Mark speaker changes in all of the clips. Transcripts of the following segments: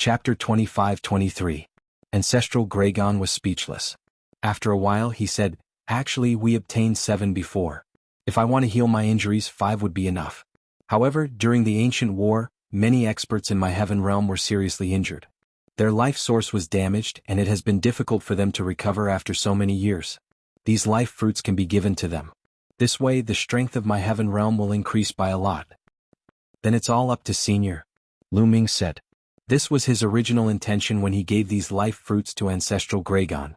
Speaker 1: Chapter 25-23. Ancestral Gragon was speechless. After a while he said, "Actually, we obtained 7 before. If I want to heal my injuries, 5 would be enough. However, during the ancient war, many experts in my heaven realm were seriously injured. Their life source was damaged and it has been difficult for them to recover after so many years. These life fruits can be given to them. This way the strength of my heaven realm will increase by a lot." "Then it's all up to Senior," Lu Ming said. This was his original intention when he gave these life fruits to Ancestral Gragon.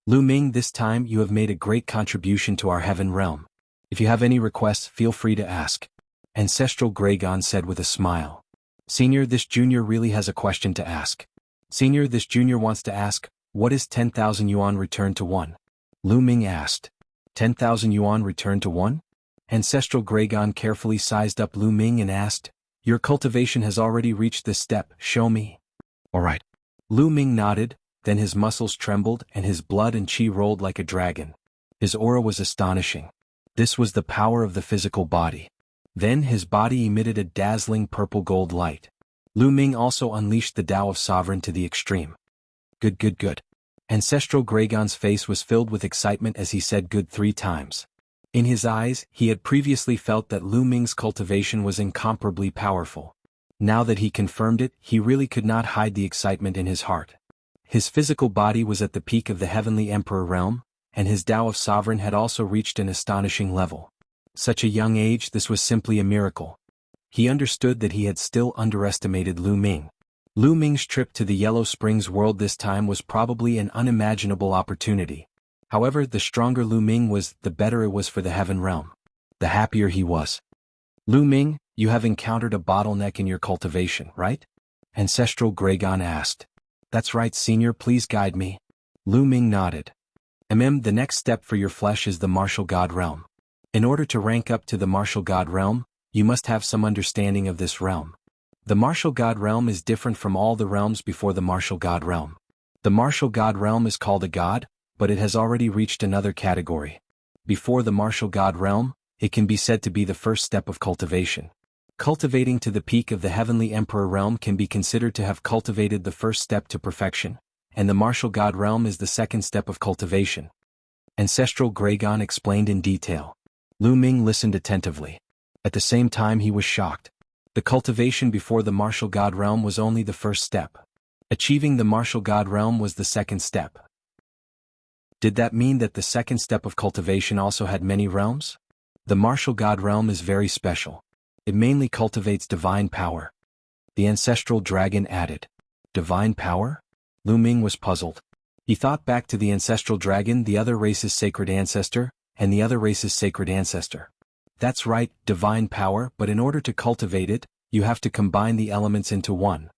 Speaker 1: "Lu Ming, this time you have made a great contribution to our heaven realm. If you have any requests, feel free to ask," Ancestral Gragon said with a smile. "Senior, this junior really has a question to ask. Senior, this junior wants to ask, what is 10,000 yuan returned to 1? Lu Ming asked. 10,000 yuan returned to 1? Ancestral Gragon carefully sized up Lu Ming and asked, "Your cultivation has already reached this step, show me." "All right." Lu Ming nodded, then his muscles trembled and his blood and chi rolled like a dragon. His aura was astonishing. This was the power of the physical body. Then his body emitted a dazzling purple-gold light. Lu Ming also unleashed the Tao of Sovereign to the extreme. Good. Ancestral Gragon's face was filled with excitement as he said good 3 times. In his eyes, he had previously felt that Lu Ming's cultivation was incomparably powerful. Now that he confirmed it, he really could not hide the excitement in his heart. His physical body was at the peak of the Heavenly Emperor realm, and his Tao of Sovereign had also reached an astonishing level. Such a young age, this was simply a miracle. He understood that he had still underestimated Lu Ming. Lu Ming's trip to the Yellow Springs world this time was probably an unimaginable opportunity. However, the stronger Lu Ming was, the better it was for the heaven realm. The happier he was. "Lu Ming, you have encountered a bottleneck in your cultivation, right?" Ancestral Gragon asked. "That's right, Senior, please guide me." Lu Ming nodded. The next step for your flesh is the Martial God realm. In order to rank up to the Martial God realm, you must have some understanding of this realm. The Martial God realm is different from all the realms before the Martial God realm. The Martial God realm is called a god, but it has already reached another category. Before the Martial God realm, it can be said to be the first step of cultivation. Cultivating to the peak of the Heavenly Emperor realm can be considered to have cultivated the first step to perfection, and the Martial God realm is the second step of cultivation. Ancestral Gragon explained in detail. Lu Ming listened attentively. At the same time he was shocked. The cultivation before the Martial God realm was only the first step. Achieving the Martial God realm was the second step. Did that mean that the second step of cultivation also had many realms? The Martial God realm is very special. It mainly cultivates divine power. The Ancestral Dragon added. Divine power? Lu Ming was puzzled. He thought back to the Ancestral Dragon, the other race's sacred ancestor, and the other race's sacred ancestor. That's right, divine power, but in order to cultivate it, you have to combine the elements into one.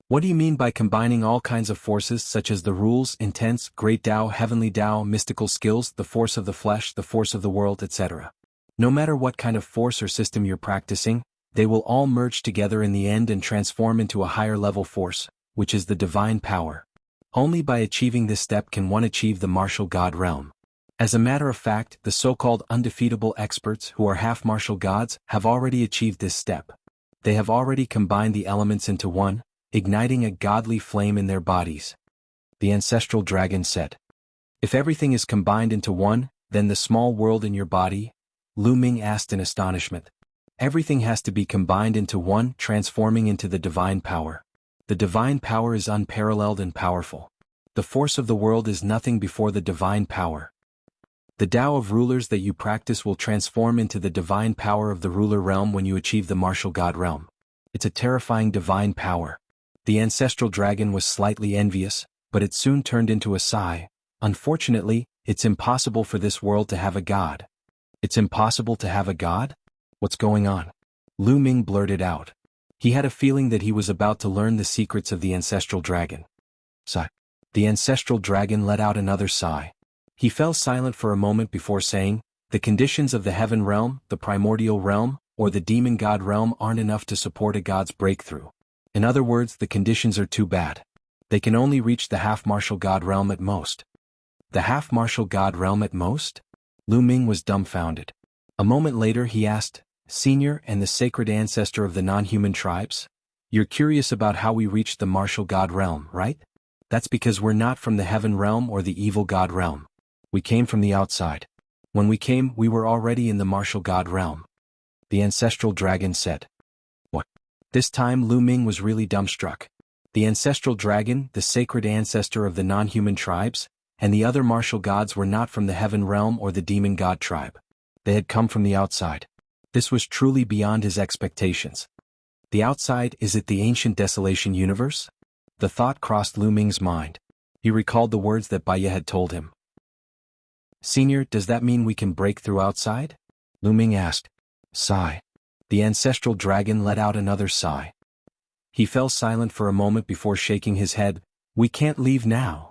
Speaker 1: What do you mean by combining all kinds of forces such as the rules, intents, great Tao, heavenly Tao, mystical skills, the force of the flesh, the force of the world, etc.? No matter what kind of force or system you're practicing, they will all merge together in the end and transform into a higher level force, which is the divine power. Only by achieving this step can one achieve the Martial God realm. As a matter of fact, the so-called undefeatable experts who are half martial gods have already achieved this step. They have already combined the elements into one, igniting a godly flame in their bodies. The Ancestral Dragon said. "If everything is combined into one, then the small world in your body?" Lu Ming asked in astonishment. "Everything has to be combined into one, transforming into the divine power. The divine power is unparalleled and powerful. The force of the world is nothing before the divine power. The Tao of rulers that you practice will transform into the divine power of the ruler realm when you achieve the Martial God realm. It's a terrifying divine power." The Ancestral Dragon was slightly envious, but it soon turned into a sigh. "Unfortunately, it's impossible for this world to have a god." "It's impossible to have a god? What's going on?" Lu Ming blurted out. He had a feeling that he was about to learn the secrets of the Ancestral Dragon. Sigh. The Ancestral Dragon let out another sigh. He fell silent for a moment before saying, "The conditions of the heaven realm, the primordial realm, or the demon god realm aren't enough to support a god's breakthrough. In other words, the conditions are too bad. They can only reach the half-martial god realm at most." "The half-martial god realm at most?" Lu Ming was dumbfounded. A moment later he asked, "Senior and the sacred ancestor of the non-human tribes? You're curious about how we reached the martial god realm, right? That's because we're not from the heaven realm or the evil god realm. We came from the outside. When we came, we were already in the martial god realm. The ancestral dragon said. What? This time Lu Ming was really dumbstruck. The ancestral dragon, the sacred ancestor of the non-human tribes, and the other martial gods were not from the heaven realm or the demon god tribe. They had come from the outside. This was truly beyond his expectations. The outside, is it the ancient desolation universe? The thought crossed Lu Ming's mind. He recalled the words that Baya had told him. Senior, does that mean we can break through outside? Lu Ming asked. Sigh. The ancestral dragon let out another sigh. He fell silent for a moment before shaking his head. We can't leave now.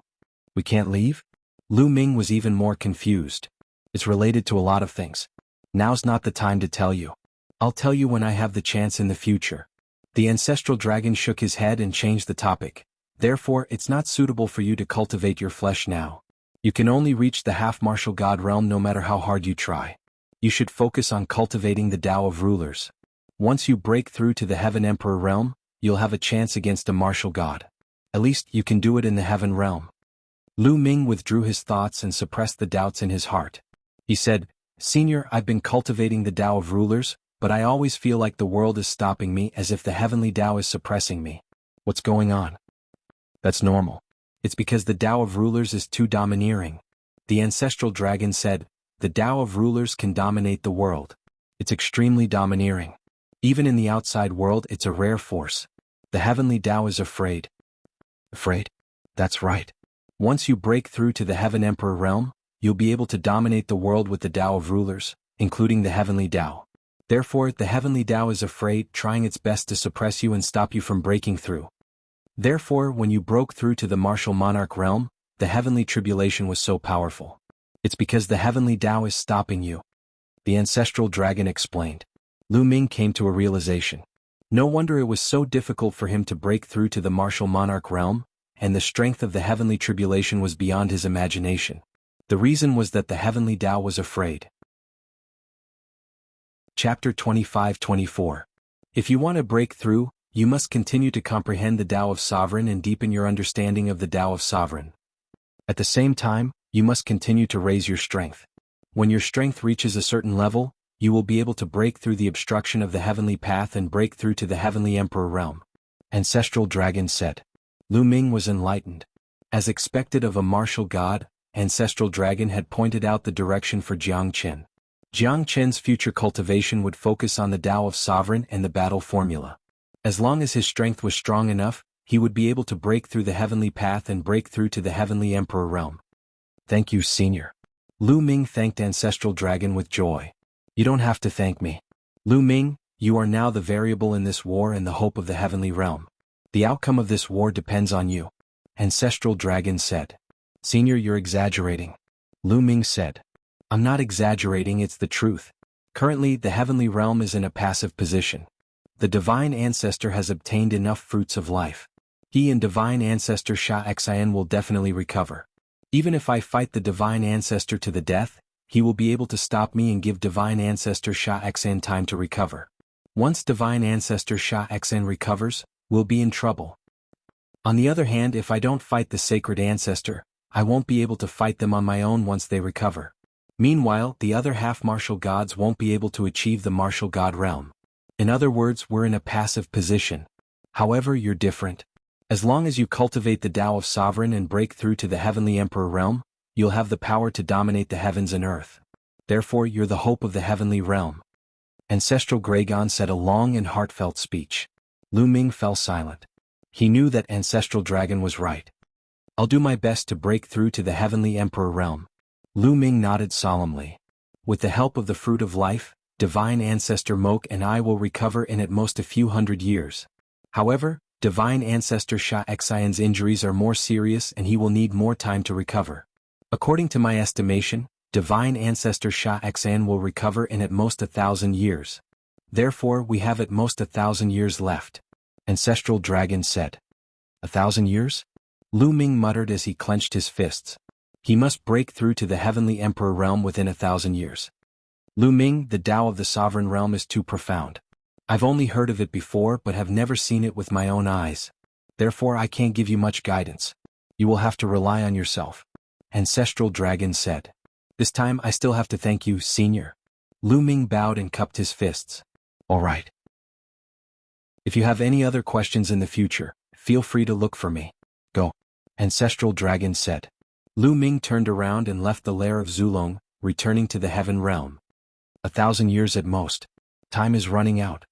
Speaker 1: We can't leave? Lu Ming was even more confused. It's related to a lot of things. Now's not the time to tell you. I'll tell you when I have the chance in the future. The ancestral dragon shook his head and changed the topic. Therefore, it's not suitable for you to cultivate your flesh now. You can only reach the half-martial god realm no matter how hard you try. You should focus on cultivating the Tao of rulers. Once you break through to the heaven emperor realm, you'll have a chance against a martial god. At least you can do it in the heaven realm. Lu Ming withdrew his thoughts and suppressed the doubts in his heart. He said, Senior, I've been cultivating the Tao of rulers, but I always feel like the world is stopping me, as if the heavenly Tao is suppressing me. What's going on? That's normal. It's because the Tao of rulers is too domineering. The ancestral dragon said, the Tao of rulers can dominate the world. It's extremely domineering. Even in the outside world, it's a rare force. The heavenly Tao is afraid. Afraid? That's right. Once you break through to the heaven emperor realm, you'll be able to dominate the world with the Tao of rulers, including the heavenly Tao. Therefore, the heavenly Tao is afraid, trying its best to suppress you and stop you from breaking through. Therefore, when you broke through to the martial monarch realm, the heavenly tribulation was so powerful. It's because the heavenly Tao is stopping you. The ancestral dragon explained. Lu Ming came to a realization. No wonder it was so difficult for him to break through to the martial monarch realm, and the strength of the heavenly tribulation was beyond his imagination. The reason was that the heavenly Tao was afraid. Chapter 25-24. If you want to break through, you must continue to comprehend the Tao of Sovereign and deepen your understanding of the Tao of Sovereign. At the same time, you must continue to raise your strength. When your strength reaches a certain level, you will be able to break through the obstruction of the heavenly path and break through to the heavenly emperor realm. Ancestral dragon said. Lu Ming was enlightened. As expected of a martial god, ancestral dragon had pointed out the direction for Jianghu. Jianghu's future cultivation would focus on the Tao of Sovereign and the battle formula. As long as his strength was strong enough, he would be able to break through the heavenly path and break through to the heavenly emperor realm. Thank you, Senior. Lu Ming thanked Ancestral Dragon with joy. You don't have to thank me. Lu Ming, you are now the variable in this war and the hope of the heavenly realm. The outcome of this war depends on you. Ancestral Dragon said. Senior, you're exaggerating. Lu Ming said. I'm not exaggerating, it's the truth. Currently, the heavenly realm is in a passive position. The Divine Ancestor has obtained enough fruits of life. He and Divine Ancestor Sha Xian will definitely recover. Even if I fight the Divine Ancestor to the death, he will be able to stop me and give Divine Ancestor Sha Xian time to recover. Once Divine Ancestor Sha Xian recovers, we'll be in trouble. On the other hand, if I don't fight the Sacred Ancestor, I won't be able to fight them on my own once they recover. Meanwhile, the other half-martial gods won't be able to achieve the martial god realm. In other words, we're in a passive position. However, you're different. As long as you cultivate the Tao of Sovereign and break through to the heavenly emperor realm, you'll have the power to dominate the heavens and earth. Therefore, you're the hope of the heavenly realm. Ancestral Gragon said a long and heartfelt speech. Lu Ming fell silent. He knew that Ancestral Dragon was right. I'll do my best to break through to the heavenly emperor realm. Lu Ming nodded solemnly. With the help of the Fruit of Life, Divine Ancestor Mok and I will recover in at most a few hundred years. However, Divine Ancestor Sha Xian's injuries are more serious and he will need more time to recover. According to my estimation, Divine Ancestor Sha Xian will recover in at most 1,000 years. Therefore, we have at most 1,000 years left. Ancestral Dragon said. 1,000 years? Lu Ming muttered as he clenched his fists. He must break through to the heavenly emperor realm within 1,000 years. Lu Ming, the Tao of the sovereign realm is too profound. I've only heard of it before but have never seen it with my own eyes. Therefore I can't give you much guidance. You will have to rely on yourself. Ancestral Dragon said. This time I still have to thank you, Senior. Lu Ming bowed and cupped his fists. All right. If you have any other questions in the future, feel free to look for me. Go. Ancestral Dragon said. Lu Ming turned around and left the lair of Zulong, returning to the Heaven Realm. 1,000 years at most. Time is running out.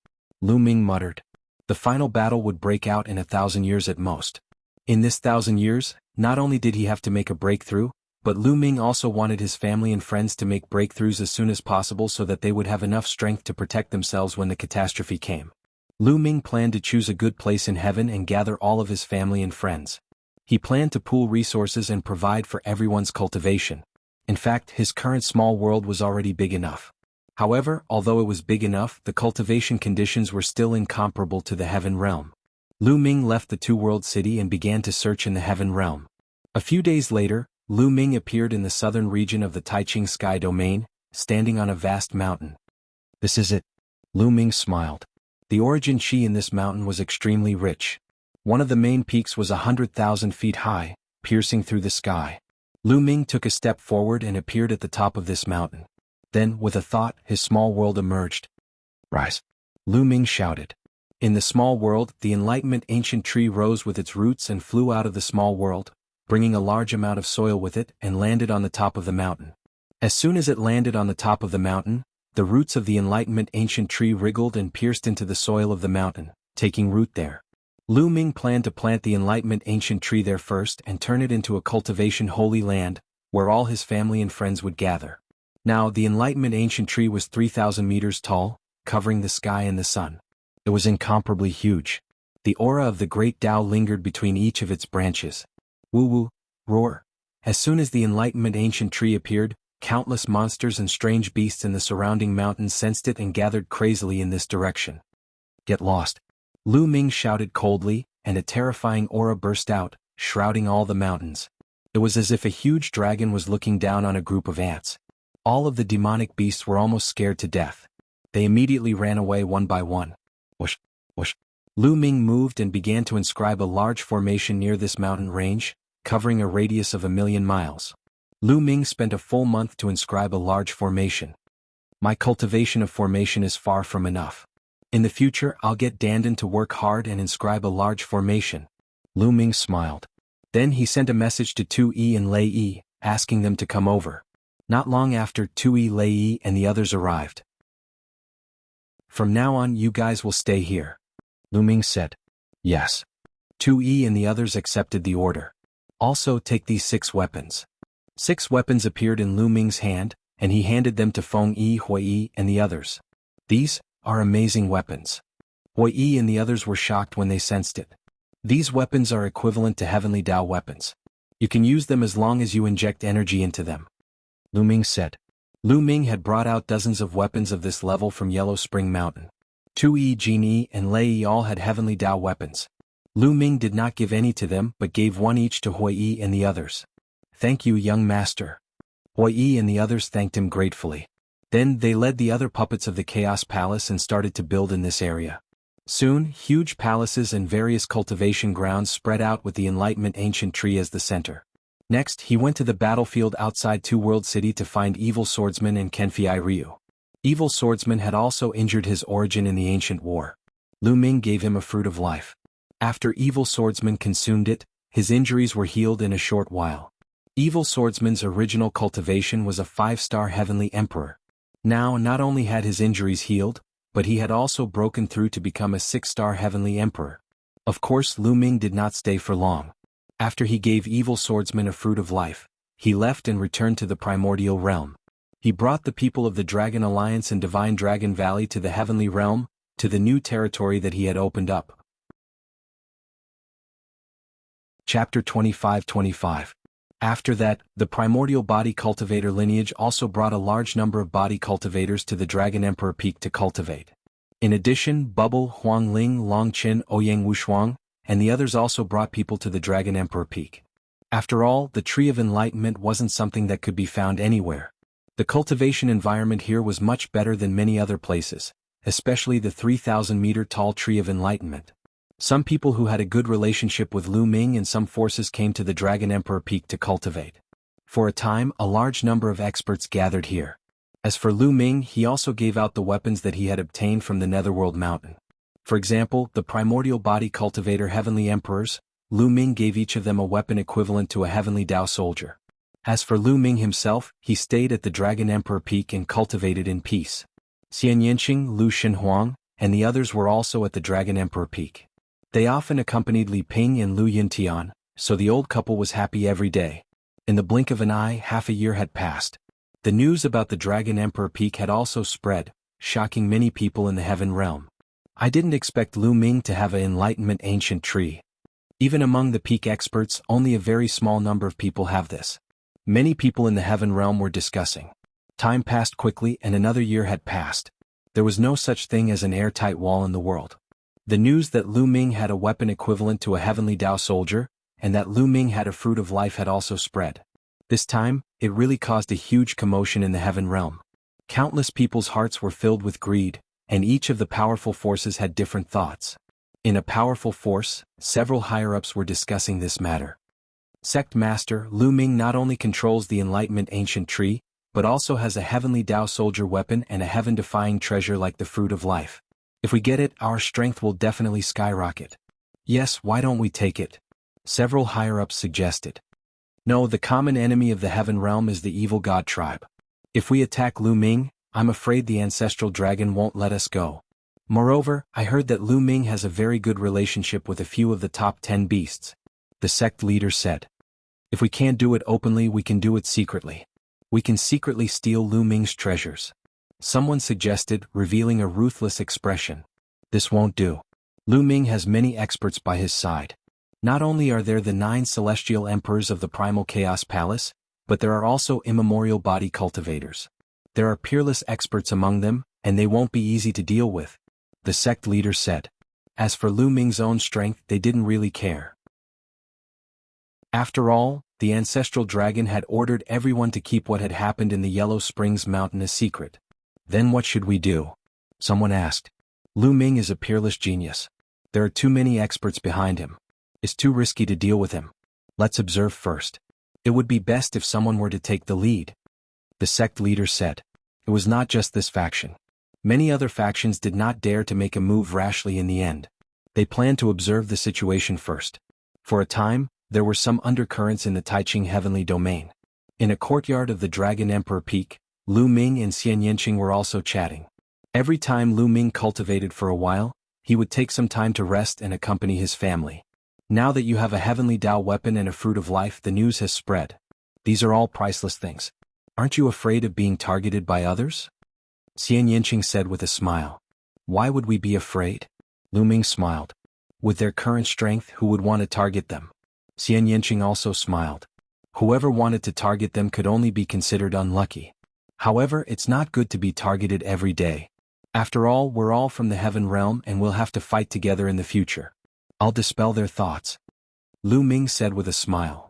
Speaker 1: Lu Ming muttered. The final battle would break out in 1,000 years at most. In this 1,000 years, not only did he have to make a breakthrough, but Lu Ming also wanted his family and friends to make breakthroughs as soon as possible so that they would have enough strength to protect themselves when the catastrophe came. Lu Ming planned to choose a good place in heaven and gather all of his family and friends. He planned to pool resources and provide for everyone's cultivation. In fact, his current small world was already big enough. However, although it was big enough, the cultivation conditions were still incomparable to the Heaven Realm. Lu Ming left the Two-World City and began to search in the Heaven Realm. A few days later, Lu Ming appeared in the southern region of the Taiching Sky Domain, standing on a vast mountain. This is it. Lu Ming smiled. The origin chi in this mountain was extremely rich. One of the main peaks was 100,000 feet high, piercing through the sky. Lu Ming took a step forward and appeared at the top of this mountain. Then, with a thought, his small world emerged. Rise! Lu Ming shouted. In the small world, the Enlightenment ancient tree rose with its roots and flew out of the small world, bringing a large amount of soil with it, and landed on the top of the mountain. As soon as it landed on the top of the mountain, the roots of the Enlightenment ancient tree wriggled and pierced into the soil of the mountain, taking root there. Lu Ming planned to plant the Enlightenment ancient tree there first and turn it into a cultivation holy land, where all his family and friends would gather. Now, the Enlightenment ancient tree was 3,000 meters tall, covering the sky and the sun. It was incomparably huge. The aura of the great Tao lingered between each of its branches. Woo-woo, roar. As soon as the Enlightenment ancient tree appeared, countless monsters and strange beasts in the surrounding mountains sensed it and gathered crazily in this direction. Get lost. Lu Ming shouted coldly, and a terrifying aura burst out, shrouding all the mountains. It was as if a huge dragon was looking down on a group of ants. All of the demonic beasts were almost scared to death. They immediately ran away one by one. Whoosh, whoosh. Lu Ming moved and began to inscribe a large formation near this mountain range, covering a radius of 1,000,000 miles. Lu Ming spent a full month to inscribe a large formation. My cultivation of formation is far from enough. In the future, I'll get Dandan to work hard and inscribe a large formation. Lu Ming smiled. Then he sent a message to Tu-yi and Lei-yi, asking them to come over. Not long after, Tu-yi, Lei-yi, and the others arrived. From now on, you guys will stay here. Lu Ming said. Yes. Tu-yi and the others accepted the order. Also, take these 6 weapons. 6 weapons appeared in Lu Ming's hand, and he handed them to Feng-yi, Hui-yi, and the others. These are amazing weapons. Hui-yi and the others were shocked when they sensed it. These weapons are equivalent to heavenly Tao weapons. You can use them as long as you inject energy into them. Lu Ming said. Lu Ming had brought out dozens of weapons of this level from Yellow Spring Mountain. Tu-yi, Jin-yi, and Lei-yi all had heavenly Tao weapons. Lu Ming did not give any to them but gave one each to Hui-yi and the others. Thank you, young master. Hui-yi and the others thanked him gratefully. Then they led the other puppets of the Chaos Palace and started to build in this area. Soon, huge palaces and various cultivation grounds spread out with the Enlightenment ancient tree as the center. Next, he went to the battlefield outside Two-World City to find Evil Swordsman and Kenfei Ryu. Evil Swordsman had also injured his origin in the ancient war. Lu Ming gave him a fruit of life. After Evil Swordsman consumed it, his injuries were healed in a short while. Evil Swordsman's original cultivation was a 5-star heavenly emperor. Now, not only had his injuries healed, but he had also broken through to become a 6-star heavenly emperor. Of course, Lu Ming did not stay for long. After he gave Evil Swordsman a fruit of life, he left and returned to the primordial realm. He brought the people of the Dragon Alliance and Divine Dragon Valley to the heavenly realm, to the new territory that he had opened up. Chapter 25-25. After that, the primordial body cultivator lineage also brought a large number of body cultivators to the Dragon Emperor Peak to cultivate. In addition, Bubble, Huangling, Longqin, Ouyang Wushuang, and the others also brought people to the Dragon Emperor Peak. After all, the Tree of Enlightenment wasn't something that could be found anywhere. The cultivation environment here was much better than many other places, especially the 3,000-meter-tall Tree of Enlightenment. Some people who had a good relationship with Lu Ming and some forces came to the Dragon Emperor Peak to cultivate. For a time, a large number of experts gathered here. As for Lu Ming, he also gave out the weapons that he had obtained from the Netherworld Mountain. For example, the Primordial Body Cultivator Heavenly Emperors, Lu Ming gave each of them a weapon equivalent to a Heavenly Dao soldier. As for Lu Ming himself, he stayed at the Dragon Emperor Peak and cultivated in peace. Xian Yinqing, Lu Shenhuang, and the others were also at the Dragon Emperor Peak. They often accompanied Li Ping and Lu Yintian, so the old couple was happy every day. In the blink of an eye, half a year had passed. The news about the Dragon Emperor Peak had also spread, shocking many people in the Heaven Realm. I didn't expect Lu Ming to have an Enlightenment Ancient Tree. Even among the Peak experts, only a very small number of people have this. Many people in the Heaven Realm were discussing. Time passed quickly and another year had passed. There was no such thing as an airtight wall in the world. The news that Lu Ming had a weapon equivalent to a Heavenly Dao soldier, and that Lu Ming had a fruit of life had also spread. This time, it really caused a huge commotion in the Heaven Realm. Countless people's hearts were filled with greed, and each of the powerful forces had different thoughts. In a powerful force, several higher-ups were discussing this matter. Sect Master Lu Ming not only controls the Enlightenment Ancient Tree, but also has a Heavenly Dao soldier weapon and a heaven-defying treasure like the Fruit of Life. If we get it, our strength will definitely skyrocket. Yes, why don't we take it? Several higher-ups suggested. No, the common enemy of the Heaven Realm is the evil god tribe. If we attack Lu Ming, I'm afraid the ancestral dragon won't let us go. Moreover, I heard that Lu Ming has a very good relationship with a few of the top 10 beasts. The sect leader said. If we can't do it openly, we can do it secretly. We can secretly steal Lu Ming's treasures. Someone suggested, revealing a ruthless expression. This won't do. Lu Ming has many experts by his side. Not only are there the 9 celestial emperors of the Primal Chaos Palace, but there are also immemorial body cultivators. There are peerless experts among them, and they won't be easy to deal with, the sect leader said. As for Lu Ming's own strength, they didn't really care. After all, the ancestral dragon had ordered everyone to keep what had happened in the Yellow Springs Mountain a secret. Then what should we do? Someone asked. Lu Ming is a peerless genius. There are too many experts behind him. It's too risky to deal with him. Let's observe first. It would be best if someone were to take the lead, the sect leader said. It was not just this faction. Many other factions did not dare to make a move rashly in the end. They planned to observe the situation first. For a time, there were some undercurrents in the Taiching Heavenly Domain. In a courtyard of the Dragon Emperor Peak, Lu Ming and Xian Yinqing were also chatting. Every time Lu Ming cultivated for a while, he would take some time to rest and accompany his family. Now that you have a Heavenly Dao weapon and a Fruit of Life, the news has spread. These are all priceless things. Aren't you afraid of being targeted by others? Xian Yinqing said with a smile. Why would we be afraid? Lu Ming smiled. With their current strength, who would want to target them? Xian Yinqing also smiled. Whoever wanted to target them could only be considered unlucky. However, it's not good to be targeted every day. After all, we're all from the Heaven Realm and we'll have to fight together in the future. I'll dispel their thoughts, Lu Ming said with a smile.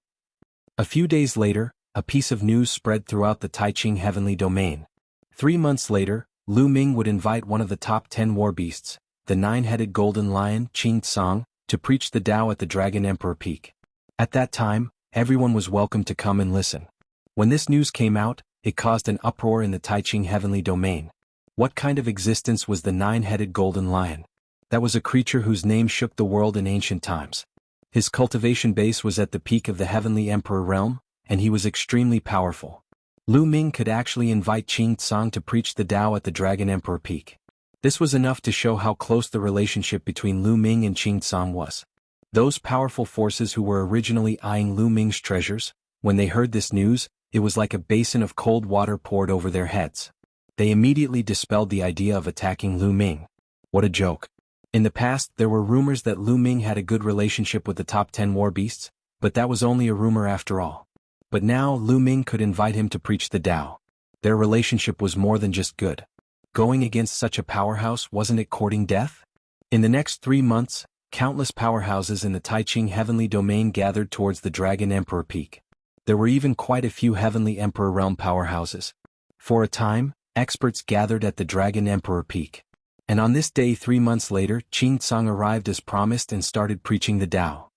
Speaker 1: A few days later, a piece of news spread throughout the Taiching Heavenly Domain. 3 months later, Lu Ming would invite one of the top 10 war beasts, the 9-headed golden lion, Qing Tsang, to preach the Tao at the Dragon Emperor Peak. At that time, everyone was welcome to come and listen. When this news came out, it caused an uproar in the Taiching Heavenly Domain. What kind of existence was the 9-headed golden lion? That was a creature whose name shook the world in ancient times. His cultivation base was at the peak of the Heavenly Emperor realm, and he was extremely powerful. Lu Ming could actually invite Qing Tsang to preach the Tao at the Dragon Emperor Peak. This was enough to show how close the relationship between Lu Ming and Qing Tsang was. Those powerful forces who were originally eyeing Lu Ming's treasures, when they heard this news, it was like a basin of cold water poured over their heads. They immediately dispelled the idea of attacking Lu Ming. What a joke. In the past, there were rumors that Lu Ming had a good relationship with the top 10 war beasts, but that was only a rumor after all. But now Lu Ming could invite him to preach the Tao. Their relationship was more than just good. Going against such a powerhouse, wasn't it courting death? In the next 3 months, countless powerhouses in the Taiching Heavenly Domain gathered towards the Dragon Emperor Peak. There were even quite a few Heavenly Emperor realm powerhouses. For a time, experts gathered at the Dragon Emperor Peak. And on this day 3 months later, Qing Tsang arrived as promised and started preaching the Tao.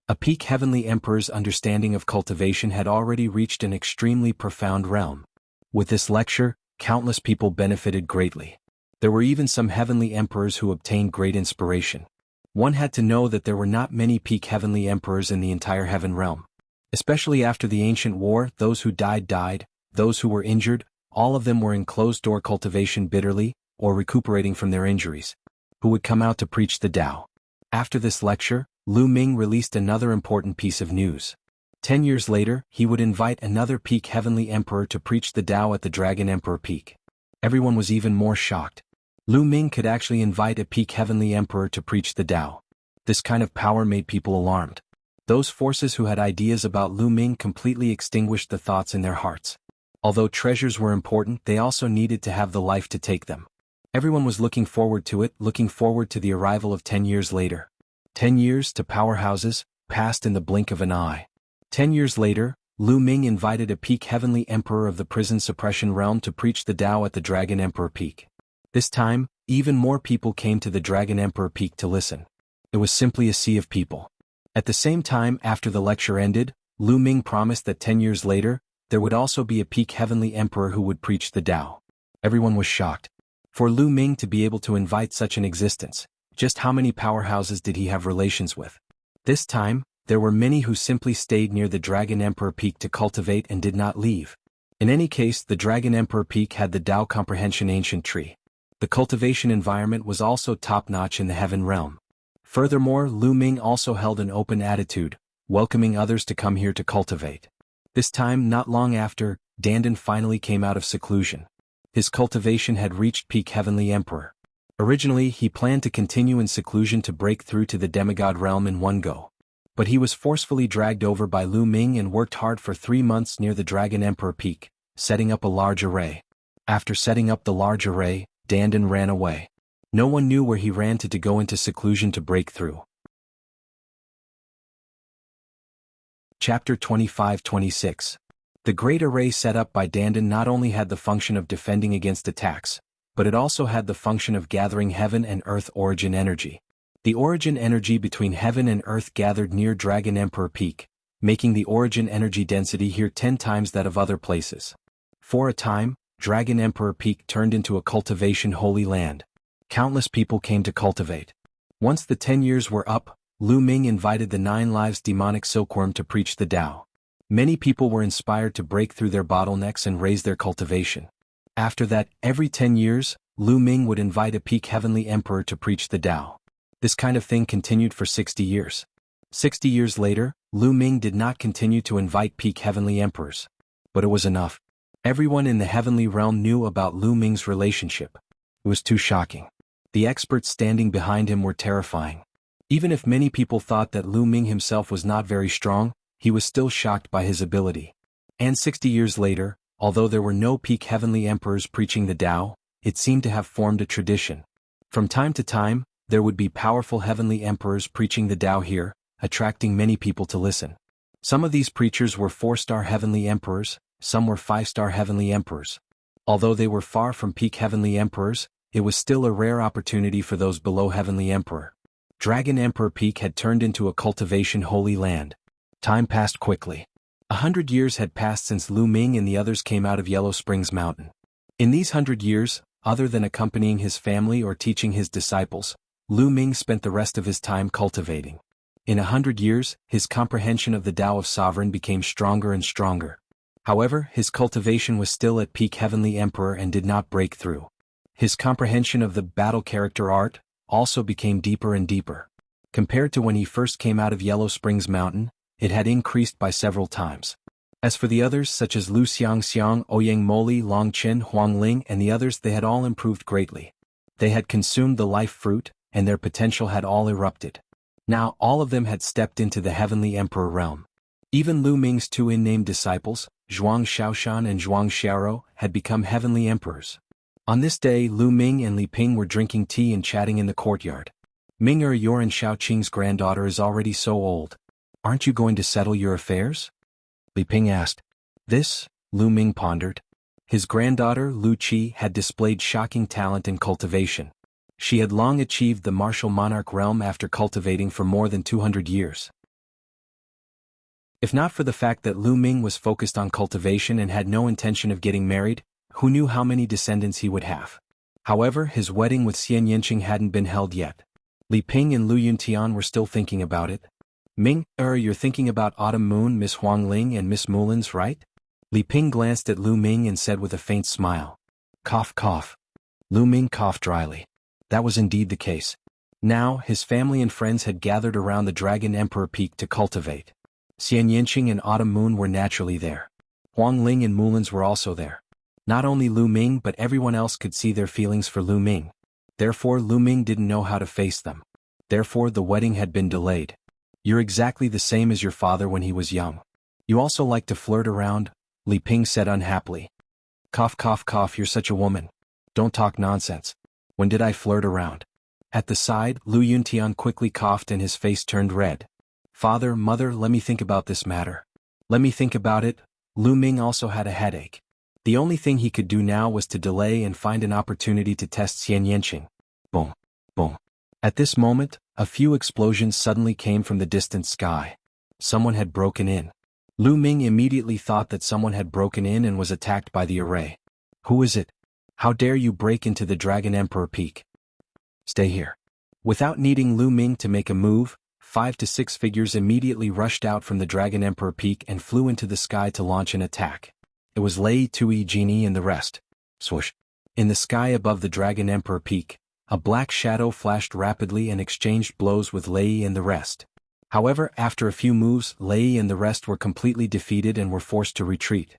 Speaker 1: A peak heavenly emperor's understanding of cultivation had already reached an extremely profound realm. With this lecture, countless people benefited greatly. There were even some heavenly emperors who obtained great inspiration. One had to know that there were not many peak heavenly emperors in the entire heaven realm. Especially after the ancient war, those who died, those who were injured, all of them were in closed-door cultivation bitterly, or recuperating from their injuries, who would come out to preach the Tao. After this lecture, Lu Ming released another important piece of news. 10 years later, he would invite another peak heavenly emperor to preach the Tao at the Dragon Emperor Peak. Everyone was even more shocked. Lu Ming could actually invite a peak heavenly emperor to preach the Tao. This kind of power made people alarmed. Those forces who had ideas about Lu Ming completely extinguished the thoughts in their hearts. Although treasures were important, they also needed to have the life to take them. Everyone was looking forward to it, looking forward to the arrival of 10 years later. 10 years to powerhouses, passed in the blink of an eye. 10 years later, Lu Ming invited a peak heavenly emperor of the prison suppression realm to preach the Tao at the Dragon Emperor Peak. This time, even more people came to the Dragon Emperor Peak to listen. It was simply a sea of people. At the same time, after the lecture ended, Lu Ming promised that 10 years later, there would also be a peak heavenly emperor who would preach the Tao. Everyone was shocked. For Lu Ming to be able to invite such an existence, just how many powerhouses did he have relations with? This time, there were many who simply stayed near the Dragon Emperor Peak to cultivate and did not leave. In any case, the Dragon Emperor Peak had the Tao Comprehension Ancient Tree. The cultivation environment was also top-notch in the heaven realm. Furthermore, Lu Ming also held an open attitude, welcoming others to come here to cultivate. This time, not long after, Dandan finally came out of seclusion. His cultivation had reached peak heavenly emperor. Originally, he planned to continue in seclusion to break through to the demigod realm in one go. But he was forcefully dragged over by Lu Ming and worked hard for 3 months near the Dragon Emperor Peak, setting up a large array. After setting up the large array, Dandan ran away. No one knew where he ran to go into seclusion to break through. Chapter 25-26. The great array set up by Dandan not only had the function of defending against attacks, but it also had the function of gathering heaven and earth origin energy. The origin energy between heaven and earth gathered near Dragon Emperor Peak, making the origin energy density here 10 times that of other places. For a time, Dragon Emperor Peak turned into a cultivation holy land. Countless people came to cultivate. Once the 10 years were up, Lu Ming invited the 9 lives demonic silkworm to preach the Tao. Many people were inspired to break through their bottlenecks and raise their cultivation. After that, every 10 years, Lu Ming would invite a peak heavenly emperor to preach the Tao. This kind of thing continued for 60 years. 60 years later, Lu Ming did not continue to invite peak heavenly emperors. But it was enough. Everyone in the heavenly realm knew about Lu Ming's relationship. It was too shocking. The experts standing behind him were terrifying. Even if many people thought that Lu Ming himself was not very strong, he was still shocked by his ability. And 60 years later, although there were no peak heavenly emperors preaching the Tao, it seemed to have formed a tradition. From time to time, there would be powerful heavenly emperors preaching the Tao here, attracting many people to listen. Some of these preachers were 4-star heavenly emperors, some were 5-star heavenly emperors. Although they were far from peak heavenly emperors, it was still a rare opportunity for those below heavenly emperor. Dragon Emperor Peak had turned into a cultivation holy land. Time passed quickly. 100 years had passed since Lu Ming and the others came out of Yellow Springs Mountain. In these 100 years, other than accompanying his family or teaching his disciples, Lu Ming spent the rest of his time cultivating. In 100 years, his comprehension of the Tao of Sovereign became stronger and stronger. However, his cultivation was still at peak heavenly emperor and did not break through. His comprehension of the battle character art also became deeper and deeper. Compared to when he first came out of Yellow Springs Mountain, it had increased by several times. As for the others such as Lu Xiangxiang, Ouyang Moli, Long Qin, Huang Ling and the others, they had all improved greatly. They had consumed the life fruit, and their potential had all erupted. Now all of them had stepped into the heavenly emperor realm. Even Lu Ming's 2 unnamed disciples, Zhuang Shaoshan and Zhuang Xiaoro, had become heavenly emperors. On this day, Lu Ming and Li Ping were drinking tea and chatting in the courtyard. Ming your and Xiaoqing's granddaughter is already so old. Aren't you going to settle your affairs? Li Ping asked. This, Lu Ming pondered. His granddaughter, Lu Qi, had displayed shocking talent in cultivation. She had long achieved the martial monarch realm after cultivating for more than 200 years. If not for the fact that Lu Ming was focused on cultivation and had no intention of getting married, who knew how many descendants he would have? However, his wedding with Xian Yinqing hadn't been held yet. Li Ping and Lu Yuntian were still thinking about it. Ming, you're thinking about Autumn Moon, Miss Huang Ling and Miss Mulin's, right? Li Ping glanced at Lu Ming and said with a faint smile. Cough, cough. Lu Ming coughed dryly. That was indeed the case. Now, his family and friends had gathered around the Dragon Emperor Peak to cultivate. Xian Yinqing and Autumn Moon were naturally there. Huang Ling and Mulin's were also there. Not only Lu Ming but everyone else could see their feelings for Lu Ming. Therefore Lu Ming didn't know how to face them. Therefore the wedding had been delayed. You're exactly the same as your father when he was young. You also like to flirt around, Li Ping said unhappily. Cough, cough, cough, you're such a woman. Don't talk nonsense. When did I flirt around? At the side, Lu Yuntian quickly coughed and his face turned red. Father, mother, let me think about this matter. Let me think about it. Lu Ming also had a headache. The only thing he could do now was to delay and find an opportunity to test Xian Yinqing. Boom, boom. At this moment, a few explosions suddenly came from the distant sky. Someone had broken in. Lu Ming immediately thought that someone had broken in and was attacked by the array. Who is it? How dare you break into the Dragon Emperor Peak? Stay here. Without needing Lu Ming to make a move, 5 to 6 figures immediately rushed out from the Dragon Emperor Peak and flew into the sky to launch an attack. It was Lei, Tui, Genie and the rest. Swoosh. In the sky above the Dragon Emperor Peak, a black shadow flashed rapidly and exchanged blows with Lei and the rest. However, after a few moves, Lei and the rest were completely defeated and were forced to retreat.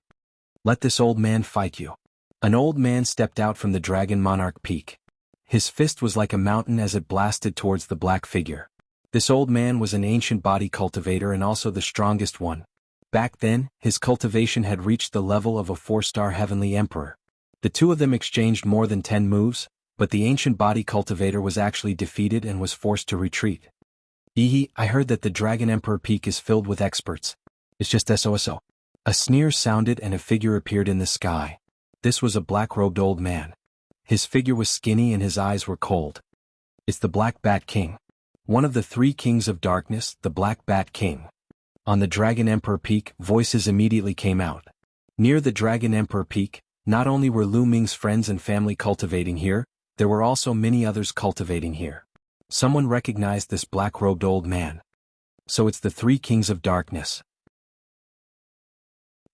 Speaker 1: Let this old man fight you. An old man stepped out from the Dragon Monarch Peak. His fist was like a mountain as it blasted towards the black figure. This old man was an ancient body cultivator and also the strongest one. Back then, his cultivation had reached the level of a 4-star heavenly emperor. The two of them exchanged more than 10 moves, but the ancient body cultivator was actually defeated and was forced to retreat. I heard that the Dragon Emperor Peak is filled with experts. It's just SOSO. A sneer sounded and a figure appeared in the sky. This was a black-robed old man. His figure was skinny and his eyes were cold. It's the Black Bat King. One of the 3 kings of darkness, the Black Bat King. On the Dragon Emperor Peak, voices immediately came out. Near the Dragon Emperor Peak, not only were Lu Ming's friends and family cultivating here, there were also many others cultivating here. Someone recognized this black-robed old man. So it's the 3 kings of darkness.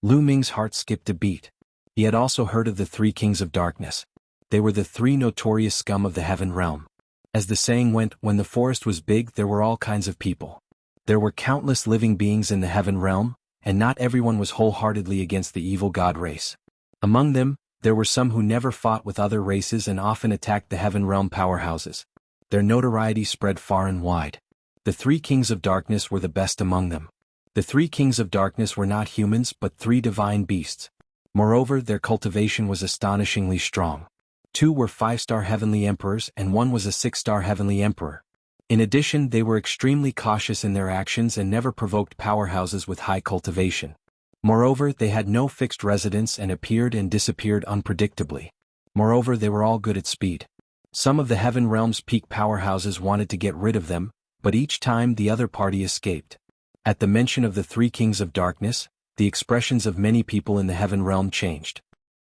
Speaker 1: Lu Ming's heart skipped a beat. He had also heard of the 3 kings of darkness. They were the 3 notorious scum of the heaven realm. As the saying went, when the forest was big there were all kinds of people. There were countless living beings in the heaven realm, and not everyone was wholeheartedly against the evil god race. Among them, there were some who never fought with other races and often attacked the heaven realm powerhouses. Their notoriety spread far and wide. The 3 kings of darkness were the best among them. The 3 kings of darkness were not humans but 3 divine beasts. Moreover, their cultivation was astonishingly strong. 2 were 5-star heavenly emperors and 1 was a 6-star heavenly emperor. In addition, they were extremely cautious in their actions and never provoked powerhouses with high cultivation. Moreover, they had no fixed residence and appeared and disappeared unpredictably. Moreover, they were all good at speed. Some of the heaven realm's peak powerhouses wanted to get rid of them, but each time the other party escaped. At the mention of the 3 kings of darkness, the expressions of many people in the heaven realm changed.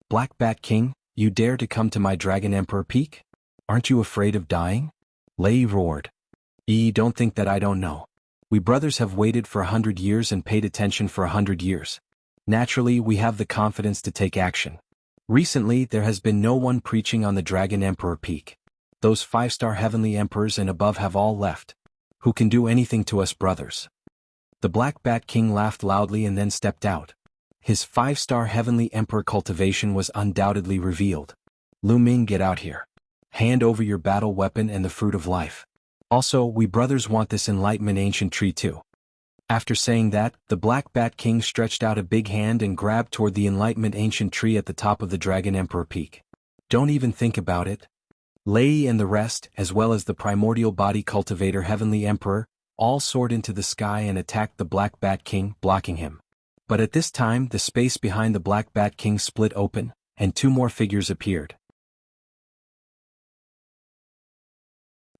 Speaker 1: Black Bat King, you dare to come to my Dragon Emperor Peak? Aren't you afraid of dying? Lei roared. Don't think that I don't know. We brothers have waited for 100 years and paid attention for 100 years. Naturally, we have the confidence to take action. Recently, there has been no one preaching on the Dragon Emperor Peak. Those 5-star heavenly emperors and above have all left. Who can do anything to us brothers? The Black Bat King laughed loudly and then stepped out. His 5-star heavenly emperor cultivation was undoubtedly revealed. Lu Ming, get out here. Hand over your battle weapon and the fruit of life. Also, we brothers want this enlightenment ancient tree too. After saying that, the Black Bat King stretched out a big hand and grabbed toward the enlightenment ancient tree at the top of the Dragon Emperor Peak. Don't even think about it. Lei and the rest, as well as the primordial body cultivator heavenly emperor, all soared into the sky and attacked the Black Bat King, blocking him. But at this time the space behind the Black Bat King split open, and two more figures appeared.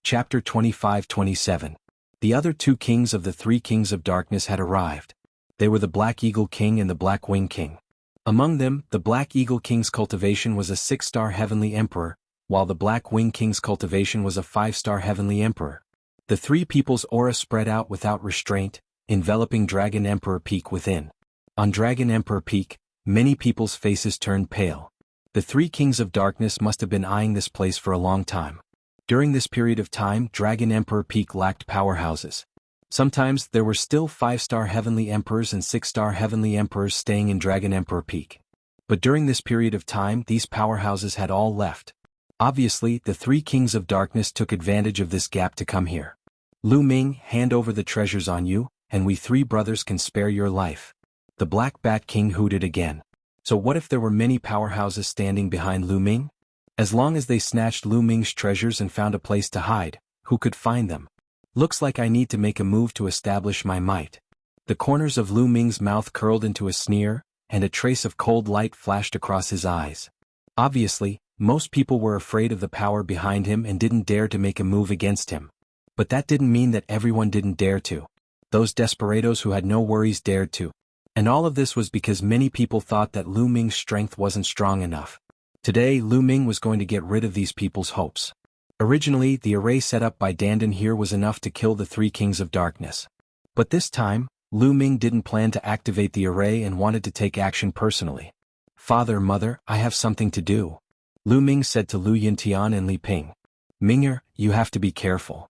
Speaker 1: Chapter 25-27. The other two kings of the three kings of darkness had arrived. They were the Black Eagle King and the Black Wing King. Among them, the Black Eagle King's Cultivation was a 6-star heavenly emperor, while the Black Wing King's Cultivation was a 5-star heavenly emperor. The three people's aura spread out without restraint, enveloping Dragon Emperor Peak within. On Dragon Emperor Peak, many people's faces turned pale. The three kings of darkness must have been eyeing this place for a long time. During this period of time, Dragon Emperor Peak lacked powerhouses. Sometimes there were still 5-star heavenly emperors and 6-star heavenly emperors staying in Dragon Emperor Peak. But during this period of time, these powerhouses had all left. Obviously, the three kings of darkness took advantage of this gap to come here. Lu Ming, hand over the treasures on you, and we three brothers can spare your life. The Black Bat King hooted again. So what if there were many powerhouses standing behind Lu Ming? As long as they snatched Lu Ming's treasures and found a place to hide, who could find them? Looks like I need to make a move to establish my might. The corners of Lu Ming's mouth curled into a sneer, and a trace of cold light flashed across his eyes. Obviously, most people were afraid of the power behind him and didn't dare to make a move against him. But that didn't mean that everyone didn't dare to. Those desperados who had no worries dared to. And all of this was because many people thought that Lu Ming's strength wasn't strong enough. Today, Lu Ming was going to get rid of these people's hopes. Originally, the array set up by Dandan here was enough to kill the three kings of darkness. But this time, Lu Ming didn't plan to activate the array and wanted to take action personally. Father, Mother, I have something to do. Lu Ming said to Lu Yintian and Li Ping. Ming'er, you have to be careful.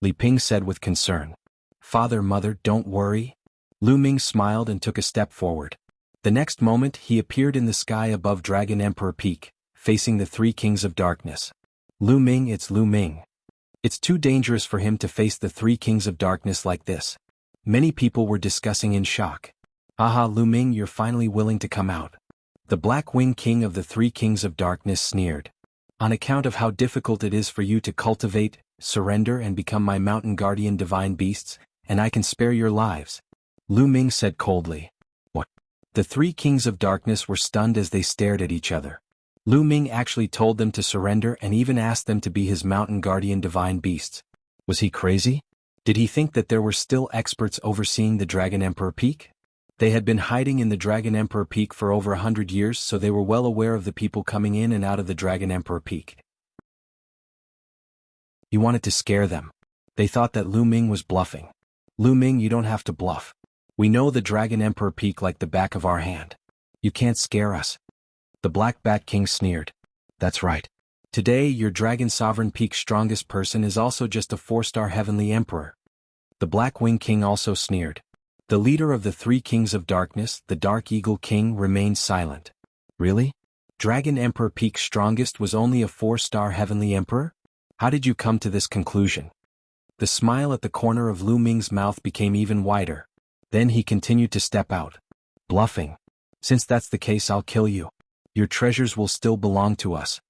Speaker 1: Li Ping said with concern. Father, Mother, don't worry. Lu Ming smiled and took a step forward. The next moment he appeared in the sky above Dragon Emperor Peak, facing the three kings of darkness. Lu Ming, it's Lu Ming. It's too dangerous for him to face the three kings of darkness like this. Many people were discussing in shock. Aha, Lu Ming, you're finally willing to come out. The Black Wing King of the three kings of darkness sneered. On account of how difficult it is for you to cultivate, surrender and become my mountain guardian divine beasts, and I can spare your lives. Lu Ming said coldly. What? The three kings of darkness were stunned as they stared at each other. Lu Ming actually told them to surrender and even asked them to be his mountain guardian divine beasts. Was he crazy? Did he think that there were still experts overseeing the Dragon Emperor Peak? They had been hiding in the Dragon Emperor Peak for over 100 years, so they were well aware of the people coming in and out of the Dragon Emperor Peak. He wanted to scare them. They thought that Lu Ming was bluffing. Lu Ming, you don't have to bluff. We know the Dragon Emperor Peak like the back of our hand. You can't scare us. The Black Bat King sneered. That's right. Today your Dragon Sovereign Peak's strongest person is also just a 4-star heavenly emperor. The Black Wing King also sneered. The leader of the three kings of darkness, the Dark Eagle King, remained silent. Really? Dragon Emperor Peak's strongest was only a 4-star heavenly emperor? How did you come to this conclusion? The smile at the corner of Lu Ming's mouth became even wider. Then he continued to step out. Bluffing. Since that's the case, I'll kill you. Your treasures will still belong to us.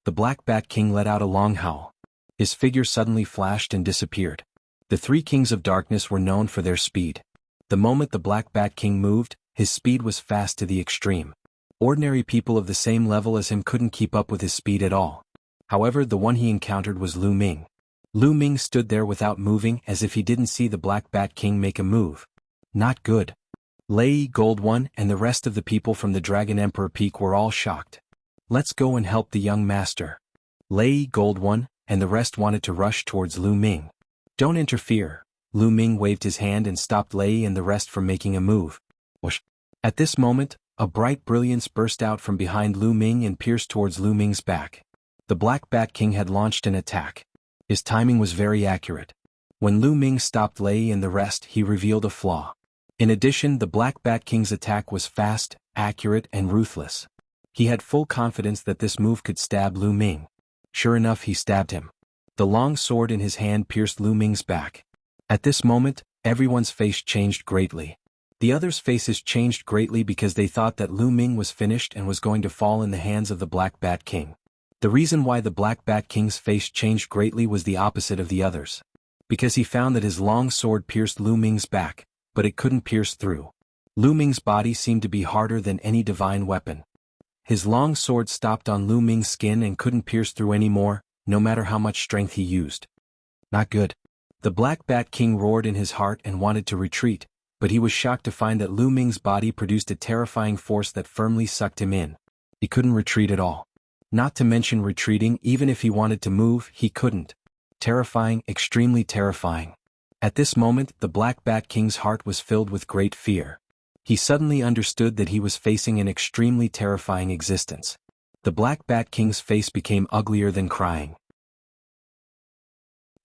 Speaker 1: The Black Bat King let out a long howl. His figure suddenly flashed and disappeared. The three kings of darkness were known for their speed. The moment the Black Bat King moved, his speed was fast to the extreme. Ordinary people of the same level as him couldn't keep up with his speed at all. However, the one he encountered was Lu Ming. Lu Ming stood there without moving as if he didn't see the Black Bat King make a move. Not good. Lei, Gold One, and the rest of the people from the Dragon Emperor Peak were all shocked. Let's go and help the young master. Lei, Gold One, and the rest wanted to rush towards Lu Ming. Don't interfere. Lu Ming waved his hand and stopped Lei and the rest from making a move. Whoosh. At this moment, a bright brilliance burst out from behind Lu Ming and pierced towards Lu Ming's back. The Black Bat King had launched an attack. His timing was very accurate. When Lu Ming stopped Lei and the rest, he revealed a flaw. In addition, the Black Bat King's attack was fast, accurate, and ruthless. He had full confidence that this move could stab Lu Ming. Sure enough, he stabbed him. The long sword in his hand pierced Lu Ming's back. At this moment, everyone's face changed greatly. The others' faces changed greatly because they thought that Lu Ming was finished and was going to fall in the hands of the Black Bat King. The reason why the Black Bat King's face changed greatly was the opposite of the others. Because he found that his long sword pierced Lu Ming's back, but it couldn't pierce through. Lu Ming's body seemed to be harder than any divine weapon. His long sword stopped on Lu Ming's skin and couldn't pierce through any more, no matter how much strength he used. Not good. The Black Bat King roared in his heart and wanted to retreat, but he was shocked to find that Lu Ming's body produced a terrifying force that firmly sucked him in. He couldn't retreat at all. Not to mention retreating, even if he wanted to move, he couldn't. Terrifying, extremely terrifying. At this moment, the Black Bat King's heart was filled with great fear. He suddenly understood that he was facing an extremely terrifying existence. The Black Bat King's face became uglier than crying.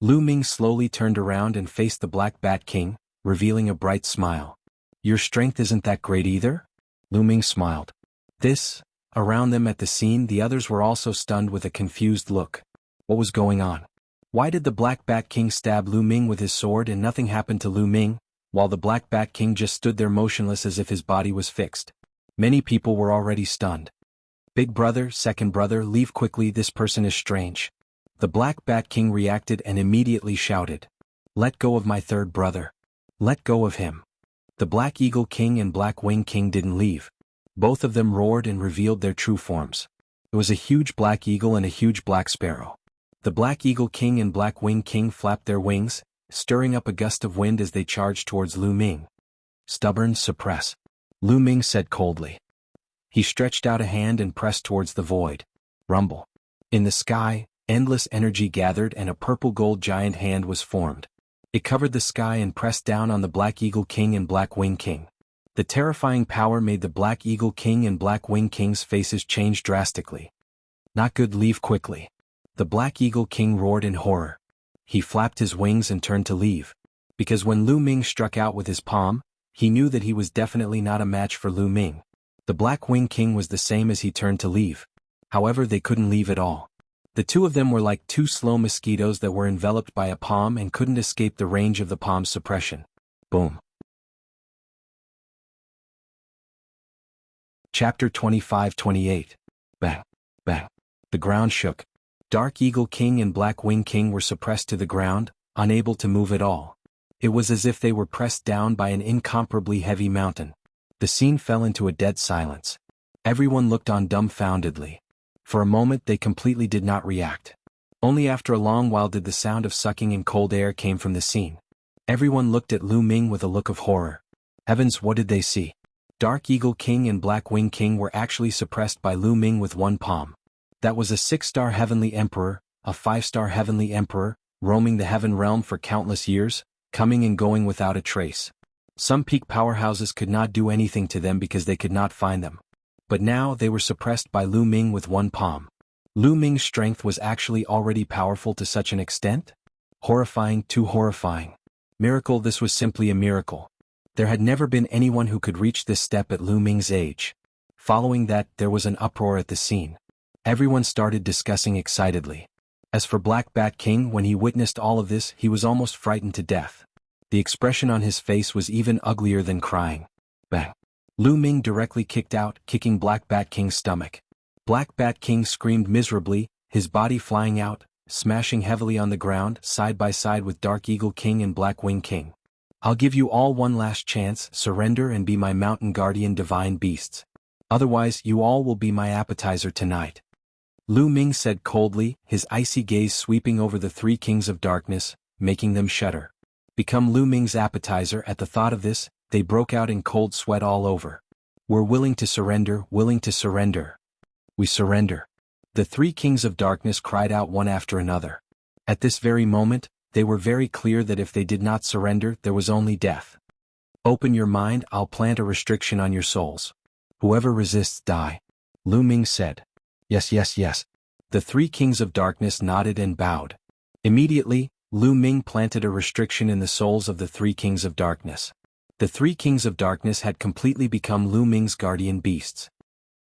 Speaker 1: Lu Ming slowly turned around and faced the Black Bat King, revealing a bright smile. Your strength isn't that great either? Lu Ming smiled. Around them at the scene, the others were also stunned with a confused look. What was going on? Why did the Black Bat King stab Lu Ming with his sword and nothing happened to Lu Ming, while the Black Bat King just stood there motionless as if his body was fixed? Many people were already stunned. Big brother, second brother, leave quickly, this person is strange. The Black Bat King reacted and immediately shouted. Let go of my third brother. Let go of him. The Black Eagle King and Black Wing King didn't leave. Both of them roared and revealed their true forms. It was a huge black eagle and a huge black sparrow. The Black Eagle King and Black Wing King flapped their wings, stirring up a gust of wind as they charged towards Lu Ming. Stubborn, suppress. Lu Ming said coldly. He stretched out a hand and pressed towards the void. Rumble. In the sky, endless energy gathered and a purple-gold giant hand was formed. It covered the sky and pressed down on the Black Eagle King and Black Wing King. The terrifying power made the Black Eagle King and Black Wing King's faces change drastically. Not good, leave quickly. The Black Eagle King roared in horror. He flapped his wings and turned to leave. Because when Lu Ming struck out with his palm, he knew that he was definitely not a match for Lu Ming. The Black Wing King was the same as he turned to leave. However, they couldn't leave at all. The two of them were like two slow mosquitoes that were enveloped by a palm and couldn't escape the range of the palm's suppression. Boom. Chapter 25-28. Bang. Bang. The ground shook. Dark Eagle King and Black Wing King were suppressed to the ground, unable to move at all. It was as if they were pressed down by an incomparably heavy mountain. The scene fell into a dead silence. Everyone looked on dumbfoundedly. For a moment they completely did not react. Only after a long while did the sound of sucking in cold air came from the scene. Everyone looked at Lu Ming with a look of horror. Heavens, what did they see? Dark Eagle King and Black Wing King were actually suppressed by Lu Ming with one palm. That was a 6-star Heavenly Emperor, a 5-star Heavenly Emperor, roaming the Heaven Realm for countless years, coming and going without a trace. Some peak powerhouses could not do anything to them because they could not find them. But now they were suppressed by Lu Ming with one palm. Lu Ming's strength was actually already powerful to such an extent? Horrifying, too horrifying. Miracle, this was simply a miracle. There had never been anyone who could reach this step at Lu Ming's age. Following that, there was an uproar at the scene. Everyone started discussing excitedly. As for Black Bat King, when he witnessed all of this, he was almost frightened to death. The expression on his face was even uglier than crying. Bang. Lu Ming directly kicked out, kicking Black Bat King's stomach. Black Bat King screamed miserably, his body flying out, smashing heavily on the ground, side by side with Dark Eagle King and Black Wing King. I'll give you all one last chance, surrender and be my mountain guardian divine beasts. Otherwise, you all will be my appetizer tonight. Lu Ming said coldly, his icy gaze sweeping over the three kings of darkness, making them shudder. Become Lu Ming's appetizer. At the thought of this, they broke out in cold sweat all over. We're willing to surrender, willing to surrender. We surrender. The three kings of darkness cried out one after another. At this very moment, they were very clear that if they did not surrender, there was only death. Open your mind, I'll plant a restriction on your souls. Whoever resists die. Lu Ming said. Yes, yes, yes. The three kings of darkness nodded and bowed. Immediately, Lu Ming planted a restriction in the souls of the three kings of darkness. The three kings of darkness had completely become Lu Ming's guardian beasts.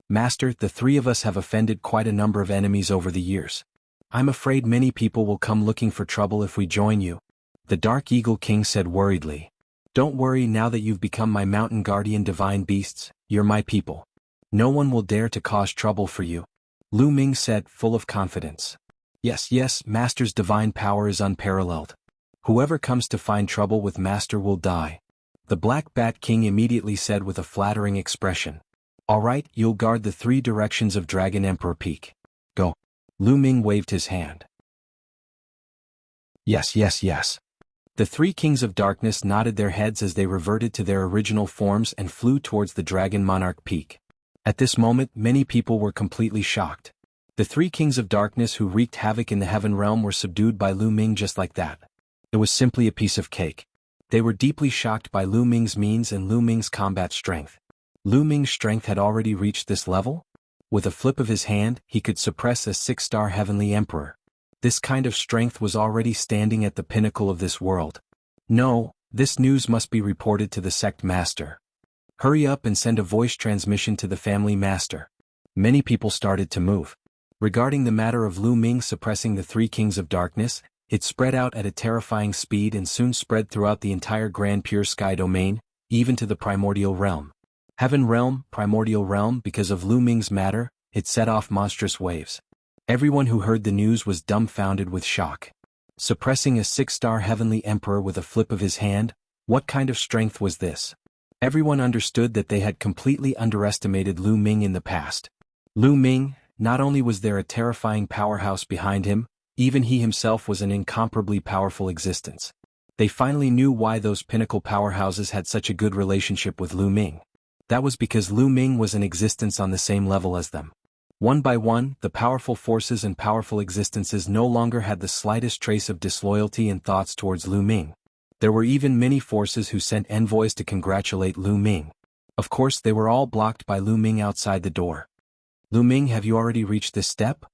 Speaker 1: Master, the three of us have offended quite a number of enemies over the years. I'm afraid many people will come looking for trouble if we join you. The Dark Eagle King said worriedly. Don't worry, now that you've become my mountain guardian divine beasts, you're my people. No one will dare to cause trouble for you. Lu Ming said, full of confidence. Yes, yes, Master's divine power is unparalleled. Whoever comes to find trouble with Master will die. The Black Bat King immediately said with a flattering expression. Alright, you'll guard the 3 directions of Dragon Emperor Peak. Go. Lu Ming waved his hand. Yes, yes, yes. The 3 kings of darkness nodded their heads as they reverted to their original forms and flew towards the Dragon Monarch Peak. At this moment, many people were completely shocked. The 3 kings of darkness who wreaked havoc in the heaven realm were subdued by Lu Ming just like that. It was simply a piece of cake. They were deeply shocked by Lu Ming's means and Lu Ming's combat strength. Lu Ming's strength had already reached this level? With a flip of his hand, he could suppress a 6-star heavenly emperor. This kind of strength was already standing at the pinnacle of this world. No, this news must be reported to the sect master. Hurry up and send a voice transmission to the family master. Many people started to move. Regarding the matter of Lu Ming suppressing the 3 kings of darkness, it spread out at a terrifying speed and soon spread throughout the entire Grand Pure Sky domain, even to the primordial realm. Heaven realm, primordial realm, because of Lu Ming's matter, it set off monstrous waves. Everyone who heard the news was dumbfounded with shock. Suppressing a 6-star heavenly emperor with a flip of his hand, what kind of strength was this? Everyone understood that they had completely underestimated Lu Ming in the past. Lu Ming, not only was there a terrifying powerhouse behind him, even he himself was an incomparably powerful existence. They finally knew why those pinnacle powerhouses had such a good relationship with Lu Ming. That was because Lu Ming was an existence on the same level as them. One by one, the powerful forces and powerful existences no longer had the slightest trace of disloyalty and thoughts towards Lu Ming. There were even many forces who sent envoys to congratulate Lu Ming. Of course, they were all blocked by Lu Ming outside the door. Lu Ming, have you already reached this step?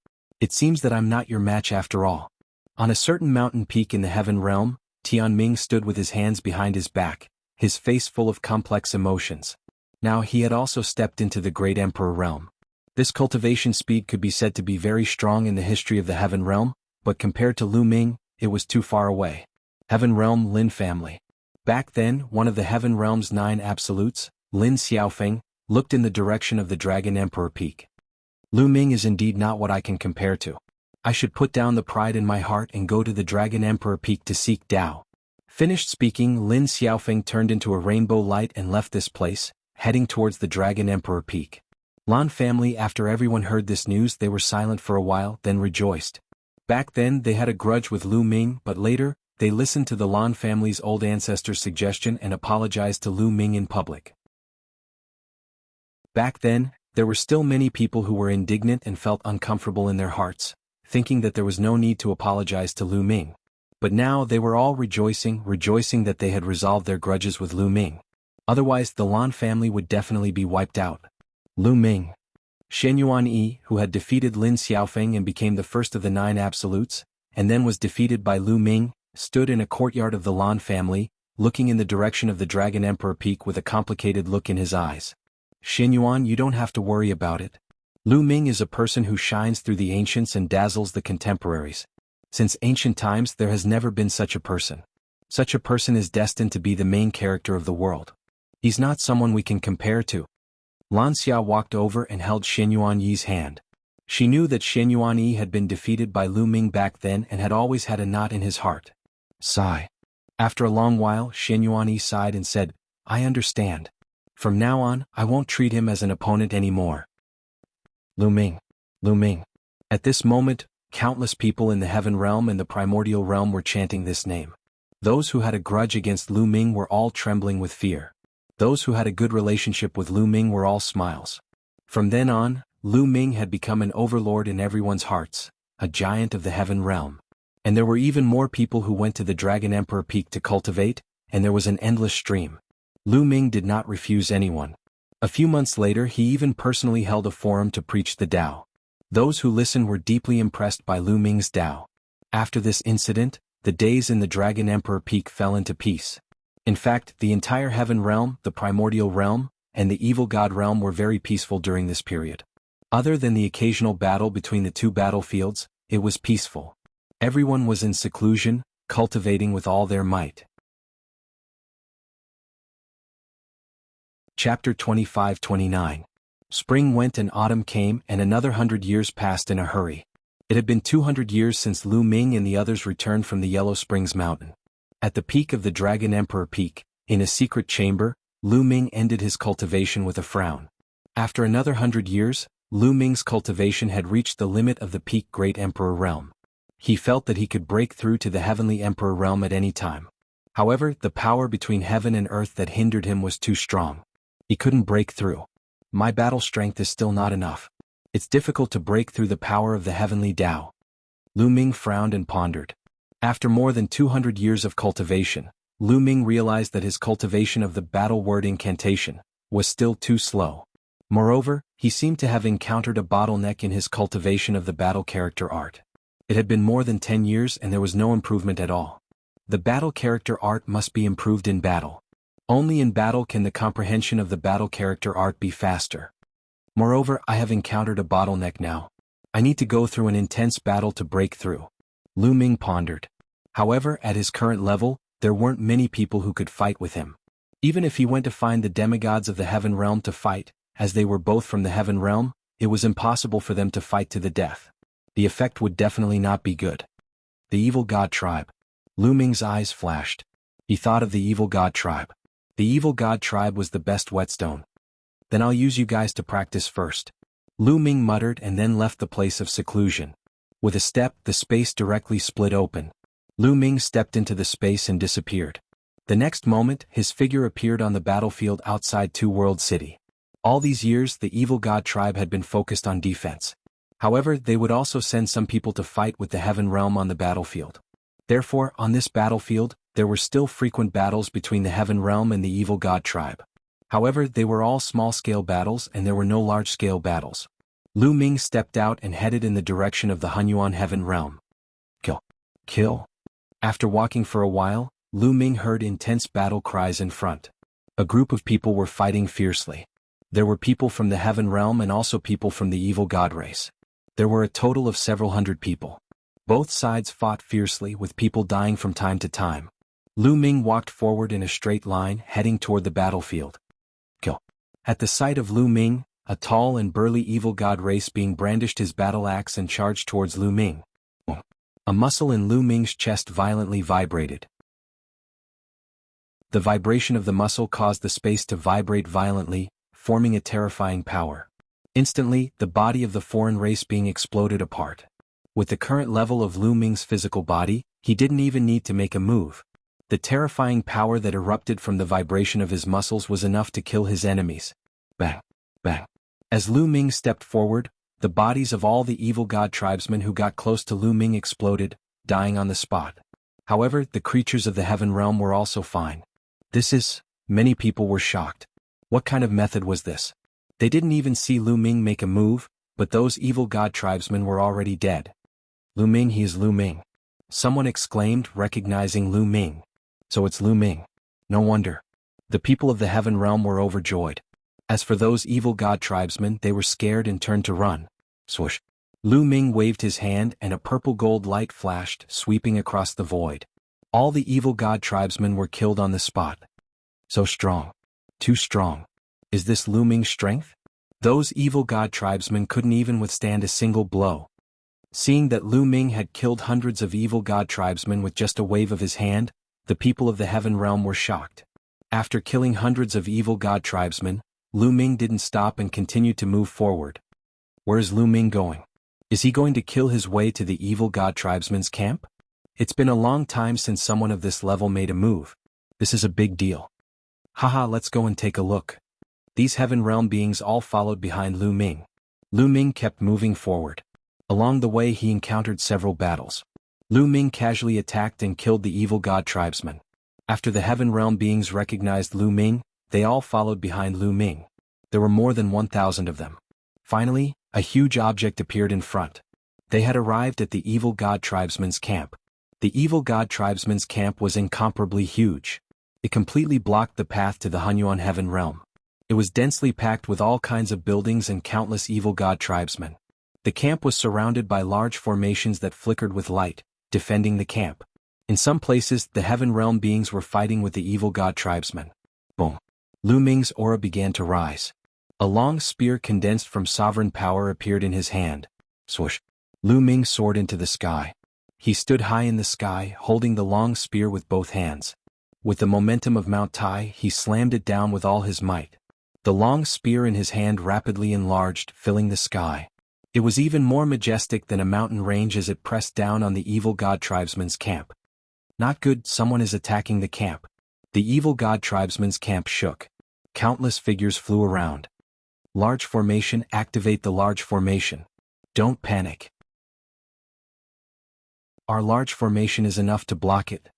Speaker 1: It seems that I'm not your match after all. On a certain mountain peak in the heaven realm, Tianming stood with his hands behind his back, his face full of complex emotions. Now he had also stepped into the Great Emperor realm. This cultivation speed could be said to be very strong in the history of the heaven realm, but compared to Lu Ming, it was too far away. Heaven realm Lin family. Back then, one of the heaven realm's 9 absolutes, Lin Xiaofeng, looked in the direction of the Dragon Emperor Peak. Lu Ming is indeed not what I can compare to. I should put down the pride in my heart and go to the Dragon Emperor Peak to seek Tao. Finished speaking, Lin Xiaofeng turned into a rainbow light and left this place, heading towards the Dragon Emperor Peak. Lan family, after everyone heard this news, they were silent for a while, then rejoiced. Back then, they had a grudge with Lu Ming, but later, they listened to the Lan family's old ancestor's suggestion and apologized to Lu Ming in public. Back then, there were still many people who were indignant and felt uncomfortable in their hearts, thinking that there was no need to apologize to Lu Ming. But now they were all rejoicing that they had resolved their grudges with Lu Ming. Otherwise, the Lan family would definitely be wiped out. Lu Ming. Shen Yuan-yi, who had defeated Lin Xiaofeng and became the first of the 9 absolutes, and then was defeated by Lu Ming, stood in a courtyard of the Lan family, looking in the direction of the Dragon Emperor Peak with a complicated look in his eyes. Shen Yuan, you don't have to worry about it. Lu Ming is a person who shines through the ancients and dazzles the contemporaries. Since ancient times, there has never been such a person. Such a person is destined to be the main character of the world. He's not someone we can compare to. Lan Xia walked over and held Shen Yuan-yi's hand. She knew that Shen Yuan-yi had been defeated by Lu Ming back then and had always had a knot in his heart. Sigh. After a long while, Shen Yuan-yi sighed and said, I understand. From now on, I won't treat him as an opponent anymore. Lu Ming. Lu Ming. At this moment, countless people in the heaven realm and the primordial realm were chanting this name. Those who had a grudge against Lu Ming were all trembling with fear. Those who had a good relationship with Lu Ming were all smiles. From then on, Lu Ming had become an overlord in everyone's hearts, a giant of the heaven realm. And there were even more people who went to the Dragon Emperor Peak to cultivate, and there was an endless stream. Lu Ming did not refuse anyone. A few months later, he even personally held a forum to preach the Tao. Those who listened were deeply impressed by Lu Ming's Tao. After this incident, the days in the Dragon Emperor Peak fell into peace. In fact, the entire heaven realm, the primordial realm, and the evil god realm were very peaceful during this period. Other than the occasional battle between the 2 battlefields, it was peaceful. Everyone was in seclusion, cultivating with all their might. Chapter 25-29. Spring went and autumn came and another 100 years passed in a hurry. It had been 200 years since Lu Ming and the others returned from the Yellow Springs Mountain. At the peak of the Dragon Emperor Peak, in a secret chamber, Lu Ming ended his cultivation with a frown. After another 100 years, Lu Ming's cultivation had reached the limit of the peak Great Emperor realm. He felt that he could break through to the Heavenly Emperor realm at any time. However, the power between heaven and earth that hindered him was too strong. He couldn't break through. My battle strength is still not enough. It's difficult to break through the power of the heavenly Tao. Lu Ming frowned and pondered. After more than 200 years of cultivation, Lu Ming realized that his cultivation of the battle word incantation was still too slow. Moreover, he seemed to have encountered a bottleneck in his cultivation of the battle character art. It had been more than 10 years and there was no improvement at all. The battle character art must be improved in battle. Only in battle can the comprehension of the battle character art be faster. Moreover, I have encountered a bottleneck now. I need to go through an intense battle to break through. Lu Ming pondered. However, at his current level, there weren't many people who could fight with him. Even if he went to find the demigods of the heaven realm to fight, as they were both from the heaven realm, it was impossible for them to fight to the death. The effect would definitely not be good. The evil god tribe. Lu Ming's eyes flashed. He thought of the evil god tribe. The evil god tribe was the best whetstone. Then I'll use you guys to practice first. Lu Ming muttered and then left the place of seclusion. With a step, the space directly split open. Lu Ming stepped into the space and disappeared. The next moment, his figure appeared on the battlefield outside Two World City. All these years, the evil god tribe had been focused on defense. However, they would also send some people to fight with the heaven realm on the battlefield. Therefore, on this battlefield, there were still frequent battles between the heaven realm and the evil god tribe. However, they were all small-scale battles and there were no large-scale battles. Lu Ming stepped out and headed in the direction of the Hunyuan heaven realm. Kill. Kill. After walking for a while, Lu Ming heard intense battle cries in front. A group of people were fighting fiercely. There were people from the heaven realm and also people from the evil god race. There were a total of several hundred people. Both sides fought fiercely with people dying from time to time. Lu Ming walked forward in a straight line heading toward the battlefield. Kill. At the sight of Lu Ming, a tall and burly evil god race being brandished his battle axe and charged towards Lu Ming. A muscle in Lu Ming's chest violently vibrated. The vibration of the muscle caused the space to vibrate violently, forming a terrifying power. Instantly, the body of the foreign race being exploded apart. With the current level of Lu Ming's physical body, he didn't even need to make a move. The terrifying power that erupted from the vibration of his muscles was enough to kill his enemies. Bang! Bang! As Lu Ming stepped forward, the bodies of all the evil god tribesmen who got close to Lu Ming exploded, dying on the spot. However, the creatures of the heaven realm were also fine. Many people were shocked. What kind of method was this? They didn't even see Lu Ming make a move, but those evil god tribesmen were already dead. Lu Ming, he is Lu Ming. Someone exclaimed, recognizing Lu Ming. So it's Lu Ming. No wonder. The people of the heaven realm were overjoyed. As for those evil god tribesmen, they were scared and turned to run. Swoosh. Lu Ming waved his hand and a purple gold light flashed, sweeping across the void. All the evil god tribesmen were killed on the spot. So strong. Too strong. Is this Lu Ming's strength? Those evil god tribesmen couldn't even withstand a single blow. Seeing that Lu Ming had killed hundreds of evil god tribesmen with just a wave of his hand, the people of the heaven realm were shocked. After killing hundreds of evil god tribesmen, Lu Ming didn't stop and continued to move forward. Where is Lu Ming going? Is he going to kill his way to the evil god tribesmen's camp? It's been a long time since someone of this level made a move. This is a big deal. Haha, let's go and take a look. These heaven realm beings all followed behind Lu Ming. Lu Ming kept moving forward. Along the way he encountered several battles. Lu Ming casually attacked and killed the evil god tribesmen. After the heaven realm beings recognized Lu Ming, they all followed behind Lu Ming. There were more than 1,000 of them. Finally, a huge object appeared in front. They had arrived at the evil god tribesmen's camp. The evil god tribesmen's camp was incomparably huge. It completely blocked the path to the Hunyuan heaven realm. It was densely packed with all kinds of buildings and countless evil god tribesmen. The camp was surrounded by large formations that flickered with light, defending the camp. In some places, the heaven realm beings were fighting with the evil god tribesmen. Boom! Lu Ming's aura began to rise. A long spear condensed from sovereign power appeared in his hand. Swoosh! Lu Ming soared into the sky. He stood high in the sky, holding the long spear with both hands. With the momentum of Mount Tai, he slammed it down with all his might. The long spear in his hand rapidly enlarged, filling the sky. It was even more majestic than a mountain range as it pressed down on the evil god tribesman's camp. Not good, someone is attacking the camp. The evil god tribesman's camp shook. Countless figures flew around. Large formation, activate the large formation. Don't panic. Our large formation is enough to block it.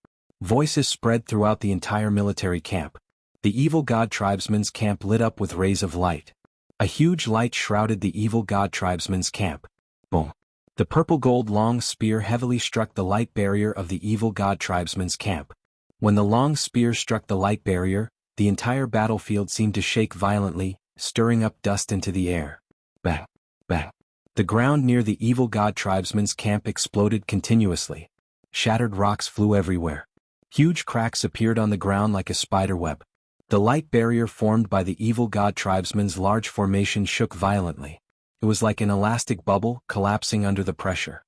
Speaker 1: Voices spread throughout the entire military camp. The evil god tribesman's camp lit up with rays of light. A huge light shrouded the evil god tribesman's camp. Boom. The purple-gold long spear heavily struck the light barrier of the evil god tribesman's camp. When the long spear struck the light barrier, the entire battlefield seemed to shake violently, stirring up dust into the air. Bang, bang. The ground near the evil god tribesman's camp exploded continuously. Shattered rocks flew everywhere. Huge cracks appeared on the ground like a spider web. The light barrier formed by the evil god tribesman's large formation shook violently. It was like an elastic bubble collapsing under the pressure.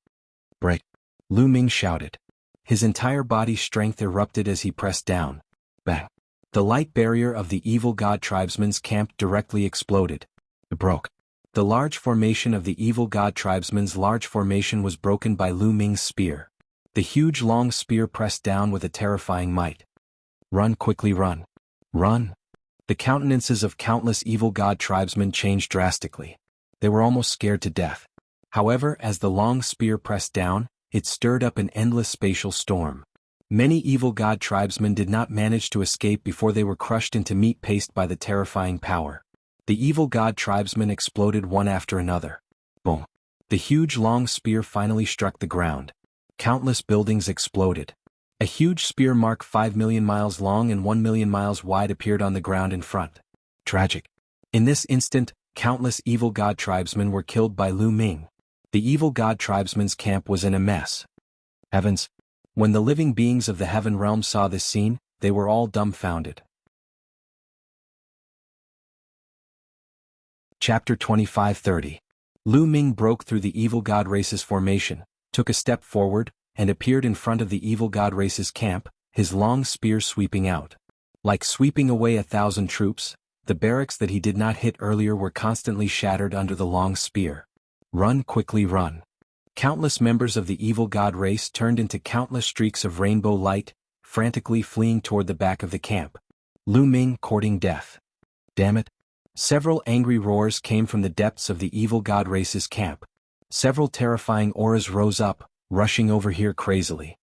Speaker 1: Break! Lu Ming shouted. His entire body's strength erupted as he pressed down. Bang! The light barrier of the evil god tribesman's camp directly exploded. It broke. The large formation of the evil god tribesman's large formation was broken by Lu Ming's spear. The huge long spear pressed down with a terrifying might. Run, quickly run. Run! The countenances of countless evil god tribesmen changed drastically. They were almost scared to death. However, as the long spear pressed down, it stirred up an endless spatial storm. Many evil god tribesmen did not manage to escape before they were crushed into meat paste by the terrifying power. The evil god tribesmen exploded one after another. Boom! The huge long spear finally struck the ground. Countless buildings exploded. A huge spear mark 5 million miles long and 1 million miles wide appeared on the ground in front. Tragic. In this instant, countless evil god tribesmen were killed by Lu Ming. The evil god tribesman's camp was in a mess. Heavens! When the living beings of the heaven realm saw this scene, they were all dumbfounded. Chapter 25:30. Lu Ming broke through the evil god race's formation, took a step forward, and appeared in front of the evil god race's camp, his long spear sweeping out. Like sweeping away 1,000 troops, the barracks that he did not hit earlier were constantly shattered under the long spear. Run, quickly run. Countless members of the evil god race turned into countless streaks of rainbow light, frantically fleeing toward the back of the camp. Lu Ming courting death. Damn it. Several angry roars came from the depths of the evil god race's camp. Several terrifying auras rose up, rushing over here crazily.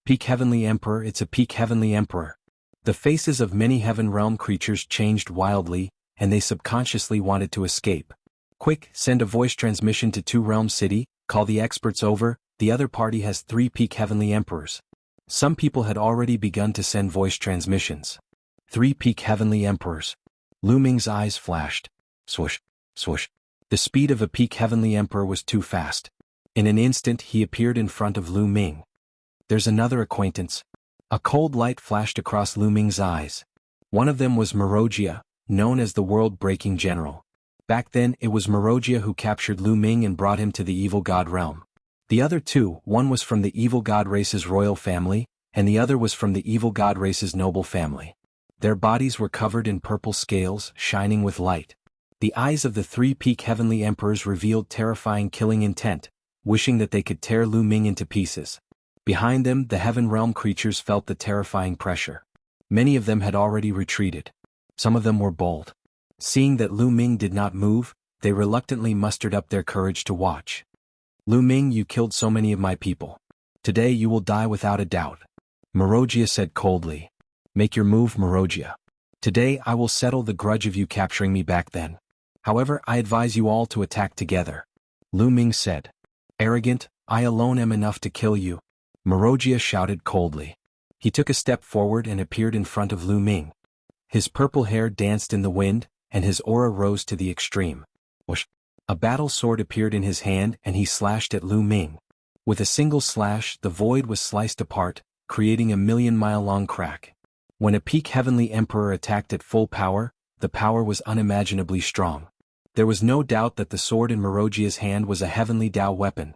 Speaker 1: Peak Heavenly Emperor, it's a Peak Heavenly Emperor. The faces of many Heaven Realm creatures changed wildly, and they subconsciously wanted to escape. Quick, send a voice transmission to 2 Realm City, call the experts over, the other party has 3 Peak Heavenly Emperors. Some people had already begun to send voice transmissions. 3 Peak Heavenly Emperors. Lu Ming's eyes flashed. Swoosh, swoosh. The speed of a Peak Heavenly Emperor was too fast. In an instant he appeared in front of Lu Ming. There's another acquaintance. A cold light flashed across Lu Ming's eyes. One of them was Wuxia, known as the world-breaking general. Back then it was Wuxia who captured Lu Ming and brought him to the evil god realm. The other 2, one was from the evil god race's royal family, and the other was from the evil god race's noble family. Their bodies were covered in purple scales, shining with light. The eyes of the 3 Peak Heavenly Emperors revealed terrifying killing intent, wishing that they could tear Lu Ming into pieces. Behind them, the Heaven Realm creatures felt the terrifying pressure. Many of them had already retreated. Some of them were bold. Seeing that Lu Ming did not move, they reluctantly mustered up their courage to watch. Lu Ming, you killed so many of my people. Today you will die without a doubt. Wuxia said coldly. Make your move, Wuxia. Today I will settle the grudge of you capturing me back then. However, I advise you all to attack together. Lu Ming said. Arrogant, I alone am enough to kill you. Wuxia shouted coldly. He took a step forward and appeared in front of Lu Ming. His purple hair danced in the wind, and his aura rose to the extreme. Whoosh! A battle sword appeared in his hand and he slashed at Lu Ming. With a single slash, the void was sliced apart, creating a 1,000,000-mile-long crack. When a Peak Heavenly Emperor attacked at full power, the power was unimaginably strong. There was no doubt that the sword in Wuxia's hand was a heavenly Dao weapon.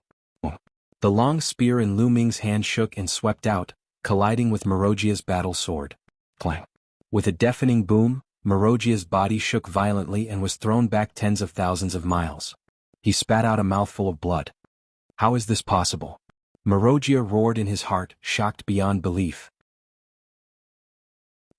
Speaker 1: The long spear in Lu Ming's hand shook and swept out, colliding with Wuxia's battle sword. Clang! With a deafening boom, Marodia's body shook violently and was thrown back tens of thousands of miles. He spat out a mouthful of blood. How is this possible? Marodia roared in his heart, shocked beyond belief.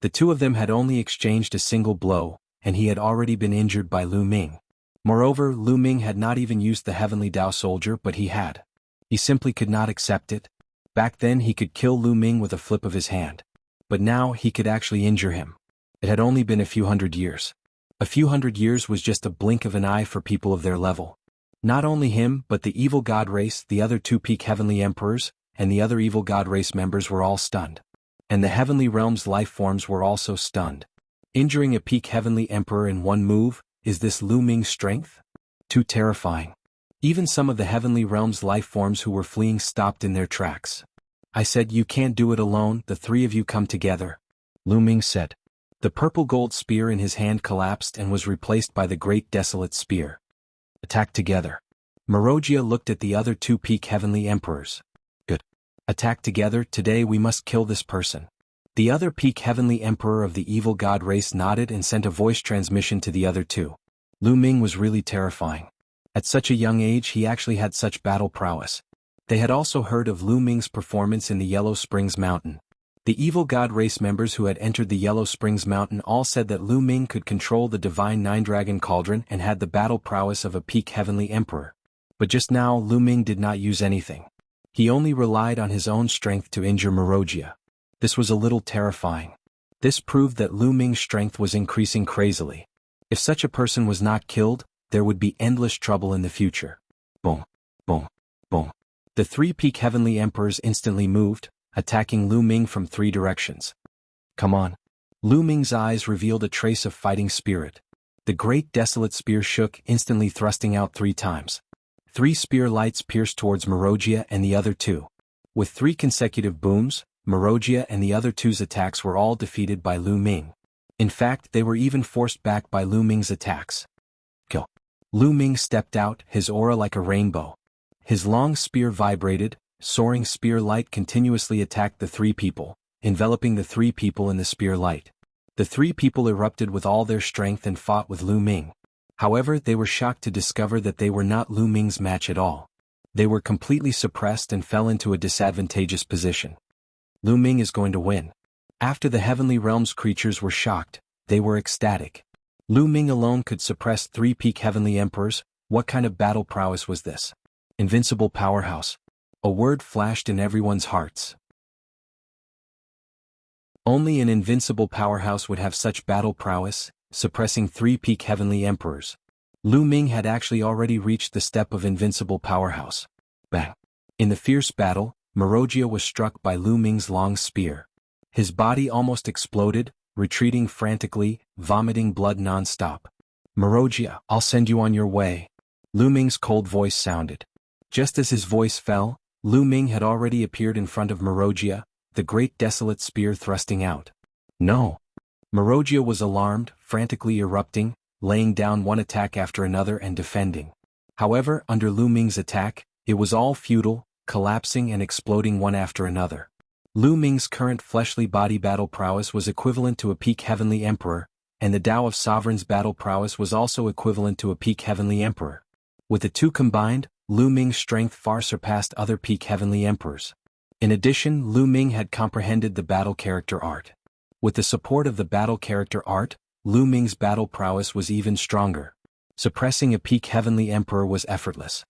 Speaker 1: The two of them had only exchanged a single blow, and he had already been injured by Lu Ming. Moreover, Lu Ming had not even used the Heavenly Dao Soldier, but he had. He simply could not accept it. Back then he could kill Lu Ming with a flip of his hand. But now he could actually injure him. It had only been a few hundred years. A few hundred years was just a blink of an eye for people of their level. Not only him, but the evil god race, the other two peak heavenly emperors, and the other evil god race members were all stunned. And the heavenly realm's life forms were also stunned. Injuring a peak heavenly emperor in one move, is this Lu Ming's strength? Too terrifying. Even some of the heavenly realm's life forms who were fleeing stopped in their tracks. I said, you can't do it alone, the three of you come together. Lu Ming said. The purple gold spear in his hand collapsed and was replaced by the great desolate spear. Attack together. Marodia looked at the other two peak heavenly emperors. Good. Attack together, today we must kill this person. The other peak heavenly emperor of the evil god race nodded and sent a voice transmission to the other two. Lu Ming was really terrifying. At such a young age he actually had such battle prowess. They had also heard of Lu Ming's performance in the Yellow Springs Mountain. The evil god race members who had entered the Yellow Springs Mountain all said that Lu Ming could control the divine nine-dragon cauldron and had the battle prowess of a peak heavenly emperor. But just now Lu Ming did not use anything. He only relied on his own strength to injure Marodia. This was a little terrifying. This proved that Lu Ming's strength was increasing crazily. If such a person was not killed, there would be endless trouble in the future. Boom, boom, boom. The three peak heavenly emperors instantly moved, attacking Lu Ming from three directions. Come on. Lu Ming's eyes revealed a trace of fighting spirit. The great desolate spear shook, instantly thrusting out 3 times. 3 spear lights pierced towards Marodia and the other two. With 3 consecutive booms, Marodia and the other two's attacks were all defeated by Lu Ming. In fact, they were even forced back by Lu Ming's attacks. Kill. Lu Ming stepped out, his aura like a rainbow. His long spear vibrated, soaring spear light continuously attacked the 3 people, enveloping the 3 people in the spear light. The 3 people erupted with all their strength and fought with Lu Ming. However, they were shocked to discover that they were not Lu Ming's match at all. They were completely suppressed and fell into a disadvantageous position. Lu Ming is going to win. After the heavenly realm's creatures were shocked, they were ecstatic. Lu Ming alone could suppress 3 peak heavenly emperors. What kind of battle prowess was this? Invincible powerhouse. A word flashed in everyone's hearts. Only an invincible powerhouse would have such battle prowess, suppressing 3 peak heavenly emperors. Lu Ming had actually already reached the step of invincible powerhouse. Bang! In the fierce battle, Marodia was struck by Lu Ming's long spear. His body almost exploded, retreating frantically, vomiting blood non-stop. Marodia, I'll send you on your way. Lu Ming's cold voice sounded. Just as his voice fell, Lu Ming had already appeared in front of Marodia, the great desolate spear thrusting out. No! Marodia was alarmed, frantically erupting, laying down one attack after another and defending. However, under Lu Ming's attack, it was all futile, collapsing and exploding one after another. Lu Ming's current fleshly body battle prowess was equivalent to a peak heavenly emperor, and the Tao of Sovereign's battle prowess was also equivalent to a peak heavenly emperor. With the two combined, Lu Ming's strength far surpassed other peak heavenly emperors. In addition, Lu Ming had comprehended the battle character art. With the support of the battle character art, Lu Ming's battle prowess was even stronger. Suppressing a peak heavenly emperor was effortless.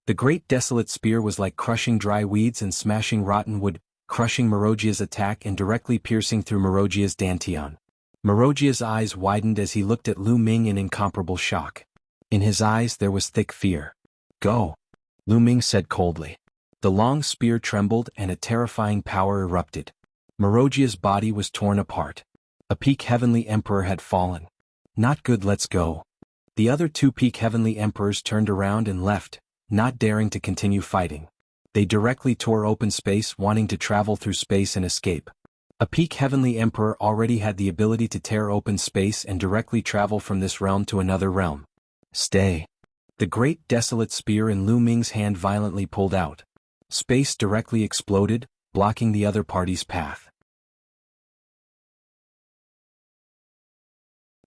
Speaker 1: The great desolate spear was like crushing dry weeds and smashing rotten wood, crushing Marodia's attack and directly piercing through Marodia's dantian. Marodia's eyes widened as he looked at Lu Ming in incomparable shock. In his eyes there was thick fear. Go! Lu Ming said coldly. The long spear trembled and a terrifying power erupted. Marodia's body was torn apart. A peak heavenly emperor had fallen. Not good, let's go. The other 2 peak heavenly emperors turned around and left, not daring to continue fighting. They directly tore open space, wanting to travel through space and escape. A peak heavenly emperor already had the ability to tear open space and directly travel from this realm to another realm. Stay. The great desolate spear in Lu Ming's hand violently pulled out. Space directly exploded, blocking the other party's path.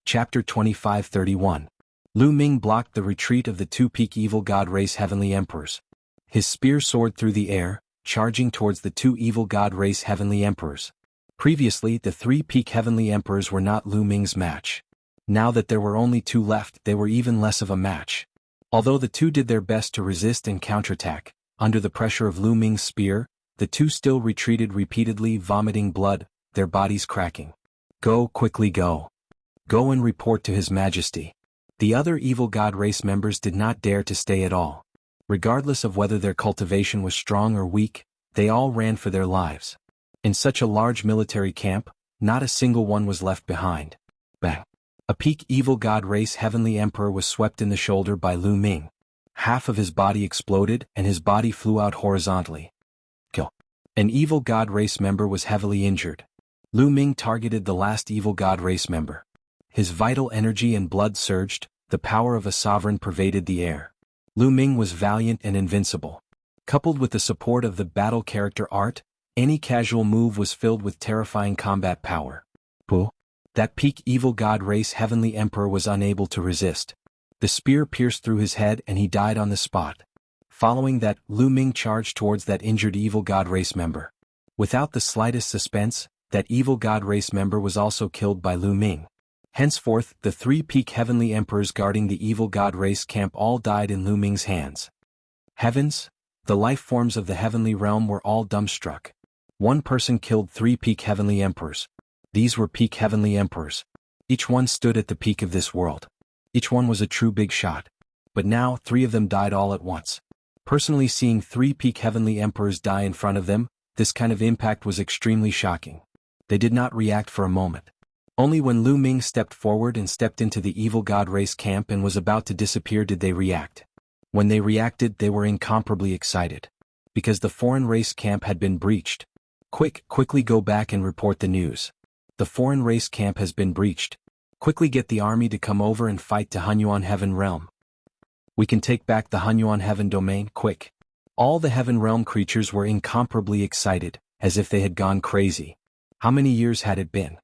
Speaker 1: Chapter 25-31. Lu Ming blocked the retreat of the two-peak evil god race heavenly emperors. His spear soared through the air, charging towards the two evil god race heavenly emperors. Previously, the three-peak heavenly emperors were not Lu Ming's match. Now that there were only two left, they were even less of a match. Although the two did their best to resist and counterattack, under the pressure of Lu Ming's spear, the two still retreated repeatedly, vomiting blood, their bodies cracking. Go, quickly go. Go and report to His Majesty. The other evil god race members did not dare to stay at all. Regardless of whether their cultivation was strong or weak, they all ran for their lives. In such a large military camp, not a single one was left behind. Bang! A peak evil god race heavenly emperor was swept in the shoulder by Lu Ming. Half of his body exploded and his body flew out horizontally. Kill. An evil god race member was heavily injured. Lu Ming targeted the last evil god race member. His vital energy and blood surged, the power of a sovereign pervaded the air. Lu Ming was valiant and invincible. Coupled with the support of the battle character art, any casual move was filled with terrifying combat power. Pooh! That peak evil god race heavenly emperor was unable to resist. The spear pierced through his head and he died on the spot. Following that, Lu Ming charged towards that injured evil god race member. Without the slightest suspense, that evil god race member was also killed by Lu Ming. Henceforth, the three peak heavenly emperors guarding the evil god race camp all died in Lu Ming's hands. Heavens! The life forms of the heavenly realm were all dumbstruck. One person killed three peak heavenly emperors. These were peak heavenly emperors. Each one stood at the peak of this world. Each one was a true big shot. But now, three of them died all at once. Personally, seeing three peak heavenly emperors die in front of them, this kind of impact was extremely shocking. They did not react for a moment. Only when Lu Ming stepped forward and stepped into the evil god race camp and was about to disappear did they react. When they reacted, they were incomparably excited. Because the foreign race camp had been breached. Quickly go back and report the news. The foreign race camp has been breached. Quickly get the army to come over and fight to Hunyuan Heaven Realm. We can take back the Hunyuan Heaven domain, quick. All the Heaven Realm creatures were incomparably excited, as if they had gone crazy. How many years had it been?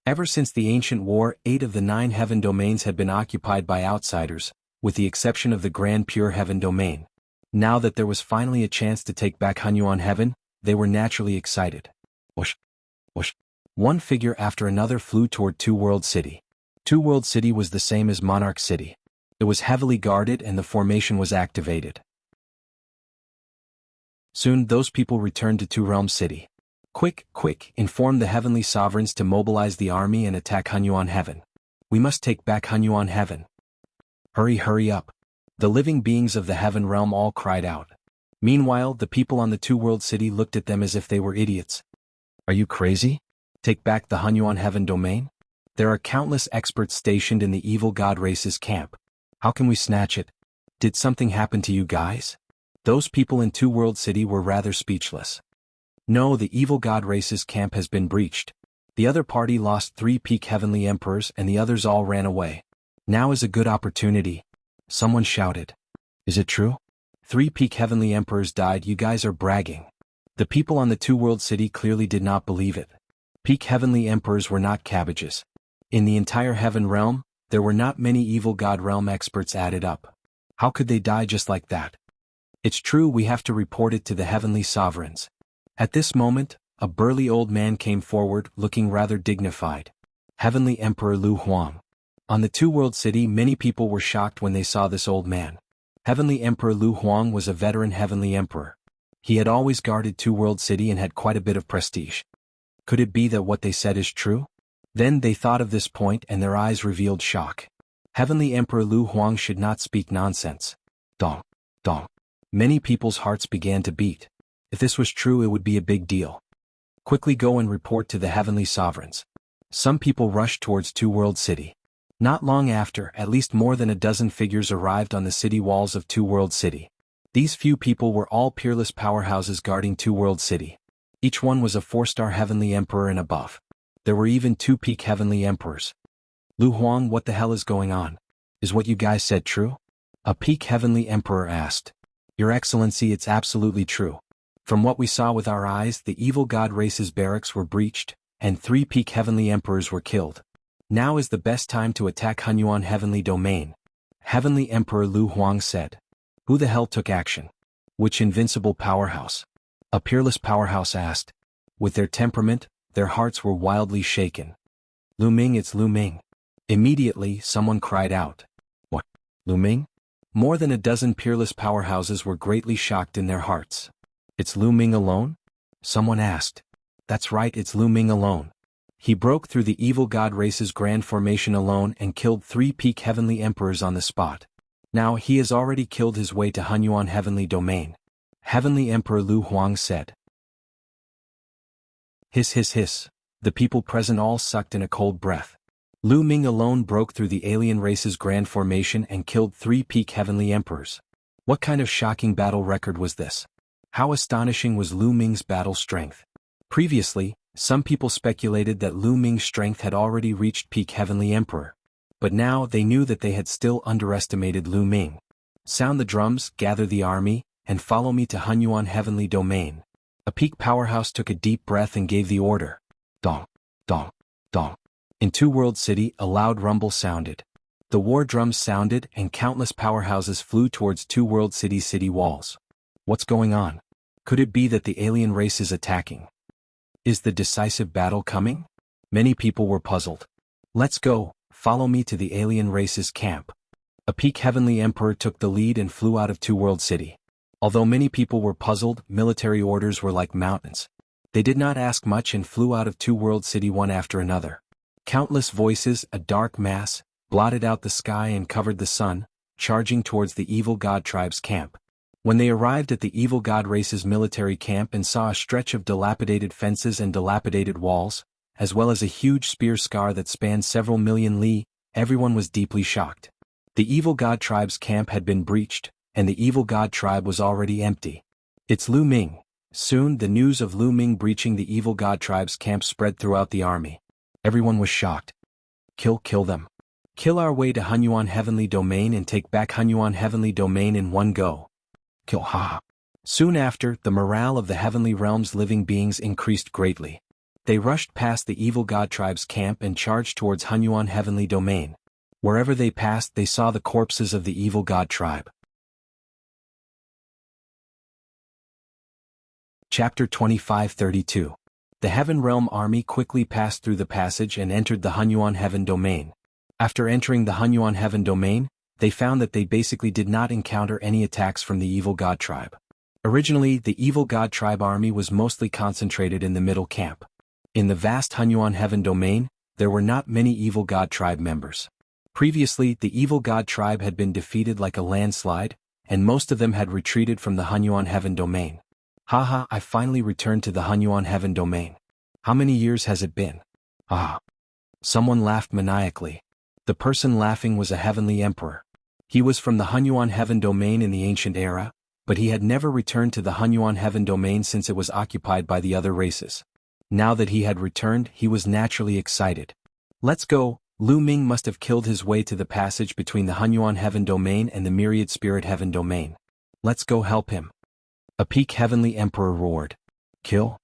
Speaker 1: Ever since the ancient war, 8 of the 9 heaven domains had been occupied by outsiders, with the exception of the Grand Pure Heaven domain. Now that there was finally a chance to take back Hunyuan Heaven, they were naturally excited. Whoosh! Whoosh! One figure after another flew toward Two World City. Two World City was the same as Monarch City. It was heavily guarded and the formation was activated. Soon those people returned to Two Realm City. Quick, inform the heavenly sovereigns to mobilize the army and attack Hunyuan Heaven. We must take back Hunyuan Heaven. Hurry up. The living beings of the heaven realm all cried out. Meanwhile, the people on the Two World City looked at them as if they were idiots. Are you crazy? Take back the Hunyuan Heaven domain? There are countless experts stationed in the evil god race's camp. How can we snatch it? Did something happen to you guys? Those people in Two World City were rather speechless. No, the evil god race's camp has been breached. The other party lost 3 peak heavenly emperors and the others all ran away. Now is a good opportunity. Someone shouted. Is it true? 3 peak heavenly emperors died. You guys are bragging. The people on the Two World City clearly did not believe it. Peak heavenly emperors were not cabbages. In the entire heaven realm, there were not many evil god realm experts added up. How could they die just like that? It's true, we have to report it to the heavenly sovereigns. At this moment, a burly old man came forward, looking rather dignified. Heavenly Emperor Lu Huang. On the Two World City, many people were shocked when they saw this old man. Heavenly Emperor Lu Huang was a veteran heavenly emperor. He had always guarded Two World City and had quite a bit of prestige. Could it be that what they said is true? Then they thought of this point and their eyes revealed shock. Heavenly Emperor Lu Huang should not speak nonsense. Dong. Many people's hearts began to beat. If this was true, it would be a big deal. Quickly go and report to the heavenly sovereigns. Some people rushed towards Two World City. Not long after, at least more than a dozen figures arrived on the city walls of Two World City. These few people were all peerless powerhouses guarding Two World City. Each one was a 4-star heavenly emperor and above. There were even 2 peak heavenly emperors. Lu Huang, what the hell is going on? Is what you guys said true? A peak heavenly emperor asked. Your Excellency, it's absolutely true. From what we saw with our eyes, the evil god race's barracks were breached, and 3 peak heavenly emperors were killed. Now is the best time to attack Hunyuan Heavenly Domain. Heavenly Emperor Lu Huang said. Who the hell took action? Which invincible powerhouse? A peerless powerhouse asked. With their temperament, their hearts were wildly shaken. Lu Ming, it's Lu Ming. Immediately, someone cried out. What? Lu Ming? More than a dozen peerless powerhouses were greatly shocked in their hearts. It's Lu Ming alone? Someone asked. That's right, it's Lu Ming alone. He broke through the evil god race's grand formation alone and killed 3 peak heavenly emperors on the spot. Now he has already killed his way to Hunyuan Heavenly Domain. Heavenly Emperor Lu Huang said. Hiss hiss hiss. The people present all sucked in a cold breath. Lu Ming alone broke through the alien race's grand formation and killed 3 peak heavenly emperors. What kind of shocking battle record was this? How astonishing was Lu Ming's battle strength? Previously, some people speculated that Lu Ming's strength had already reached peak heavenly emperor. But now they knew that they had still underestimated Lu Ming. Sound the drums, gather the army, and follow me to Hunyuan Heavenly Domain. A peak powerhouse took a deep breath and gave the order. Dong, dong, dong. In Two World City, a loud rumble sounded. The war drums sounded and countless powerhouses flew towards Two World City's city walls. What's going on? Could it be that the alien race is attacking? Is the decisive battle coming? Many people were puzzled. Let's go, follow me to the alien race's camp. A peak heavenly emperor took the lead and flew out of Two World City. Although many people were puzzled, military orders were like mountains. They did not ask much and flew out of Two World City one after another. Countless voices, a dark mass, blotted out the sky and covered the sun, charging towards the evil god tribe's camp. When they arrived at the evil god race's military camp and saw a stretch of dilapidated fences and dilapidated walls, as well as a huge spear scar that spanned several million li, everyone was deeply shocked. The evil god tribe's camp had been breached, and the evil god tribe was already empty. It's Lu Ming. Soon the news of Lu Ming breaching the evil god tribe's camp spread throughout the army. Everyone was shocked. Kill them. Kill our way to Hunyuan Heavenly Domain and take back Hunyuan Heavenly Domain in one go. Kill ha. Soon after, the morale of the heavenly realm's living beings increased greatly. They rushed past the evil god tribe's camp and charged towards Hunyuan Heavenly Domain. Wherever they passed, they saw the corpses of the evil god tribe. Chapter 25-32. The Heaven Realm army quickly passed through the passage and entered the Hunyuan Heaven Domain. After entering the Hunyuan Heaven Domain, they found that they basically did not encounter any attacks from the evil god tribe. Originally, the evil god tribe army was mostly concentrated in the middle camp. In the vast Hunyuan Heaven Domain, there were not many evil god tribe members. Previously, the evil god tribe had been defeated like a landslide, and most of them had retreated from the Hunyuan Heaven Domain. Haha, I finally returned to the Hunyuan Heaven Domain. How many years has it been? Ah. Someone laughed maniacally. The person laughing was a heavenly emperor. He was from the Hunyuan Heaven Domain in the ancient era, but he had never returned to the Hunyuan Heaven Domain since it was occupied by the other races. Now that he had returned, he was naturally excited. Let's go. Lu Ming must have killed his way to the passage between the Hunyuan Heaven Domain and the Myriad Spirit Heaven Domain. Let's go help him. A peak heavenly emperor roared. Kill?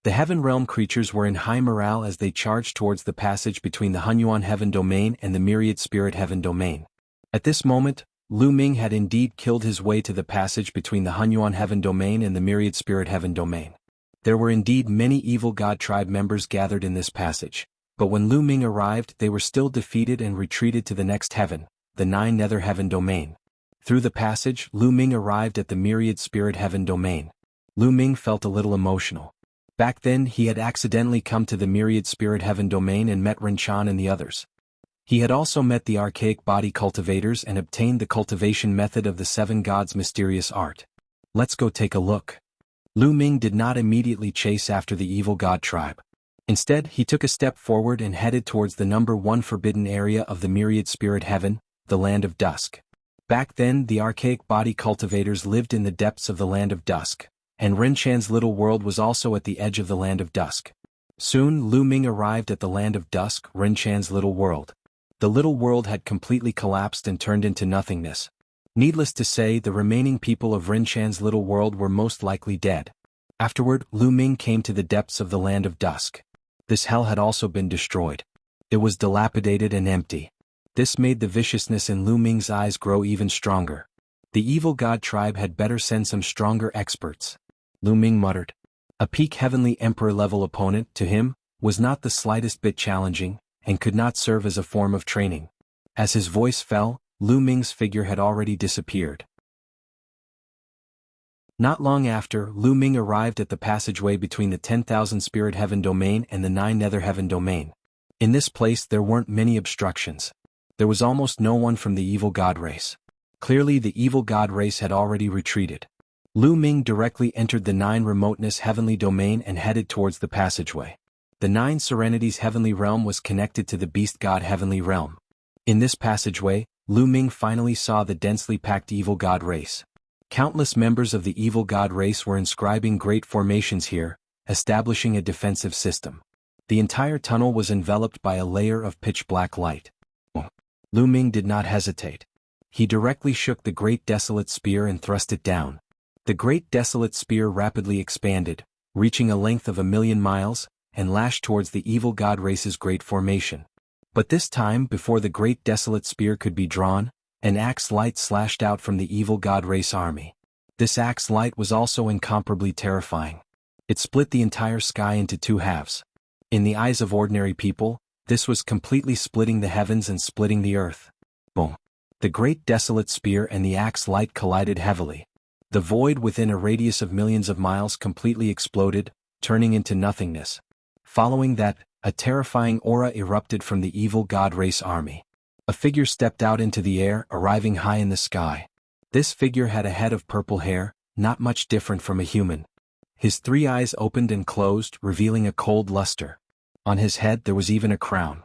Speaker 1: The heaven realm creatures were in high morale as they charged towards the passage between the Hunyuan Heaven Domain and the Myriad Spirit Heaven Domain. At this moment, Lu Ming had indeed killed his way to the passage between the Hunyuan Heaven Domain and the Myriad Spirit Heaven Domain. There were indeed many evil god tribe members gathered in this passage, but when Lu Ming arrived they were still defeated and retreated to the next heaven, the 9 Nether Heaven Domain. Through the passage, Lu Ming arrived at the Myriad Spirit Heaven Domain. Lu Ming felt a little emotional. Back then he had accidentally come to the Myriad Spirit Heaven Domain and met Ren Chan and the others. He had also met the archaic body cultivators and obtained the cultivation method of the 7 gods' mysterious art. Let's go take a look. Lu Ming did not immediately chase after the evil god tribe. Instead, he took a step forward and headed towards the number 1 forbidden area of the Myriad Spirit Heaven, the Land of Dusk. Back then, the archaic body cultivators lived in the depths of the Land of Dusk, and Ren Chan's little world was also at the edge of the Land of Dusk. Soon, Lu Ming arrived at the Land of Dusk, Ren Chan's little world. The little world had completely collapsed and turned into nothingness. Needless to say, the remaining people of Ren Chan's little world were most likely dead. Afterward, Lu Ming came to the depths of the Land of Dusk. This hell had also been destroyed. It was dilapidated and empty. This made the viciousness in Lu Ming's eyes grow even stronger. The evil god tribe had better send some stronger experts. Lu Ming muttered. A peak heavenly emperor-level opponent, to him, was not the slightest bit challenging, and could not serve as a form of training. As his voice fell, Lu Ming's figure had already disappeared. Not long after, Lu Ming arrived at the passageway between the 10,000 Spirit Heaven domain and the 9 Nether Heaven domain. In this place there weren't many obstructions. There was almost no one from the evil god race. Clearly the evil god race had already retreated. Lu Ming directly entered the 9 Remoteness Heavenly domain and headed towards the passageway. The 9 Serenities Heavenly realm was connected to the Beast God Heavenly realm. In this passageway, Lu Ming finally saw the densely packed evil god race. Countless members of the evil god race were inscribing great formations here, establishing a defensive system. The entire tunnel was enveloped by a layer of pitch-black light. Lu Ming did not hesitate. He directly shook the Great Desolate Spear and thrust it down. The Great Desolate Spear rapidly expanded, reaching a length of 1,000,000 miles, and lashed towards the evil god race's great formation. But this time, before the Great Desolate Spear could be drawn, an axe light slashed out from the evil god race army. This axe light was also incomparably terrifying. It split the entire sky into 2 halves. In the eyes of ordinary people, this was completely splitting the heavens and splitting the earth. Boom! The Great Desolate Spear and the axe light collided heavily. The void within a radius of millions of miles completely exploded, turning into nothingness. Following that, a terrifying aura erupted from the evil god race army. A figure stepped out into the air, arriving high in the sky. This figure had a head of purple hair, not much different from a human. His 3 eyes opened and closed, revealing a cold luster. On his head there was even a crown.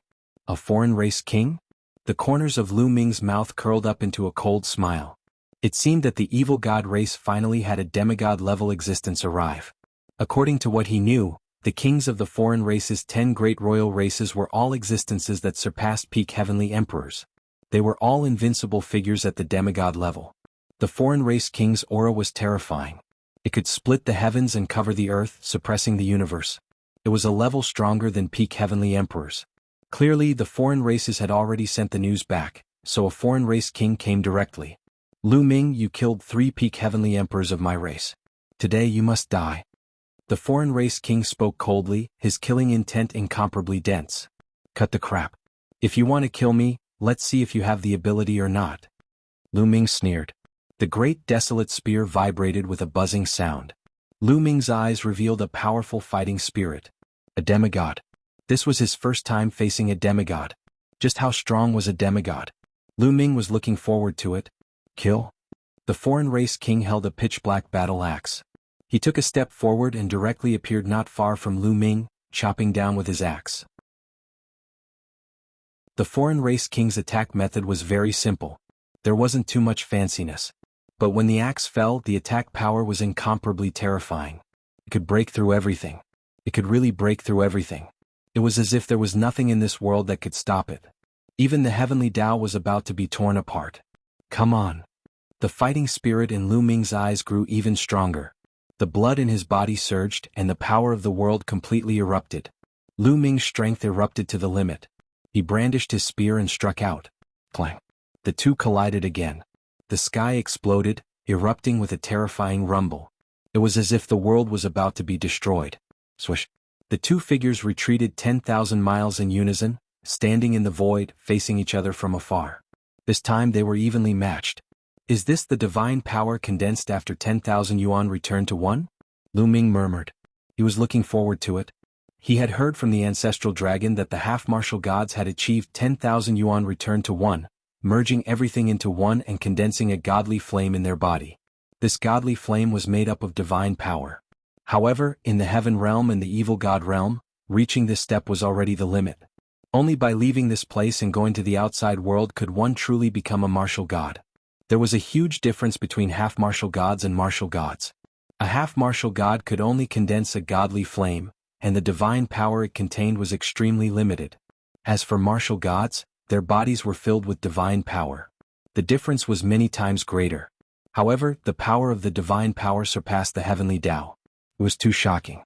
Speaker 1: A foreign race king? The corners of Lu Ming's mouth curled up into a cold smile. It seemed that the evil god race finally had a demigod-level existence arrive. According to what he knew, the kings of the foreign race's 10 great royal races were all existences that surpassed peak heavenly emperors. They were all invincible figures at the demigod level. The foreign race king's aura was terrifying. It could split the heavens and cover the earth, suppressing the universe. It was a level stronger than peak heavenly emperors. Clearly, the foreign races had already sent the news back, so a foreign race king came directly. Lu Ming, you killed 3 peak heavenly emperors of my race. Today you must die. The foreign race king spoke coldly, his killing intent incomparably dense. Cut the crap. If you want to kill me, let's see if you have the ability or not. Lu Ming sneered. The Great Desolate Spear vibrated with a buzzing sound. Lu Ming's eyes revealed a powerful fighting spirit. A demigod. This was his first time facing a demigod. Just how strong was a demigod? Lu Ming was looking forward to it. Kill? The foreign race king held a pitch-black battle axe. He took a step forward and directly appeared not far from Lu Ming, chopping down with his axe. The foreign race king's attack method was very simple. There wasn't too much fanciness. But when the axe fell, the attack power was incomparably terrifying. It could break through everything. It could really break through everything. It was as if there was nothing in this world that could stop it. Even the heavenly Tao was about to be torn apart. Come on. The fighting spirit in Lu Ming's eyes grew even stronger. The blood in his body surged and the power of the world completely erupted. Lu Ming's strength erupted to the limit. He brandished his spear and struck out. Clang. The two collided again. The sky exploded, erupting with a terrifying rumble. It was as if the world was about to be destroyed. Swish. The two figures retreated 10,000 miles in unison, standing in the void, facing each other from afar. This time they were evenly matched. Is this the divine power condensed after 10,000 yuan returned to 1? Lu Ming murmured. He was looking forward to it. He had heard from the ancestral dragon that the half-martial gods had achieved 10,000 yuan returned to 1, merging everything into 1 and condensing a godly flame in their body. This godly flame was made up of divine power. However, in the heaven realm and the evil god realm, reaching this step was already the limit. Only by leaving this place and going to the outside world could one truly become a martial god. There was a huge difference between half-martial gods and martial gods. A half-martial god could only condense a godly flame, and the divine power it contained was extremely limited. As for martial gods, their bodies were filled with divine power. The difference was many times greater. However, the power of the divine power surpassed the heavenly Tao. It was too shocking.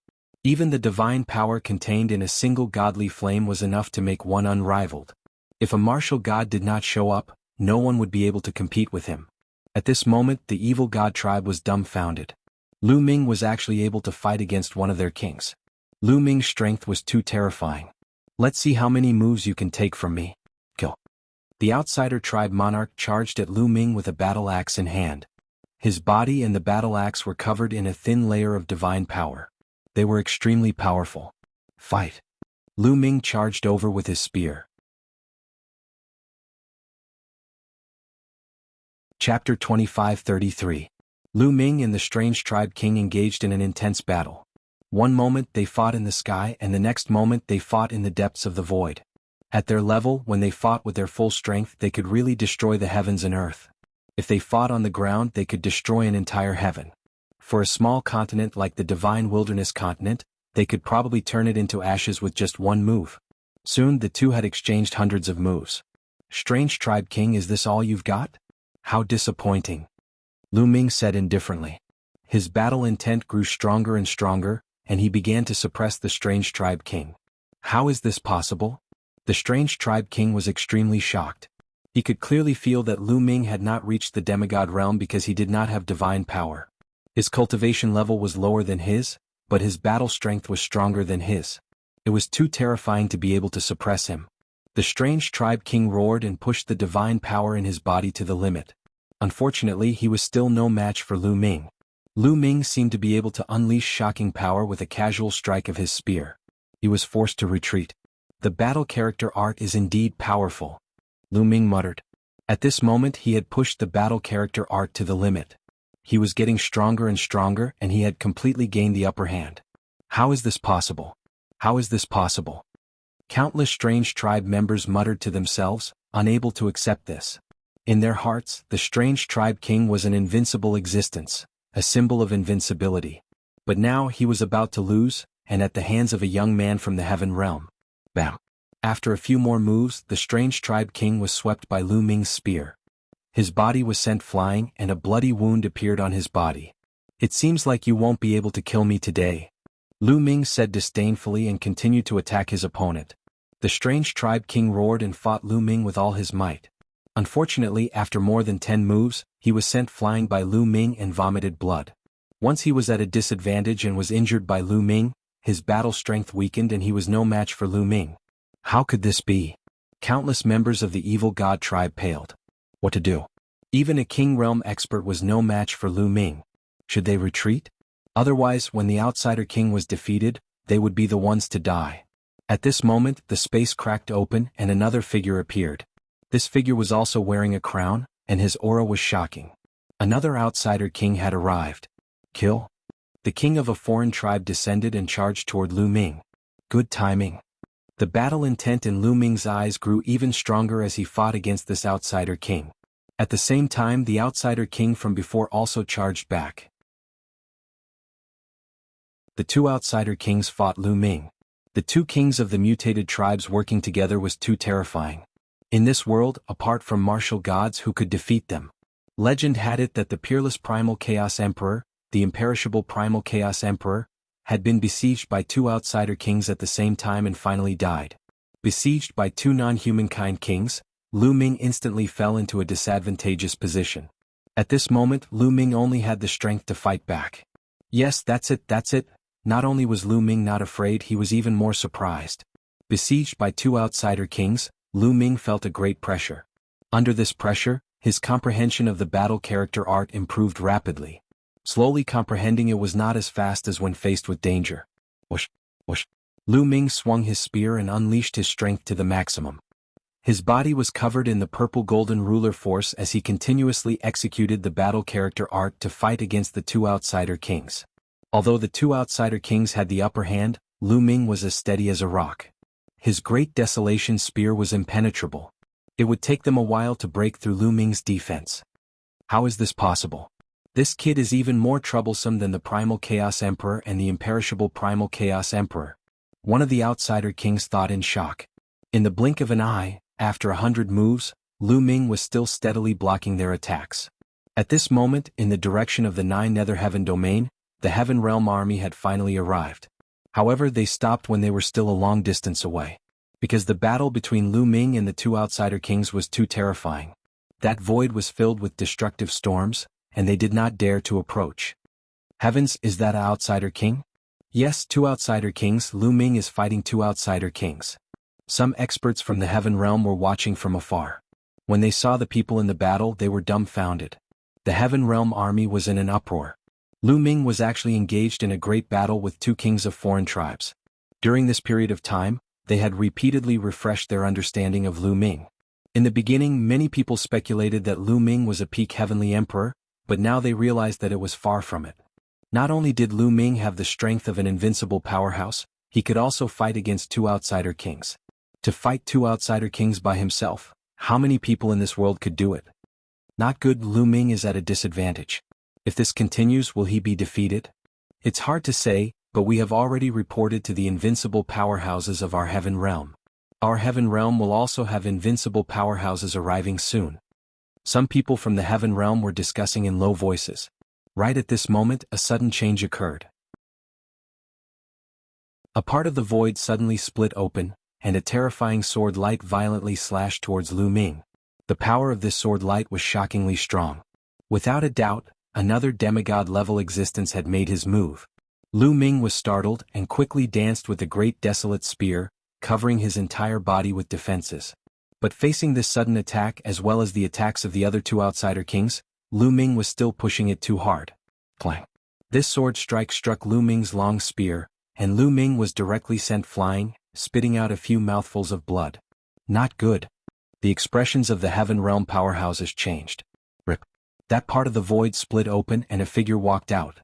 Speaker 1: Even the divine power contained in a single godly flame was enough to make one unrivaled. If a martial god did not show up, no one would be able to compete with him. At this moment the evil god tribe was dumbfounded. Lu Ming was actually able to fight against one of their kings. Lu Ming's strength was too terrifying. Let's see how many moves you can take from me. Kill. The outsider tribe monarch charged at Lu Ming with a battle axe in hand. His body and the battle axe were covered in a thin layer of divine power. They were extremely powerful. Fight. Lu Ming charged over with his spear. Chapter 25-33. Lu Ming and the strange tribe king engaged in an intense battle. One moment they fought in the sky and the next moment they fought in the depths of the void. At their level, when they fought with their full strength, they could really destroy the heavens and earth. If they fought on the ground, they could destroy an entire heaven. For a small continent like the Divine Wilderness continent, they could probably turn it into ashes with just one move. Soon the two had exchanged hundreds of moves. Strange tribe king, is this all you've got? How disappointing. Lu Ming said indifferently. His battle intent grew stronger and stronger, and he began to suppress the strange tribe king. How is this possible? The strange tribe king was extremely shocked. He could clearly feel that Lu Ming had not reached the demigod realm because he did not have divine power. His cultivation level was lower than his, but his battle strength was stronger than his. It was too terrifying to be able to suppress him. The strange tribe king roared and pushed the divine power in his body to the limit. Unfortunately, he was still no match for Lu Ming. Lu Ming seemed to be able to unleash shocking power with a casual strike of his spear. He was forced to retreat. The battle character art is indeed powerful, Lu Ming muttered. At this moment he had pushed the battle character art to the limit. He was getting stronger and stronger, and he had completely gained the upper hand. How is this possible? How is this possible? Countless strange tribe members muttered to themselves, unable to accept this. In their hearts, the strange tribe king was an invincible existence, a symbol of invincibility. But now he was about to lose, and at the hands of a young man from the heaven realm. Bam! After a few more moves, the strange tribe king was swept by Lu Ming's spear. His body was sent flying, and a bloody wound appeared on his body. It seems like you won't be able to kill me today, Lu Ming said disdainfully and continued to attack his opponent. The strange tribe king roared and fought Lu Ming with all his might. Unfortunately, after more than 10 moves, he was sent flying by Lu Ming and vomited blood. Once he was at a disadvantage and was injured by Lu Ming, his battle strength weakened and he was no match for Lu Ming. How could this be? Countless members of the evil god tribe paled. What to do? Even a king realm expert was no match for Lu Ming. Should they retreat? Otherwise, when the outsider king was defeated, they would be the ones to die. At this moment, the space cracked open and another figure appeared. This figure was also wearing a crown, and his aura was shocking. Another outsider king had arrived. Kill? The king of a foreign tribe descended and charged toward Lu Ming. Good timing. The battle intent in Lu Ming's eyes grew even stronger as he fought against this outsider king. At the same time, the outsider king from before also charged back. The two outsider kings fought Lu Ming. The two kings of the mutated tribes working together was too terrifying. In this world, apart from martial gods who could defeat them. Legend had it that the peerless primal chaos emperor, the imperishable primal chaos emperor, had been besieged by two outsider kings at the same time and finally died. Besieged by two non-humankind kings, Lu Ming instantly fell into a disadvantageous position. At this moment, Lu Ming only had the strength to fight back. Yes, that's it. Not only was Lu Ming not afraid, he was even more surprised. Besieged by two outsider kings, Lu Ming felt a great pressure. Under this pressure, his comprehension of the battle character art improved rapidly. Slowly comprehending it was not as fast as when faced with danger. Whoosh, whoosh. Lu Ming swung his spear and unleashed his strength to the maximum. His body was covered in the purple golden ruler force as he continuously executed the battle character art to fight against the two outsider kings. Although the two outsider kings had the upper hand, Lu Ming was as steady as a rock. His great desolation spear was impenetrable. It would take them a while to break through Lu Ming's defense. How is this possible? This kid is even more troublesome than the Primal Chaos Emperor and the Imperishable Primal Chaos Emperor. One of the outsider kings thought in shock. In the blink of an eye, after 100 moves, Lu Ming was still steadily blocking their attacks. At this moment, in the direction of the 9 Nether Heaven domain, the Heaven Realm army had finally arrived. However, they stopped when they were still a long distance away. Because the battle between Lu Ming and the two outsider kings was too terrifying. That void was filled with destructive storms, and they did not dare to approach. Heavens, is that an outsider king? Yes, two outsider kings. Lu Ming is fighting two outsider kings. Some experts from the heaven realm were watching from afar. When they saw the people in the battle, they were dumbfounded. The heaven realm army was in an uproar. Lu Ming was actually engaged in a great battle with two kings of foreign tribes. During this period of time, they had repeatedly refreshed their understanding of Lu Ming. In the beginning, many people speculated that Lu Ming was a peak heavenly emperor, but now they realized that it was far from it. Not only did Lu Ming have the strength of an invincible powerhouse, he could also fight against two outsider kings. To fight two outsider kings by himself, how many people in this world could do it? Not good. Lu Ming is at a disadvantage. If this continues, will he be defeated? It's hard to say, but we have already reported to the invincible powerhouses of our heaven realm. Our heaven realm will also have invincible powerhouses arriving soon. Some people from the heaven realm were discussing in low voices. Right at this moment, a sudden change occurred. A part of the void suddenly split open, and a terrifying sword light violently slashed towards Lu Ming. The power of this sword light was shockingly strong. Without a doubt, another demigod-level existence had made his move. Lu Ming was startled and quickly danced with the great desolate spear, covering his entire body with defenses. But facing this sudden attack as well as the attacks of the other two outsider kings, Lu Ming was still pushing it too hard. Clang! This sword strike struck Lu Ming's long spear, and Lu Ming was directly sent flying, spitting out a few mouthfuls of blood. Not good. The expressions of the heaven realm powerhouses changed. Rip. That part of the void split open and a figure walked out.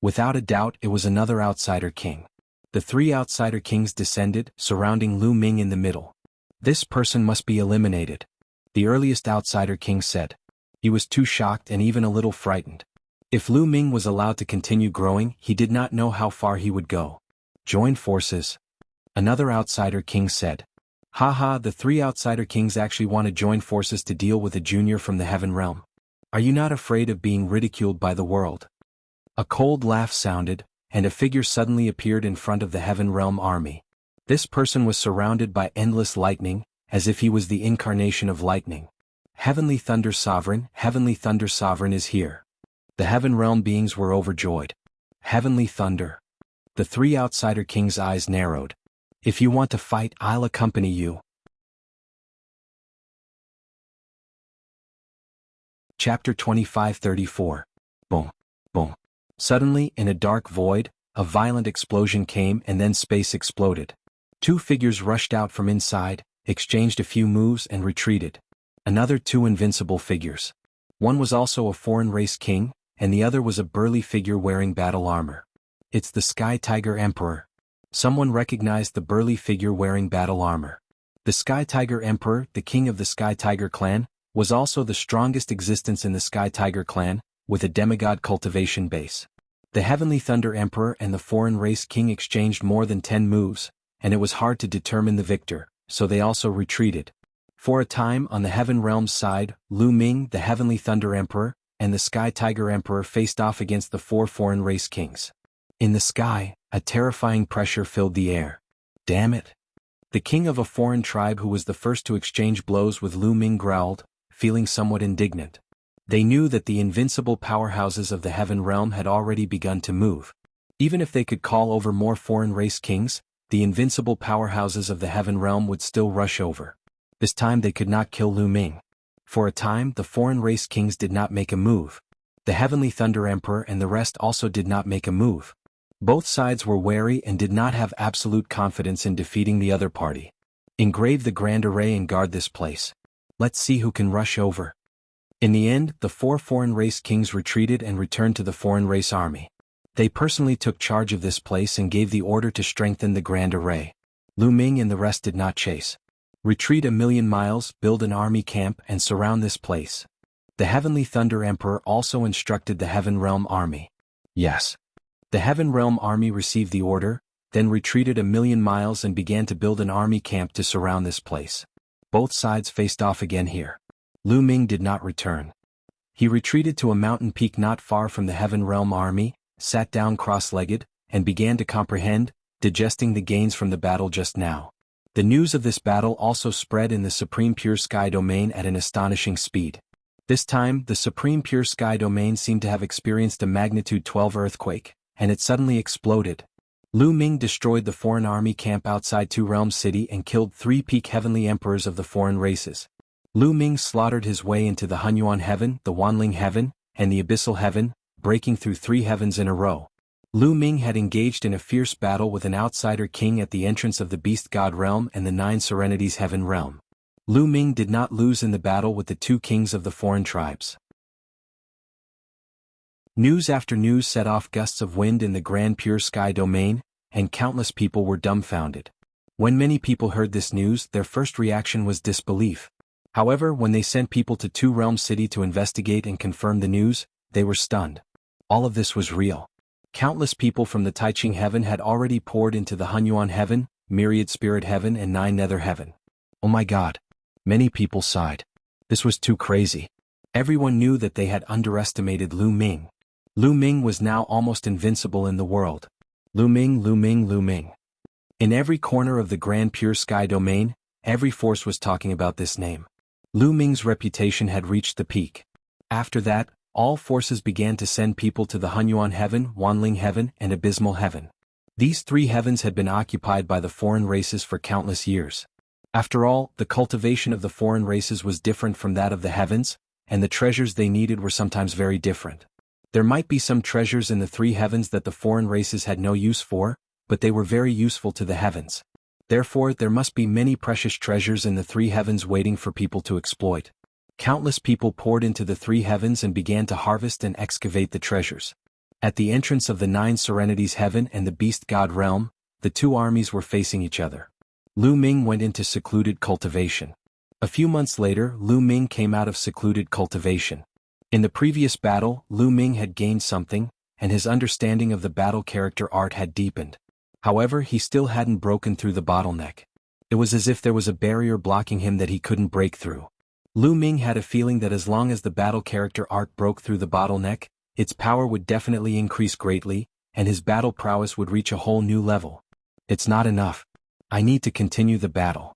Speaker 1: Without a doubt, it was another outsider king. The three outsider kings descended, surrounding Lu Ming in the middle. This person must be eliminated, the earliest outsider king said. He was too shocked and even a little frightened. If Lu Ming was allowed to continue growing, he did not know how far he would go. Join forces. Another outsider king said. Haha, the three outsider kings actually want to join forces to deal with a junior from the heaven realm. Are you not afraid of being ridiculed by the world? A cold laugh sounded, and a figure suddenly appeared in front of the heaven realm army. This person was surrounded by endless lightning, as if he was the incarnation of lightning. Heavenly Thunder Sovereign is here. The heaven realm beings were overjoyed. Heavenly Thunder. The three outsider kings' eyes narrowed. If you want to fight, I'll accompany you. Chapter 25-34. Boom. Boom. Suddenly, in a dark void, a violent explosion came and then space exploded. Two figures rushed out from inside, exchanged a few moves and retreated. Another two invincible figures. One was also a foreign race king, and the other was a burly figure wearing battle armor. It's the Sky Tiger Emperor. Someone recognized the burly figure wearing battle armor. The Sky Tiger Emperor, the king of the Sky Tiger clan, was also the strongest existence in the Sky Tiger clan, with a demigod cultivation base. The Heavenly Thunder Emperor and the foreign race king exchanged more than 10 moves, and it was hard to determine the victor, so they also retreated. For a time on the Heaven Realm's side, Lu Ming, the Heavenly Thunder Emperor, and the Sky Tiger Emperor faced off against the 4 foreign race kings. In the sky, a terrifying pressure filled the air. Damn it! The king of a foreign tribe who was the first to exchange blows with Lu Ming growled, feeling somewhat indignant. They knew that the invincible powerhouses of the Heaven Realm had already begun to move. Even if they could call over more foreign race kings, the invincible powerhouses of the Heaven Realm would still rush over. This time they could not kill Lu Ming. For a time, the foreign race kings did not make a move. The Heavenly Thunder Emperor and the rest also did not make a move. Both sides were wary and did not have absolute confidence in defeating the other party. Engrave the grand array and guard this place. Let's see who can rush over. In the end, the 4 foreign race kings retreated and returned to the foreign race army. They personally took charge of this place and gave the order to strengthen the grand array. Lu Ming and the rest did not chase. Retreat 1,000,000 miles, build an army camp and surround this place. The Heavenly Thunder Emperor also instructed the Heaven Realm army. Yes. The Heaven Realm army received the order, then retreated 1,000,000 miles and began to build an army camp to surround this place. Both sides faced off again here. Lu Ming did not return. He retreated to a mountain peak not far from the Heaven Realm army, sat down cross-legged, and began to comprehend, digesting the gains from the battle just now. The news of this battle also spread in the Supreme Pure Sky domain at an astonishing speed. This time, the Supreme Pure Sky domain seemed to have experienced a magnitude 12 earthquake, and it suddenly exploded. Lu Ming destroyed the foreign army camp outside Two Realms City and killed 3 peak heavenly emperors of the foreign races. Lu Ming slaughtered his way into the Hunyuan Heaven, the Wanling Heaven, and the Abyssal Heaven, breaking through 3 heavens in a row. Lu Ming had engaged in a fierce battle with an outsider king at the entrance of the Beast God Realm and the 9 Serenities Heaven Realm. Lu Ming did not lose in the battle with the 2 kings of the foreign tribes. News after news set off gusts of wind in the Grand Pure Sky domain, and countless people were dumbfounded. When many people heard this news, their first reaction was disbelief. However, when they sent people to Two Realms City to investigate and confirm the news, they were stunned. All of this was real. Countless people from the Taiching Heaven had already poured into the Hunyuan Heaven, Myriad Spirit Heaven and 9 Nether Heaven. Oh my God. Many people sighed. This was too crazy. Everyone knew that they had underestimated Lu Ming. Lu Ming was now almost invincible in the world. Lu Ming, Lu Ming, Lu Ming. In every corner of the Grand Pure Sky domain, every force was talking about this name. Lu Ming's reputation had reached the peak. After that, all forces began to send people to the Hunyuan Heaven, Wanling Heaven, and Abysmal Heaven. These 3 heavens had been occupied by the foreign races for countless years. After all, the cultivation of the foreign races was different from that of the heavens, and the treasures they needed were sometimes very different. There might be some treasures in the 3 heavens that the foreign races had no use for, but they were very useful to the heavens. Therefore, there must be many precious treasures in the 3 heavens waiting for people to exploit. Countless people poured into the 3 heavens and began to harvest and excavate the treasures. At the entrance of the 9 Serenities Heaven and the Beast God Realm, the 2 armies were facing each other. Lu Ming went into secluded cultivation. A few months later, Lu Ming came out of secluded cultivation. In the previous battle, Lu Ming had gained something, and his understanding of the battle character art had deepened. However, he still hadn't broken through the bottleneck. It was as if there was a barrier blocking him that he couldn't break through. Lu Ming had a feeling that as long as the battle character art broke through the bottleneck, its power would definitely increase greatly, and his battle prowess would reach a whole new level. It's not enough. I need to continue the battle.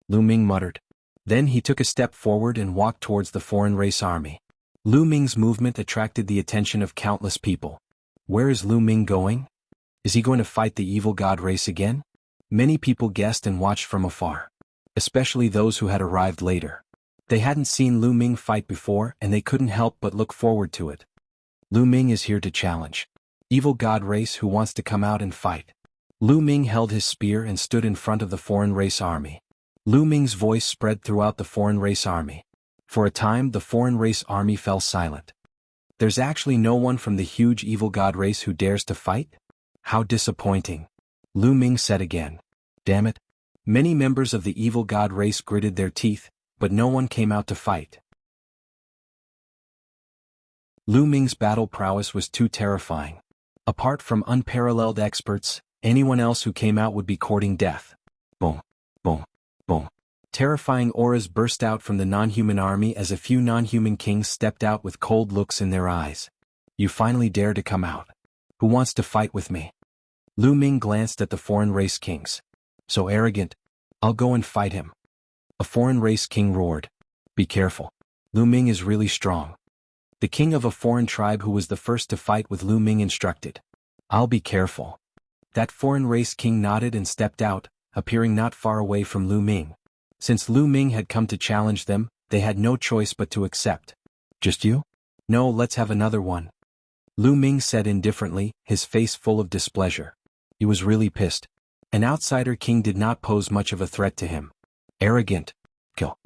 Speaker 1: Lu Ming muttered. Then he took a step forward and walked towards the foreign race army. Lu Ming's movement attracted the attention of countless people. Where is Lu Ming going? Is he going to fight the evil god race again? Many people guessed and watched from afar. Especially those who had arrived later. They hadn't seen Lu Ming fight before and they couldn't help but look forward to it. Lu Ming is here to challenge. Evil god race who wants to come out and fight. Lu Ming held his spear and stood in front of the foreign race army. Lu Ming's voice spread throughout the foreign race army. For a time, the foreign race army fell silent. There's actually no one from the huge evil god race who dares to fight? How disappointing. Lu Ming said again. Damn it. Many members of the evil god race gritted their teeth, but no one came out to fight. Lu Ming's battle prowess was too terrifying. Apart from unparalleled experts, anyone else who came out would be courting death. Boom, boom, boom. Terrifying auras burst out from the non-human army as a few non-human kings stepped out with cold looks in their eyes. You finally dare to come out. Who wants to fight with me? Lu Ming glanced at the foreign race kings. So arrogant. I'll go and fight him. A foreign race king roared. Be careful. Lu Ming is really strong. The king of a foreign tribe who was the first to fight with Lu Ming instructed. I'll be careful. That foreign race king nodded and stepped out, appearing not far away from Lu Ming. Since Lu Ming had come to challenge them, they had no choice but to accept. Just you? No, let's have another one. Lu Ming said indifferently, his face full of displeasure. He was really pissed. An outsider king did not pose much of a threat to him. Arrogant. Kill.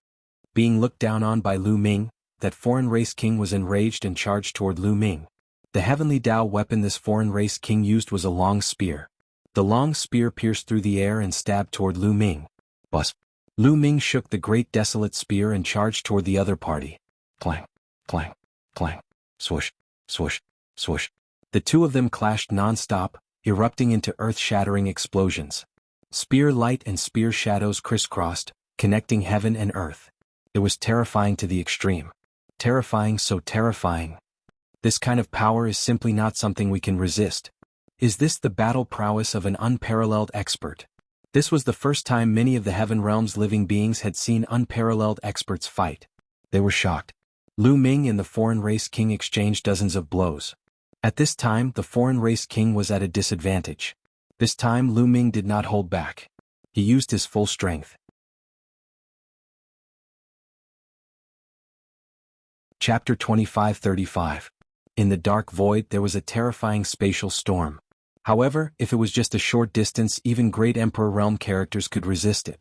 Speaker 1: Being looked down on by Lu Ming, that foreign race king was enraged and charged toward Lu Ming. The heavenly Dao weapon this foreign race king used was a long spear. The long spear pierced through the air and stabbed toward Lu Ming. Buzz. Lu Ming shook the great desolate spear and charged toward the other party. Clang, clang, clang, swoosh, swoosh, swoosh. The two of them clashed non-stop, erupting into earth-shattering explosions. Spear light and spear shadows crisscrossed, connecting heaven and earth. It was terrifying to the extreme. Terrifying, so terrifying. This kind of power is simply not something we can resist. Is this the battle prowess of an unparalleled expert? This was the first time many of the Heaven Realm's living beings had seen unparalleled experts fight. They were shocked. Lu Ming and the foreign race king exchanged dozens of blows. At this time, the foreign race king was at a disadvantage. This time, Lu Ming did not hold back. He used his full strength. Chapter 25-35. In the dark void there was a terrifying spatial storm. However, if it was just a short distance, even great Emperor Realm characters could resist it.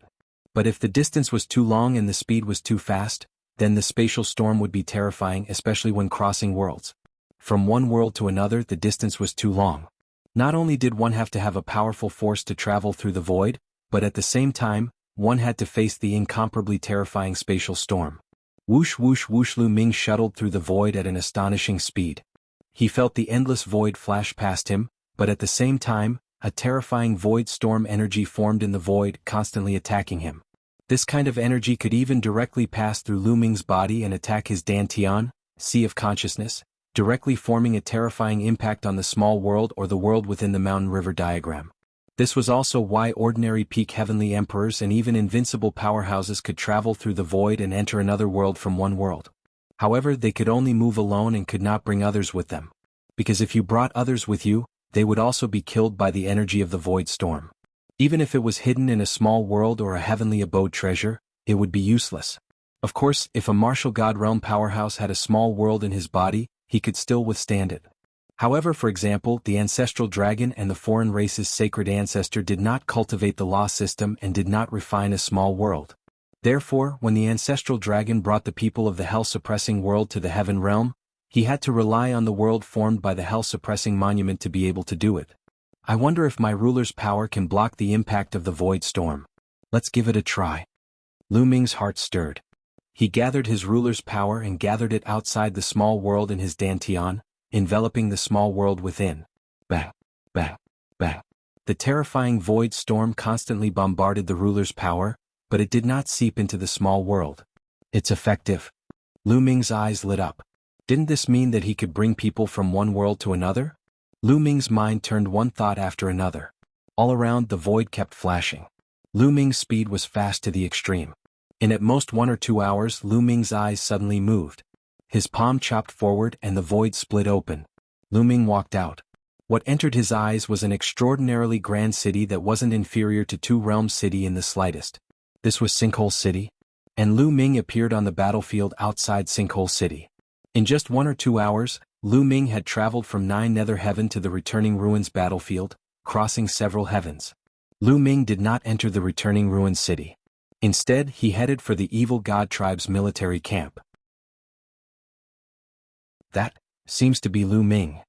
Speaker 1: But if the distance was too long and the speed was too fast, then the spatial storm would be terrifying, especially when crossing worlds. From one world to another, the distance was too long. Not only did one have to have a powerful force to travel through the void, but at the same time, one had to face the incomparably terrifying spatial storm. Whoosh whoosh whoosh, Lu Ming shuttled through the void at an astonishing speed. He felt the endless void flash past him, but at the same time, a terrifying void storm energy formed in the void, constantly attacking him. This kind of energy could even directly pass through Lu Ming's body and attack his Dantian, Sea of Consciousness, directly forming a terrifying impact on the small world or the world within the mountain river diagram. This was also why ordinary peak heavenly emperors and even invincible powerhouses could travel through the void and enter another world from one world. However, they could only move alone and could not bring others with them. Because if you brought others with you, they would also be killed by the energy of the void storm. Even if it was hidden in a small world or a heavenly abode treasure, it would be useless. Of course, if a martial god realm powerhouse had a small world in his body, he could still withstand it. However, for example, the ancestral dragon and the foreign race's sacred ancestor did not cultivate the law system and did not refine a small world. Therefore, when the ancestral dragon brought the people of the hell-suppressing world to the heaven realm, he had to rely on the world formed by the hell-suppressing monument to be able to do it. I wonder if my ruler's power can block the impact of the void storm. Let's give it a try. Lu Ming's heart stirred. He gathered his ruler's power and gathered it outside the small world in his Dantian, enveloping the small world within. Bang, bang, bang. The terrifying void storm constantly bombarded the ruler's power, but it did not seep into the small world. It's effective. Lu Ming's eyes lit up. Didn't this mean that he could bring people from one world to another? Lu Ming's mind turned one thought after another. All around, the void kept flashing. Lu Ming's speed was fast to the extreme. In at most 1 or 2 hours, Lu Ming's eyes suddenly moved. His palm chopped forward and the void split open. Lu Ming walked out. What entered his eyes was an extraordinarily grand city that wasn't inferior to Two Realms City in the slightest. This was Sinkhole City. And Lu Ming appeared on the battlefield outside Sinkhole City. In just 1 or 2 hours, Lu Ming had traveled from 9 Nether Heaven to the Returning Ruins battlefield, crossing several heavens. Lu Ming did not enter the Returning Ruins city. Instead, he headed for the Evil God Tribe's military camp. That seems to be Lu Ming.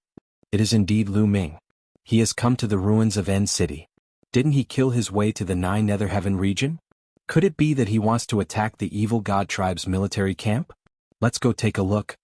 Speaker 1: It is indeed Lu Ming. He has come to the ruins of End City. Didn't he kill his way to the 9 Nether Heaven region? Could it be that he wants to attack the Evil God Tribe's military camp? Let's go take a look.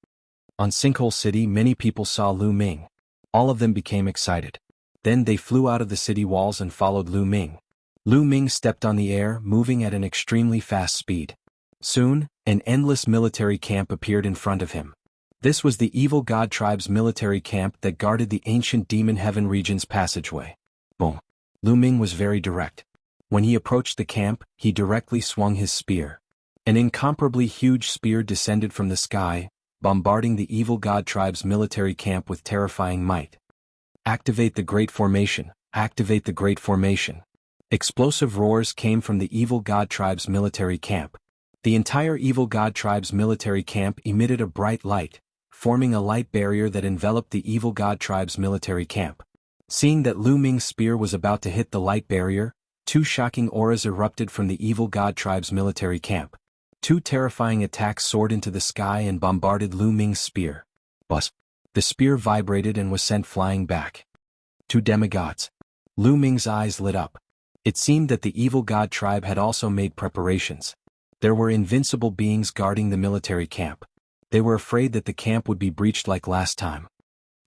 Speaker 1: On Sinkhole City, many people saw Lu Ming. All of them became excited. Then they flew out of the city walls and followed Lu Ming. Lu Ming stepped on the air, moving at an extremely fast speed. Soon, an endless military camp appeared in front of him. This was the Evil God Tribe's military camp that guarded the ancient Demon Heaven region's passageway. Boom. Lu Ming was very direct. When he approached the camp, he directly swung his spear. An incomparably huge spear descended from the sky, bombarding the Evil God Tribe's military camp with terrifying might. Activate the Great Formation. Activate the Great Formation. Explosive roars came from the Evil God Tribe's military camp. The entire Evil God Tribe's military camp emitted a bright light, forming a light barrier that enveloped the Evil God Tribe's military camp. Seeing that Lu Ming's spear was about to hit the light barrier, 2 shocking auras erupted from the Evil God Tribe's military camp. 2 terrifying attacks soared into the sky and bombarded Lu Ming's spear. Buzz. The spear vibrated and was sent flying back. 2 demigods. Lu Ming's eyes lit up. It seemed that the Evil God Tribe had also made preparations. There were invincible beings guarding the military camp. They were afraid that the camp would be breached like last time.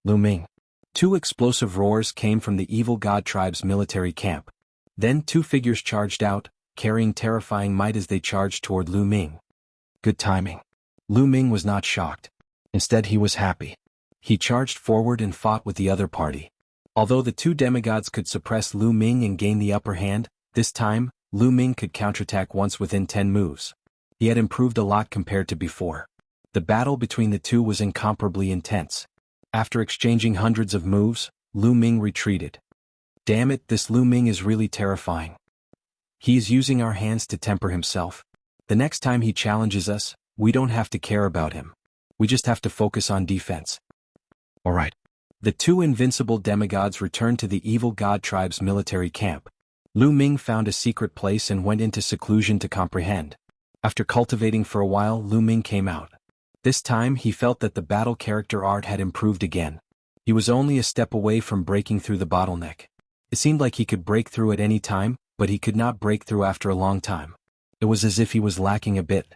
Speaker 1: Lu Ming. 2 explosive roars came from the Evil God Tribe's military camp. Then 2 figures charged out, carrying terrifying might as they charged toward Lu Ming. Good timing. Lu Ming was not shocked. Instead, he was happy. He charged forward and fought with the other party. Although the two demigods could suppress Lu Ming and gain the upper hand, this time, Lu Ming could counterattack once within 10 moves. He had improved a lot compared to before. The battle between the two was incomparably intense. After exchanging hundreds of moves, Lu Ming retreated. Damn it, this Lu Ming is really terrifying. He is using our hands to temper himself. The next time he challenges us, we don't have to care about him. We just have to focus on defense. Alright. The two invincible demigods returned to the evil god tribe's military camp. Lu Ming found a secret place and went into seclusion to comprehend. After cultivating for a while, Lu Ming came out. This time he felt that the battle character art had improved again. He was only a step away from breaking through the bottleneck. It seemed like he could break through at any time, but he could not break through after a long time. It was as if he was lacking a bit.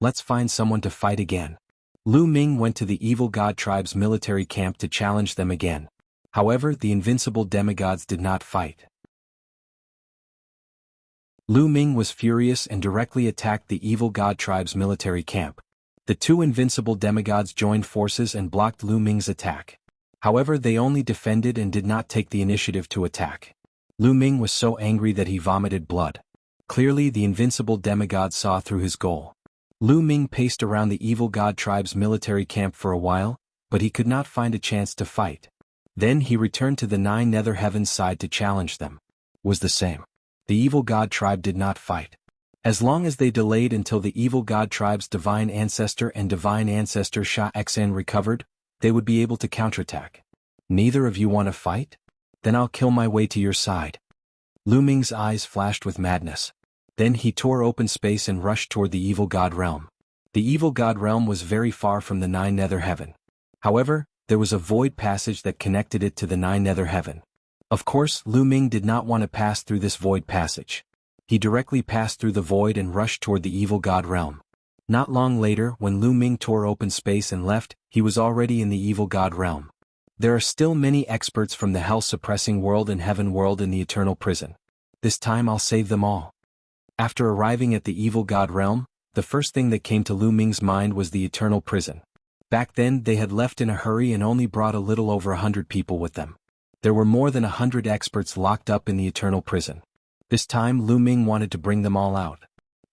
Speaker 1: Let's find someone to fight again. Lu Ming went to the evil god tribe's military camp to challenge them again. However, the invincible demigods did not fight. Lu Ming was furious and directly attacked the evil god tribe's military camp. The two invincible demigods joined forces and blocked Lu Ming's attack. However, they only defended and did not take the initiative to attack. Lu Ming was so angry that he vomited blood. Clearly, the invincible demigod saw through his goal. Lu Ming paced around the evil god tribe's military camp for a while, but he could not find a chance to fight. Then he returned to the 9 nether heavens side to challenge them. Was the same. The evil god tribe did not fight. As long as they delayed until the evil god tribe's divine ancestor and divine ancestor Sha Xen recovered, they would be able to counterattack. Neither of you want to fight? Then I'll kill my way to your side. Lu Ming's eyes flashed with madness. Then he tore open space and rushed toward the evil god realm. The evil god realm was very far from the 9 nether heaven. However, there was a void passage that connected it to the 9 nether heaven. Of course, Lu Ming did not want to pass through this void passage. He directly passed through the void and rushed toward the evil god realm. Not long later, when Lu Ming tore open space and left, he was already in the evil god realm. There are still many experts from the hell-suppressing world and heaven world in the eternal prison. This time I'll save them all. After arriving at the evil god realm, the first thing that came to Lu Ming's mind was the eternal prison. Back then they had left in a hurry and only brought a little over 100 people with them. There were more than 100 experts locked up in the eternal prison. This time Lu Ming wanted to bring them all out.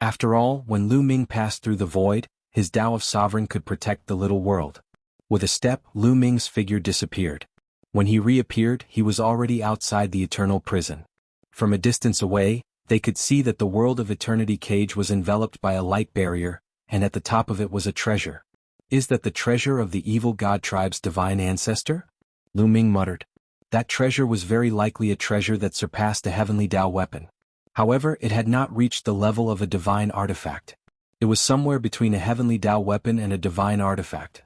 Speaker 1: After all, when Lu Ming passed through the void, his Tao of Sovereign could protect the little world. With a step, Lu Ming's figure disappeared. When he reappeared, he was already outside the eternal prison. From a distance away, they could see that the world of eternity cage was enveloped by a light barrier, and at the top of it was a treasure. Is that the treasure of the evil god tribe's divine ancestor? Lu Ming muttered. That treasure was very likely a treasure that surpassed a heavenly Tao weapon. However, it had not reached the level of a divine artifact. It was somewhere between a heavenly Tao weapon and a divine artifact.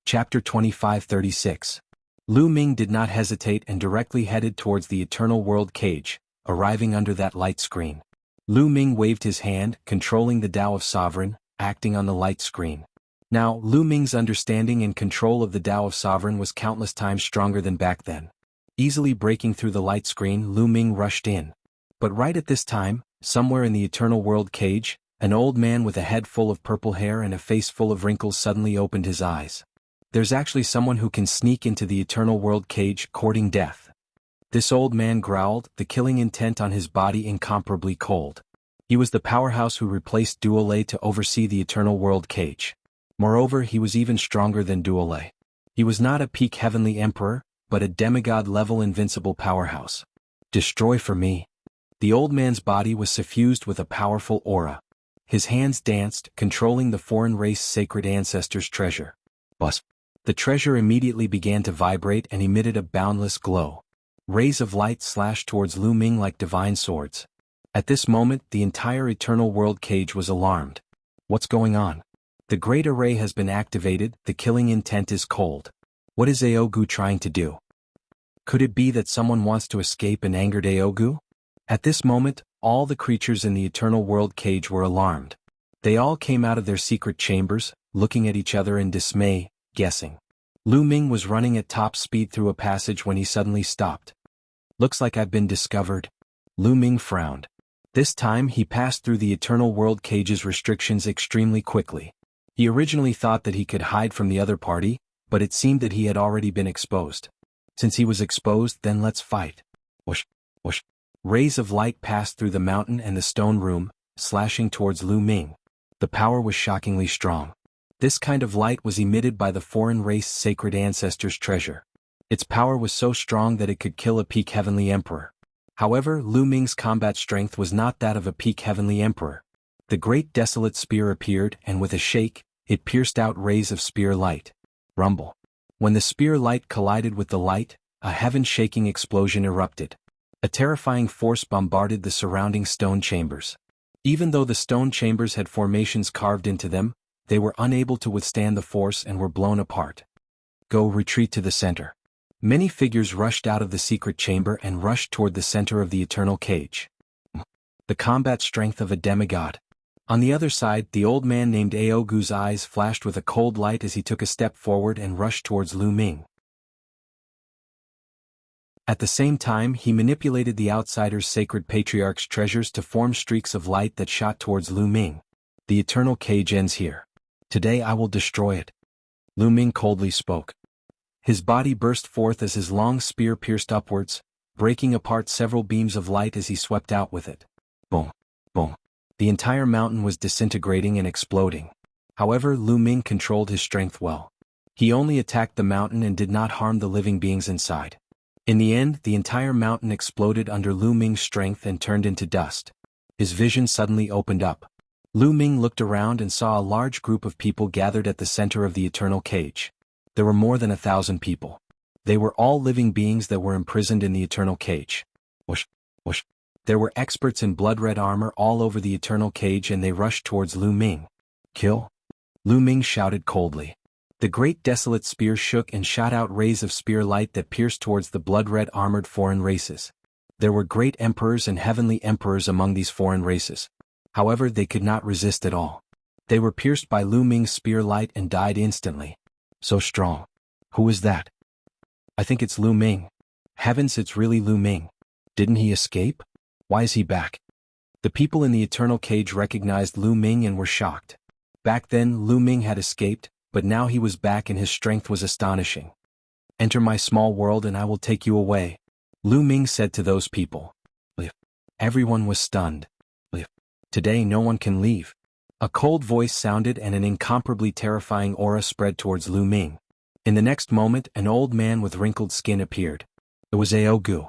Speaker 1: Chapter 25-36. Lu Ming did not hesitate and directly headed towards the eternal world cage, arriving under that light screen. Lu Ming waved his hand, controlling the Tao of Sovereign, acting on the light screen. Now, Lu Ming's understanding and control of the Tao of Sovereign was countless times stronger than back then. Easily breaking through the light screen, Lu Ming rushed in. But right at this time, somewhere in the eternal world cage, an old man with a head full of purple hair and a face full of wrinkles suddenly opened his eyes. There's actually someone who can sneak into the eternal world cage, courting death. This old man growled, the killing intent on his body incomparably cold. He was the powerhouse who replaced Duolei to oversee the eternal world cage. Moreover, he was even stronger than Duolei. He was not a peak heavenly emperor, but a demigod-level invincible powerhouse. Destroy for me. The old man's body was suffused with a powerful aura. His hands danced, controlling the foreign race sacred ancestors' treasure. Bus. The treasure immediately began to vibrate and emitted a boundless glow. Rays of light slashed towards Lu Ming like divine swords. At this moment, the entire eternal world cage was alarmed. What's going on? The great array has been activated, the killing intent is cold. What is Aogu trying to do? Could it be that someone wants to escape an angered Aogu? At this moment, all the creatures in the eternal world cage were alarmed. They all came out of their secret chambers, looking at each other in dismay, guessing. Lu Ming was running at top speed through a passage when he suddenly stopped. Looks like I've been discovered. Lu Ming frowned. This time he passed through the eternal world cage's restrictions extremely quickly. He originally thought that he could hide from the other party, but it seemed that he had already been exposed. Since he was exposed, then let's fight. Whoosh, whoosh. Rays of light passed through the mountain and the stone room, slashing towards Lu Ming. The power was shockingly strong. This kind of light was emitted by the foreign race sacred ancestors' treasure. Its power was so strong that it could kill a peak heavenly emperor. However, Lu Ming's combat strength was not that of a peak heavenly emperor. The great desolate spear appeared, and with a shake, it pierced out rays of spear light. Rumble. When the spear light collided with the light, a heaven-shaking explosion erupted. A terrifying force bombarded the surrounding stone chambers. Even though the stone chambers had formations carved into them, they were unable to withstand the force and were blown apart. Go retreat to the center. Many figures rushed out of the secret chamber and rushed toward the center of the eternal cage. The combat strength of a demigod. On the other side, the old man named Aogu's eyes flashed with a cold light as he took a step forward and rushed towards Lu Ming. At the same time, he manipulated the outsider's sacred patriarch's treasures to form streaks of light that shot towards Lu Ming. The eternal cage ends here. Today I will destroy it. Lu Ming coldly spoke. His body burst forth as his long spear pierced upwards, breaking apart several beams of light as he swept out with it. Boom, boom. The entire mountain was disintegrating and exploding. However, Lu Ming controlled his strength well. He only attacked the mountain and did not harm the living beings inside. In the end, the entire mountain exploded under Lu Ming's strength and turned into dust. His vision suddenly opened up. Lu Ming looked around and saw a large group of people gathered at the center of the eternal cage. There were more than 1,000 people. They were all living beings that were imprisoned in the eternal cage. Whoosh, whoosh. There were experts in blood-red armor all over the eternal cage and they rushed towards Lu Ming. Kill? Lu Ming shouted coldly. The great desolate spear shook and shot out rays of spear light that pierced towards the blood-red armored foreign races. There were great emperors and heavenly emperors among these foreign races. However, they could not resist at all. They were pierced by Lu Ming's spear light and died instantly. So strong. Who is that? I think it's Lu Ming. Heavens, it's really Lu Ming. Didn't he escape? Why is he back? The people in the eternal cage recognized Lu Ming and were shocked. Back then, Lu Ming had escaped, but now he was back and his strength was astonishing. Enter my small world and I will take you away, Lu Ming said to those people. Leave. Everyone was stunned. Leave. Today no one can leave. A cold voice sounded and an incomparably terrifying aura spread towards Lu Ming. In the next moment, an old man with wrinkled skin appeared. It was Aogu.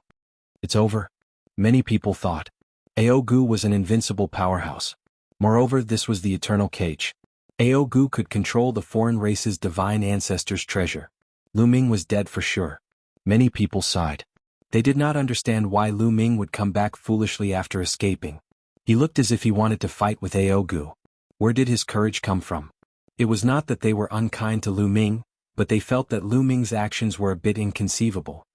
Speaker 1: It's over. Many people thought. Aogu was an invincible powerhouse. Moreover, this was the eternal cage. Aogu could control the foreign race's divine ancestors' treasure. Lu Ming was dead for sure. Many people sighed. They did not understand why Lu Ming would come back foolishly after escaping. He looked as if he wanted to fight with Aogu. Where did his courage come from? It was not that they were unkind to Lu Ming, but they felt that Lu Ming's actions were a bit inconceivable.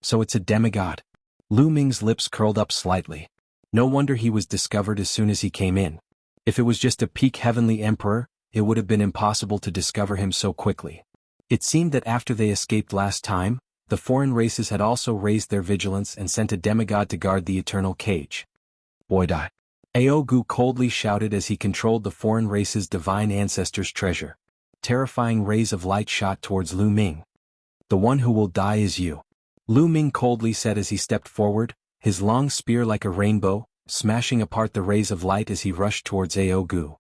Speaker 1: So it's a demigod. Lu Ming's lips curled up slightly. No wonder he was discovered as soon as he came in. If it was just a peak heavenly emperor, it would have been impossible to discover him so quickly. It seemed that after they escaped last time, the foreign races had also raised their vigilance and sent a demigod to guard the eternal cage. Boydai. Aogu coldly shouted as he controlled the foreign race's divine ancestors' treasure. Terrifying rays of light shot towards Lu Ming. The one who will die is you, Lu Ming coldly said as he stepped forward, his long spear like a rainbow, smashing apart the rays of light as he rushed towards Aogu.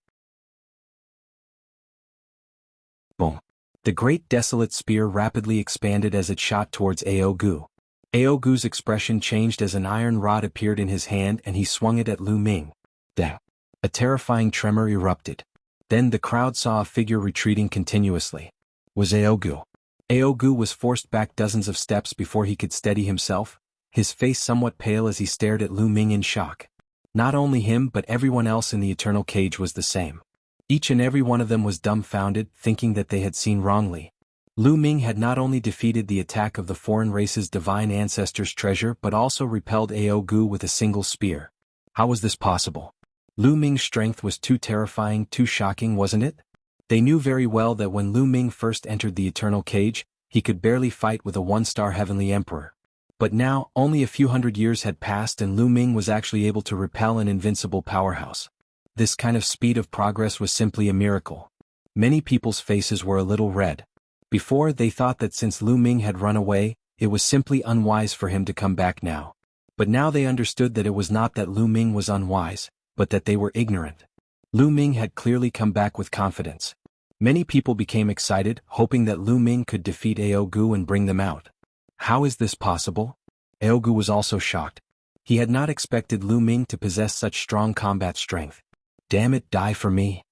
Speaker 1: Boom. The great desolate spear rapidly expanded as it shot towards Aogu. Aogu's expression changed as an iron rod appeared in his hand and he swung it at Lu Ming. Then, a terrifying tremor erupted. Then the crowd saw a figure retreating continuously. Was Aogu. Aogu was forced back dozens of steps before he could steady himself, his face somewhat pale as he stared at Lu Ming in shock. Not only him but everyone else in the eternal cage was the same. Each and every one of them was dumbfounded, thinking that they had seen wrongly. Lu Ming had not only defeated the attack of the foreign race's divine ancestors' treasure but also repelled Aogu with a single spear. How was this possible? Lu Ming's strength was too terrifying, too shocking, wasn't it? They knew very well that when Lu Ming first entered the eternal cage, he could barely fight with a one-star heavenly emperor. But now, only a few hundred years had passed and Lu Ming was actually able to repel an invincible powerhouse. This kind of speed of progress was simply a miracle. Many people's faces were a little red. Before, they thought that since Lu Ming had run away, it was simply unwise for him to come back now. But now they understood that it was not that Lu Ming was unwise, but that they were ignorant. Lu Ming had clearly come back with confidence. Many people became excited, hoping that Lu Ming could defeat Aogu and bring them out. How is this possible? Aogu was also shocked. He had not expected Lu Ming to possess such strong combat strength. Damn it, die for me!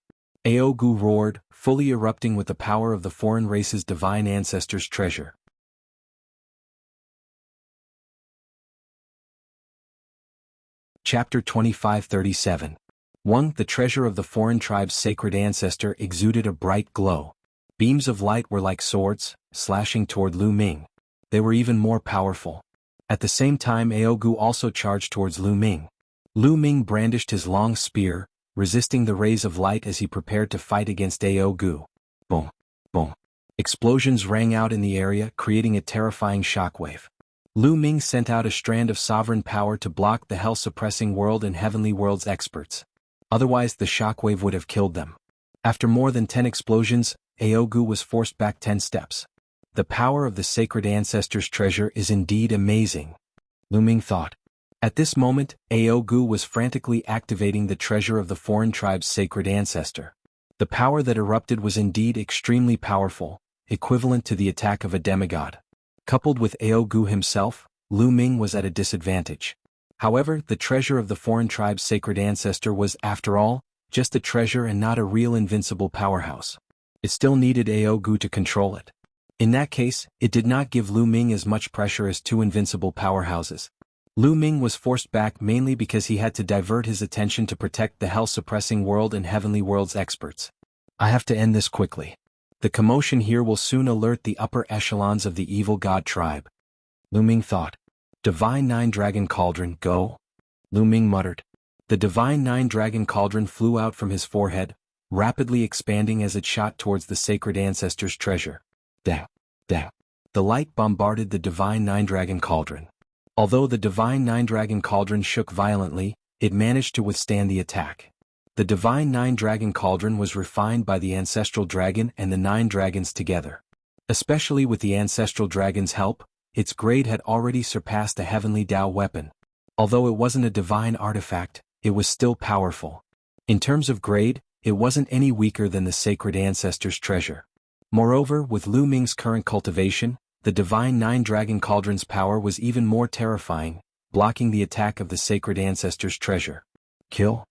Speaker 1: Aogu roared, fully erupting with the power of the foreign race's divine ancestors' treasure. Chapter 2537. 1. The treasure of the foreign tribe's sacred ancestor exuded a bright glow. Beams of light were like swords, slashing toward Lu Ming. They were even more powerful. At the same time, Aogu also charged towards Lu Ming. Lu Ming brandished his long spear, resisting the rays of light as he prepared to fight against Aogu. Boom! Boom! Explosions rang out in the area, creating a terrifying shockwave. Lu Ming sent out a strand of sovereign power to block the hell-suppressing world and heavenly world's experts. Otherwise, the shockwave would have killed them. After more than 10 explosions, Aogu was forced back 10 steps. The power of the sacred ancestors' treasure is indeed amazing, Lu Ming thought. At this moment, Aogu was frantically activating the treasure of the foreign tribe's sacred ancestor. The power that erupted was indeed extremely powerful, equivalent to the attack of a demigod. Coupled with Aogu himself, Lu Ming was at a disadvantage. However, the treasure of the foreign tribe's sacred ancestor was, after all, just a treasure and not a real invincible powerhouse. It still needed Aogu to control it. In that case, it did not give Lu Ming as much pressure as two invincible powerhouses. Lu Ming was forced back mainly because he had to divert his attention to protect the hell-suppressing world and heavenly world's experts. I have to end this quickly. The commotion here will soon alert the upper echelons of the evil god tribe, Lu Ming thought. Divine Nine-Dragon Cauldron, go! Lu Ming muttered. The Divine Nine-Dragon Cauldron flew out from his forehead, rapidly expanding as it shot towards the sacred ancestors' treasure. Dang! Dang! The light bombarded the Divine Nine-Dragon Cauldron. Although the Divine Nine-Dragon Cauldron shook violently, it managed to withstand the attack. The Divine Nine-Dragon Cauldron was refined by the Ancestral Dragon and the Nine Dragons together. Especially with the Ancestral Dragon's help, its grade had already surpassed a heavenly Dao weapon. Although it wasn't a divine artifact, it was still powerful. In terms of grade, it wasn't any weaker than the sacred ancestors' treasure. Moreover, with Lu Ming's current cultivation, the Divine Nine-Dragon Cauldron's power was even more terrifying, blocking the attack of the sacred ancestors' treasure. Kill!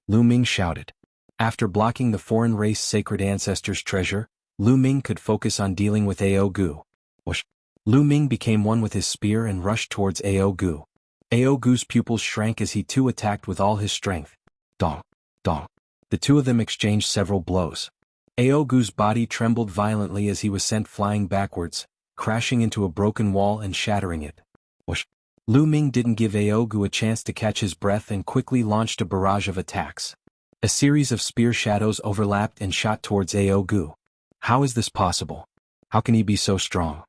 Speaker 1: Lu Ming shouted. After blocking the foreign race sacred ancestors' treasure, Lu Ming could focus on dealing with Aogu. Whoosh! Lu Ming became one with his spear and rushed towards Aogu. Aogu's pupils shrank as he too attacked with all his strength. Dong! Dong! The two of them exchanged several blows. Aogu's body trembled violently as he was sent flying backwards, crashing into a broken wall and shattering it. Whoosh! Lu Ming didn't give Aogu a chance to catch his breath and quickly launched a barrage of attacks. A series of spear shadows overlapped and shot towards Aogu. How is this possible? How can he be so strong?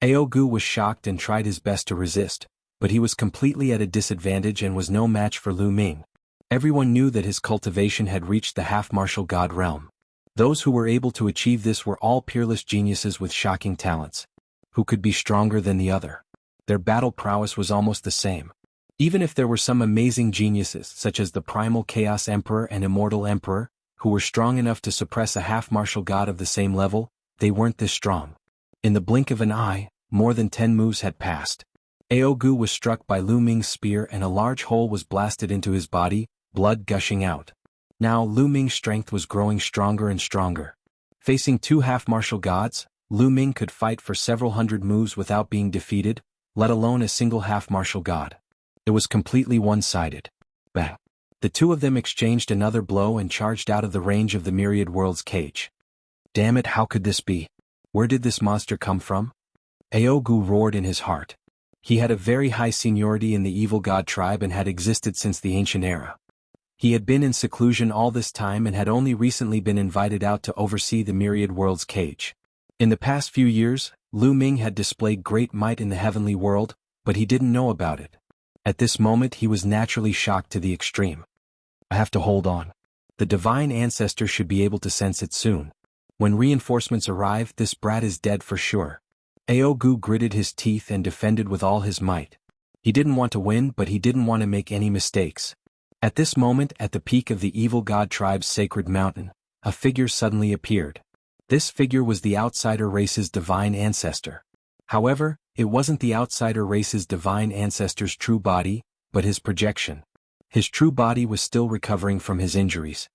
Speaker 1: Aogu was shocked and tried his best to resist, but he was completely at a disadvantage and was no match for Lu Ming. Everyone knew that his cultivation had reached the half-martial god realm. Those who were able to achieve this were all peerless geniuses with shocking talents. Who could be stronger than the other? Their battle prowess was almost the same. Even if there were some amazing geniuses, such as the Primal Chaos Emperor and Immortal Emperor, who were strong enough to suppress a half-martial god of the same level, they weren't this strong. In the blink of an eye, more than 10 moves had passed. Aogu was struck by Lu Ming's spear and a large hole was blasted into his body, blood gushing out. Now Lu Ming's strength was growing stronger and stronger. Facing two half-martial gods, Lu Ming could fight for several hundred moves without being defeated, let alone a single half-martial god. It was completely one-sided. Bang! The two of them exchanged another blow and charged out of the range of the Myriad World's cage. Damn it, how could this be? Where did this monster come from? Aogu roared in his heart. He had a very high seniority in the evil god tribe and had existed since the ancient era. He had been in seclusion all this time and had only recently been invited out to oversee the Myriad World's cage. In the past few years, Lu Ming had displayed great might in the heavenly world, but he didn't know about it. At this moment he was naturally shocked to the extreme. I have to hold on. The divine ancestor should be able to sense it soon. When reinforcements arrive, this brat is dead for sure. Aogu gritted his teeth and defended with all his might. He didn't want to win, but he didn't want to make any mistakes. At this moment, at the peak of the evil god tribe's sacred mountain, a figure suddenly appeared. This figure was the outsider race's divine ancestor. However, it wasn't the outsider race's divine ancestor's true body, but his projection. His true body was still recovering from his injuries.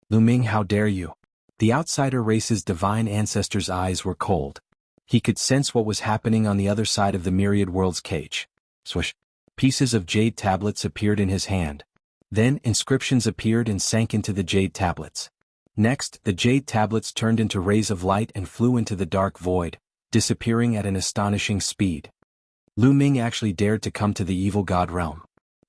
Speaker 1: Lu Ming, how dare you? The outsider race's divine ancestor's eyes were cold. He could sense what was happening on the other side of the myriad world's cage. Swish. Pieces of jade tablets appeared in his hand. Then inscriptions appeared and sank into the jade tablets. Next, the jade tablets turned into rays of light and flew into the dark void, disappearing at an astonishing speed. Lu Ming actually dared to come to the evil god realm.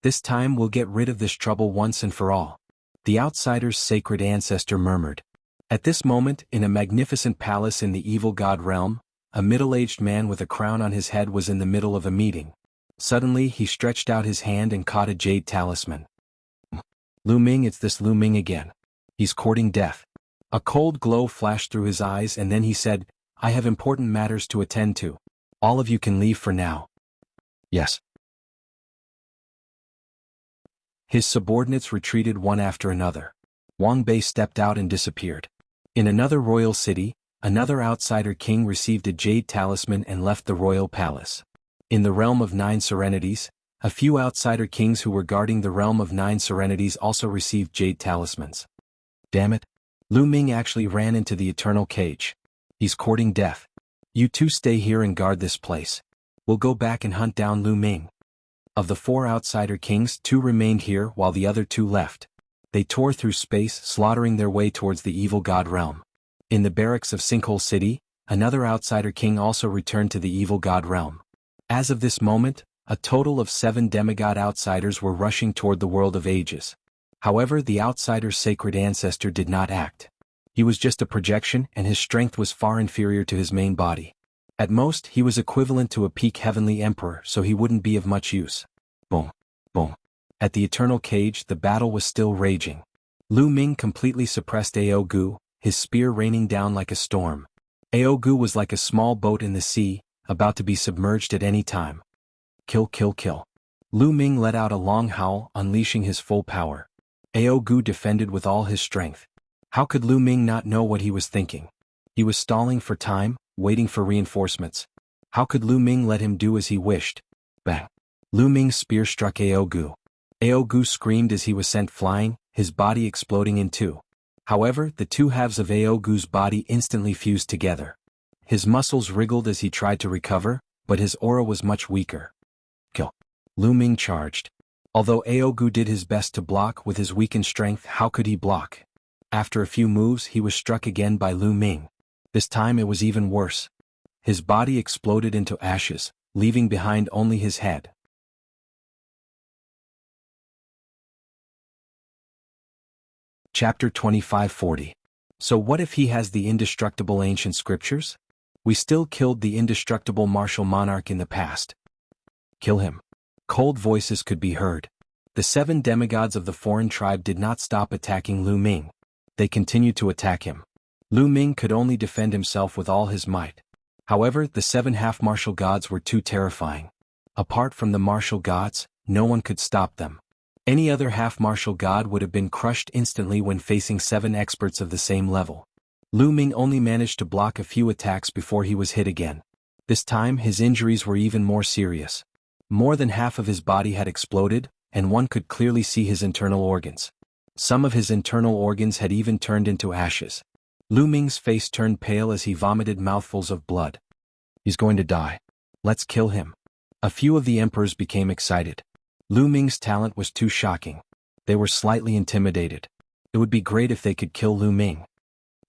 Speaker 1: This time we'll get rid of this trouble once and for all. The outsider's sacred ancestor murmured. At this moment, in a magnificent palace in the evil god realm, a middle-aged man with a crown on his head was in the middle of a meeting. Suddenly he stretched out his hand and caught a jade talisman. Lu Ming, it's this Lu Ming again. He's courting death. A cold glow flashed through his eyes and then he said, I have important matters to attend to. All of you can leave for now. Yes. His subordinates retreated one after another. Wang Bei stepped out and disappeared. In another royal city, another outsider king received a jade talisman and left the royal palace. In the realm of 9 serenities, a few outsider kings who were guarding the realm of 9 serenities also received jade talismans. Damn it. Lu Ming actually ran into the eternal cage. He's courting death. You two stay here and guard this place. We'll go back and hunt down Lu Ming. Of the 4 outsider kings, 2 remained here while the other 2 left. They tore through space, slaughtering their way towards the evil god realm. In the barracks of Sinkhole City, another outsider king also returned to the evil god realm. As of this moment, a total of 7 demigod outsiders were rushing toward the world of ages. However, the outsider's sacred ancestor did not act. He was just a projection and his strength was far inferior to his main body. At most, he was equivalent to a peak heavenly emperor, so he wouldn't be of much use. Boom. Boom. At the eternal cage, the battle was still raging. Lu Ming completely suppressed Aogu, his spear raining down like a storm. Aogu was like a small boat in the sea, about to be submerged at any time. Kill, kill, kill. Lu Ming let out a long howl, unleashing his full power. Aogu defended with all his strength. How could Lu Ming not know what he was thinking? He was stalling for time, waiting for reinforcements. How could Lu Ming let him do as he wished? Bang! Lu Ming's spear struck Aogu. Aogu screamed as he was sent flying, his body exploding in 2. However, the 2 halves of Aogu's body instantly fused together. His muscles wriggled as he tried to recover, but his aura was much weaker. Kill. Lu Ming charged. Although Aogu did his best to block with his weakened strength, how could he block? After a few moves, he was struck again by Lu Ming. This time it was even worse. His body exploded into ashes, leaving behind only his head. Chapter 2540. So what if he has the indestructible ancient scriptures? We still killed the indestructible martial monarch in the past. Kill him. Cold voices could be heard. The 7 demigods of the foreign tribe did not stop attacking Lu Ming. They continued to attack him. Lu Ming could only defend himself with all his might. However, the 7 half-martial gods were too terrifying. Apart from the martial gods, no one could stop them. Any other half-martial god would have been crushed instantly when facing 7 experts of the same level. Lu Ming only managed to block a few attacks before he was hit again. This time his injuries were even more serious. More than half of his body had exploded, and one could clearly see his internal organs. Some of his internal organs had even turned into ashes. Lu Ming's face turned pale as he vomited mouthfuls of blood. He's going to die. Let's kill him. A few of the emperors became excited. Lu Ming's talent was too shocking. They were slightly intimidated. It would be great if they could kill Lu Ming.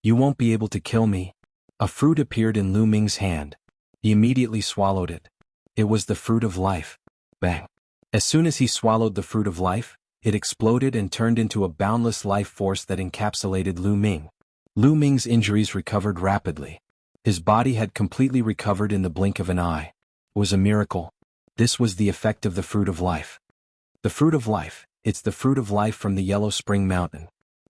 Speaker 1: You won't be able to kill me. A fruit appeared in Lu Ming's hand. He immediately swallowed it. It was the fruit of life. Bang. As soon as he swallowed the fruit of life, it exploded and turned into a boundless life force that encapsulated Lu Ming. Lu Ming's injuries recovered rapidly. His body had completely recovered in the blink of an eye. It was a miracle. This was the effect of the fruit of life. The fruit of life, it's the fruit of life from the Yellow Spring Mountain.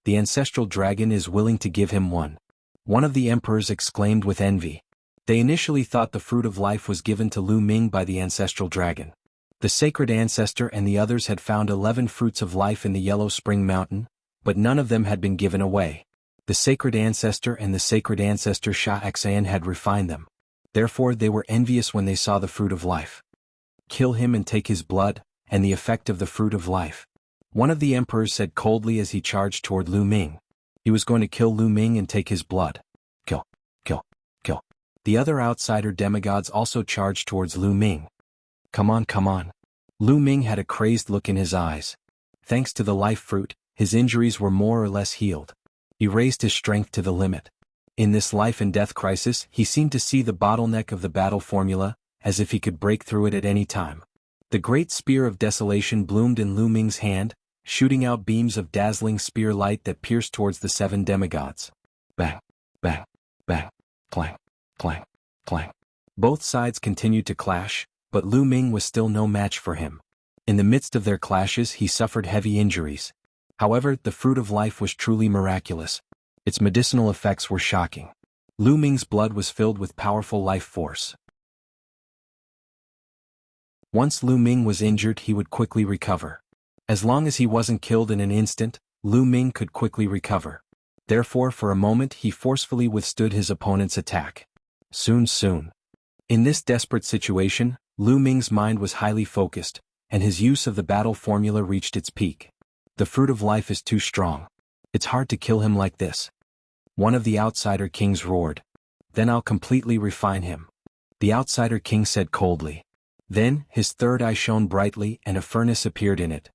Speaker 1: The ancestral dragon is willing to give him one. One of the emperors exclaimed with envy. They initially thought the fruit of life was given to Lu Ming by the ancestral dragon. The sacred ancestor and the others had found 11 fruits of life in the Yellow Spring Mountain, but none of them had been given away. The sacred ancestor and the sacred ancestor Sha Xan had refined them. Therefore they were envious when they saw the fruit of life. Kill him and take his blood, and the effect of the fruit of life. One of the emperors said coldly as he charged toward Lu Ming. He was going to kill Lu Ming and take his blood. Kill, kill, kill. The other outsider demigods also charged towards Lu Ming. Come on, come on. Lu Ming had a crazed look in his eyes. Thanks to the life fruit, his injuries were more or less healed. He raised his strength to the limit. In this life and death crisis, he seemed to see the bottleneck of the battle formula, as if he could break through it at any time. The great spear of desolation bloomed in Lu Ming's hand, shooting out beams of dazzling spear light that pierced towards the 7 demigods. Bang, bang, bang, clang, clang, clang. Both sides continued to clash, but Lu Ming was still no match for him. In the midst of their clashes he suffered heavy injuries. However, the fruit of life was truly miraculous. Its medicinal effects were shocking. Lu Ming's blood was filled with powerful life force. Once Lu Ming was injured he would quickly recover. As long as he wasn't killed in an instant, Lu Ming could quickly recover. Therefore for a moment he forcefully withstood his opponent's attack. Soon. In this desperate situation, Lu Ming's mind was highly focused, and his use of the battle formula reached its peak. The fruit of life is too strong. It's hard to kill him like this. One of the outsider kings roared. Then I'll completely refine him. The outsider king said coldly. Then, his third eye shone brightly and a furnace appeared in it.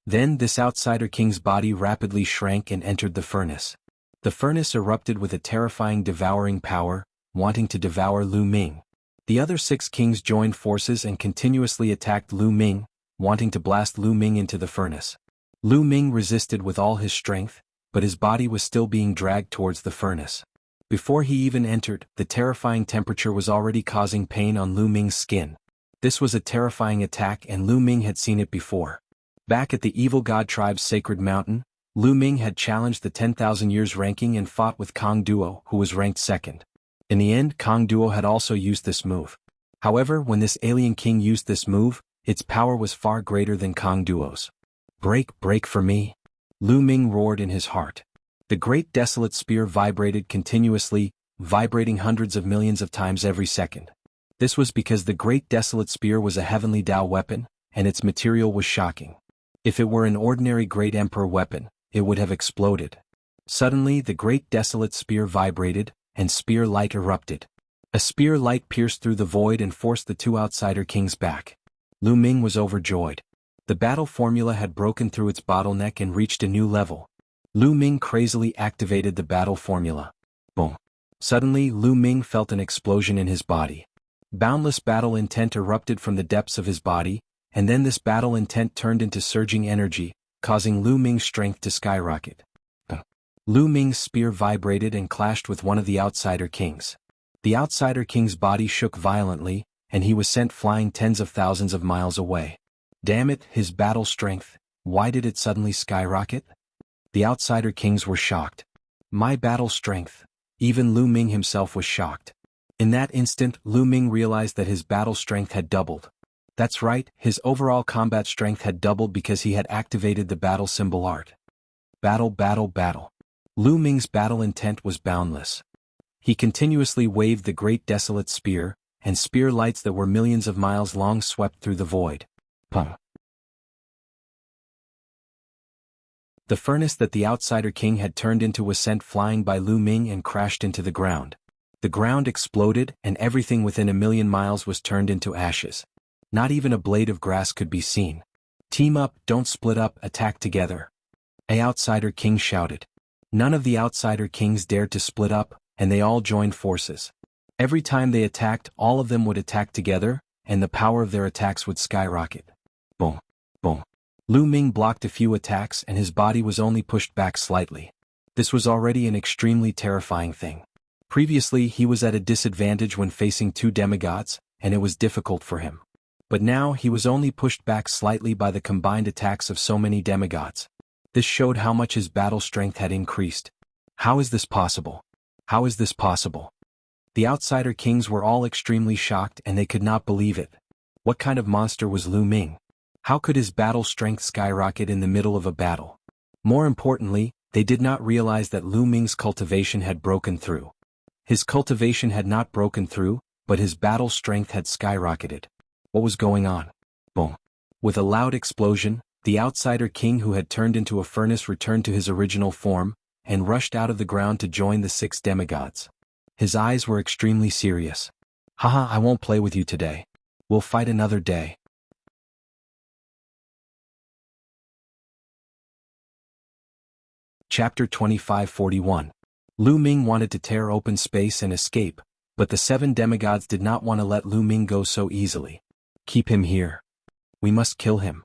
Speaker 1: Then this outsider king's body rapidly shrank and entered the furnace. The furnace erupted with a terrifying devouring power, wanting to devour Lu Ming. The other 6 kings joined forces and continuously attacked Lu Ming, wanting to blast Lu Ming into the furnace. Lu Ming resisted with all his strength, but his body was still being dragged towards the furnace. Before he even entered, the terrifying temperature was already causing pain on Lu Ming's skin. This was a terrifying attack and Lu Ming had seen it before. Back at the Evil God Tribe's sacred mountain, Lu Ming had challenged the 10,000 years ranking and fought with Kong Duo, who was ranked 2nd. In the end, Kong Duo had also used this move. However, when this alien king used this move, its power was far greater than Kong Duo's. Break for me. Lu Ming roared in his heart. The great desolate spear vibrated continuously, vibrating hundreds of millions of times every second. This was because the great desolate spear was a heavenly Tao weapon, and its material was shocking. If it were an ordinary great emperor weapon, it would have exploded. Suddenly the great desolate spear vibrated, and spear light erupted. A spear light pierced through the void and forced the 2 outsider kings back. Lu Ming was overjoyed. The battle formula had broken through its bottleneck and reached a new level. Lu Ming crazily activated the battle formula. Boom. Suddenly Lu Ming felt an explosion in his body. Boundless battle intent erupted from the depths of his body, and then this battle intent turned into surging energy, causing Lu Ming's strength to skyrocket. Lu Ming's spear vibrated and clashed with one of the outsider kings. The outsider king's body shook violently, and he was sent flying tens of thousands of miles away. Damn it, his battle strength, why did it suddenly skyrocket? The outsider kings were shocked. My battle strength. Even Lu Ming himself was shocked. In that instant, Lu Ming realized that his battle strength had doubled. That's right, his overall combat strength had doubled because he had activated the battle symbol art. Battle. Lu Ming's battle intent was boundless. He continuously waved the great desolate spear, and spear lights that were millions of miles long swept through the void. Pum. The furnace that the outsider king had turned into was sent flying by Lu Ming and crashed into the ground. The ground exploded and everything within a million miles was turned into ashes. Not even a blade of grass could be seen. Team up, don't split up, attack together. A outsider king shouted. None of the outsider kings dared to split up, and they all joined forces. Every time they attacked, all of them would attack together, and the power of their attacks would skyrocket. Boom. Lu Ming blocked a few attacks and his body was only pushed back slightly. This was already an extremely terrifying thing. Previously he was at a disadvantage when facing 2 demigods, and it was difficult for him. But now he was only pushed back slightly by the combined attacks of so many demigods. This showed how much his battle strength had increased. How is this possible? How is this possible? The outsider kings were all extremely shocked and they could not believe it. What kind of monster was Lu Ming? How could his battle strength skyrocket in the middle of a battle? More importantly, they did not realize that Lu Ming's cultivation had broken through. His cultivation had not broken through, but his battle strength had skyrocketed. What was going on? Boom. With a loud explosion, the outsider king who had turned into a furnace returned to his original form, and rushed out of the ground to join the 6 demigods. His eyes were extremely serious. Haha, I won't play with you today. We'll fight another day. Chapter 2541. Lu Ming wanted to tear open space and escape, but the 7 demigods did not want to let Lu Ming go so easily. Keep him here. We must kill him.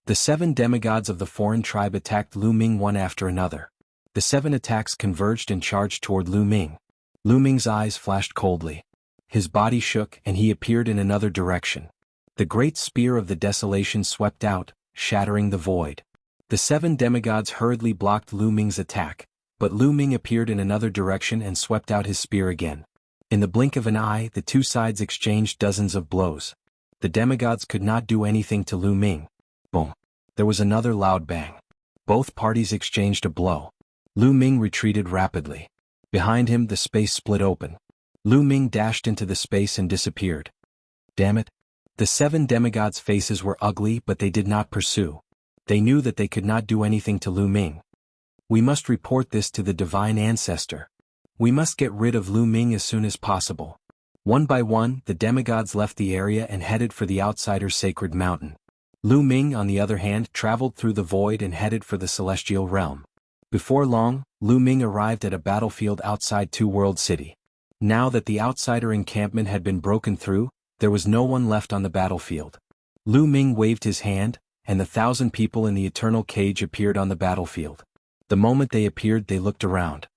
Speaker 1: The 7 demigods of the foreign tribe attacked Lu Ming one after another. The 7 attacks converged and charged toward Lu Ming. Lu Ming's eyes flashed coldly. His body shook and he appeared in another direction. The great spear of the desolation swept out, shattering the void. The 7 demigods hurriedly blocked Lu Ming's attack, but Lu Ming appeared in another direction and swept out his spear again. In the blink of an eye, the 2 sides exchanged dozens of blows. The demigods could not do anything to Lu Ming. Boom. There was another loud bang. Both parties exchanged a blow. Lu Ming retreated rapidly. Behind him, the space split open. Lu Ming dashed into the space and disappeared. Damn it. The 7 demigods' faces were ugly, but they did not pursue. They knew that they could not do anything to Lu Ming. We must report this to the divine ancestor. We must get rid of Lu Ming as soon as possible. One by one, the demigods left the area and headed for the outsider's sacred mountain. Lu Ming, on the other hand, traveled through the void and headed for the celestial realm. Before long, Lu Ming arrived at a battlefield outside Two World City. Now that the outsider encampment had been broken through, there was no one left on the battlefield. Lu Ming waved his hand, and the 1,000 people in the eternal cage appeared on the battlefield. The moment they appeared, they looked around.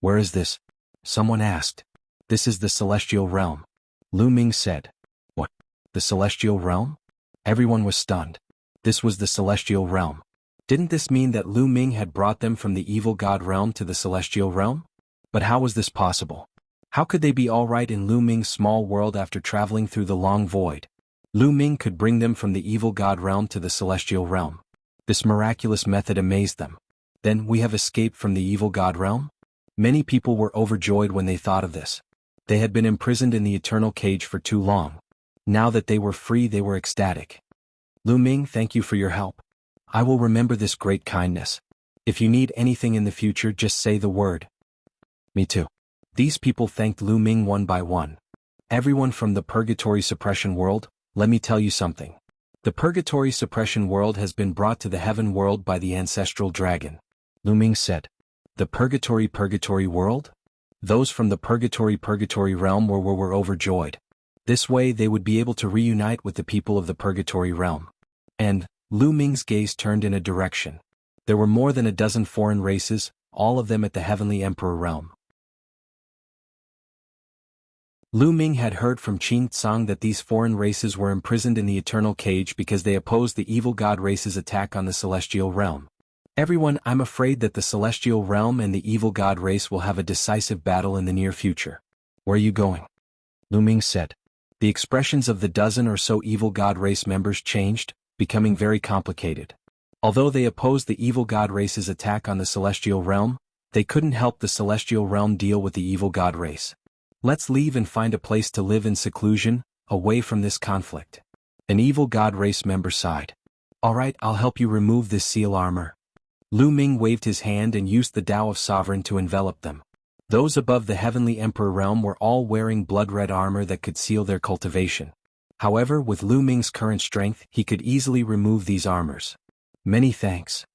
Speaker 1: Where is this? Someone asked. This is the celestial realm. Lu Ming said. What? The celestial realm? Everyone was stunned. This was the celestial realm. Didn't this mean that Lu Ming had brought them from the evil god realm to the celestial realm? But how was this possible? How could they be all right in Lu Ming's small world after traveling through the long void? Lu Ming could bring them from the evil god realm to the celestial realm. This miraculous method amazed them. Then we have escaped from the evil god realm? Many people were overjoyed when they thought of this. They had been imprisoned in the eternal cage for too long. Now that they were free, they were ecstatic. Lu Ming, thank you for your help. I will remember this great kindness. If you need anything in the future, just say the word. Me too. These people thanked Lu Ming one by one. Everyone from the Purgatory Suppression World, let me tell you something. The Purgatory Suppression World has been brought to the Heaven World by the Ancestral Dragon. Lu Ming said. The Purgatory World? Those from the Purgatory Realm were overjoyed. This way they would be able to reunite with the people of the Purgatory Realm. And, Lu Ming's gaze turned in a direction. There were more than a dozen foreign races, all of them at the Heavenly Emperor Realm. Lu Ming had heard from Qin Tsang that these foreign races were imprisoned in the eternal cage because they opposed the evil god race's attack on the celestial realm. Everyone, I'm afraid that the celestial realm and the evil god race will have a decisive battle in the near future. Where are you going? Lu Ming said. The expressions of the dozen or so evil god race members changed, becoming very complicated. Although they opposed the evil god race's attack on the celestial realm, they couldn't help the celestial realm deal with the evil god race. Let's leave and find a place to live in seclusion, away from this conflict. An evil god race member sighed. Alright, I'll help you remove this seal armor. Lu Ming waved his hand and used the Tao of Sovereign to envelop them. Those above the Heavenly Emperor realm were all wearing blood-red armor that could seal their cultivation. However, with Lu Ming's current strength, he could easily remove these armors. Many thanks.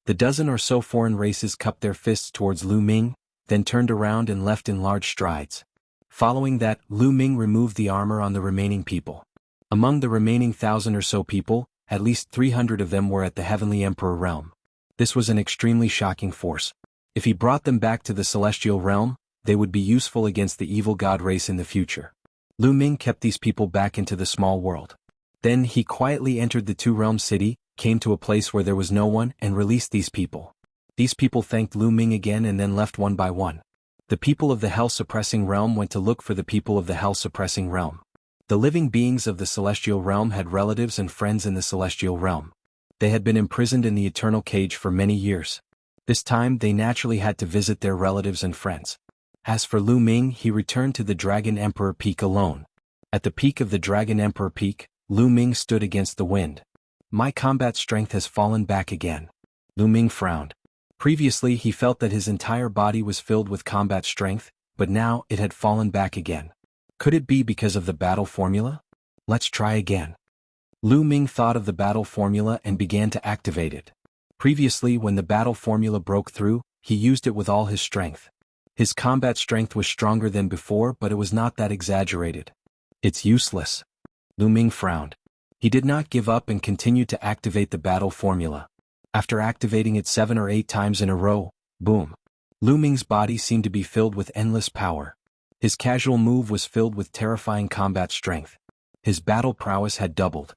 Speaker 1: The dozen or so foreign races cupped their fists towards Lu Ming, then turned around and left in large strides. Following that, Lu Ming removed the armor on the remaining people. Among the remaining 1,000 or so people, at least 300 of them were at the Heavenly Emperor realm. This was an extremely shocking force. If he brought them back to the celestial realm, they would be useful against the evil god race in the future. Lu Ming kept these people back into the small world. Then he quietly entered the Two Realm City, came to a place where there was no one and released these people. These people thanked Lu Ming again and then left one by one. The people of the hell-suppressing realm went to look for the people of the hell-suppressing realm. The living beings of the celestial realm had relatives and friends in the celestial realm. They had been imprisoned in the eternal cage for many years. This time they naturally had to visit their relatives and friends. As for Lu Ming, he returned to the Dragon Emperor Peak alone. At the peak of the Dragon Emperor Peak, Lu Ming stood against the wind. My combat strength has fallen back again. Lu Ming frowned. Previously he felt that his entire body was filled with combat strength, but now it had fallen back again. Could it be because of the battle formula? Let's try again. Lu Ming thought of the battle formula and began to activate it. Previously, when the battle formula broke through, he used it with all his strength. His combat strength was stronger than before, but it was not that exaggerated. It's useless. Lu Ming frowned. He did not give up and continued to activate the battle formula. After activating it 7 or 8 times in a row, boom. Lu Ming's body seemed to be filled with endless power. His casual move was filled with terrifying combat strength. His battle prowess had doubled.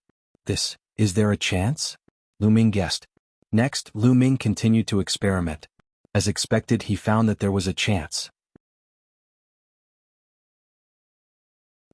Speaker 1: Is there a chance? Lu Ming guessed. Next, Lu Ming continued to experiment. As expected, he found that there was a chance.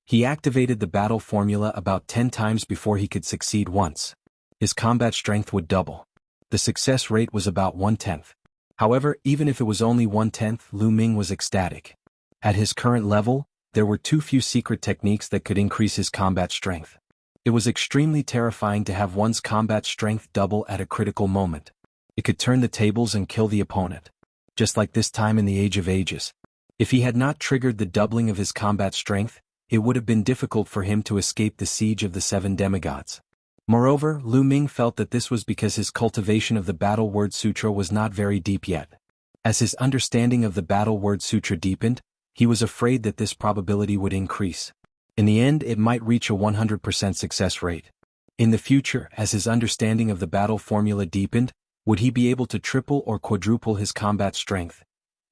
Speaker 1: He activated the battle formula about 10 times before he could succeed once. His combat strength would double. The success rate was about 1/10. However, even if it was only 1/10, Lu Ming was ecstatic. At his current level, there were too few secret techniques that could increase his combat strength. It was extremely terrifying to have one's combat strength double at a critical moment. It could turn the tables and kill the opponent. Just like this time in the Age of Ages. If he had not triggered the doubling of his combat strength, it would have been difficult for him to escape the siege of the 7 demigods. Moreover, Lu Ming felt that this was because his cultivation of the Battle Word Sutra was not very deep yet. As his understanding of the Battle Word Sutra deepened, he was afraid that this probability would increase. In the end, it might reach a 100% success rate. In the future, as his understanding of the battle formula deepened, would he be able to triple or quadruple his combat strength?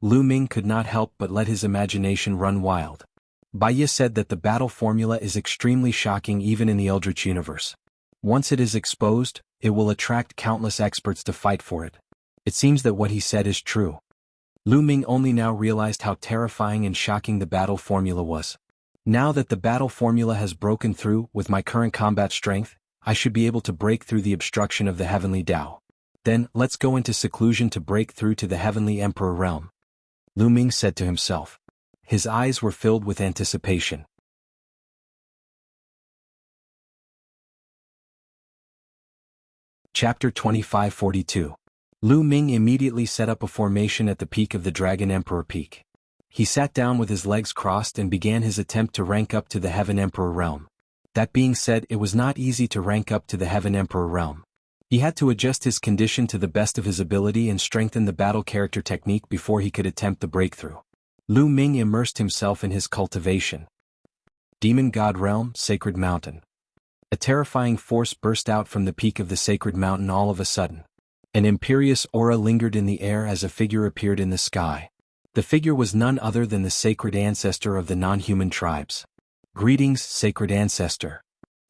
Speaker 1: Lu Ming could not help but let his imagination run wild. Baiye said that the battle formula is extremely shocking even in the Eldritch universe. Once it is exposed, it will attract countless experts to fight for it. It seems that what he said is true. Lu Ming only now realized how terrifying and shocking the battle formula was. Now that the battle formula has broken through, with my current combat strength, I should be able to break through the obstruction of the heavenly Tao. Then, let's go into seclusion to break through to the heavenly Emperor realm. Lu Ming said to himself. His eyes were filled with anticipation. Chapter 2542. Lu Ming immediately set up a formation at the peak of the Dragon Emperor Peak. He sat down with his legs crossed and began his attempt to rank up to the Heaven Emperor realm. That being said, it was not easy to rank up to the Heaven Emperor realm. He had to adjust his condition to the best of his ability and strengthen the battle character technique before he could attempt the breakthrough. Lu Ming immersed himself in his cultivation. Demon God Realm, Sacred Mountain. A terrifying force burst out from the peak of the sacred mountain all of a sudden. An imperious aura lingered in the air as a figure appeared in the sky. The figure was none other than the sacred ancestor of the non-human tribes. Greetings, sacred ancestor.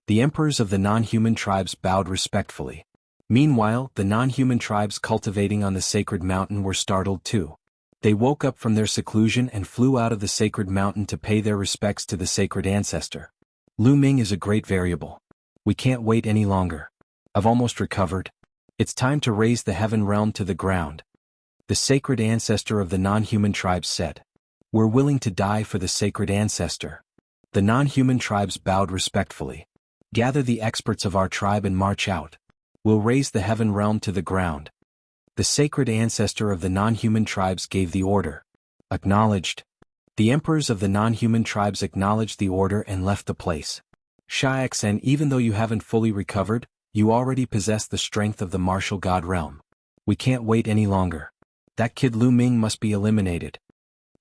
Speaker 1: The emperors of the non-human tribes bowed respectfully. Meanwhile, the non-human tribes cultivating on the sacred mountain were startled too. They woke up from their seclusion and flew out of the sacred mountain to pay their respects to the sacred ancestor. Lu Ming is a great variable. We can't wait any longer. I've almost recovered. It's time to raise the heaven realm to the ground. The sacred ancestor of the non-human tribes said. We're willing to die for the sacred ancestor. The non-human tribes bowed respectfully. Gather the experts of our tribe and march out. We'll raise the heaven realm to the ground. The sacred ancestor of the non-human tribes gave the order. Acknowledged. The emperors of the non-human tribes acknowledged the order and left the place. Xiaxan, even though you haven't fully recovered, you already possess the strength of the martial god realm. We can't wait any longer. That kid Lu Ming must be eliminated.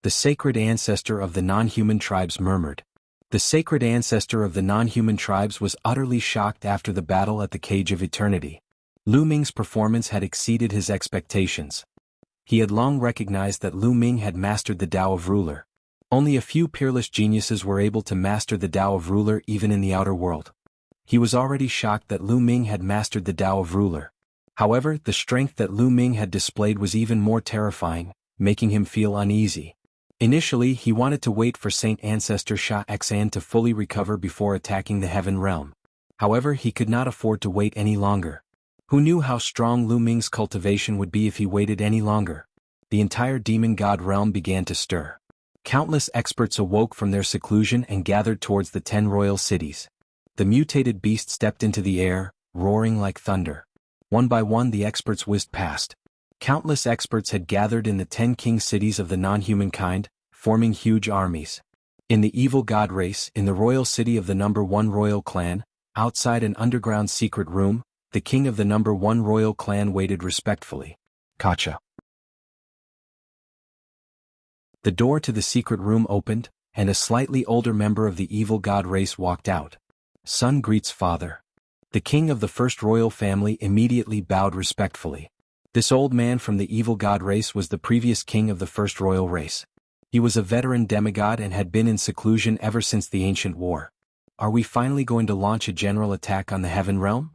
Speaker 1: The sacred ancestor of the non-human tribes murmured. The sacred ancestor of the non-human tribes was utterly shocked after the battle at the Cage of Eternity. Lu Ming's performance had exceeded his expectations. He had long recognized that Lu Ming had mastered the Tao of Ruler. Only a few peerless geniuses were able to master the Tao of Ruler even in the outer world. He was already shocked that Lu Ming had mastered the Tao of ruler. However, the strength that Lu Ming had displayed was even more terrifying, making him feel uneasy. Initially, he wanted to wait for Saint Ancestor Sha Xan to fully recover before attacking the Heaven Realm. However, he could not afford to wait any longer. Who knew how strong Lu Ming's cultivation would be if he waited any longer? The entire demon god realm began to stir. Countless experts awoke from their seclusion and gathered towards the 10 royal cities. The mutated beast stepped into the air, roaring like thunder. One by one the experts whizzed past. Countless experts had gathered in the 10 king cities of the non-human kind, forming huge armies. In the evil god race, in the royal city of the number 1 royal clan, outside an underground secret room, the king of the number 1 royal clan waited respectfully. Kacha. The door to the secret room opened, and a slightly older member of the evil god race walked out. Son greets father. The king of the first royal family immediately bowed respectfully. This old man from the evil god race was the previous king of the first royal race. He was a veteran demigod and had been in seclusion ever since the ancient war. Are we finally going to launch a general attack on the Heaven Realm?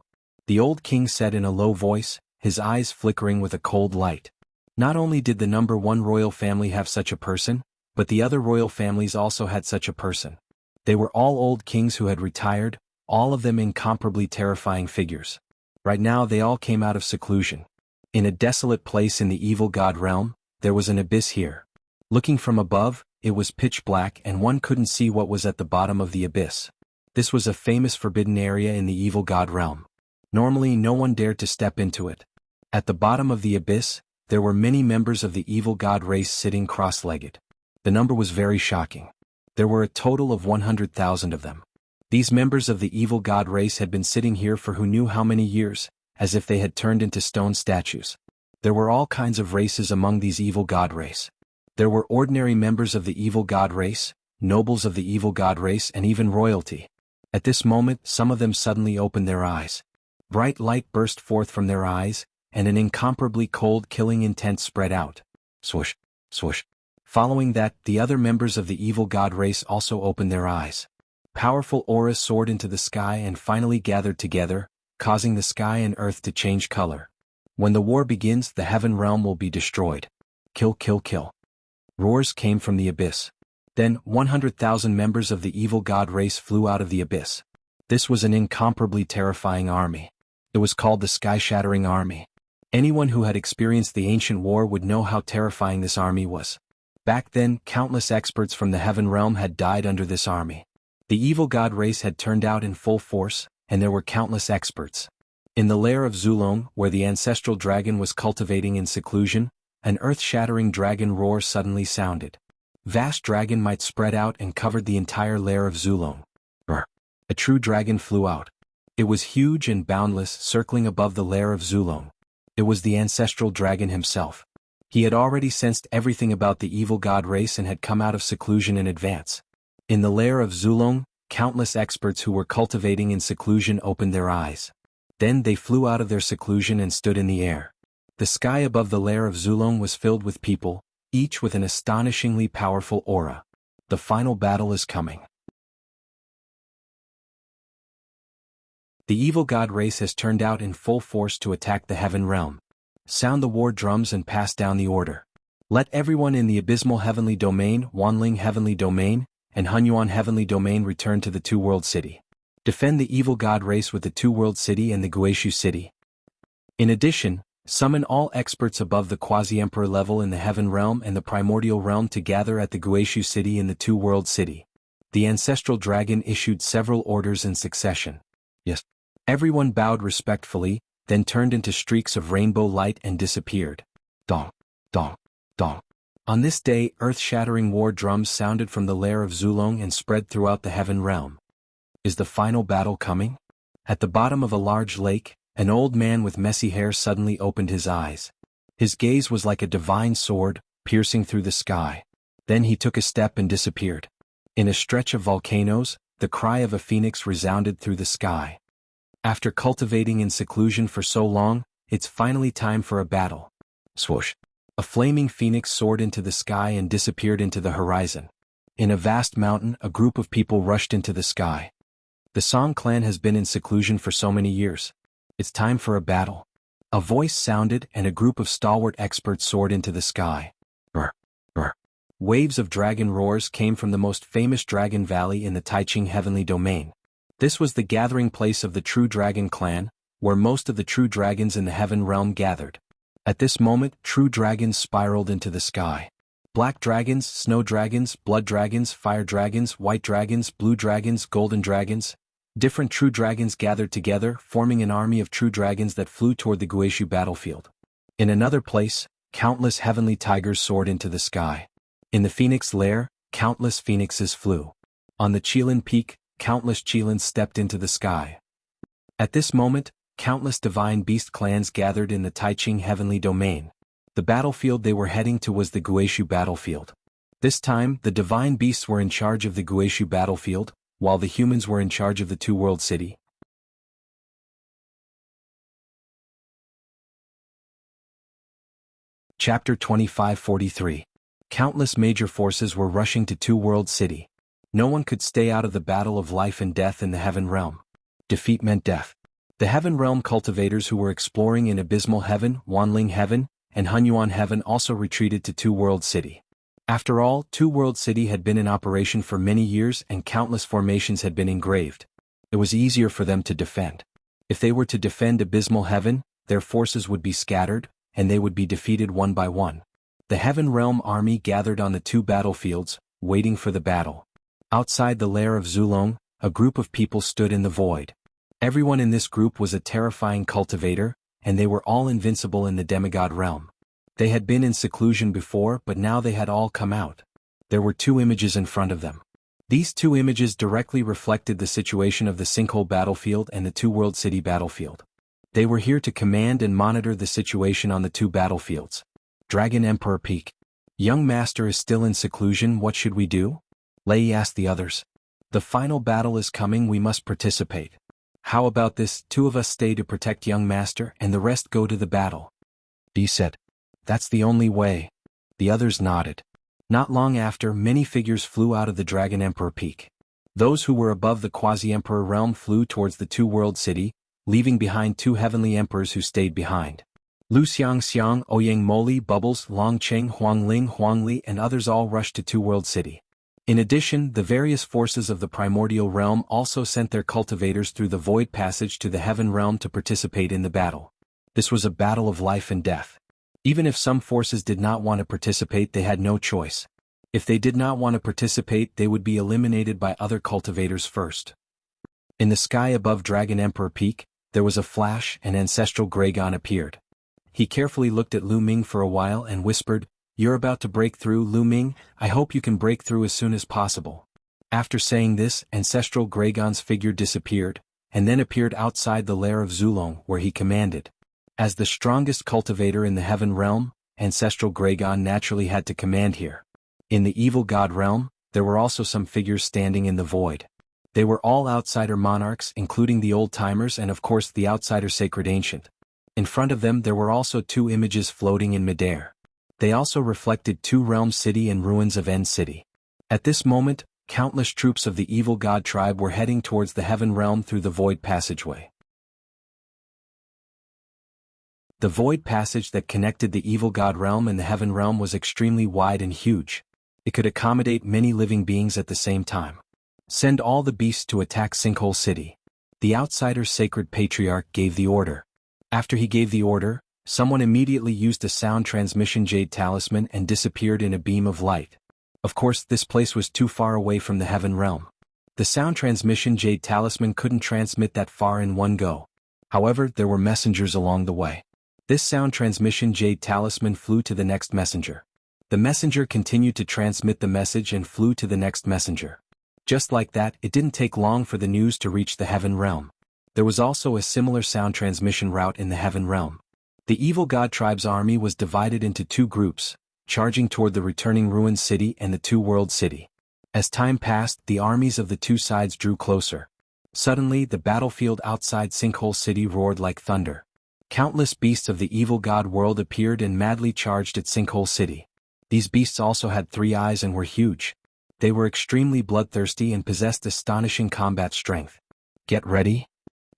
Speaker 1: The old king said in a low voice, his eyes flickering with a cold light. Not only did the number 1 royal family have such a person, but the other royal families also had such a person. They were all old kings who had retired, all of them incomparably terrifying figures. Right now they all came out of seclusion. In a desolate place in the evil god realm, there was an abyss here. Looking from above, it was pitch black and one couldn't see what was at the bottom of the abyss. This was a famous forbidden area in the evil god realm. Normally no one dared to step into it. At the bottom of the abyss, there were many members of the evil god race sitting cross-legged. The number was very shocking. There were a total of 100,000 of them. These members of the evil god race had been sitting here for who knew how many years, as if they had turned into stone statues. There were all kinds of races among these evil god race. There were ordinary members of the evil god race, nobles of the evil god race and even royalty. At this moment some of them suddenly opened their eyes. Bright light burst forth from their eyes, and an incomparably cold killing intent spread out. Swoosh, swoosh. Following that, the other members of the evil god race also opened their eyes. Powerful auras soared into the sky and finally gathered together, causing the sky and earth to change color. When the war begins, the Heaven Realm will be destroyed. Kill, kill, kill. Roars came from the abyss. Then, 100,000 members of the evil god race flew out of the abyss. This was an incomparably terrifying army. It was called the Sky-Shattering Army. Anyone who had experienced the ancient war would know how terrifying this army was. Back then, countless experts from the Heaven Realm had died under this army. The evil god race had turned out in full force, and there were countless experts. In the lair of Zulong, where the ancestral dragon was cultivating in seclusion, an earth-shattering dragon roar suddenly sounded. Vast dragon might spread out and covered the entire lair of Zulong. A true dragon flew out. It was huge and boundless, circling above the lair of Zulong. It was the ancestral dragon himself. He had already sensed everything about the evil god race and had come out of seclusion in advance. In the lair of Zulong, countless experts who were cultivating in seclusion opened their eyes. Then they flew out of their seclusion and stood in the air. The sky above the lair of Zulong was filled with people, each with an astonishingly powerful aura. The final battle is coming. The evil god race has turned out in full force to attack the Heaven Realm. Sound the war drums and pass down the order. Let everyone in the Abysmal Heavenly Domain, Wanling Heavenly Domain, and Hunyuan Heavenly Domain return to the Two-World City. Defend the evil god race with the Two-World City and the Guishu City. In addition, summon all experts above the Quasi-Emperor level in the Heaven Realm and the Primordial Realm to gather at the Guishu City in the Two-World City. The ancestral dragon issued several orders in succession. Yes. Everyone bowed respectfully, then turned into streaks of rainbow light and disappeared. Dong, dong, dong. On this day, earth-shattering war drums sounded from the lair of Zulong and spread throughout the Heaven Realm. Is the final battle coming? At the bottom of a large lake, an old man with messy hair suddenly opened his eyes. His gaze was like a divine sword, piercing through the sky. Then he took a step and disappeared. In a stretch of volcanoes, the cry of a phoenix resounded through the sky. After cultivating in seclusion for so long, it's finally time for a battle. Swoosh. A flaming phoenix soared into the sky and disappeared into the horizon. In a vast mountain, a group of people rushed into the sky. The Song clan has been in seclusion for so many years. It's time for a battle. A voice sounded and a group of stalwart experts soared into the sky. Brr, brr. Waves of dragon roars came from the most famous dragon valley in the Taiching heavenly domain. This was the gathering place of the true dragon clan, where most of the true dragons in the heaven realm gathered. At this moment, true dragons spiraled into the sky. Black dragons, snow dragons, blood dragons, fire dragons, white dragons, blue dragons, golden dragons. Different true dragons gathered together, forming an army of true dragons that flew toward the Guishu battlefield. In another place, countless heavenly tigers soared into the sky. In the phoenix lair, countless phoenixes flew. On the Qilin peak, countless Qilins stepped into the sky. At this moment, countless divine beast clans gathered in the Taiching heavenly domain. The battlefield they were heading to was the Guishu battlefield. This time, the divine beasts were in charge of the Guishu battlefield, while the humans were in charge of the two-world city. Chapter 2543. Countless major forces were rushing to two-world city. No one could stay out of the battle of life and death in the heaven realm. Defeat meant death. The heaven realm cultivators who were exploring in Abysmal Heaven, Wanling Heaven, and Hunyuan Heaven also retreated to two-world city. After all, two-world city had been in operation for many years and countless formations had been engraved. It was easier for them to defend. If they were to defend Abysmal Heaven, their forces would be scattered, and they would be defeated one by one. The heaven realm army gathered on the two battlefields, waiting for the battle. Outside the lair of Zulong, a group of people stood in the void. Everyone in this group was a terrifying cultivator, and they were all invincible in the demigod realm. They had been in seclusion before, but now they had all come out. There were two images in front of them. These two images directly reflected the situation of the Sinkhole battlefield and the two-world city battlefield. They were here to command and monitor the situation on the two battlefields. Dragon Emperor Peak. Young Master is still in seclusion, what should we do? Lei asked the others. The final battle is coming, we must participate. How about this, two of us stay to protect young Master and the rest go to the battle? Bi said. That's the only way. The others nodded. Not long after, many figures flew out of the Dragon Emperor Peak. Those who were above the Quasi-Emperor realm flew towards the two-world city, leaving behind two heavenly emperors who stayed behind. Lu Xiang, Ouyang Moli, Bubbles, Long Cheng, Huangling, Huangli and others all rushed to two-world city. In addition, the various forces of the primordial realm also sent their cultivators through the void passage to the heaven realm to participate in the battle. This was a battle of life and death. Even if some forces did not want to participate, they had no choice. If they did not want to participate, they would be eliminated by other cultivators first. In the sky above Dragon Emperor Peak, there was a flash and Ancestral Gregon appeared. He carefully looked at Lu Ming for a while and whispered, "You're about to break through, Lu Ming, I hope you can break through as soon as possible." After saying this, Ancestral Gregon's figure disappeared, and then appeared outside the lair of Zulong where he commanded. As the strongest cultivator in the heaven realm, Ancestral Gregon naturally had to command here. In the evil god realm, there were also some figures standing in the void. They were all outsider monarchs, including the old-timers and of course the outsider sacred ancient. In front of them there were also two images floating in midair. They also reflected two realm city and ruins of End City. At this moment, countless troops of the evil god tribe were heading towards the heaven realm through the void passageway. The void passage that connected the evil god realm and the heaven realm was extremely wide and huge. It could accommodate many living beings at the same time. Send all the beasts to attack Sinkhole City. The outsider's sacred patriarch gave the order. After he gave the order, someone immediately used a sound transmission jade talisman and disappeared in a beam of light. Of course, this place was too far away from the heaven realm. The sound transmission jade talisman couldn't transmit that far in one go. However, there were messengers along the way. This sound transmission jade talisman flew to the next messenger. The messenger continued to transmit the message and flew to the next messenger. Just like that, it didn't take long for the news to reach the heaven realm. There was also a similar sound transmission route in the heaven realm. The evil god tribe's army was divided into two groups, charging toward the returning ruined city and the two-world city. As time passed, the armies of the two sides drew closer. Suddenly, the battlefield outside Sinkhole City roared like thunder. Countless beasts of the evil god world appeared and madly charged at Sinkhole City. These beasts also had 3 eyes and were huge. They were extremely bloodthirsty and possessed astonishing combat strength. Get ready?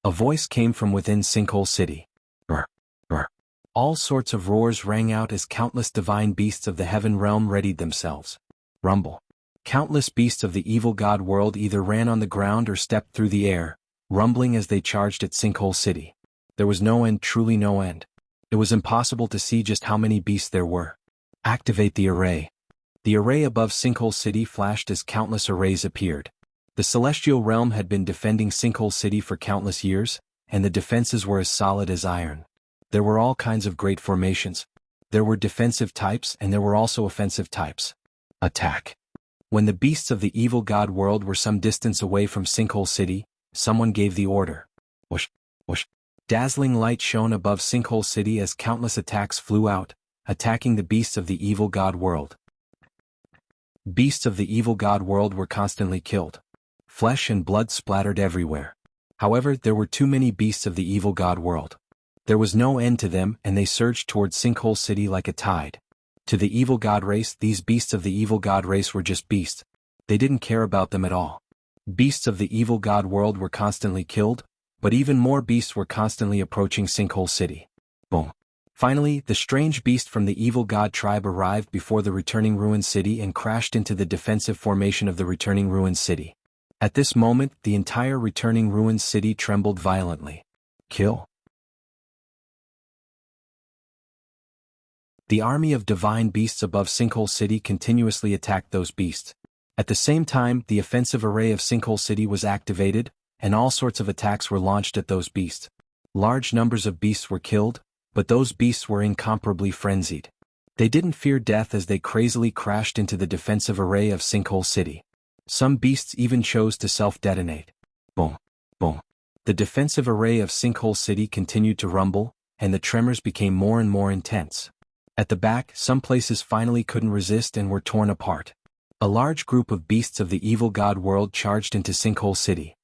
Speaker 1: A voice came from within Sinkhole City. Roar, roar. All sorts of roars rang out as countless divine beasts of the heaven realm readied themselves. Rumble. Countless beasts of the evil god world either ran on the ground or stepped through the air, rumbling as they charged at Sinkhole City. There was no end, truly no end. It was impossible to see just how many beasts there were. Activate the array. The array above Sinkhole City flashed as countless arrays appeared. The celestial realm had been defending Sinkhole City for countless years, and the defenses were as solid as iron. There were all kinds of great formations. There were defensive types and there were also offensive types. Attack. When the beasts of the evil god world were some distance away from Sinkhole City, someone gave the order. Whoosh, whoosh. Dazzling light shone above Sinkhole City as countless attacks flew out, attacking the beasts of the evil god world. Beasts of the evil god world were constantly killed. Flesh and blood splattered everywhere. However, there were too many beasts of the evil god world. There was no end to them and they surged towards Sinkhole City like a tide. To the evil god race, these beasts of the evil god race were just beasts. They didn't care about them at all. Beasts of the evil god world were constantly killed, but even more beasts were constantly approaching Sinkhole City. Boom. Finally, the strange beast from the evil god tribe arrived before the returning ruined city and crashed into the defensive formation of the returning ruined city. At this moment, the entire returning ruined city trembled violently. Kill. The army of divine beasts above Sinkhole City continuously attacked those beasts. At the same time, the offensive array of Sinkhole City was activated, and all sorts of attacks were launched at those beasts. Large numbers of beasts were killed, but those beasts were incomparably frenzied. They didn't fear death as they crazily crashed into the defensive array of Sinkhole City. Some beasts even chose to self-detonate. Boom, boom. The defensive array of Sinkhole City continued to rumble, and the tremors became more and more intense. At the back, some places finally couldn't resist and were torn apart. A large group of beasts of the evil god world charged into Sinkhole City.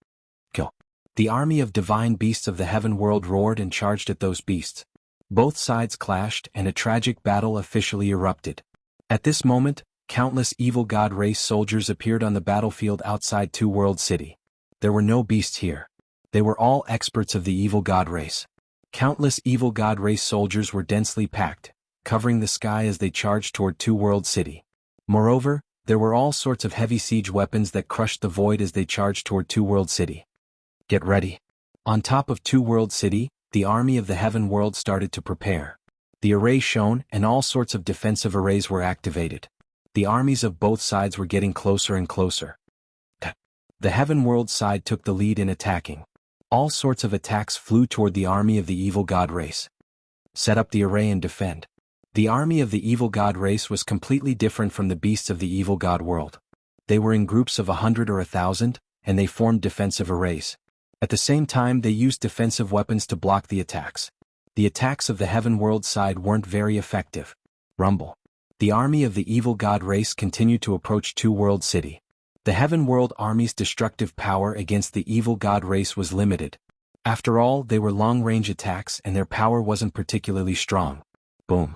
Speaker 1: Kill. The army of divine beasts of the heaven world roared and charged at those beasts. Both sides clashed and a tragic battle officially erupted. At this moment, countless evil god race soldiers appeared on the battlefield outside Two World City. There were no beasts here. They were all experts of the evil god race. Countless evil god race soldiers were densely packed, covering the sky as they charged toward Two World City. Moreover, there were all sorts of heavy siege weapons that crushed the void as they charged toward Two World City. Get ready. On top of Two World City, the army of the heaven world started to prepare. The array shone and all sorts of defensive arrays were activated. The armies of both sides were getting closer and closer. The heaven world side took the lead in attacking. All sorts of attacks flew toward the army of the evil god race. Set up the array and defend. The army of the evil god race was completely different from the beasts of the evil god world. They were in groups of 100 or 1,000, and they formed defensive arrays. At the same time, they used defensive weapons to block the attacks. The attacks of the heaven world side weren't very effective. Rumble. The army of the evil god race continued to approach Two World City. The heaven world army's destructive power against the evil god race was limited. After all, they were long-range attacks and their power wasn't particularly strong. Boom.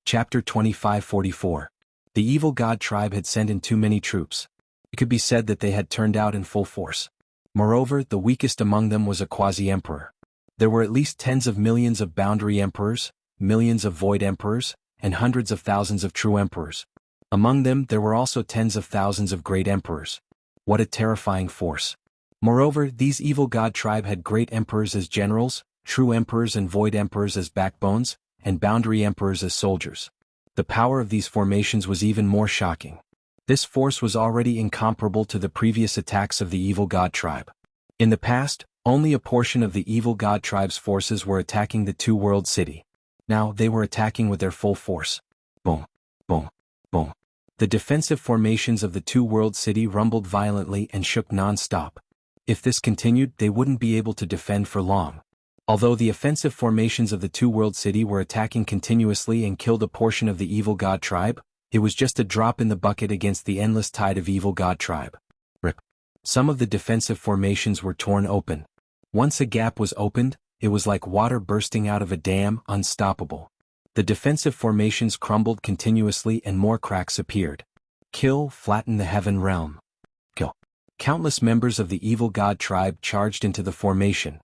Speaker 1: Chapter 2544. The evil god tribe had sent in too many troops. It could be said that they had turned out in full force. Moreover, the weakest among them was a quasi-emperor. There were at least tens of millions of boundary emperors, millions of void emperors, and hundreds of thousands of true emperors. Among them, there were also tens of thousands of great emperors. What a terrifying force. Moreover, these evil god tribe had great emperors as generals, true emperors and void emperors as backbones, and boundary emperors as soldiers. The power of these formations was even more shocking. This force was already incomparable to the previous attacks of the evil god tribe. In the past, only a portion of the evil god tribe's forces were attacking the Two World City. Now they were attacking with their full force. Boom, boom, boom. The defensive formations of the Two World City rumbled violently and shook non-stop. If this continued, they wouldn't be able to defend for long. Although the offensive formations of the Two World City were attacking continuously and killed a portion of the evil god tribe, it was just a drop in the bucket against the endless tide of evil god tribe. Rip. Some of the defensive formations were torn open. Once a gap was opened, it was like water bursting out of a dam, unstoppable. The defensive formations crumbled continuously and more cracks appeared. Kill, flatten the heaven realm. Kill. Countless members of the evil god tribe charged into the formation.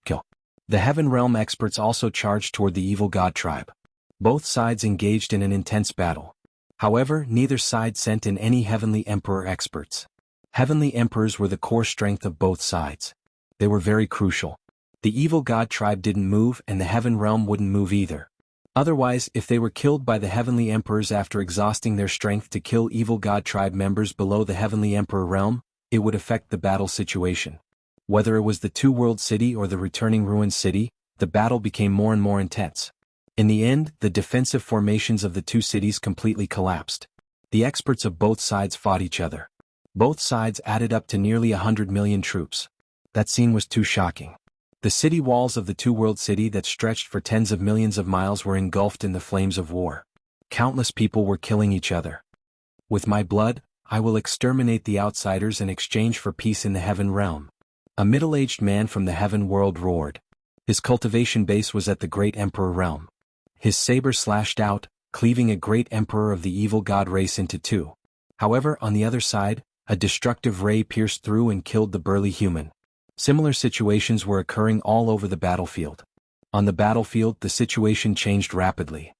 Speaker 1: Kill. The heaven realm experts also charged toward the evil god tribe. Both sides engaged in an intense battle. However, neither side sent in any heavenly emperor experts. Heavenly emperors were the core strength of both sides. They were very crucial. The evil god tribe didn't move and the heaven realm wouldn't move either. Otherwise, if they were killed by the heavenly emperors after exhausting their strength to kill evil god tribe members below the heavenly emperor realm, it would affect the battle situation. Whether it was the two-world city or the returning ruined city, the battle became more and more intense. In the end, the defensive formations of the two cities completely collapsed. The experts of both sides fought each other. Both sides added up to nearly 100 million troops. That scene was too shocking. The city walls of the two-world city that stretched for tens of millions of miles were engulfed in the flames of war. Countless people were killing each other. With my blood, I will exterminate the outsiders in exchange for peace in the heaven realm. A middle-aged man from the heaven world roared. His cultivation base was at the great emperor realm. His saber slashed out, cleaving a great emperor of the evil god race into two. However, on the other side, a destructive ray pierced through and killed the burly human. Similar situations were occurring all over the battlefield. On the battlefield, the situation changed rapidly.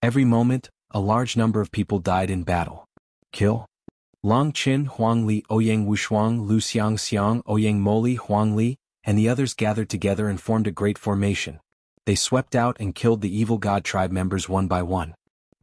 Speaker 1: Every moment, a large number of people died in battle. Kill. Long Qin, Huang Li, Ouyang Wushuang, Lu Xiang Xiang, Ouyang Moli, Huang Li, and the others gathered together and formed a great formation. They swept out and killed the evil god tribe members one by one.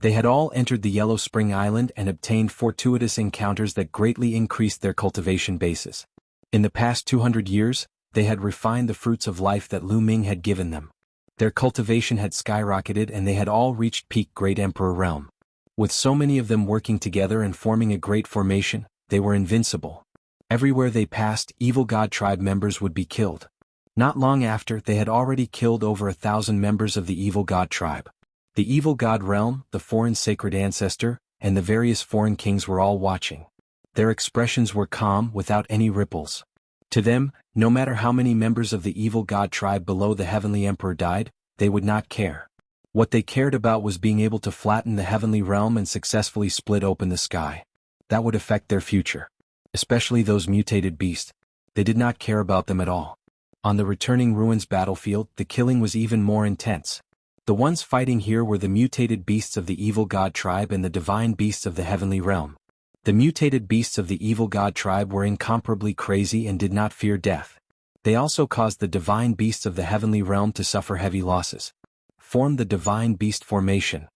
Speaker 1: They had all entered the Yellow Spring Island and obtained fortuitous encounters that greatly increased their cultivation bases. In the past 200 years, they had refined the fruits of life that Lu Ming had given them. Their cultivation had skyrocketed and they had all reached peak Great Emperor realm. With so many of them working together and forming a great formation, they were invincible. Everywhere they passed, evil god tribe members would be killed. Not long after, they had already killed over 1,000 members of the evil god tribe. The evil god realm, the foreign sacred ancestor, and the various foreign kings were all watching. Their expressions were calm, without any ripples. To them, no matter how many members of the evil god tribe below the heavenly emperor died, they would not care. What they cared about was being able to flatten the heavenly realm and successfully split open the sky. That would affect their future. Especially those mutated beasts. They did not care about them at all. On the returning ruins battlefield, the killing was even more intense. The ones fighting here were the mutated beasts of the evil god tribe and the divine beasts of the heavenly realm. The mutated beasts of the evil god tribe were incomparably crazy and did not fear death. They also caused the divine beasts of the heavenly realm to suffer heavy losses. Formed the divine beast formation.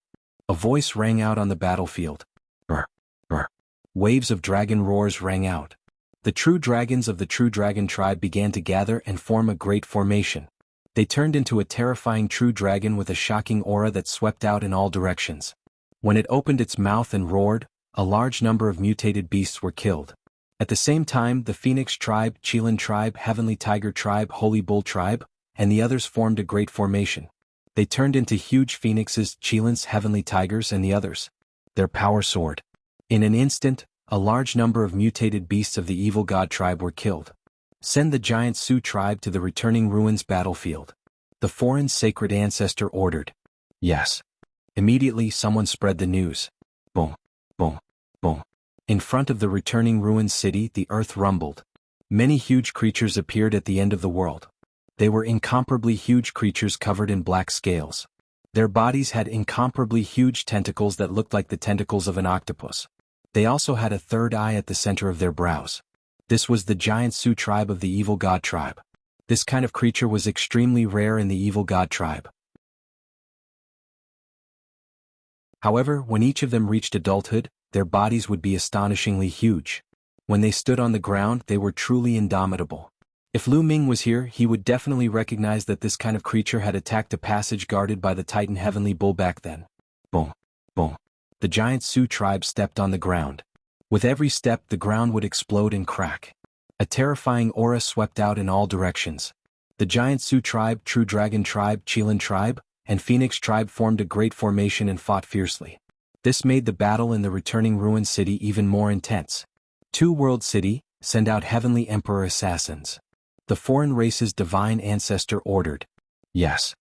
Speaker 1: A voice rang out on the battlefield. Brr, brr. Waves of dragon roars rang out. The true dragons of the true dragon tribe began to gather and form a great formation. They turned into a terrifying true dragon with a shocking aura that swept out in all directions. When it opened its mouth and roared, a large number of mutated beasts were killed. At the same time, the Phoenix tribe, Qilin tribe, Heavenly Tiger tribe, Holy Bull tribe, and the others formed a great formation. They turned into huge phoenixes, Qilins, Heavenly Tigers, and the others. Their power soared. In an instant, a large number of mutated beasts of the evil god tribe were killed. Send the giant Sioux tribe to the returning ruins battlefield. The foreign sacred ancestor ordered. Yes. Immediately someone spread the news. Boom, boom, boom. In front of the returning ruins city, the earth rumbled. Many huge creatures appeared at the end of the world. They were incomparably huge creatures covered in black scales. Their bodies had incomparably huge tentacles that looked like the tentacles of an octopus. They also had a third eye at the center of their brows. This was the giant Sioux tribe of the evil god tribe. This kind of creature was extremely rare in the evil god tribe. However, when each of them reached adulthood, their bodies would be astonishingly huge. When they stood on the ground, they were truly indomitable. If Lu Ming was here, he would definitely recognize that this kind of creature had attacked a passage guarded by the Titan Heavenly Bull back then. Boom, boom. The giant Sioux tribe stepped on the ground. With every step, the ground would explode and crack. A terrifying aura swept out in all directions. The giant Sioux tribe, True Dragon tribe, Qilin tribe, and Phoenix tribe formed a great formation and fought fiercely. This made the battle in the returning ruined city even more intense. Two-World City, send out Heavenly Emperor assassins. The foreign race's divine ancestor ordered. Yes.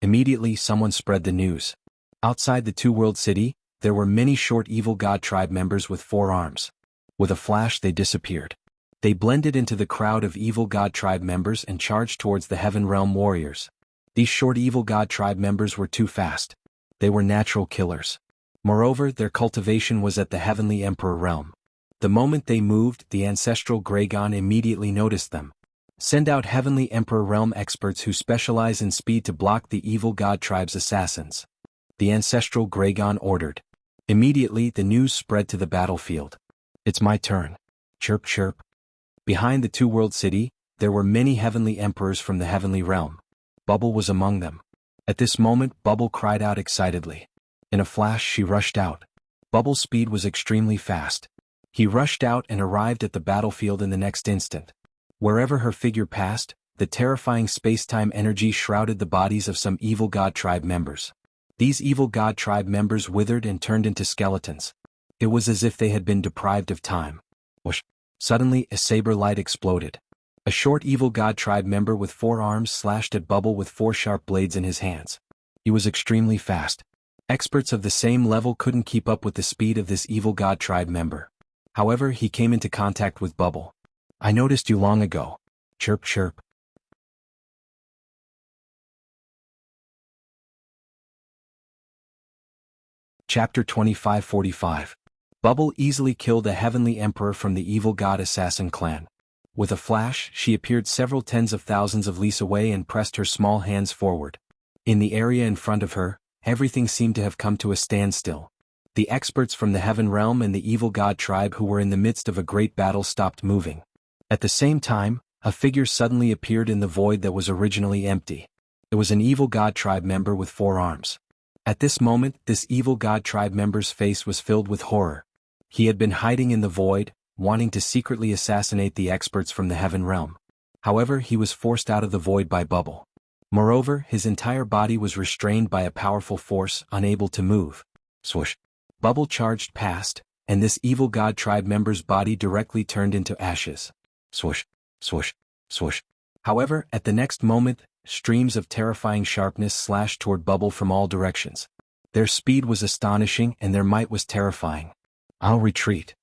Speaker 1: Immediately someone spread the news. Outside the Two-World City, there were many short evil god tribe members with 4 arms. With a flash they disappeared. They blended into the crowd of evil god tribe members and charged towards the Heaven Realm warriors. These short evil god tribe members were too fast. They were natural killers. Moreover, their cultivation was at the Heavenly Emperor realm. The moment they moved, the ancestral Gregon immediately noticed them. Send out Heavenly Emperor realm experts who specialize in speed to block the evil god tribe's assassins. The ancestral Gregon ordered. Immediately the news spread to the battlefield. It's my turn. Chirp chirp. Behind the two-world city, there were many heavenly emperors from the heavenly realm. Bubble was among them. At this moment Bubble cried out excitedly. In a flash she rushed out. Bubble's speed was extremely fast. He rushed out and arrived at the battlefield in the next instant. Wherever her figure passed, the terrifying space-time energy shrouded the bodies of some evil god tribe members. These evil god tribe members withered and turned into skeletons. It was as if they had been deprived of time. Whoosh! Suddenly a saber light exploded. A short evil god tribe member with 4 arms slashed at Bubble with 4 sharp blades in his hands. He was extremely fast. Experts of the same level couldn't keep up with the speed of this evil god tribe member. However, he came into contact with Bubble. I noticed you long ago. Chirp chirp. Chapter 2545. Bubble easily killed a heavenly emperor from the evil god assassin clan. With a flash, she appeared several tens of thousands of leagues away and pressed her small hands forward. In the area in front of her, everything seemed to have come to a standstill. The experts from the Heaven Realm and the evil god tribe who were in the midst of a great battle stopped moving. At the same time, a figure suddenly appeared in the void that was originally empty. It was an evil god tribe member with 4 arms. At this moment, this evil god tribe member's face was filled with horror. He had been hiding in the void, wanting to secretly assassinate the experts from the Heaven Realm. However, he was forced out of the void by Bubble. Moreover, his entire body was restrained by a powerful force, unable to move. Swoosh! Bubble charged past, and this evil god tribe member's body directly turned into ashes. Swoosh! Swoosh! Swoosh! However, at the next moment, streams of terrifying sharpness slashed toward Bubble from all directions. Their speed was astonishing and their might was terrifying. I'll retreat.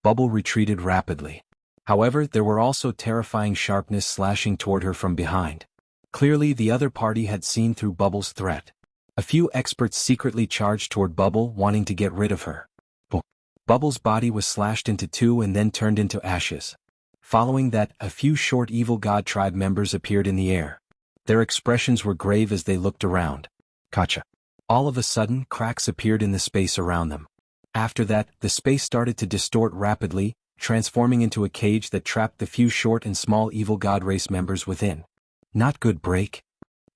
Speaker 1: Bubble retreated rapidly. However, there were also terrifying sharpness slashing toward her from behind. Clearly the other party had seen through Bubble's threat. A few experts secretly charged toward Bubble, wanting to get rid of her. Bubble's body was slashed into 2 and then turned into ashes. Following that, a few short evil god tribe members appeared in the air. Their expressions were grave as they looked around. Gotcha. All of a sudden, cracks appeared in the space around them. After that, the space started to distort rapidly, transforming into a cage that trapped the few short and small evil god race members within. Not good, break.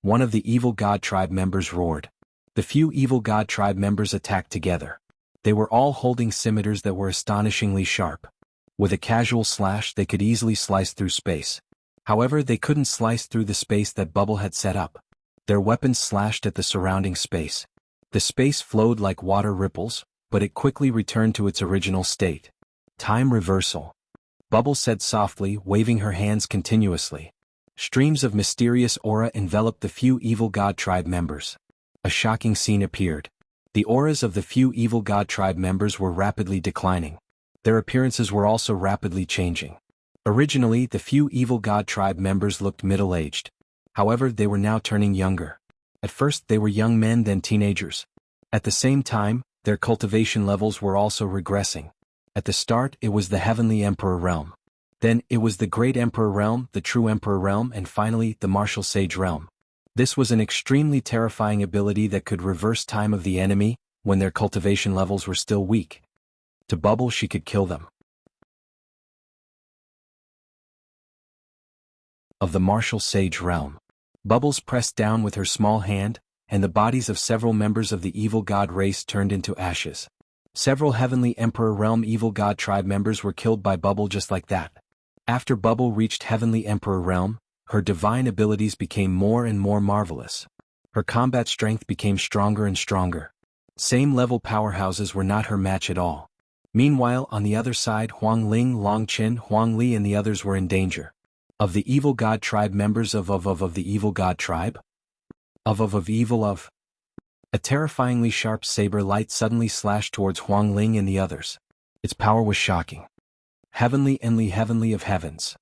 Speaker 1: One of the evil god tribe members roared. The few evil god tribe members attacked together. They were all holding scimitars that were astonishingly sharp. With a casual slash they could easily slice through space. However, they couldn't slice through the space that Bubble had set up. Their weapons slashed at the surrounding space. The space flowed like water ripples, but it quickly returned to its original state. Time reversal. Bubble said softly, waving her hands continuously. Streams of mysterious aura enveloped the few evil god tribe members. A shocking scene appeared. The auras of the few evil god tribe members were rapidly declining. Their appearances were also rapidly changing. Originally, the few evil god tribe members looked middle-aged. However, they were now turning younger. At first they were young men, then teenagers. At the same time, their cultivation levels were also regressing. At the start, it was the Heavenly Emperor realm. Then, it was the Great Emperor realm, the True Emperor realm, and finally, the Martial Sage realm. This was an extremely terrifying ability that could reverse time of the enemy, when their cultivation levels were still weak. To Bubble, she could kill them. Of the Martial Sage realm. Bubbles pressed down with her small hand, and the bodies of several members of the evil god race turned into ashes. Several Heavenly Emperor realm evil god tribe members were killed by Bubble just like that. After Bubble reached Heavenly Emperor realm, her divine abilities became more and more marvelous. Her combat strength became stronger and stronger. Same level powerhouses were not her match at all. Meanwhile, on the other side, Huang Ling, Long Qin, Huang Li and the others were in danger. Of the evil god tribe members of the evil god tribe? Of evil of. A terrifyingly sharp saber light suddenly slashed towards Huang Ling and the others. Its power was shocking. Heavenly of heavens.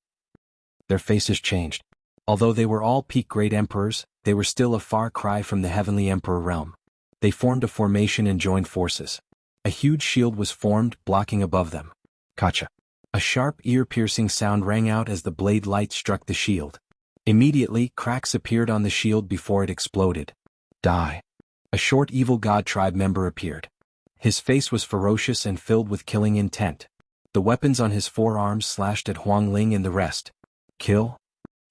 Speaker 1: Their faces changed. Although they were all peak great emperors, they were still a far cry from the heavenly emperor realm. They formed a formation and joined forces. A huge shield was formed, blocking above them. Kacha. A sharp, ear-piercing sound rang out as the blade light struck the shield. Immediately, cracks appeared on the shield before it exploded. Die. A short evil god tribe member appeared. His face was ferocious and filled with killing intent. The weapons on his forearms slashed at Huang Ling and the rest. Kill?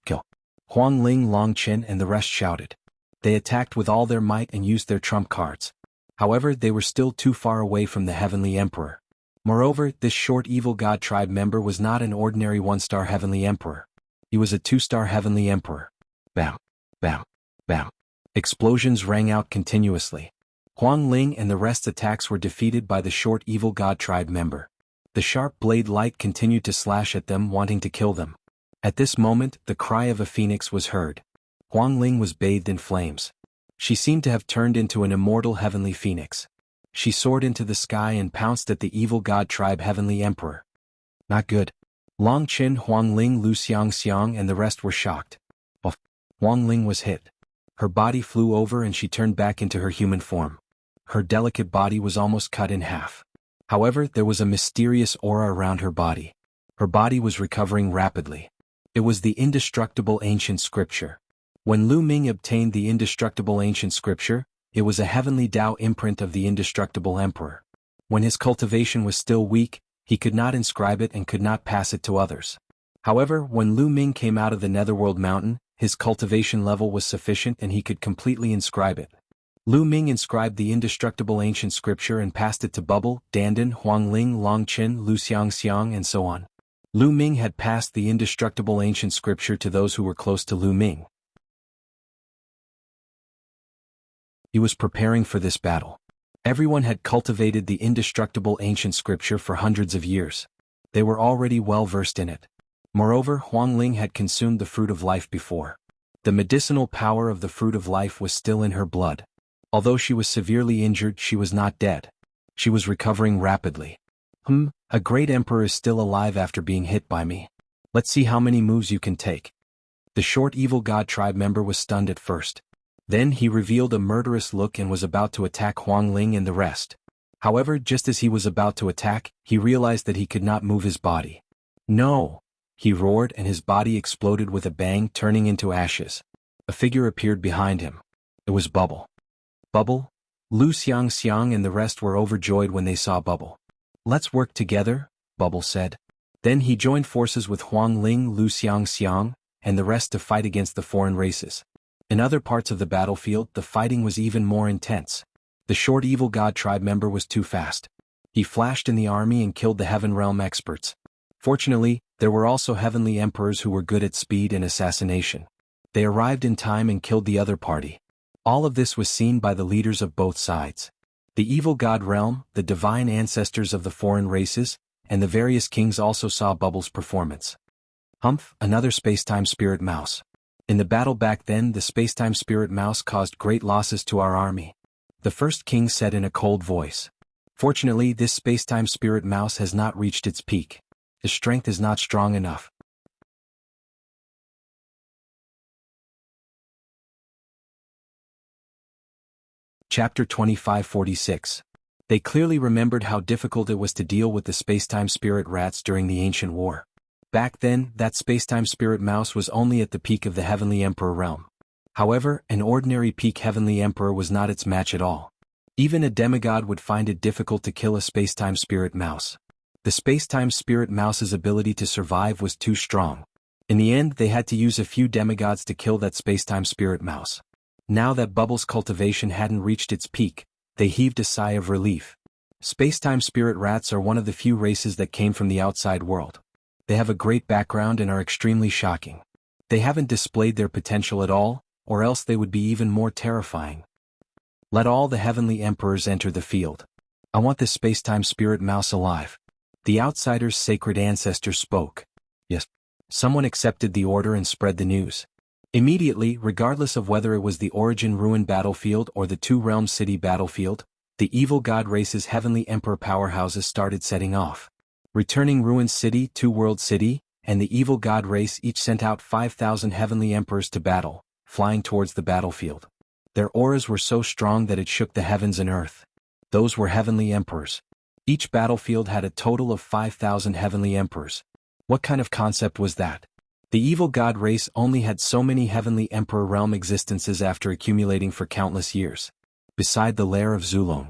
Speaker 1: Kill. Huang Ling, Long Qin and the rest shouted. They attacked with all their might and used their trump cards. However, they were still too far away from the heavenly emperor. Moreover, this short evil god tribe member was not an ordinary one-star heavenly emperor. He was a two-star heavenly emperor. Bam, bam, bam. Explosions rang out continuously. Huang Ling and the rest's attacks were defeated by the short evil god tribe member. The sharp blade light continued to slash at them, wanting to kill them. At this moment, the cry of a phoenix was heard. Huang Ling was bathed in flames. She seemed to have turned into an immortal heavenly phoenix. She soared into the sky and pounced at the evil god tribe heavenly emperor. Not good. Long Qin, Huang Ling, Lu Xiang and the rest were shocked. Huang Ling was hit. Her body flew over and she turned back into her human form. Her delicate body was almost cut in half. However, there was a mysterious aura around her body. Her body was recovering rapidly. It was the indestructible ancient scripture. When Lu Ming obtained the indestructible ancient scripture, it was a heavenly Tao imprint of the indestructible emperor. When his cultivation was still weak, he could not inscribe it and could not pass it to others. However, when Lu Ming came out of the Netherworld Mountain, his cultivation level was sufficient and he could completely inscribe it. Lu Ming inscribed the indestructible ancient scripture and passed it to Bubble, Dandan, Huang Ling, Long Qin, Lu Xiang and so on. Lu Ming had passed the indestructible ancient scripture to those who were close to Lu Ming. He was preparing for this battle. Everyone had cultivated the indestructible ancient scripture for hundreds of years. They were already well versed in it. Moreover, Huang Ling had consumed the fruit of life before. The medicinal power of the fruit of life was still in her blood. Although she was severely injured, she was not dead. She was recovering rapidly. A great emperor is still alive after being hit by me. Let's see how many moves you can take. The short evil god tribe member was stunned at first. Then he revealed a murderous look and was about to attack Huang Ling and the rest. However, just as he was about to attack, he realized that he could not move his body. No! He roared and his body exploded with a bang, turning into ashes. A figure appeared behind him. It was Bubble. Bubble? Lu Xiang and the rest were overjoyed when they saw Bubble. Let's work together, Bubble said. Then he joined forces with Huang Ling, Lu Xiang, and the rest to fight against the foreign races. In other parts of the battlefield, the fighting was even more intense. The short evil god tribe member was too fast. He flashed in the army and killed the Heaven Realm experts. Fortunately, there were also heavenly emperors who were good at speed and assassination. They arrived in time and killed the other party. All of this was seen by the leaders of both sides. The evil god realm, the divine ancestors of the foreign races, and the various kings also saw Bubble's performance. Humph, another space-time spirit mouse. In the battle back then, the space-time spirit mouse caused great losses to our army. The first king said in a cold voice. Fortunately, this space-time spirit mouse has not reached its peak. His strength is not strong enough. Chapter 2546. They clearly remembered how difficult it was to deal with the space-time spirit rats during the ancient war. Back then, that space-time spirit mouse was only at the peak of the Heavenly Emperor realm. However, an ordinary peak Heavenly Emperor was not its match at all. Even a demigod would find it difficult to kill a space-time spirit mouse. The space-time spirit mouse's ability to survive was too strong. In the end, they had to use a few demigods to kill that space-time spirit mouse. Now that Bubble's cultivation hadn't reached its peak, they heaved a sigh of relief. Space-time spirit rats are one of the few races that came from the outside world. They have a great background and are extremely shocking. They haven't displayed their potential at all, or else they would be even more terrifying. Let all the heavenly emperors enter the field. I want this space-time spirit mouse alive. The outsider's sacred ancestor spoke. Yes. Someone accepted the order and spread the news. Immediately, regardless of whether it was the Origin Ruin battlefield or the Two Realms City battlefield, the evil god race's heavenly emperor powerhouses started setting off. Returning Ruin City, Two World City, and the evil god race each sent out 5,000 heavenly emperors to battle, flying towards the battlefield. Their auras were so strong that it shook the heavens and earth. Those were heavenly emperors. Each battlefield had a total of 5,000 heavenly emperors. What kind of concept was that? The evil god race only had so many heavenly emperor realm existences after accumulating for countless years. Beside the lair of Zulong,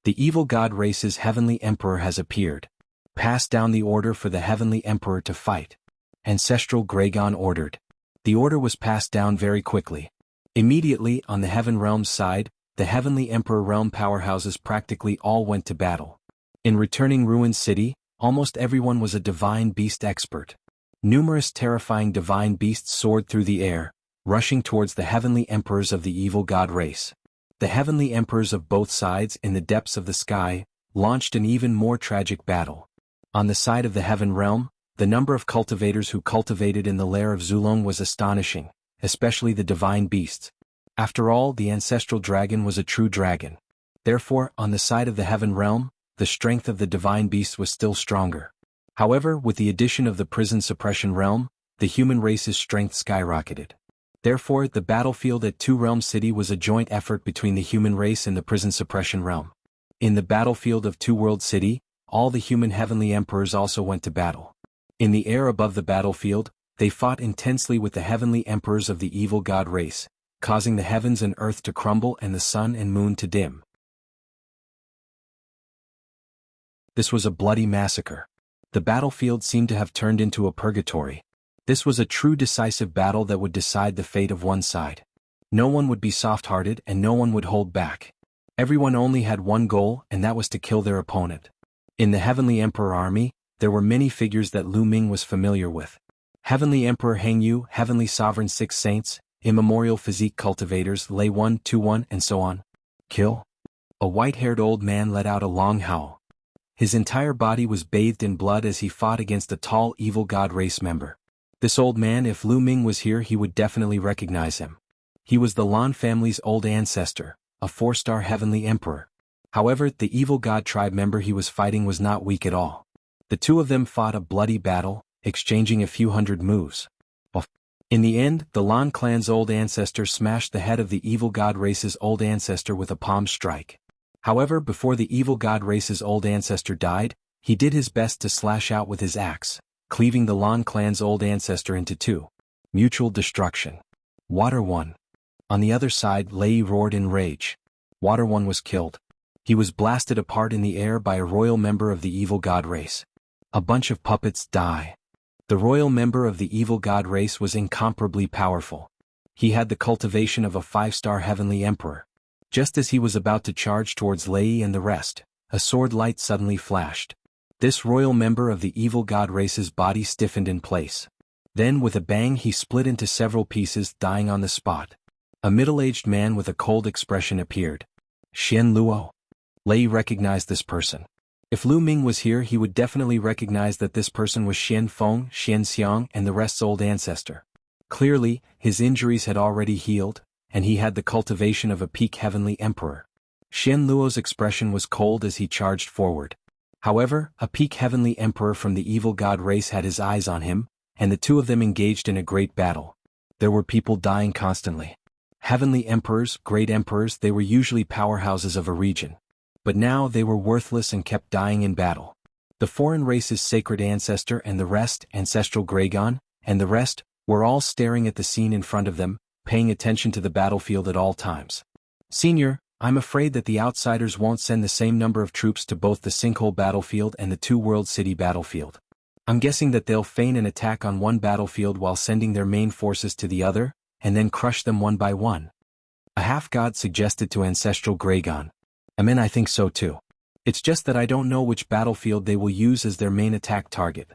Speaker 1: the evil god race's heavenly emperor has appeared. Pass down the order for the heavenly emperor to fight. Ancestral Gragon ordered. The order was passed down very quickly. Immediately, on the Heaven Realm's side, the heavenly emperor realm powerhouses practically all went to battle. In returning Ruin City, almost everyone was a divine beast expert. Numerous terrifying divine beasts soared through the air, rushing towards the heavenly emperors of the evil god race. The heavenly emperors of both sides in the depths of the sky launched an even more tragic battle. On the side of the Heaven Realm, the number of cultivators who cultivated in the lair of Zulong was astonishing, especially the divine beasts. After all, the ancestral dragon was a true dragon. Therefore, on the side of the Heaven Realm, the strength of the divine beasts was still stronger. However, with the addition of the prison suppression realm, the human race's strength skyrocketed. Therefore, the battlefield at Two Realm City was a joint effort between the human race and the prison suppression realm. In the battlefield of Two World City, all the human heavenly emperors also went to battle. In the air above the battlefield, they fought intensely with the heavenly emperors of the evil god race, causing the heavens and earth to crumble and the sun and moon to dim. This was a bloody massacre. The battlefield seemed to have turned into a purgatory. This was a true decisive battle that would decide the fate of one side. No one would be soft-hearted and no one would hold back. Everyone only had one goal, and that was to kill their opponent. In the Heavenly Emperor army, there were many figures that Lu Ming was familiar with. Heavenly Emperor Heng Yu, Heavenly Sovereign 6 Saints, Immemorial Physique Cultivators, Lei 121 and so on. Kill. A white-haired old man let out a long howl. His entire body was bathed in blood as he fought against a tall evil god race member. This old man, if Lu Ming was here, he would definitely recognize him. He was the Lan family's old ancestor, a 4-star heavenly emperor. However, the evil god tribe member he was fighting was not weak at all. The two of them fought a bloody battle, exchanging a few hundred moves. In the end, the Lan clan's old ancestor smashed the head of the evil god race's old ancestor with a palm strike. However, before the evil god race's old ancestor died, he did his best to slash out with his axe, cleaving the Lan clan's old ancestor into two. Mutual destruction. Water 1. On the other side, Lei roared in rage. Water 1 was killed. He was blasted apart in the air by a royal member of the evil god race. A bunch of puppets die. The royal member of the evil god race was incomparably powerful. He had the cultivation of a 5-star heavenly emperor. Just as he was about to charge towards Lei and the rest, a sword light suddenly flashed. This royal member of the evil god race's body stiffened in place. Then with a bang he split into several pieces, dying on the spot. A middle-aged man with a cold expression appeared. Xian Luo. Lei recognized this person. If Lu Ming was here, he would definitely recognize that this person was Xian Feng, Xian Xiang and the rest's old ancestor. Clearly, his injuries had already healed, and he had the cultivation of a peak heavenly emperor. Xian Luo's expression was cold as he charged forward. However, a peak heavenly emperor from the evil god race had his eyes on him, and the two of them engaged in a great battle. There were people dying constantly. Heavenly emperors, great emperors, they were usually powerhouses of a region. But now they were worthless and kept dying in battle. The foreign race's sacred ancestor and the rest, ancestral Gragon, and the rest, were all staring at the scene in front of them, paying attention to the battlefield at all times. Senior, I'm afraid that the outsiders won't send the same number of troops to both the Sinkhole battlefield and the Two World City battlefield. I'm guessing that they'll feign an attack on one battlefield while sending their main forces to the other, and then crush them one by one. A half-god suggested to ancestral Gragon. I think so too. It's just that I don't know which battlefield they will use as their main attack target.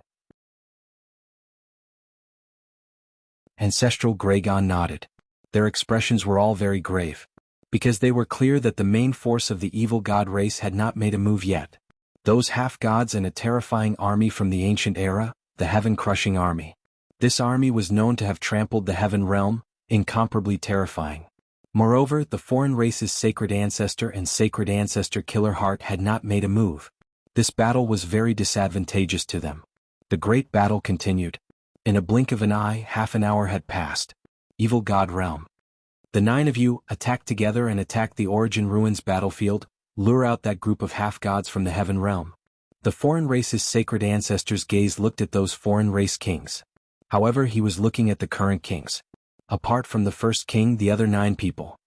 Speaker 1: Ancestral Gragon nodded. Their expressions were all very grave. Because they were clear that the main force of the evil god race had not made a move yet. Those half-gods and a terrifying army from the ancient era, the Heaven-Crushing Army. This army was known to have trampled the Heaven Realm, incomparably terrifying. Moreover, the foreign race's sacred ancestor and sacred ancestor Killer Heart had not made a move. This battle was very disadvantageous to them. The great battle continued. In a blink of an eye, half an hour had passed. Evil God Realm. The 9 of you attack together and attack the Origin Ruins battlefield, lure out that group of half-gods from the Heaven Realm. The foreign race's sacred ancestor's gaze looked at those foreign race kings. However, he was looking at the current kings. Apart from the first king, the other 9 people.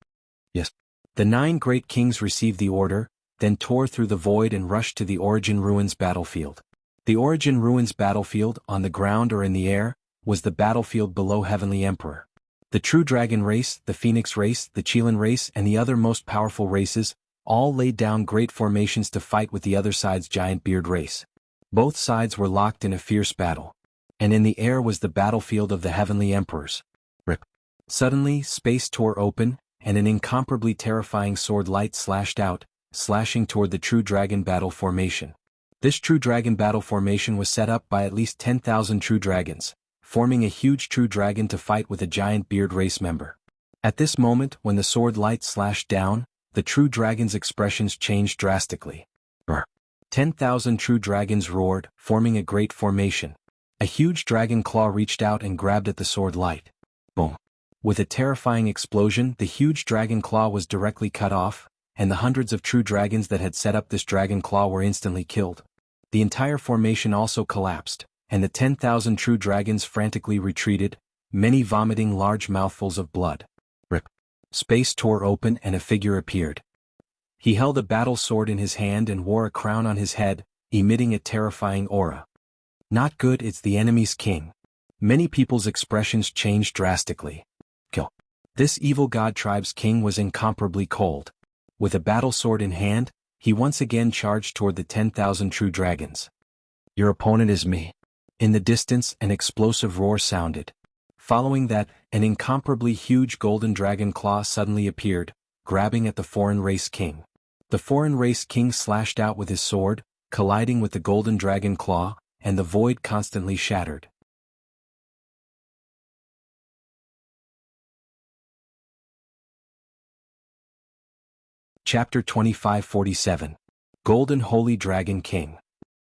Speaker 1: Yes. The 9 great kings received the order, then tore through the void and rushed to the Origin Ruins battlefield. The Origin Ruins battlefield, on the ground or in the air, was the battlefield below Heavenly Emperor. The True Dragon race, the Phoenix race, the Qilin race and the other most powerful races, all laid down great formations to fight with the other side's giant beard race. Both sides were locked in a fierce battle. And in the air was the battlefield of the Heavenly Emperors. Rip. Suddenly, space tore open, and an incomparably terrifying sword light slashed out, slashing toward the True Dragon battle formation. This True Dragon battle formation was set up by at least 10,000 True Dragons, forming a huge True Dragon to fight with a giant beard race member. At this moment, when the sword light slashed down, the True Dragon's expressions changed drastically. 10,000 True Dragons roared, forming a great formation. A huge dragon claw reached out and grabbed at the sword light. Boom. With a terrifying explosion, the huge dragon claw was directly cut off, and the hundreds of True Dragons that had set up this dragon claw were instantly killed. The entire formation also collapsed, and the 10,000 True Dragons frantically retreated, many vomiting large mouthfuls of blood. Rip. Space tore open and a figure appeared. He held a battle sword in his hand and wore a crown on his head, emitting a terrifying aura. Not good, it's the enemy's king. Many people's expressions changed drastically. Kill. This evil god tribe's king was incomparably cold. With a battle sword in hand, he once again charged toward the 10,000 True Dragons. Your opponent is me. In the distance, an explosive roar sounded. Following that, an incomparably huge golden dragon claw suddenly appeared, grabbing at the foreign race king. The foreign race king slashed out with his sword, colliding with the golden dragon claw, and the void constantly shattered. Chapter 2547. Golden Holy Dragon King.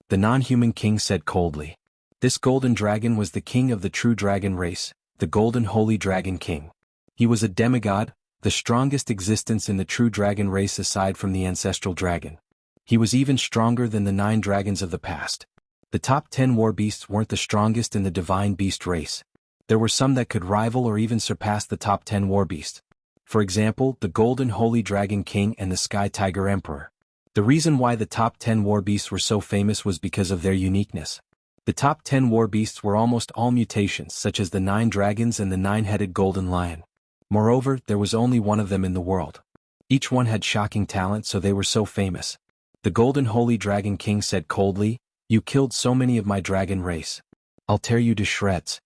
Speaker 1: The non-human king said coldly. This golden dragon was the king of the True Dragon race, the Golden Holy Dragon King. He was a demigod, the strongest existence in the True Dragon race aside from the ancestral dragon. He was even stronger than the 9 dragons of the past. The top 10 war beasts weren't the strongest in the divine beast race. There were some that could rival or even surpass the top 10 war beasts. For example, the Golden Holy Dragon King and the Sky Tiger Emperor. The reason why the top 10 war beasts were so famous was because of their uniqueness. The top 10 war beasts were almost all mutations such as the 9 dragons and the 9-headed golden lion. Moreover, there was only one of them in the world. Each one had shocking talent, so they were so famous. The Golden Holy Dragon King said coldly, "You killed so many of my dragon race. I'll tear you to shreds."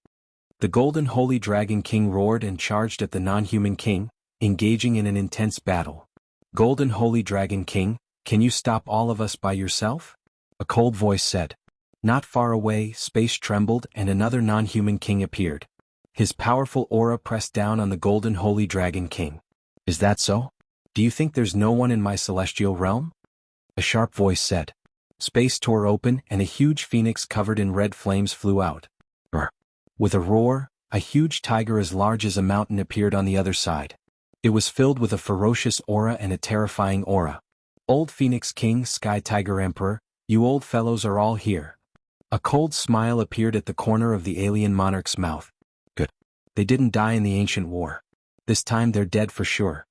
Speaker 1: The Golden Holy Dragon King roared and charged at the non-human king, engaging in an intense battle. Golden Holy Dragon King, can you stop all of us by yourself? A cold voice said. Not far away, space trembled and another non-human king appeared. His powerful aura pressed down on the Golden Holy Dragon King. Is that so? Do you think there's no one in my celestial realm? A sharp voice said. Space tore open and a huge phoenix covered in red flames flew out. With a roar, a huge tiger as large as a mountain appeared on the other side. It was filled with a ferocious aura and a terrifying aura. Old Phoenix King, Sky Tiger Emperor, you old fellows are all here. A cold smile appeared at the corner of the alien monarch's mouth. Good. They didn't die in the ancient war. This time they're dead for sure.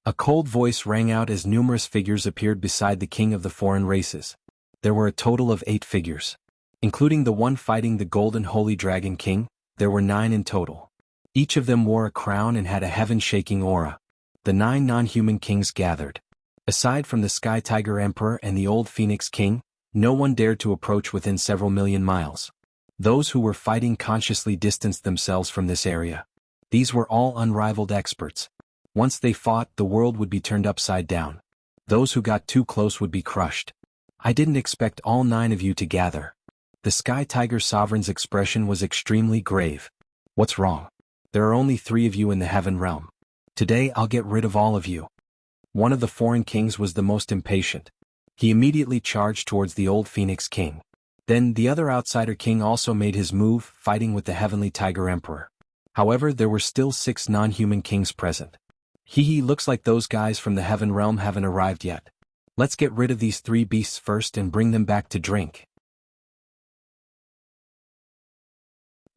Speaker 1: A cold voice rang out as numerous figures appeared beside the king of the foreign races. There were a total of 8 figures. Including the one fighting the Golden Holy Dragon King, there were 9 in total. Each of them wore a crown and had a heaven-shaking aura. The 9 non-human kings gathered. Aside from the Sky Tiger Emperor and the old Phoenix King, no one dared to approach within several million miles. Those who were fighting consciously distanced themselves from this area. These were all unrivaled experts. Once they fought, the world would be turned upside down. Those who got too close would be crushed. I didn't expect all 9 of you to gather. The Sky Tiger Sovereign's expression was extremely grave. What's wrong? There are only 3 of you in the heaven realm. Today I'll get rid of all of you. One of the foreign kings was the most impatient. He immediately charged towards the old Phoenix King. Then the other outsider king also made his move, fighting with the heavenly tiger emperor. However, there were still 6 non-human kings present. Looks like those guys from the heaven realm haven't arrived yet. Let's get rid of these 3 beasts first and bring them back to drink.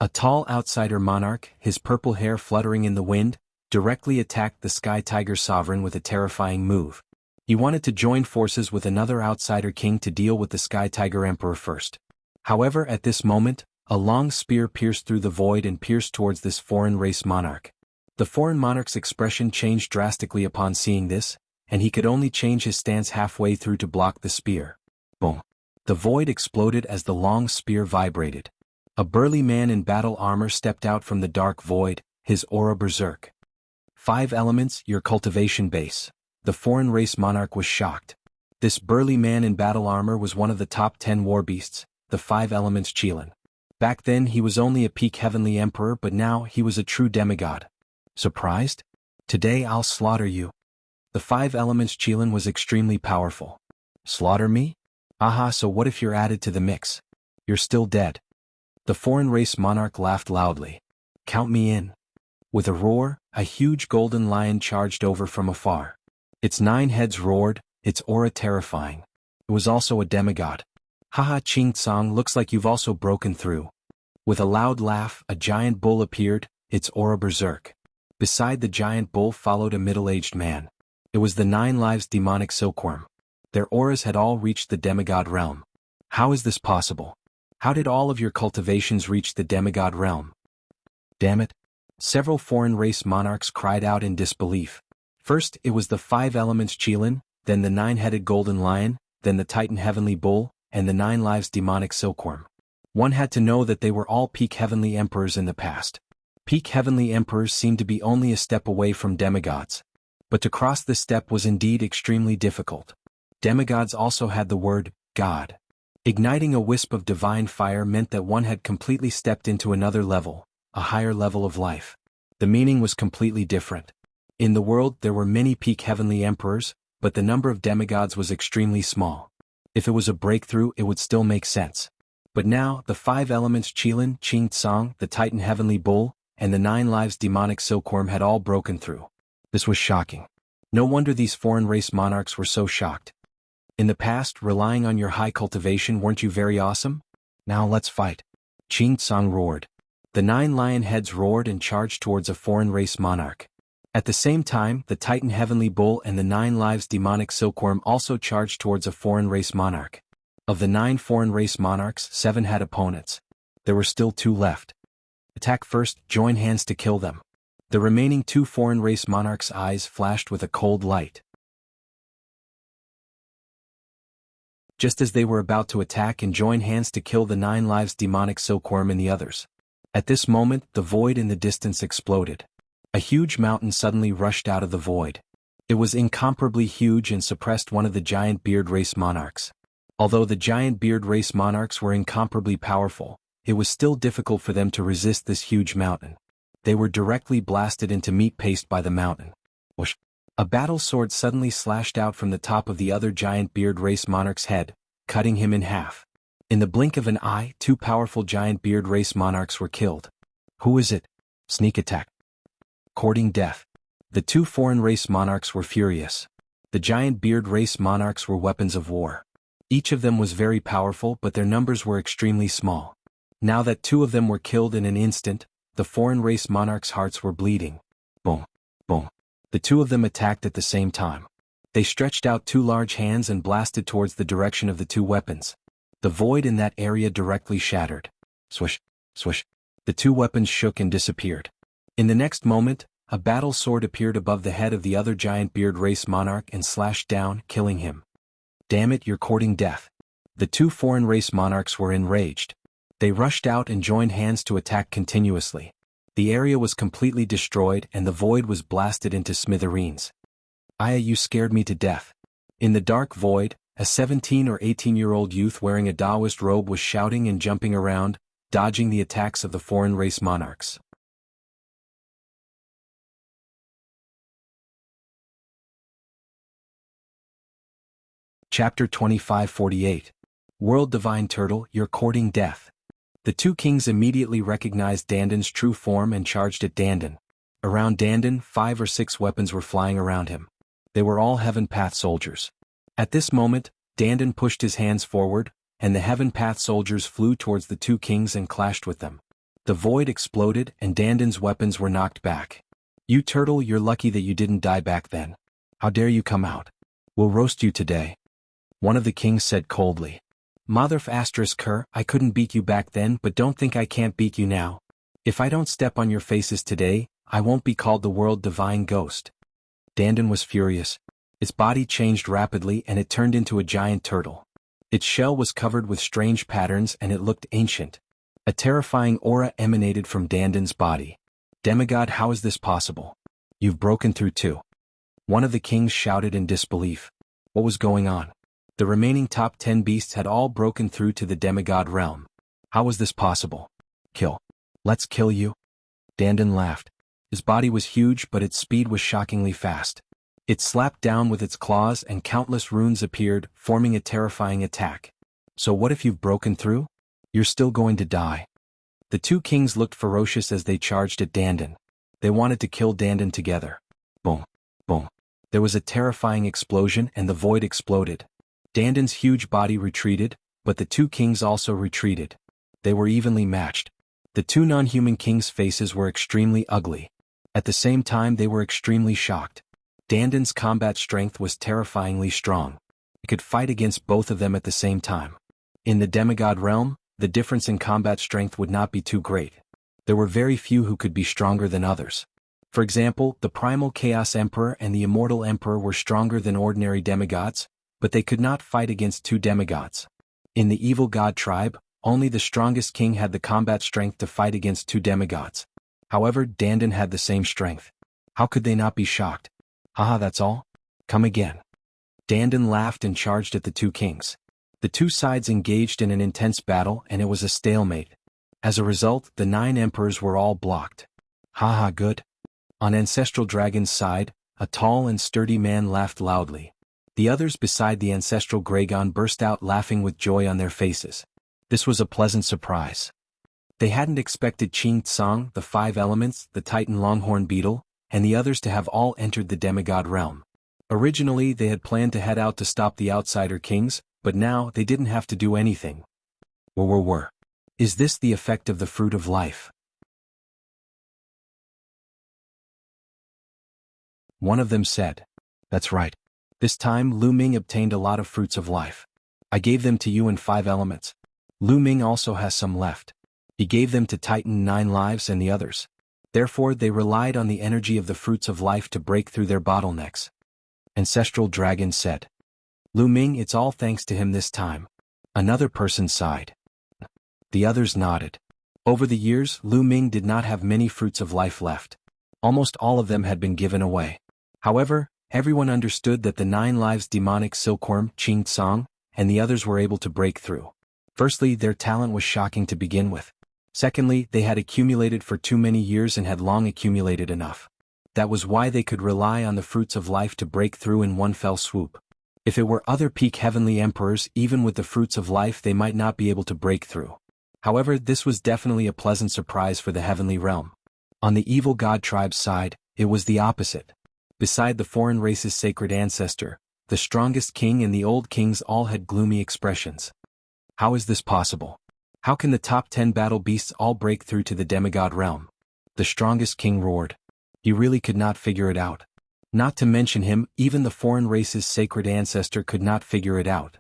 Speaker 1: A tall outsider monarch, his purple hair fluttering in the wind, directly attacked the Sky Tiger sovereign with a terrifying move. He wanted to join forces with another outsider king to deal with the Sky Tiger Emperor first. However, at this moment, a long spear pierced through the void and pierced towards this foreign race monarch. The foreign monarch's expression changed drastically upon seeing this, and he could only change his stance halfway through to block the spear. Boom! The void exploded as the long spear vibrated. A burly man in battle armor stepped out from the dark void, his aura berserk. 5 elements, your cultivation base. The foreign race monarch was shocked. This burly man in battle armor was one of the top 10 war beasts, the 5 elements Qilin. Back then he was only a peak heavenly emperor, but now he was a true demigod. Surprised? Today I'll slaughter you. The 5 elements Qilin was extremely powerful. Slaughter me? Aha, so what if you're added to the mix? You're still dead. The foreign race monarch laughed loudly. Count me in. With a roar, a huge golden lion charged over from afar. Its 9 heads roared, its aura terrifying. It was also a demigod. Haha, Ching Tsang, looks like you've also broken through. With a loud laugh, a giant bull appeared, its aura berserk. Beside the giant bull followed a middle-aged man. It was the 9 lives demonic silkworm. Their auras had all reached the demigod realm. How is this possible? How did all of your cultivations reach the demigod realm? Damn it. Several foreign race monarchs cried out in disbelief. First, it was the 5 elements Qilin, then the 9-headed golden lion, then the Titan heavenly bull, and the 9 lives demonic silkworm. One had to know that they were all peak heavenly emperors in the past. Peak heavenly emperors seemed to be only a step away from demigods. But to cross this step was indeed extremely difficult. Demigods also had the word, God. Igniting a wisp of divine fire meant that one had completely stepped into another level, a higher level of life. The meaning was completely different. In the world there were many peak heavenly emperors, but the number of demigods was extremely small. If it was a breakthrough, it would still make sense. But now, the 5 elements Qilin, Qing Tsang, the Titan heavenly bull, and the 9 lives demonic silkworm had all broken through. This was shocking. No wonder these foreign race monarchs were so shocked. In the past, relying on your high cultivation, weren't you very awesome? Now let's fight. Qing Tsang roared. The 9 lion heads roared and charged towards a foreign race monarch. At the same time, the Titan heavenly bull and the 9 lives demonic silkworm also charged towards a foreign race monarch. Of the 9 foreign race monarchs, 7 had opponents. There were still 2 left. Attack first, join hands to kill them. The remaining 2 foreign race monarchs' eyes flashed with a cold light. Just as they were about to attack and join hands to kill the 9 lives demonic silkworm and the others. At this moment, the void in the distance exploded. A huge mountain suddenly rushed out of the void. It was incomparably huge and suppressed one of the giant beard race monarchs. Although the giant beard race monarchs were incomparably powerful, it was still difficult for them to resist this huge mountain. They were directly blasted into meat paste by the mountain. Whoosh! A battle sword suddenly slashed out from the top of the other giant beard race monarch's head, cutting him in half. In the blink of an eye, 2 powerful giant beard race monarchs were killed. Who is it? Sneak attack. Courting death. The 2 foreign race monarchs were furious. The giant beard race monarchs were weapons of war. Each of them was very powerful, but their numbers were extremely small. Now that 2 of them were killed in an instant, the foreign race monarchs' hearts were bleeding. Boom, boom. The 2 of them attacked at the same time. They stretched out 2 large hands and blasted towards the direction of the 2 weapons. The void in that area directly shattered. Swish, swish. The 2 weapons shook and disappeared. In the next moment, a battle sword appeared above the head of the other giant beard race monarch and slashed down, killing him. Damn it, you're courting death. The 2 foreign race monarchs were enraged. They rushed out and joined hands to attack continuously. The area was completely destroyed and the void was blasted into smithereens. Aya, you scared me to death. In the dark void, a 17 or 18-year-old youth wearing a Taoist robe was shouting and jumping around, dodging the attacks of the foreign race monarchs. Chapter 2548. World Divine Turtle, you're courting death. The two kings immediately recognized Dandan's true form and charged at Dandan. Around Dandan, 5 or 6 weapons were flying around him. They were all Heaven Path soldiers. At this moment, Dandan pushed his hands forward, and the Heaven Path soldiers flew towards the two kings and clashed with them. The void exploded and Dandan's weapons were knocked back. You turtle, you're lucky that you didn't die back then. How dare you come out? We'll roast you today. One of the kings said coldly. Mother****, I couldn't beat you back then, but don't think I can't beat you now. If I don't step on your faces today, I won't be called the world divine ghost. Dandan was furious. Its body changed rapidly and it turned into a giant turtle. Its shell was covered with strange patterns and it looked ancient. A terrifying aura emanated from Dandan's body. Demigod, how is this possible? You've broken through too. One of the kings shouted in disbelief. What was going on? The remaining top 10 beasts had all broken through to the demigod realm. How was this possible? Kill. Let's kill you. Dandan laughed. His body was huge but its speed was shockingly fast. It slapped down with its claws and countless runes appeared, forming a terrifying attack. So what if you've broken through? You're still going to die. The two kings looked ferocious as they charged at Dandan. They wanted to kill Dandan together. Boom. Boom. There was a terrifying explosion and the void exploded. Dandan's huge body retreated, but the two kings also retreated. They were evenly matched. The two non-human kings' faces were extremely ugly. At the same time they were extremely shocked. Dandan's combat strength was terrifyingly strong. It could fight against both of them at the same time. In the demigod realm, the difference in combat strength would not be too great. There were very few who could be stronger than others. For example, the Primal Chaos Emperor and the Immortal Emperor were stronger than ordinary demigods, but they could not fight against two demigods. In the Evil God tribe, only the strongest king had the combat strength to fight against two demigods. However, Dandan had the same strength. How could they not be shocked? Haha, that's all? Come again. Dandan laughed and charged at the two kings. The two sides engaged in an intense battle and it was a stalemate. As a result, the 9 emperors were all blocked. Haha, good. On Ancestral Dragon's side, a tall and sturdy man laughed loudly. The others beside the Ancestral Dragon burst out laughing with joy on their faces. This was a pleasant surprise. They hadn't expected Qing Tsang, the 5 elements, the Titan Longhorn Beetle, and the others to have all entered the demigod realm. Originally they had planned to head out to stop the outsider kings, but now they didn't have to do anything. Is this the effect of the fruit of life? One of them said. That's right. This time Lu Ming obtained a lot of fruits of life. I gave them to you in 5 elements. Lu Ming also has some left. He gave them to Titan 9 lives and the others. Therefore they relied on the energy of the fruits of life to break through their bottlenecks. Ancestral Dragon said. Lu Ming, it's all thanks to him this time. Another person sighed. The others nodded. Over the years, Lu Ming did not have many fruits of life left. Almost all of them had been given away. However, everyone understood that the 9 lives demonic silkworm, Qing Tsang, and the others were able to break through. Firstly, their talent was shocking to begin with. Secondly, they had accumulated for too many years and had long accumulated enough. That was why they could rely on the fruits of life to break through in one fell swoop. If it were other peak heavenly emperors, even with the fruits of life they might not be able to break through. However, this was definitely a pleasant surprise for the heavenly realm. On the Evil God tribe's side, it was the opposite. Beside the foreign race's sacred ancestor, the strongest king and the old kings all had gloomy expressions. How is this possible? How can the top 10 battle beasts all break through to the demigod realm? The strongest king roared. He really could not figure it out. Not to mention him, even the foreign race's sacred ancestor could not figure it out.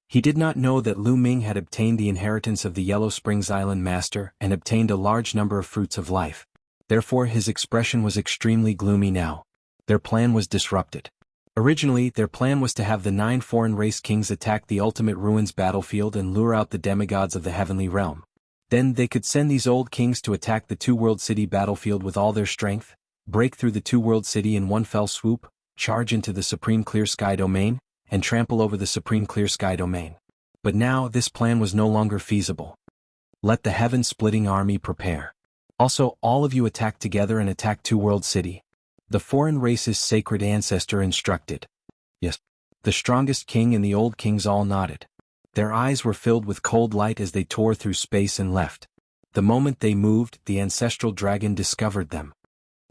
Speaker 1: He did not know that Lu Ming had obtained the inheritance of the Yellow Springs Island Master and obtained a large number of fruits of life. Therefore his expression was extremely gloomy now. Their plan was disrupted. Originally, their plan was to have the 9 foreign race kings attack the Ultimate Ruins battlefield and lure out the demigods of the heavenly realm. Then they could send these old kings to attack the 2 World City battlefield with all their strength, break through the 2 World City in one fell swoop, charge into the Supreme Clear Sky domain, and trample over the Supreme Clear Sky domain. But now this plan was no longer feasible. Let the heaven-splitting army prepare. Also, all of you attack together and attack 2 World City. The foreign race's sacred ancestor instructed. Yes. The strongest king and the old kings all nodded. Their eyes were filled with cold light as they tore through space and left. The moment they moved, the ancestral dragon discovered them.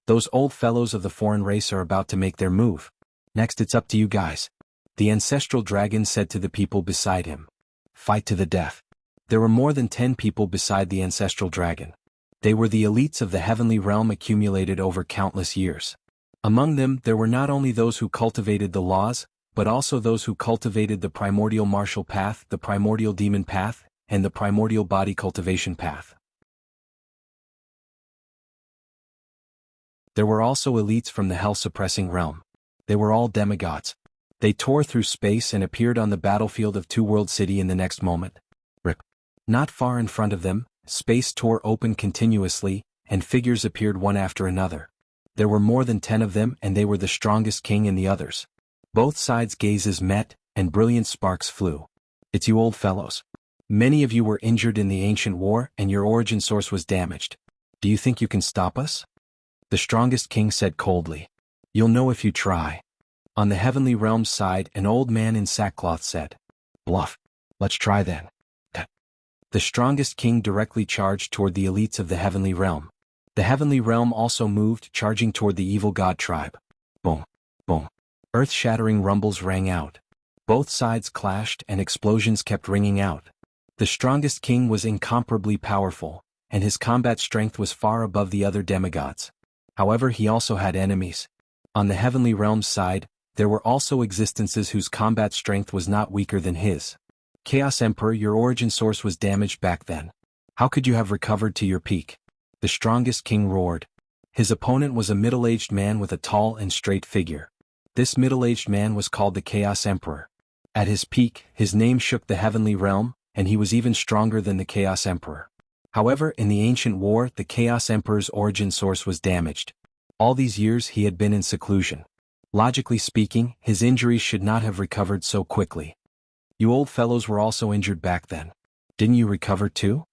Speaker 1: Those old fellows of the foreign race are about to make their move. Next it's up to you guys. The ancestral dragon said to the people beside him. Fight to the death. There were more than 10 people beside the ancestral dragon. They were the elites of the heavenly realm accumulated over countless years. Among them there were not only those who cultivated the laws, but also those who cultivated the primordial martial path, the primordial demon path, and the primordial body cultivation path. There were also elites from the hell-suppressing realm. They were all demigods. They tore through space and appeared on the battlefield of Two World City in the next moment. Rip. Not far in front of them, space tore open continuously, and figures appeared one after another. There were more than 10 of them, and they were the strongest king and the others. Both sides' gazes met, and brilliant sparks flew. It's you old fellows. Many of you were injured in the ancient war, and your origin source was damaged. Do you think you can stop us? The strongest king said coldly. You'll know if you try. On the heavenly realm's side, an old man in sackcloth said. Bluff. Let's try then. The strongest king directly charged toward the elites of the heavenly realm. The heavenly realm also moved, charging toward the evil god tribe. Boom. Boom. Earth-shattering rumbles rang out. Both sides clashed and explosions kept ringing out. The strongest king was incomparably powerful, and his combat strength was far above the other demigods. However, he also had enemies. On the heavenly realm's side, there were also existences whose combat strength was not weaker than his. Chaos Emperor, your origin source was damaged back then. How could you have recovered to your peak? The strongest king roared. His opponent was a middle-aged man with a tall and straight figure. This middle-aged man was called the Chaos Emperor. At his peak, his name shook the heavenly realm, and he was even stronger than the Chaos Emperor. However, in the ancient war, the Chaos Emperor's origin source was damaged. All these years he had been in seclusion. Logically speaking, his injuries should not have recovered so quickly. You old fellows were also injured back then. Didn't you recover too?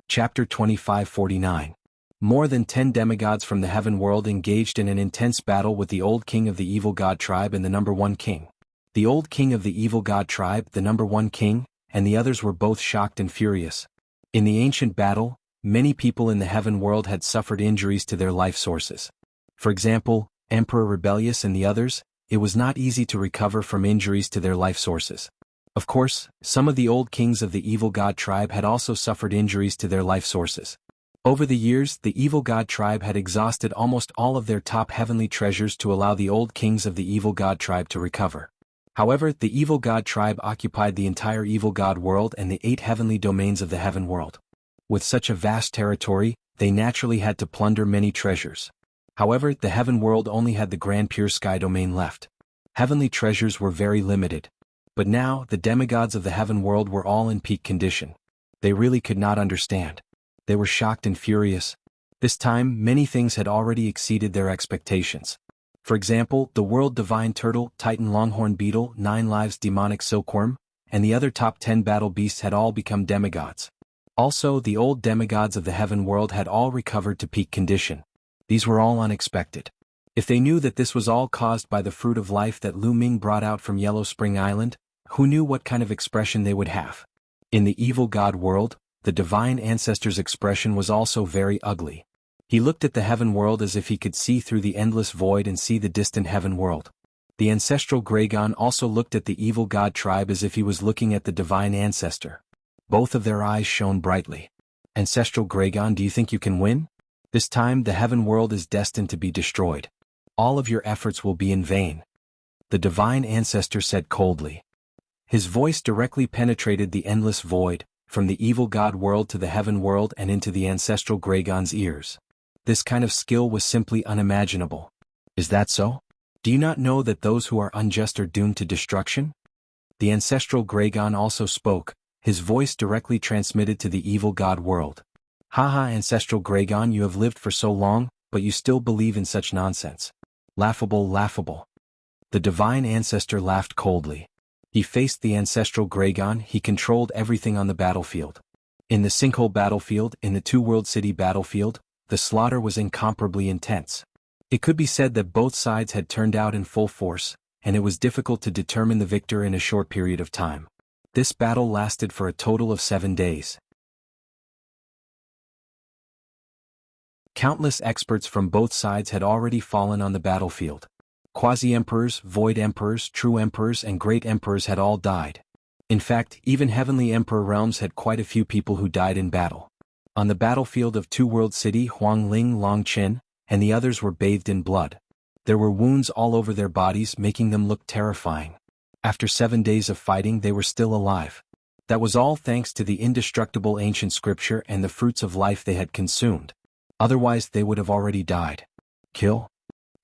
Speaker 1: Chapter 2549. More than 10 demigods from the heaven world engaged in an intense battle with the old king of the evil god tribe and the number 1 king. The old king of the evil god tribe, the number 1 king, and the others were both shocked and furious. In the ancient battle, many people in the heaven world had suffered injuries to their life sources. For example, Emperor Rebellious and the others, it was not easy to recover from injuries to their life sources. Of course, some of the old kings of the evil god tribe had also suffered injuries to their life sources. Over the years, the evil god tribe had exhausted almost all of their top heavenly treasures to allow the old kings of the evil god tribe to recover. However, the evil god tribe occupied the entire evil god world and the 8 heavenly domains of the heaven world. With such a vast territory, they naturally had to plunder many treasures. However, the heaven world only had the grand pure sky domain left. Heavenly treasures were very limited. But now, the demigods of the heaven world were all in peak condition. They really could not understand. They were shocked and furious. This time, many things had already exceeded their expectations. For example, the world divine turtle, Titan longhorn beetle, 9 lives demonic silkworm, and the other top 10 battle beasts had all become demigods. Also, the old demigods of the heaven world had all recovered to peak condition. These were all unexpected. If they knew that this was all caused by the fruit of life that Lu Ming brought out from Yellow Spring Island, who knew what kind of expression they would have? In the evil god world, the divine ancestor's expression was also very ugly. He looked at the heaven world as if he could see through the endless void and see the distant heaven world. The ancestral Gragon also looked at the evil god tribe as if he was looking at the divine ancestor. Both of their eyes shone brightly. Ancestral Gragon, do you think you can win? This time the heaven world is destined to be destroyed. All of your efforts will be in vain. The divine ancestor said coldly. His voice directly penetrated the endless void, from the evil god world to the heaven world and into the ancestral Gragon's ears. This kind of skill was simply unimaginable. Is that so? Do you not know that those who are unjust are doomed to destruction? The ancestral Gragon also spoke, his voice directly transmitted to the evil god world. Haha, ancestral Gragon, you have lived for so long, but you still believe in such nonsense. Laughable, laughable. The divine ancestor laughed coldly. He faced the ancestral Gragon, he controlled everything on the battlefield. In the Sinkhole battlefield, in the Two World City battlefield, the slaughter was incomparably intense. It could be said that both sides had turned out in full force, and it was difficult to determine the victor in a short period of time. This battle lasted for a total of 7 days. Countless experts from both sides had already fallen on the battlefield. Quasi-emperors, void emperors, true emperors and great emperors had all died. In fact, even heavenly emperor realms had quite a few people who died in battle. On the battlefield of Two World City, Huang Ling, Long Qin, and the others were bathed in blood. There were wounds all over their bodies, making them look terrifying. After 7 days of fighting, they were still alive. That was all thanks to the indestructible ancient scripture and the fruits of life they had consumed. Otherwise, they would have already died. Kill?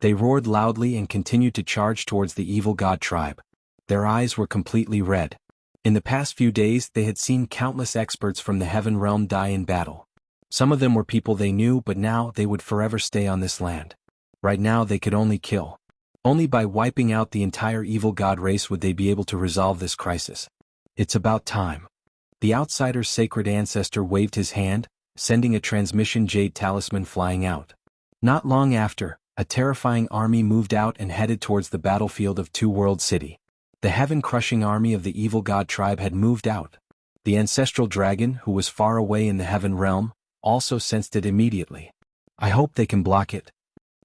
Speaker 1: They roared loudly and continued to charge towards the evil god tribe. Their eyes were completely red. In the past few days, they had seen countless experts from the heaven realm die in battle. Some of them were people they knew, but now they would forever stay on this land. Right now they could only kill. Only by wiping out the entire evil god race would they be able to resolve this crisis. It's about time. The outsider's sacred ancestor waved his hand, sending a transmission jade talisman flying out. Not long after, a terrifying army moved out and headed towards the battlefield of Two World City. The heaven-crushing army of the evil god tribe had moved out. The ancestral dragon, who was far away in the heaven realm, also sensed it immediately. I hope they can block it,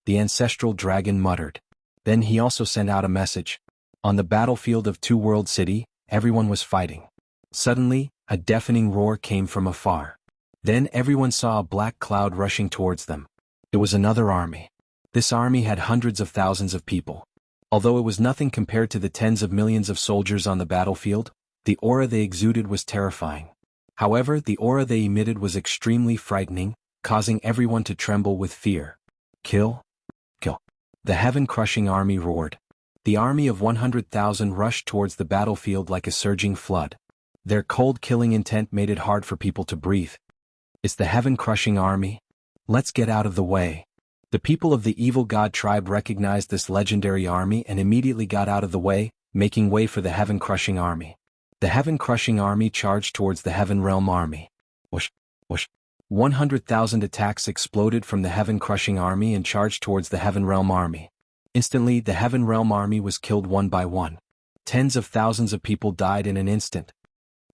Speaker 1: the ancestral dragon muttered. Then he also sent out a message. On the battlefield of Two World City, everyone was fighting. Suddenly, a deafening roar came from afar. Then everyone saw a black cloud rushing towards them. It was another army. This army had hundreds of thousands of people. Although it was nothing compared to the tens of millions of soldiers on the battlefield, the aura they exuded was terrifying. However, the aura they emitted was extremely frightening, causing everyone to tremble with fear. Kill? Kill. The heaven-crushing army roared. The army of 100,000 rushed towards the battlefield like a surging flood. Their cold killing intent made it hard for people to breathe. It's the heaven-crushing army. Let's get out of the way. The people of the evil god tribe recognized this legendary army and immediately got out of the way, making way for the heaven-crushing army. The heaven-crushing army charged towards the heaven realm army. Whoosh, whoosh. 100,000 attacks exploded from the heaven-crushing army and charged towards the heaven realm army. Instantly, the heaven realm army was killed one by one. Tens of thousands of people died in an instant.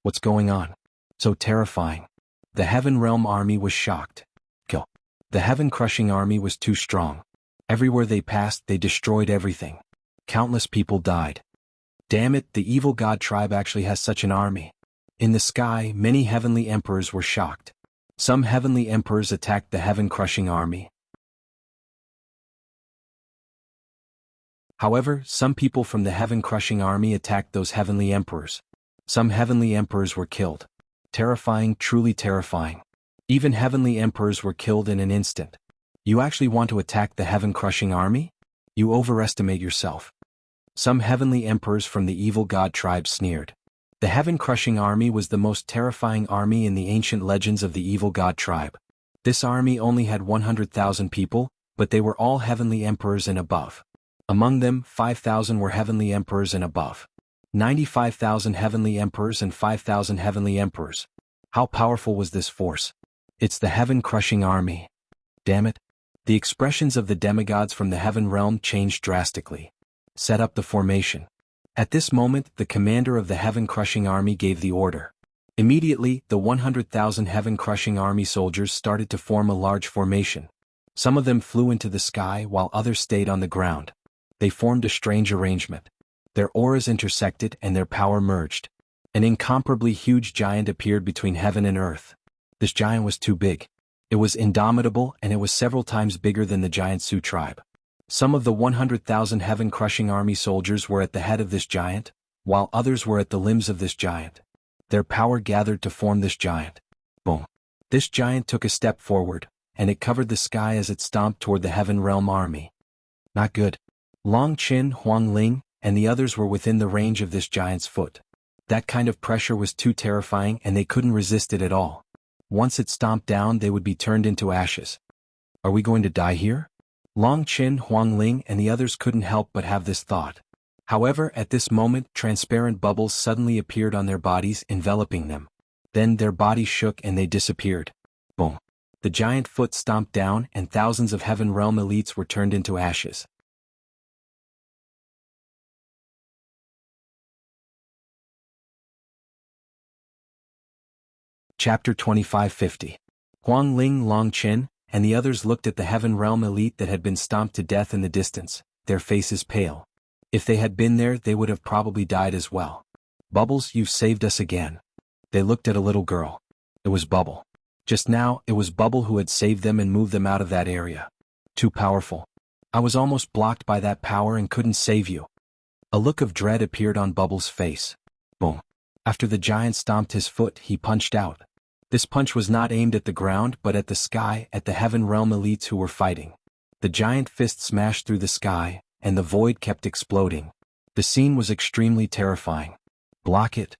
Speaker 1: What's going on? So terrifying. The heaven realm army was shocked. Kill. The heaven-crushing army was too strong. Everywhere they passed, they destroyed everything. Countless people died. Damn it, the evil god tribe actually has such an army. In the sky, many heavenly emperors were shocked. Some heavenly emperors attacked the heaven-crushing army. However, some people from the heaven-crushing army attacked those heavenly emperors. Some heavenly emperors were killed. Terrifying, truly terrifying. Even heavenly emperors were killed in an instant. You actually want to attack the heaven-crushing army? You overestimate yourself. Some heavenly emperors from the evil god tribe sneered. The heaven-crushing army was the most terrifying army in the ancient legends of the evil god tribe. This army only had 100,000 people, but they were all heavenly emperors and above. Among them, 5,000 were heavenly emperors and above. 95,000 heavenly emperors and 5,000 heavenly emperors. How powerful was this force? It's the heaven-crushing army. Damn it. The expressions of the demigods from the heaven realm changed drastically. Set up the formation. At this moment, the commander of the heaven-crushing army gave the order. Immediately, the 100,000 heaven-crushing army soldiers started to form a large formation. Some of them flew into the sky while others stayed on the ground. They formed a strange arrangement. Their auras intersected and their power merged. An incomparably huge giant appeared between heaven and earth. This giant was too big. It was indomitable and it was several times bigger than the giant Sioux tribe. Some of the 100,000 heaven-crushing army soldiers were at the head of this giant, while others were at the limbs of this giant. Their power gathered to form this giant. Boom. This giant took a step forward, and it covered the sky as it stomped toward the heaven realm army. Not good. Long Qin, Huang Ling, and the others were within the range of this giant's foot. That kind of pressure was too terrifying and they couldn't resist it at all. Once it stomped down, they would be turned into ashes. Are we going to die here? Long Qin, Huang Ling, and the others couldn't help but have this thought. However, at this moment, transparent bubbles suddenly appeared on their bodies, enveloping them. Then their bodies shook and they disappeared. Boom. The giant foot stomped down and thousands of Heaven Realm elites were turned into ashes. Chapter 2550. Huang Ling, Long Qin, and the others looked at the Heaven Realm elite that had been stomped to death in the distance, their faces pale. If they had been there, they would have probably died as well. Bubbles, you've saved us again. They looked at a little girl. It was Bubble. Just now, it was Bubble who had saved them and moved them out of that area. Too powerful. I was almost blocked by that power and couldn't save you. A look of dread appeared on Bubble's face. Boom. After the giant stomped his foot, he punched out. This punch was not aimed at the ground but at the sky, at the Heaven Realm elites who were fighting. The giant fist smashed through the sky, and the void kept exploding. The scene was extremely terrifying. Block it.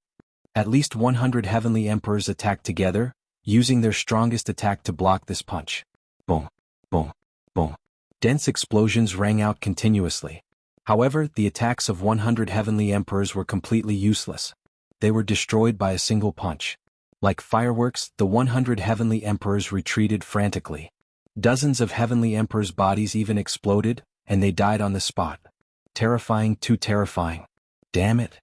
Speaker 1: At least 100 heavenly emperors attacked together, using their strongest attack to block this punch. Boom, boom, boom. Dense explosions rang out continuously. However, the attacks of 100 heavenly emperors were completely useless. They were destroyed by a single punch. Like fireworks, the 100 heavenly emperors retreated frantically. Dozens of heavenly emperors' bodies even exploded, and they died on the spot. Terrifying, too terrifying. Damn it.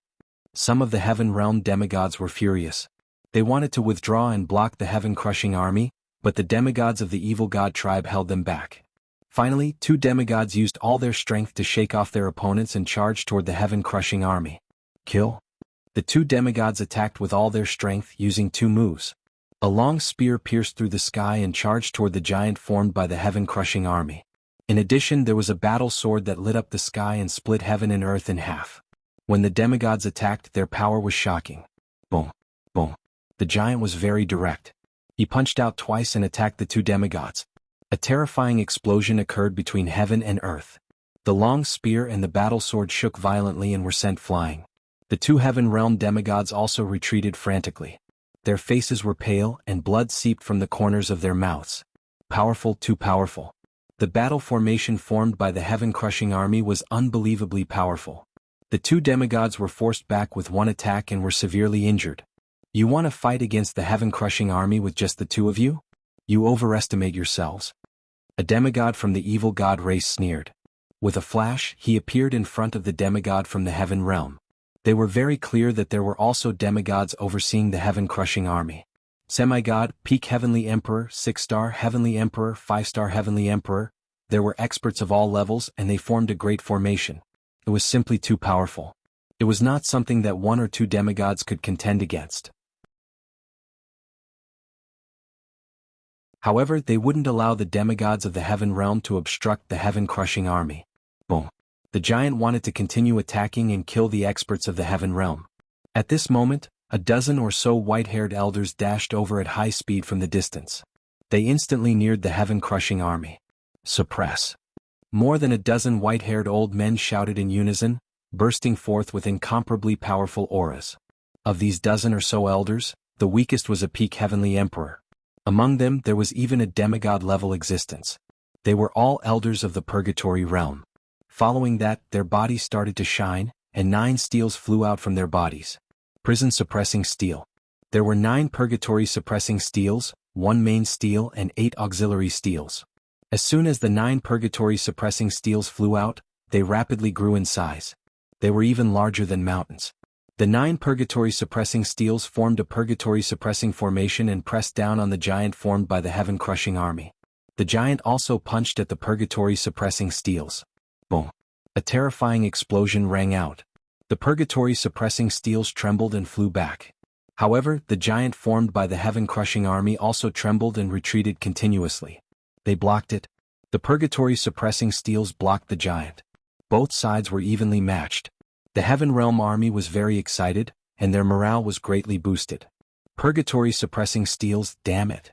Speaker 1: Some of the Heaven Realm demigods were furious. They wanted to withdraw and block the heaven-crushing army, but the demigods of the evil god tribe held them back. Finally, 2 demigods used all their strength to shake off their opponents and charge toward the heaven-crushing army. Kill. The 2 demigods attacked with all their strength using 2 moves. A long spear pierced through the sky and charged toward the giant formed by the heaven-crushing army. In addition, there was a battle sword that lit up the sky and split heaven and earth in half. When the demigods attacked, their power was shocking. Boom, boom. The giant was very direct. He punched out twice and attacked the 2 demigods. A terrifying explosion occurred between heaven and earth. The long spear and the battle sword shook violently and were sent flying. The 2 Heaven Realm demigods also retreated frantically. Their faces were pale and blood seeped from the corners of their mouths. Powerful, too powerful. The battle formation formed by the heaven-crushing army was unbelievably powerful. The 2 demigods were forced back with 1 attack and were severely injured. You want to fight against the heaven-crushing army with just the 2 of you? You overestimate yourselves. A demigod from the evil god race sneered. With a flash, he appeared in front of the demigod from the Heaven Realm. They were very clear that there were also demigods overseeing the heaven-crushing army. Semigod, Peak Heavenly Emperor, 6-star Heavenly Emperor, 5-star Heavenly Emperor. There were experts of all levels and they formed a great formation. It was simply too powerful. It was not something that 1 or 2 demigods could contend against. However, they wouldn't allow the demigods of the Heaven Realm to obstruct the heaven-crushing army. Boom. The giant wanted to continue attacking and kill the experts of the Heaven Realm. At this moment, a dozen or so white-haired elders dashed over at high speed from the distance. They instantly neared the heaven-crushing army. Suppress. More than a dozen white-haired old men shouted in unison, bursting forth with incomparably powerful auras. Of these dozen or so elders, the weakest was a Peak Heavenly Emperor. Among them there was even a demigod-level existence. They were all elders of the Purgatory Realm. Following that, their bodies started to shine, and 9 steels flew out from their bodies. Prison-suppressing steel. There were 9 purgatory-suppressing steels, 1 main steel and 8 auxiliary steels. As soon as the 9 purgatory-suppressing steels flew out, they rapidly grew in size. They were even larger than mountains. The 9 purgatory-suppressing steels formed a purgatory-suppressing formation and pressed down on the giant formed by the heaven-crushing army. The giant also punched at the purgatory-suppressing steels. Boom. A terrifying explosion rang out. The purgatory-suppressing steels trembled and flew back. However, the giant formed by the heaven-crushing army also trembled and retreated continuously. They blocked it. The purgatory-suppressing steels blocked the giant. Both sides were evenly matched. The Heaven Realm army was very excited, and their morale was greatly boosted. Purgatory-suppressing steels, damn it.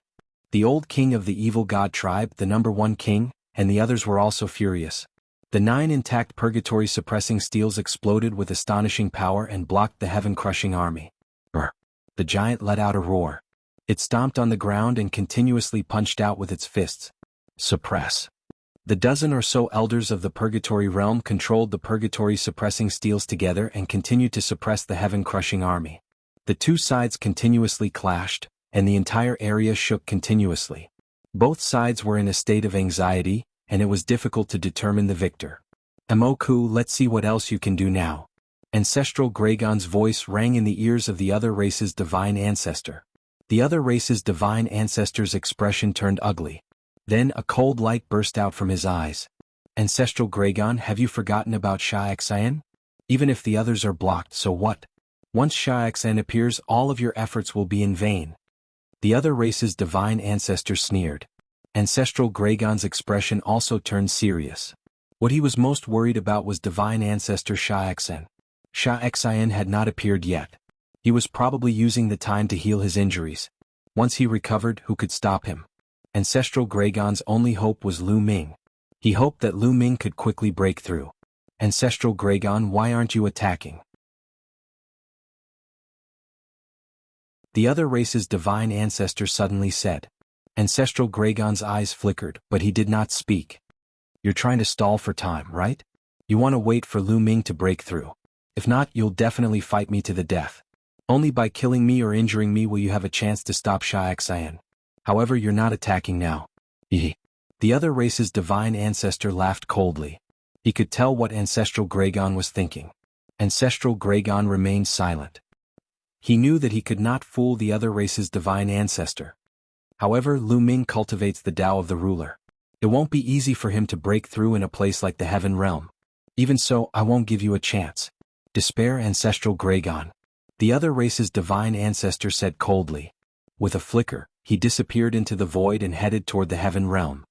Speaker 1: The old king of the evil god tribe, the number 1 king, and the others were also furious. The 9 intact purgatory-suppressing steels exploded with astonishing power and blocked the heaven-crushing army. Brr. The giant let out a roar. It stomped on the ground and continuously punched out with its fists. Suppress. The dozen or so elders of the Purgatory Realm controlled the purgatory-suppressing steels together and continued to suppress the heaven-crushing army. The 2 sides continuously clashed, and the entire area shook continuously. Both sides were in a state of anxiety, and it was difficult to determine the victor. Moku, let's see what else you can do now. Ancestral Gragon's voice rang in the ears of the other race's divine ancestor. The other race's divine ancestor's expression turned ugly. Then a cold light burst out from his eyes. Ancestral Gragon, have you forgotten about Sha'Xien? Even if the others are blocked, so what? Once Sha'Xien appears, all of your efforts will be in vain. The other race's divine ancestor sneered. Ancestral Gragon's expression also turned serious. What he was most worried about was divine ancestor Sha'Xien. Sha'Xien had not appeared yet. He was probably using the time to heal his injuries. Once he recovered, who could stop him? Ancestral Gragon's only hope was Lu Ming. He hoped that Lu Ming could quickly break through. Ancestral Gragon, why aren't you attacking? The other race's divine ancestor suddenly said. Ancestral Gragon's eyes flickered, but he did not speak. You're trying to stall for time, right? You want to wait for Lu Ming to break through. If not, you'll definitely fight me to the death. Only by killing me or injuring me will you have a chance to stop Sha'Xien. However, you're not attacking now. The other race's divine ancestor laughed coldly. He could tell what Ancestral Gragon was thinking. Ancestral Gragon remained silent. He knew that he could not fool the other race's divine ancestor. However, Lu Ming cultivates the Tao of the ruler. It won't be easy for him to break through in a place like the Heaven Realm. Even so, I won't give you a chance. Despair, Ancestral Gragon. The other race's divine ancestor said coldly. With a flicker, he disappeared into the void and headed toward the Heaven Realm.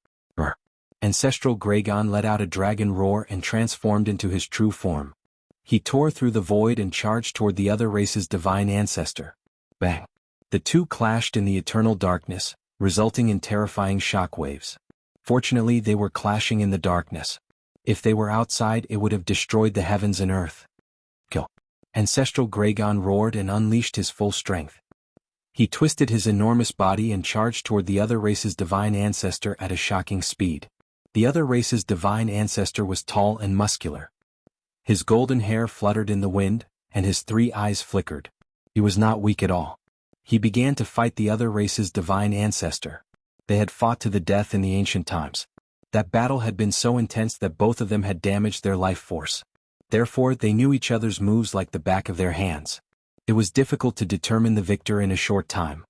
Speaker 1: Ancestral Gragon let out a dragon roar and transformed into his true form. He tore through the void and charged toward the other race's divine ancestor. Bang! The two clashed in the eternal darkness, resulting in terrifying shockwaves. Fortunately, they were clashing in the darkness. If they were outside, it would have destroyed the heavens and earth. Kill! Ancestral Gragon roared and unleashed his full strength. He twisted his enormous body and charged toward the other race's divine ancestor at a shocking speed. The other race's divine ancestor was tall and muscular. His golden hair fluttered in the wind, and his 3 eyes flickered. He was not weak at all. He began to fight the other race's divine ancestor. They had fought to the death in the ancient times. That battle had been so intense that both of them had damaged their life force. Therefore, they knew each other's moves like the back of their hands. It was difficult to determine the victor in a short time.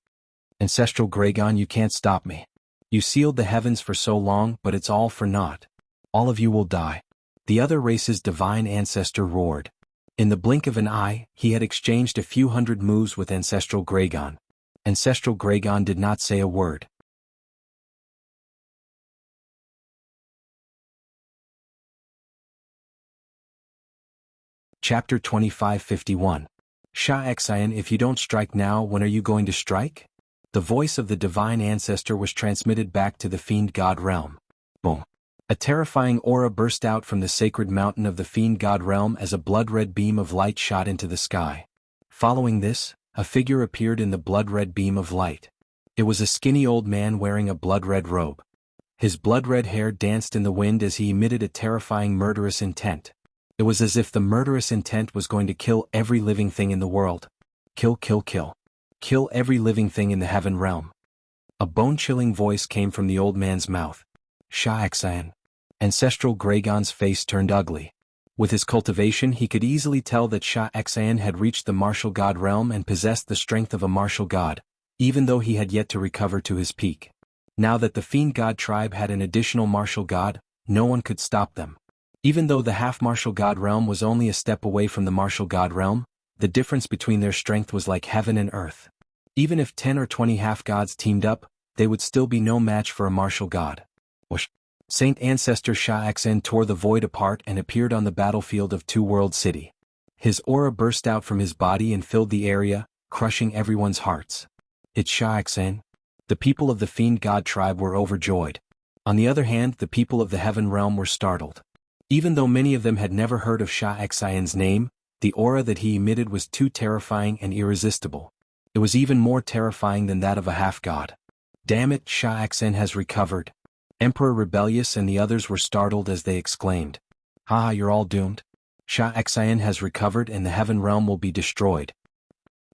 Speaker 1: Ancestral Gragon, you can't stop me. You sealed the heavens for so long, but it's all for naught. All of you will die. The other race's divine ancestor roared. In the blink of an eye, he had exchanged a few hundred moves with Ancestral Gragon. Ancestral Gragon did not say a word. Chapter 2551. Sha'Xien, if you don't strike now, when are you going to strike? The voice of the divine ancestor was transmitted back to the fiend god realm. Boom. A terrifying aura burst out from the sacred mountain of the fiend god realm as a blood-red beam of light shot into the sky. Following this, a figure appeared in the blood-red beam of light. It was a skinny old man wearing a blood-red robe. His blood-red hair danced in the wind as he emitted a terrifying murderous intent. It was as if the murderous intent was going to kill every living thing in the world. Kill, kill, kill. Kill every living thing in the Heaven Realm. A bone-chilling voice came from the old man's mouth. Sha'Xien. Ancestral Gragon's face turned ugly. With his cultivation, he could easily tell that Sha'Xien had reached the martial god realm and possessed the strength of a martial god, even though he had yet to recover to his peak. Now that the fiend god tribe had an additional martial god, no one could stop them. Even though the half-martial god realm was only a step away from the martial god realm, the difference between their strength was like heaven and earth. Even if 10 or 20 half-gods teamed up, they would still be no match for a martial god. Whoosh. Saint Ancestor Sha'Xien tore the void apart and appeared on the battlefield of Two World City. His aura burst out from his body and filled the area, crushing everyone's hearts. It's Sha'Xien. The people of the fiend god tribe were overjoyed. On the other hand, the people of the heaven realm were startled. Even though many of them had never heard of Sha'Xien's name, the aura that he emitted was too terrifying and irresistible. It was even more terrifying than that of a half-god. Damn it, Sha'Xien has recovered. Emperor Rebellious and the others were startled as they exclaimed. Haha, you're all doomed. Sha'Xien has recovered and the heaven realm will be destroyed.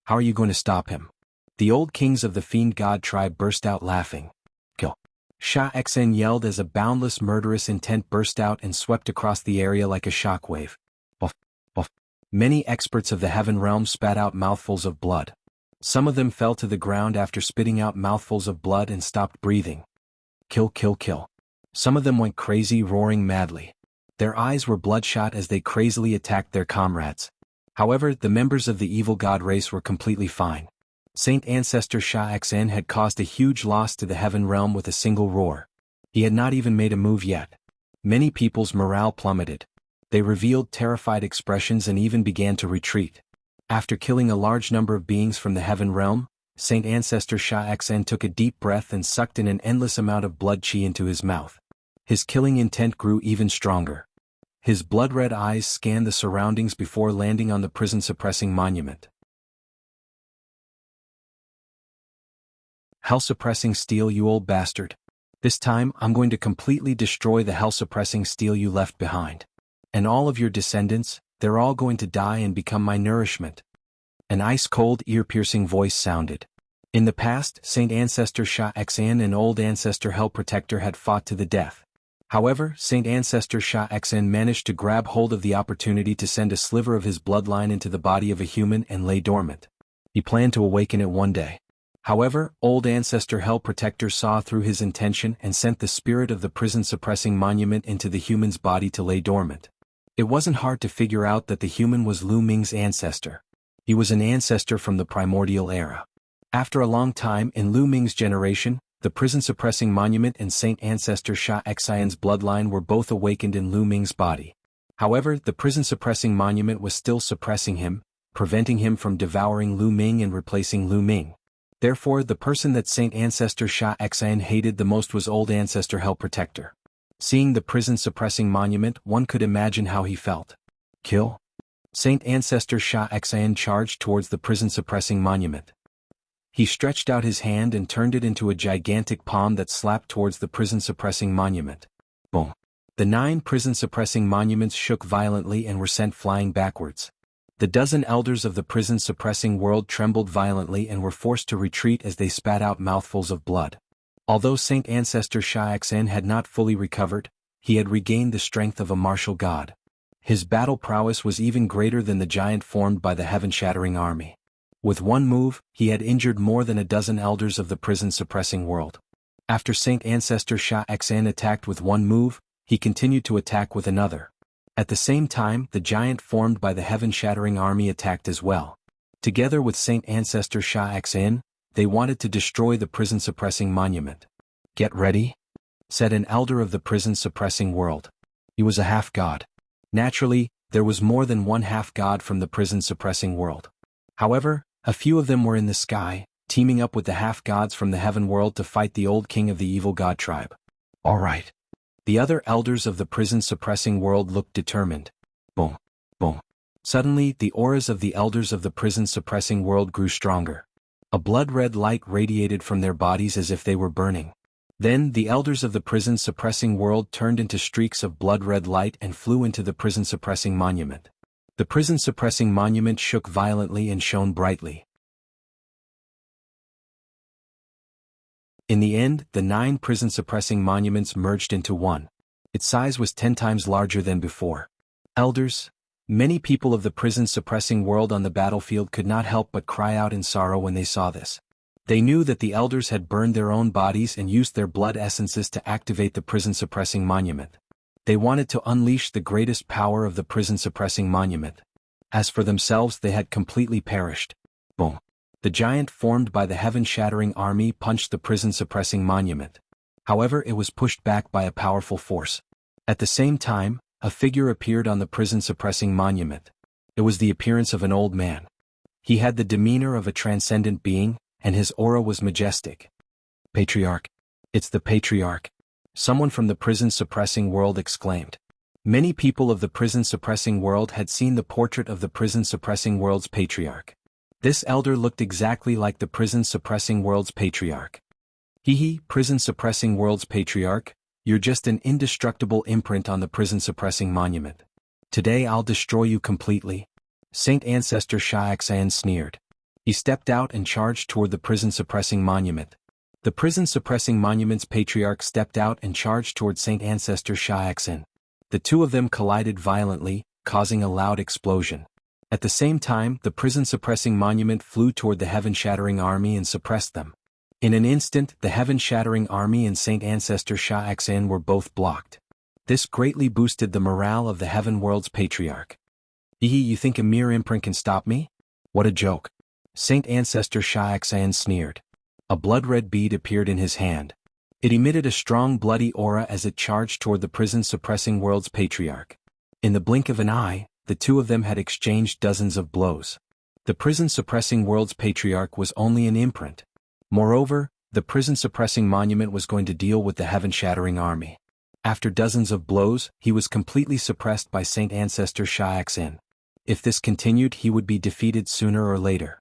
Speaker 1: How are you going to stop him? The old kings of the fiend god tribe burst out laughing. Kill. Sha Xn yelled as a boundless murderous intent burst out and swept across the area like a shockwave. Buff, buff. Many experts of the Heaven Realm spat out mouthfuls of blood. Some of them fell to the ground after spitting out mouthfuls of blood and stopped breathing. Kill, kill, kill. Some of them went crazy, roaring madly. Their eyes were bloodshot as they crazily attacked their comrades. However, the members of the evil god race were completely fine. Saint Ancestor Sha Xn had caused a huge loss to the Heaven Realm with a single roar. He had not even made a move yet. Many people's morale plummeted. They revealed terrified expressions and even began to retreat. After killing a large number of beings from the Heaven Realm, Saint Ancestor Sha Xn took a deep breath and sucked in an endless amount of blood chi into his mouth. His killing intent grew even stronger. His blood-red eyes scanned the surroundings before landing on the prison-suppressing monument. Hell-suppressing steel, you old bastard. This time, I'm going to completely destroy the hell-suppressing steel you left behind. And all of your descendants, they're all going to die and become my nourishment. An ice-cold, ear-piercing voice sounded. In the past, Saint Ancestor Sha Xn and Old Ancestor Hell Protector had fought to the death. However, Saint Ancestor Sha Xn managed to grab hold of the opportunity to send a sliver of his bloodline into the body of a human and lay dormant. He planned to awaken it one day. However, Old Ancestor Hell Protector saw through his intention and sent the spirit of the prison-suppressing monument into the human's body to lay dormant. It wasn't hard to figure out that the human was Lu Ming's ancestor. He was an ancestor from the primordial era. After a long time in Lu Ming's generation, the prison-suppressing monument and Saint Ancestor Sha Xn's bloodline were both awakened in Lu Ming's body. However, the prison-suppressing monument was still suppressing him, preventing him from devouring Lu Ming and replacing Lu Ming. Therefore, the person that Saint Ancestor Sha Xn hated the most was Old Ancestor Hell Protector. Seeing the prison-suppressing monument, one could imagine how he felt. Kill? Saint Ancestor Sha Xn charged towards the prison-suppressing monument. He stretched out his hand and turned it into a gigantic palm that slapped towards the prison-suppressing monument. Boom. The 9 prison-suppressing monuments shook violently and were sent flying backwards. The dozen elders of the prison-suppressing world trembled violently and were forced to retreat as they spat out mouthfuls of blood. Although Saint Ancestor Sha Xn had not fully recovered, he had regained the strength of a martial god. His battle prowess was even greater than the giant formed by the heaven-shattering army. With one move, he had injured more than a dozen elders of the prison-suppressing world. After Saint Ancestor Sha Xn attacked with one move, he continued to attack with another. At the same time, the giant formed by the heaven-shattering army attacked as well. Together with Saint Ancestor Sha Xn, they wanted to destroy the prison-suppressing monument. "Get ready," said an elder of the prison-suppressing world. He was a half-god. Naturally, there was more than one half-god from the prison-suppressing world. However, a few of them were in the sky, teaming up with the half-gods from the heaven world to fight the old king of the evil god tribe. All right. The other elders of the prison-suppressing world looked determined. Boom, boom. Suddenly, the auras of the elders of the prison-suppressing world grew stronger. A blood-red light radiated from their bodies as if they were burning. Then, the elders of the prison-suppressing world turned into streaks of blood-red light and flew into the prison-suppressing monument. The prison-suppressing monument shook violently and shone brightly. In the end, the 9 prison-suppressing monuments merged into one. Its size was 10 times larger than before. Elders, many people of the prison-suppressing world on the battlefield could not help but cry out in sorrow when they saw this. They knew that the elders had burned their own bodies and used their blood essences to activate the prison-suppressing monument. They wanted to unleash the greatest power of the prison-suppressing monument. As for themselves, they had completely perished. Boom. The giant formed by the heaven-shattering army punched the prison-suppressing monument. However, it was pushed back by a powerful force. At the same time, a figure appeared on the prison-suppressing monument. It was the appearance of an old man. He had the demeanor of a transcendent being, and his aura was majestic. Patriarch. It's the Patriarch. Someone from the prison-suppressing world exclaimed. Many people of the prison-suppressing world had seen the portrait of the prison-suppressing world's patriarch. This elder looked exactly like the prison-suppressing world's patriarch. Hee, prison-suppressing world's patriarch, you're just an indestructible imprint on the prison-suppressing monument. Today I'll destroy you completely. Saint Ancestor Sha Xan sneered. He stepped out and charged toward the prison-suppressing monument. The prison-suppressing monument's patriarch stepped out and charged toward Saint Ancestor Shao-Xin. The two of them collided violently, causing a loud explosion. At the same time, the prison-suppressing monument flew toward the heaven-shattering army and suppressed them. In an instant, the heaven-shattering army and Saint Ancestor Shao-Xin were both blocked. This greatly boosted the morale of the Heaven World's patriarch. You think a mere imprint can stop me? What a joke. Saint Ancestor Shao-Xin sneered. A blood-red bead appeared in his hand. It emitted a strong bloody aura as it charged toward the prison-suppressing world's patriarch. In the blink of an eye, the two of them had exchanged dozens of blows. The prison-suppressing world's patriarch was only an imprint. Moreover, the prison-suppressing monument was going to deal with the heaven-shattering army. After dozens of blows, he was completely suppressed by Saint Ancestor Shao-Xin. If this continued, he would be defeated sooner or later.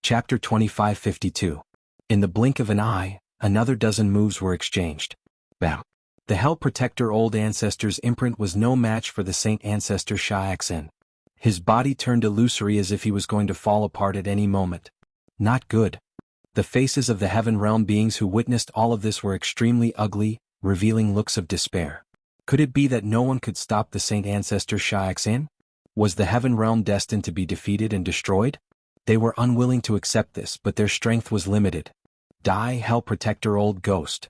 Speaker 1: Chapter 2552. In the blink of an eye, another dozen moves were exchanged. Bam! The Hell Protector Old Ancestor's imprint was no match for the Saint Ancestor Shao-Xin. His body turned illusory as if he was going to fall apart at any moment. Not good. The faces of the Heaven Realm beings who witnessed all of this were extremely ugly, revealing looks of despair. Could it be that no one could stop the Saint Ancestor Shao-Xin? Was the Heaven Realm destined to be defeated and destroyed? They were unwilling to accept this, but their strength was limited. Die, Hell Protector Old Ghost!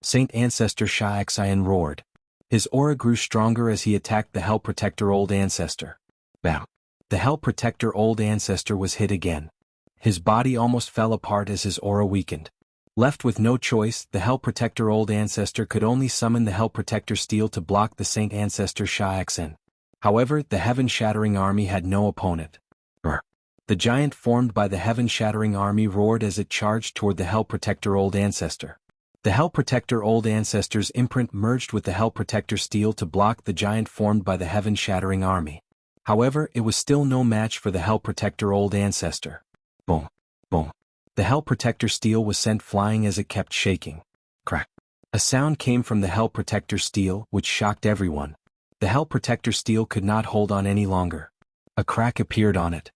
Speaker 1: Saint Ancestor Shao-Xin roared. His aura grew stronger as he attacked the Hell Protector Old Ancestor. Bam! The Hell Protector Old Ancestor was hit again. His body almost fell apart as his aura weakened. Left with no choice, the Hell Protector Old Ancestor could only summon the Hell Protector Steel to block the Saint Ancestor Shao-Xin. However, the Heaven-Shattering Army had no opponent. The giant formed by the Heaven-Shattering Army roared as it charged toward the Hell Protector Old Ancestor. The Hell Protector Old Ancestor's imprint merged with the Hell Protector Steel to block the giant formed by the Heaven-Shattering Army. However, it was still no match for the Hell Protector Old Ancestor. Boom! Boom! The Hell Protector Steel was sent flying as it kept shaking. Crack! A sound came from the Hell Protector Steel, which shocked everyone. The Hell Protector Steel could not hold on any longer. A crack appeared on it.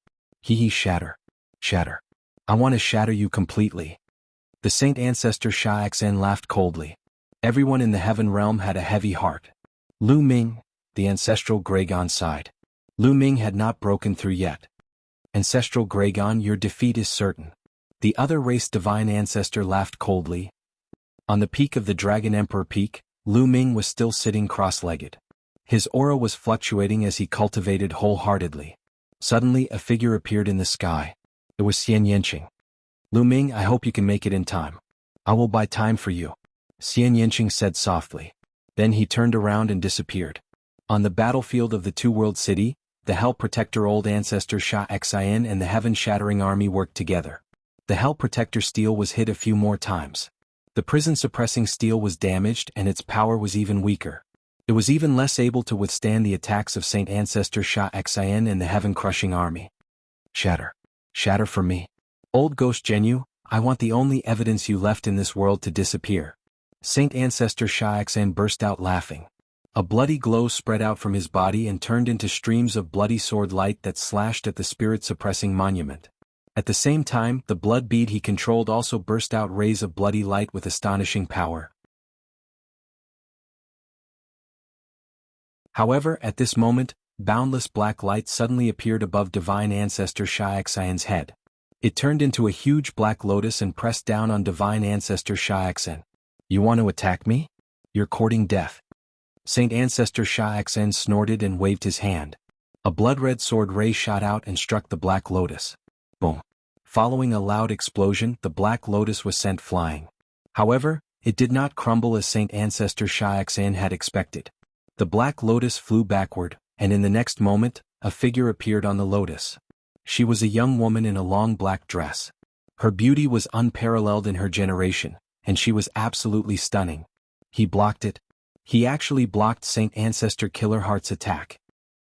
Speaker 1: Shatter. Shatter. I want to shatter you completely. The Saint Ancestor Shao-Xin laughed coldly. Everyone in the Heaven Realm had a heavy heart. Lu Ming, the Ancestral Gregon sighed. Lu Ming had not broken through yet. Ancestral Gregon, your defeat is certain. The other race Divine Ancestor laughed coldly. On the peak of the Dragon Emperor Peak, Lu Ming was still sitting cross-legged. His aura was fluctuating as he cultivated wholeheartedly. Suddenly, a figure appeared in the sky. It was Xian Yanqing. Lu Ming, I hope you can make it in time. I will buy time for you. Xian Yanqing said softly. Then he turned around and disappeared. On the battlefield of the Two-World City, the Hell Protector Old Ancestor Shao-Xin and the Heaven-Shattering Army worked together. The Hell Protector Steel was hit a few more times. The prison-suppressing steel was damaged and its power was even weaker. It was even less able to withstand the attacks of Saint Ancestor Shao-Xin and the Heaven-Crushing Army. Shatter. Shatter for me. Old Ghost Jianghu, I want the only evidence you left in this world to disappear. Saint Ancestor Shao-Xin burst out laughing. A bloody glow spread out from his body and turned into streams of bloody sword light that slashed at the spirit-suppressing monument. At the same time, the blood bead he controlled also burst out rays of bloody light with astonishing power. However, at this moment, boundless black light suddenly appeared above Divine Ancestor Shao-Xin's head. It turned into a huge black lotus and pressed down on Divine Ancestor Shao-Xin. You want to attack me? You're courting death. Saint Ancestor Shao-Xin snorted and waved his hand. A blood-red sword ray shot out and struck the black lotus. Boom. Following a loud explosion, the black lotus was sent flying. However, it did not crumble as Saint Ancestor Shao-Xin had expected. The black lotus flew backward, and in the next moment, a figure appeared on the lotus. She was a young woman in a long black dress. Her beauty was unparalleled in her generation, and she was absolutely stunning. He blocked it. He actually blocked Saint Ancestor Killerheart's attack.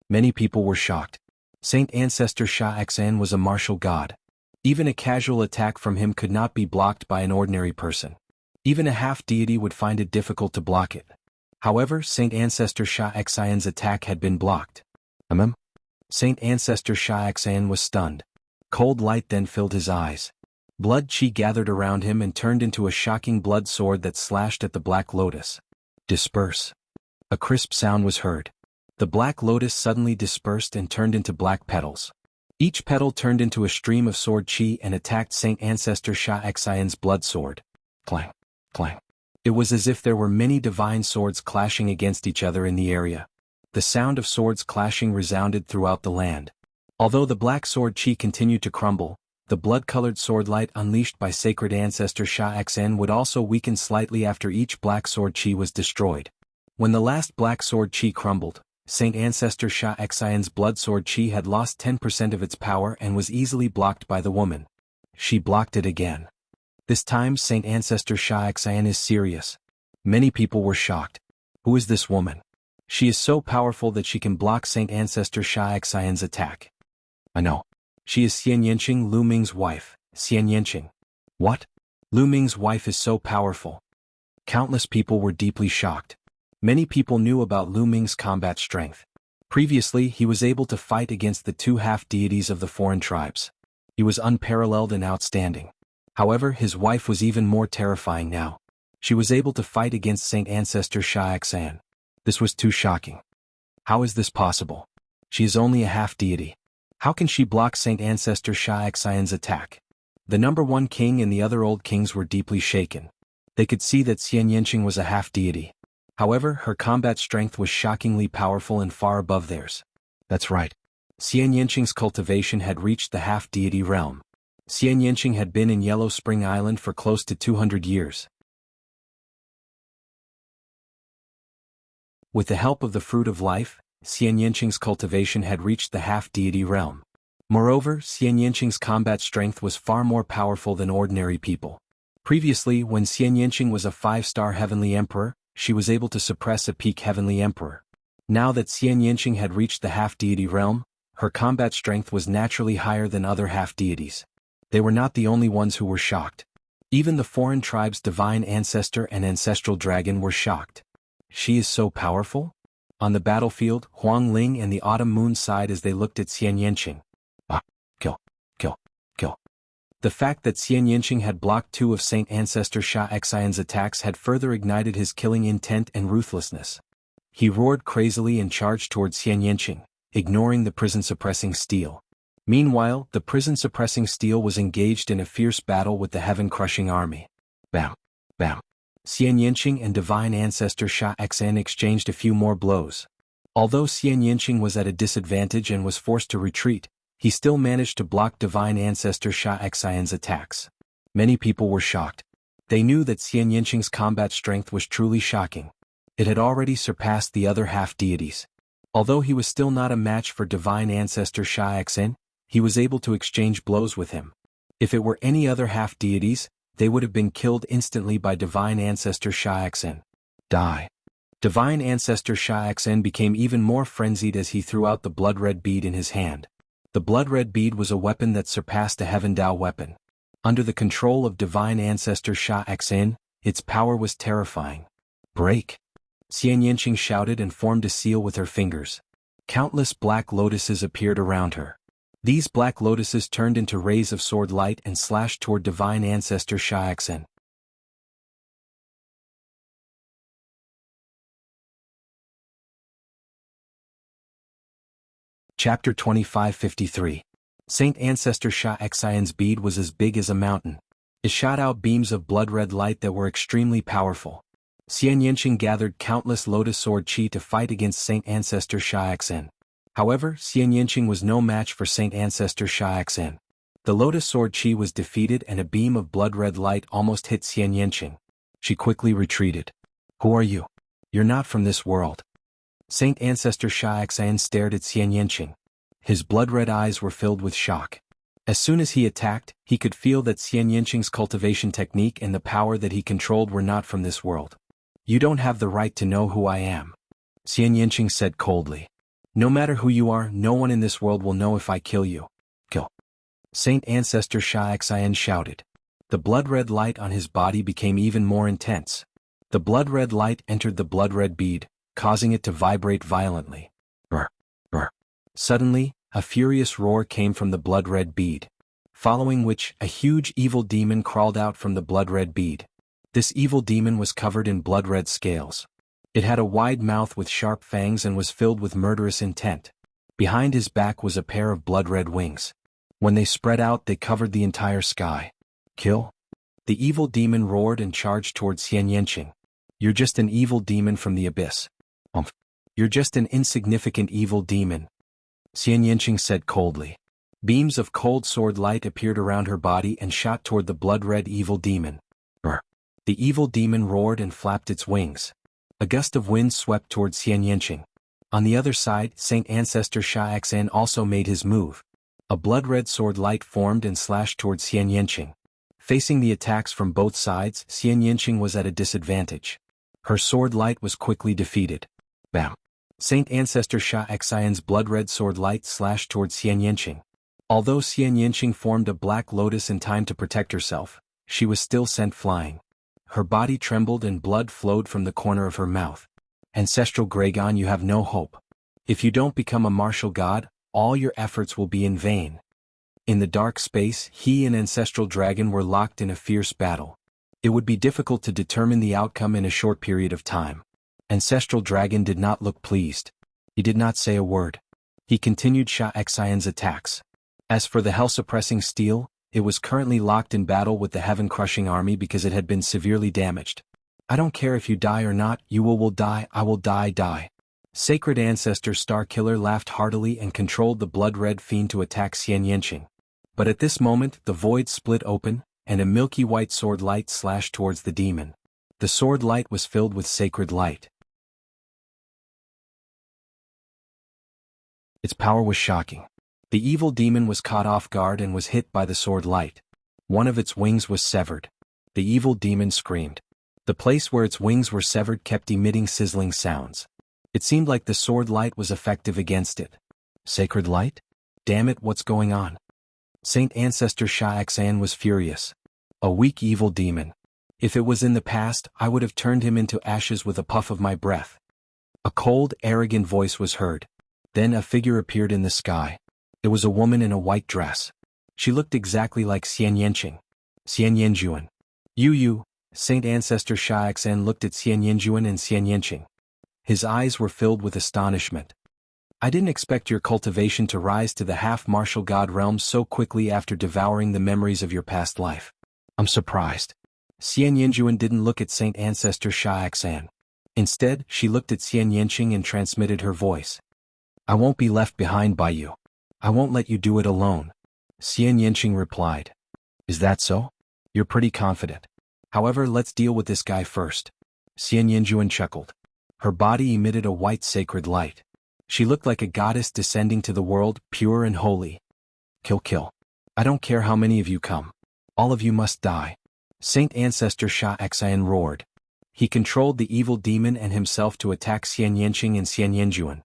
Speaker 1: Many people were shocked. Saint Ancestor Shao-Xin was a martial god. Even a casual attack from him could not be blocked by an ordinary person. Even a half-deity would find it difficult to block it. However, Saint Ancestor Shao-Xin's attack had been blocked. Saint Ancestor Xiaoxian was stunned. Cold light then filled his eyes. Blood chi gathered around him and turned into a shocking blood sword that slashed at the Black Lotus. Disperse. A crisp sound was heard. The Black Lotus suddenly dispersed and turned into black petals. Each petal turned into a stream of sword chi and attacked Saint Ancestor Xiaoxian's blood sword. Clang, clang. It was as if there were many divine swords clashing against each other in the area. The sound of swords clashing resounded throughout the land. Although the black sword chi continued to crumble, the blood-colored sword light unleashed by Sacred Ancestor Xiaoxian would also weaken slightly after each black sword chi was destroyed. When the last black sword chi crumbled, Saint Ancestor Xiaoxian's blood sword chi had lost 10% of its power and was easily blocked by the woman. She blocked it again. This time Saint Ancestor Xiaoxian is serious. Many people were shocked. Who is this woman? She is so powerful that she can block Saint Ancestor Xiaoxian's attack. I know. She is Xian Yanqing, Lu Ming's wife. Xian Yanqing. What? Lu Ming's wife is so powerful. Countless people were deeply shocked. Many people knew about Lu Ming's combat strength. Previously he was able to fight against the two half-deities of the foreign tribes. He was unparalleled and outstanding. However, his wife was even more terrifying now. She was able to fight against Saint Ancestor Xiaoxian. This was too shocking. How is this possible? She is only a half-deity. How can she block Saint Ancestor Xiaoxian's attack? The number one king and the other old kings were deeply shaken. They could see that Xian Yanqing was a half-deity. However, her combat strength was shockingly powerful and far above theirs. That's right. Xian Yanqing's cultivation had reached the half-deity realm. Xian Yanqing had been in Yellow Spring Island for close to 200 years. With the help of the Fruit of Life, Xian Yanqing's cultivation had reached the half-deity realm. Moreover, Xian Yanqing's combat strength was far more powerful than ordinary people. Previously, when Xian Yanqing was a 5-star heavenly emperor, she was able to suppress a peak heavenly emperor. Now that Xian Yanqing had reached the half-deity realm, her combat strength was naturally higher than other half-deities. They were not the only ones who were shocked. Even the foreign tribe's divine ancestor and ancestral dragon were shocked. She is so powerful? On the battlefield, Huang Ling and the Autumn Moon sighed as they looked at Xian Yanqing. Kill, kill, kill. The fact that Xian Yanqing had blocked 2 of Saint Ancestor Xiaoxian's attacks had further ignited his killing intent and ruthlessness. He roared crazily and charged towards Xian Yanqing, ignoring the prison-suppressing steel. Meanwhile, the prison-suppressing steel was engaged in a fierce battle with the heaven-crushing army. Bam, bam. Xian Yanqing and Divine Ancestor Xiaoxian exchanged a few more blows. Although Xian Yanqing was at a disadvantage and was forced to retreat, he still managed to block Divine Ancestor Xiaoxian's attacks. Many people were shocked. They knew that Xian Yanqing's combat strength was truly shocking. It had already surpassed the other half-deities. Although he was still not a match for Divine Ancestor Xiaoxian, he was able to exchange blows with him. If it were any other half-deities, they would have been killed instantly by Divine Ancestor Xiaoxian. Die. Divine Ancestor Xiaoxian became even more frenzied as he threw out the blood-red bead in his hand. The blood-red bead was a weapon that surpassed a Heaven Dao weapon. Under the control of Divine Ancestor Xiaoxian, its power was terrifying. Break! Xian Yanqing shouted and formed a seal with her fingers. Countless black lotuses appeared around her. These black lotuses turned into rays of sword light and slashed toward Divine Ancestor Xiaoxian. Chapter 2553. Saint Ancestor Xiaoxian's bead was as big as a mountain. It shot out beams of blood-red light that were extremely powerful. Xian Yanqing gathered countless lotus sword chi to fight against Saint Ancestor Xiaoxian. However, Xian Yanqing was no match for Saint Ancestor Xiaoxian. The lotus sword chi was defeated and a beam of blood-red light almost hit Xian Yanqing. She quickly retreated. Who are you? You're not from this world. Saint Ancestor Xiaoxian stared at Xian Yanqing. His blood-red eyes were filled with shock. As soon as he attacked, he could feel that Xian Yanqing's cultivation technique and the power that he controlled were not from this world. You don't have the right to know who I am. Xian Yanqing said coldly. No matter who you are, no one in this world will know if I kill you. Kill. Saint Ancestor Xiaoxian shouted. The blood-red light on his body became even more intense. The blood-red light entered the blood-red bead, causing it to vibrate violently. Brr, brr. Suddenly, a furious roar came from the blood-red bead, following which a huge evil demon crawled out from the blood-red bead. This evil demon was covered in blood-red scales. It had a wide mouth with sharp fangs and was filled with murderous intent. Behind his back was a pair of blood-red wings. When they spread out, they covered the entire sky. Kill? The evil demon roared and charged towards Xian Yanqing. You're just an evil demon from the abyss. You're just an insignificant evil demon, Xian Yanqing said coldly. Beams of cold sword light appeared around her body and shot toward the blood-red evil demon. Brr. The evil demon roared and flapped its wings. A gust of wind swept towards Xian Yanqing. On the other side, Saint Ancestor Sha Xan also made his move. A blood-red sword light formed and slashed towards Xian Yanqing. Facing the attacks from both sides, Xian Yanqing was at a disadvantage. Her sword light was quickly defeated. Bam! Saint Ancestor Sha Xan's blood-red sword light slashed towards Xian Yanqing. Although Xian Yanqing formed a black lotus in time to protect herself, she was still sent flying. Her body trembled and blood flowed from the corner of her mouth. Ancestral Gragon, you have no hope. If you don't become a martial god, all your efforts will be in vain. In the dark space, he and Ancestral Dragon were locked in a fierce battle. It would be difficult to determine the outcome in a short period of time. Ancestral Dragon did not look pleased. He did not say a word. He continued Sha Xan's attacks. As for the hell-suppressing steel, it was currently locked in battle with the heaven-crushing army because it had been severely damaged. I don't care if you die or not, you will die, I will die. Sacred Ancestor Starkiller laughed heartily and controlled the blood-red fiend to attack Xian Yanqing. But at this moment, the void split open, and a milky white sword light slashed towards the demon. The sword light was filled with sacred light. Its power was shocking. The evil demon was caught off guard and was hit by the sword light. One of its wings was severed. The evil demon screamed. The place where its wings were severed kept emitting sizzling sounds. It seemed like the sword light was effective against it. Sacred light? Damn it, what's going on? Saint Ancestor Sha Xan was furious. A weak evil demon. If it was in the past, I would have turned him into ashes with a puff of my breath. A cold, arrogant voice was heard. Then a figure appeared in the sky. It was a woman in a white dress. She looked exactly like Xian Yanqing. Xian Yanjuan. You. Saint Ancestor Sha Xan looked at Xian Yanjuan and Xian Yanqing. His eyes were filled with astonishment. I didn't expect your cultivation to rise to the half-martial god realm so quickly after devouring the memories of your past life. I'm surprised. Xian Yanjuan didn't look at Saint Ancestor Sha Xan. Instead, she looked at Xian Yanqing and transmitted her voice. I won't be left behind by you. I won't let you do it alone. Xian Yanqing replied. Is that so? You're pretty confident. However, let's deal with this guy first. Xian Yanjuan chuckled. Her body emitted a white sacred light. She looked like a goddess descending to the world, pure and holy. Kill. I don't care how many of you come. All of you must die. Saint Ancestor Sha Xan roared. He controlled the evil demon and himself to attack Xian Yanqing and Xian Yanjuan.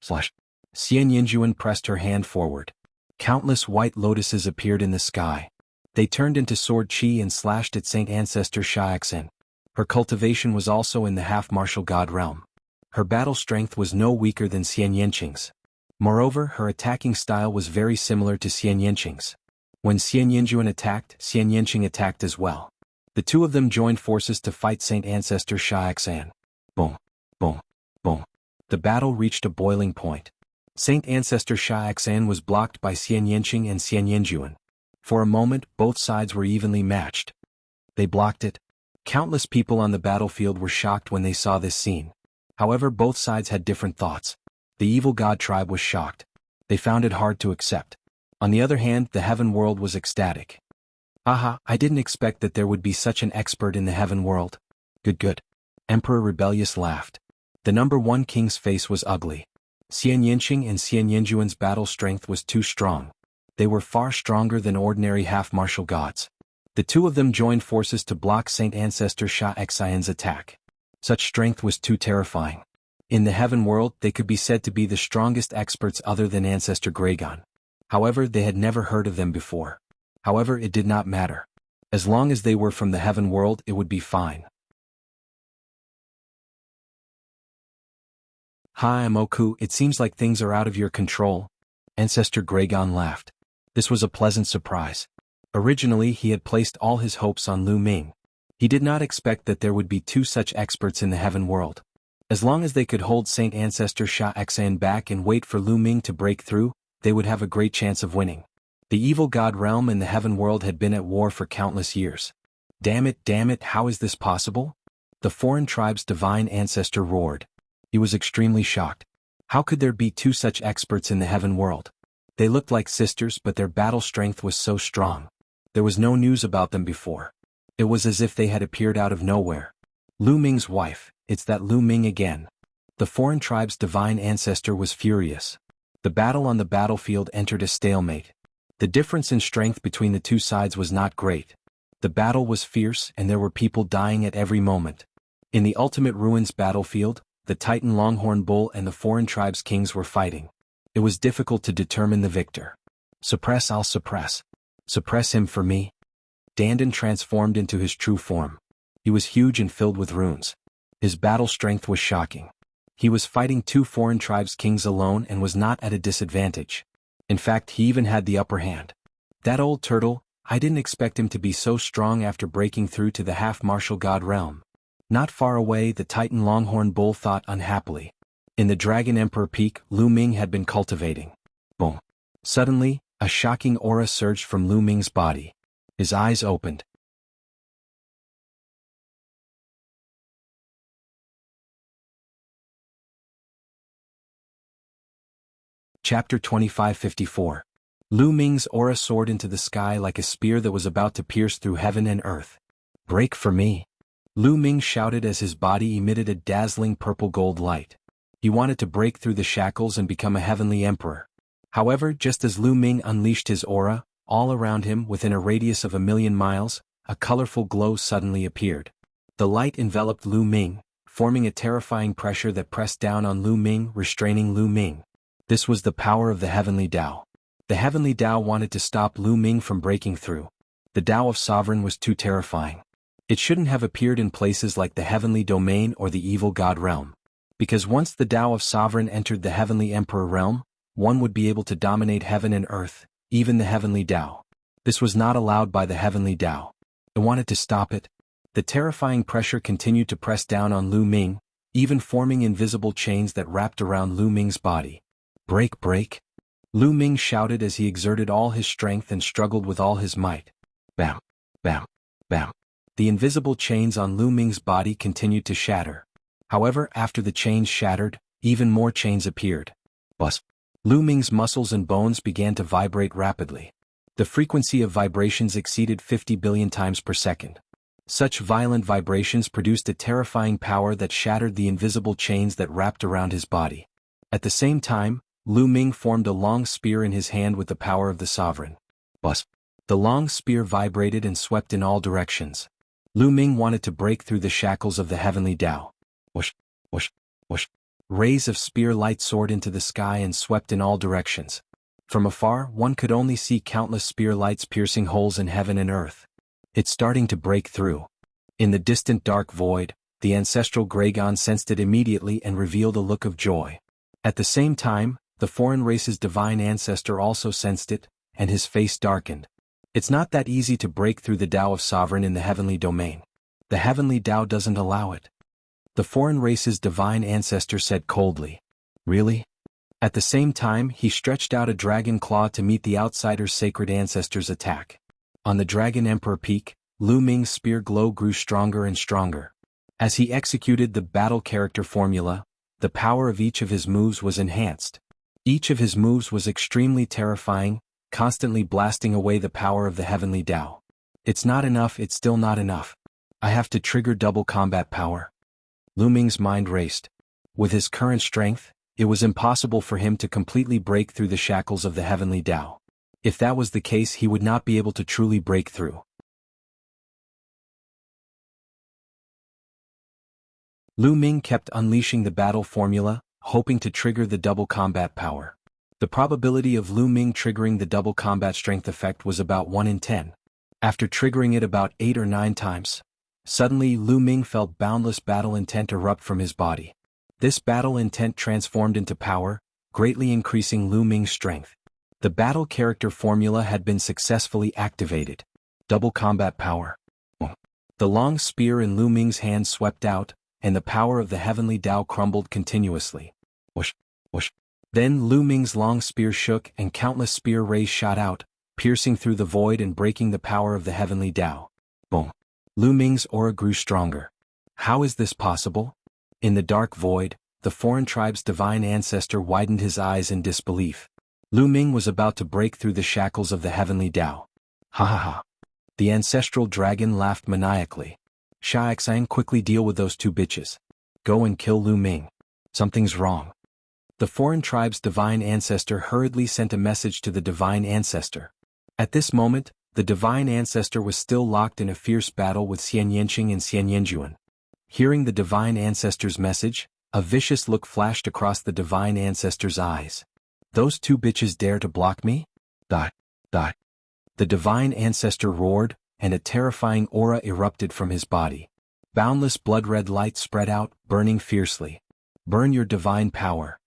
Speaker 1: Xian Yanjuan pressed her hand forward. Countless white lotuses appeared in the sky. They turned into sword chi and slashed at Saint Ancestor Sha Xan. Her cultivation was also in the half-martial god realm. Her battle strength was no weaker than Xian Yanqing's. Moreover, her attacking style was very similar to Xian Yanqing's. When Xian Yanjuan attacked, Xian Yanqing attacked as well. The two of them joined forces to fight Saint Ancestor Sha Xan. Boom. The battle reached a boiling point. Saint Ancestor Sha Xan was blocked by Xian Yanqing and Xian Yanjuan. For a moment, both sides were evenly matched. They blocked it. Countless people on the battlefield were shocked when they saw this scene. However, both sides had different thoughts. The evil god tribe was shocked. They found it hard to accept. On the other hand, the heaven world was ecstatic. Aha, I didn't expect that there would be such an expert in the heaven world. Good. Emperor Rebellious laughed. The number one king's face was ugly. Xian Yanqing and Xian Yanjuan's battle strength was too strong. They were far stronger than ordinary half-martial gods. The two of them joined forces to block Saint Ancestor Sha Xan's attack. Such strength was too terrifying. In the heaven world, they could be said to be the strongest experts other than Ancestor Gragon. However, they had never heard of them before. However, it did not matter. As long as they were from the heaven world, it would be fine. Hi, Moku, it seems like things are out of your control. Ancestor Gregon laughed. This was a pleasant surprise. Originally he had placed all his hopes on Lu Ming. He did not expect that there would be two such experts in the heaven world. As long as they could hold Saint Ancestor Sha Xan back and wait for Lu Ming to break through, they would have a great chance of winning. The evil god realm and the heaven world had been at war for countless years. Damn it, how is this possible? The foreign tribe's divine ancestor roared. He was extremely shocked. How could there be two such experts in the heaven world? They looked like sisters, but their battle strength was so strong. There was no news about them before. It was as if they had appeared out of nowhere. Lu Ming's wife, it's that Lu Ming again. The foreign tribe's divine ancestor was furious. The battle on the battlefield entered a stalemate. The difference in strength between the two sides was not great. The battle was fierce and there were people dying at every moment. In the Ultimate Ruins battlefield, the Titan Longhorn Bull and the foreign tribe's kings were fighting. It was difficult to determine the victor. I'll suppress. Suppress him for me. Dandan transformed into his true form. He was huge and filled with runes. His battle strength was shocking. He was fighting two foreign tribes' kings alone and was not at a disadvantage. In fact, he even had the upper hand. That old turtle, I didn't expect him to be so strong after breaking through to the half-martial god realm. Not far away, the Titan Longhorn Bull thought unhappily. In the Dragon Emperor Peak, Lu Ming had been cultivating. Boom. Suddenly, a shocking aura surged from Lu Ming's body. His eyes opened. Chapter 2554. Lu Ming's aura soared into the sky like a spear that was about to pierce through heaven and earth. Break for me. Lu Ming shouted as his body emitted a dazzling purple-gold light. He wanted to break through the shackles and become a heavenly emperor. However, just as Lu Ming unleashed his aura, all around him, within a radius of 1,000,000 miles, a colorful glow suddenly appeared. The light enveloped Lu Ming, forming a terrifying pressure that pressed down on Lu Ming, restraining Lu Ming. This was the power of the Heavenly Tao. The Heavenly Tao wanted to stop Lu Ming from breaking through. The Tao of Sovereign was too terrifying. It shouldn't have appeared in places like the Heavenly Domain or the Evil God Realm. Because once the Tao of Sovereign entered the Heavenly Emperor Realm, one would be able to dominate heaven and earth, even the Heavenly Tao. This was not allowed by the Heavenly Tao. It wanted to stop it. The terrifying pressure continued to press down on Lu Ming, even forming invisible chains that wrapped around Lu Ming's body. Break. Lu Ming shouted as he exerted all his strength and struggled with all his might. Bam. The invisible chains on Lu Ming's body continued to shatter. However, after the chains shattered, even more chains appeared. Buzz. Lu Ming's muscles and bones began to vibrate rapidly. The frequency of vibrations exceeded 50 billion times per second. Such violent vibrations produced a terrifying power that shattered the invisible chains that wrapped around his body. At the same time, Lu Ming formed a long spear in his hand with the power of the sovereign. Buzz. The long spear vibrated and swept in all directions. Lu Ming wanted to break through the shackles of the Heavenly Tao. Whoosh. Rays of spear light soared into the sky and swept in all directions. From afar, one could only see countless spear lights piercing holes in heaven and earth. It's starting to break through. In the distant dark void, the ancestral Gregon sensed it immediately and revealed a look of joy. At the same time, the foreign race's divine ancestor also sensed it, and his face darkened. It's not that easy to break through the Tao of Sovereign in the heavenly domain. The heavenly Tao doesn't allow it. The foreign race's divine ancestor said coldly. Really? At the same time, he stretched out a dragon claw to meet the outsider's sacred ancestor's attack. On the Dragon Emperor Peak, Lu Ming's spear glow grew stronger and stronger. As he executed the battle character formula, the power of each of his moves was enhanced. Each of his moves was extremely terrifying, constantly blasting away the power of the heavenly Tao. It's not enough, it's still not enough. I have to trigger double combat power. Lu Ming's mind raced. With his current strength, it was impossible for him to completely break through the shackles of the heavenly Tao. If that was the case, he would not be able to truly break through. Lu Ming kept unleashing the battle formula, hoping to trigger the double combat power. The probability of Lu Ming triggering the double combat strength effect was about 1 in 10. After triggering it about 8 or 9 times, suddenly Lu Ming felt boundless battle intent erupt from his body. This battle intent transformed into power, greatly increasing Lu Ming's strength. The battle character formula had been successfully activated. Double combat power. The long spear in Lu Ming's hand swept out, and the power of the heavenly Tao crumbled continuously. Whoosh, whoosh. Then Lu Ming's long spear shook and countless spear rays shot out, piercing through the void and breaking the power of the heavenly Tao. Boom. Lu Ming's aura grew stronger. How is this possible? In the dark void, the foreign tribe's divine ancestor widened his eyes in disbelief. Lu Ming was about to break through the shackles of the heavenly Tao. Ha ha ha. The ancestral dragon laughed maniacally. Sha Xian, quickly deal with those two bitches. Go and kill Lu Ming. Something's wrong. The foreign tribe's divine ancestor hurriedly sent a message to the divine ancestor. At this moment, the divine ancestor was still locked in a fierce battle with Xian Yanqing and Xian Yanjuan. Hearing the divine ancestor's message, a vicious look flashed across the divine ancestor's eyes. Those two bitches dare to block me? Dot. The divine ancestor roared, and a terrifying aura erupted from his body. Boundless blood-red light spread out, burning fiercely. Burn your divine power.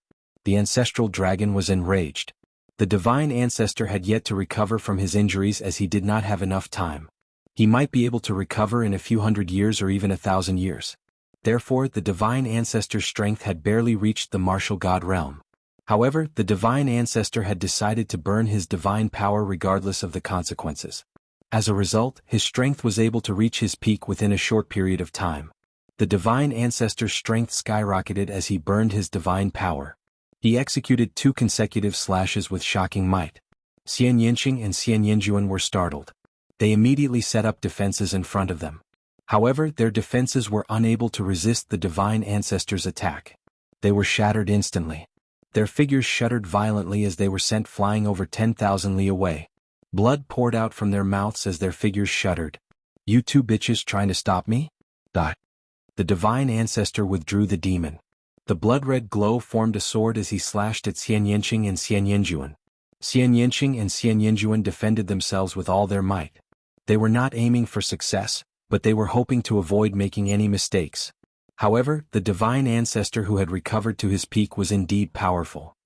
Speaker 1: The ancestral dragon was enraged. The divine ancestor had yet to recover from his injuries as he did not have enough time. He might be able to recover in a few hundred years or even 1,000 years. Therefore, the divine ancestor's strength had barely reached the martial god realm. However, the divine ancestor had decided to burn his divine power regardless of the consequences. As a result, his strength was able to reach his peak within a short period of time. The divine ancestor's strength skyrocketed as he burned his divine power. He executed 2 consecutive slashes with shocking might. Xian Yanqing and Xian Yanjuan were startled. They immediately set up defenses in front of them. However, their defenses were unable to resist the divine ancestor's attack. They were shattered instantly. Their figures shuddered violently as they were sent flying over 10,000 li away. Blood poured out from their mouths as their figures shuddered. You two bitches trying to stop me? The divine ancestor withdrew the demon. The blood-red glow formed a sword as he slashed at Xian Yanqing and Xian Yanjuan. Xian Yanqing and Xian Yanjuan defended themselves with all their might. They were not aiming for success, but they were hoping to avoid making any mistakes. However, the divine ancestor who had recovered to his peak was indeed powerful.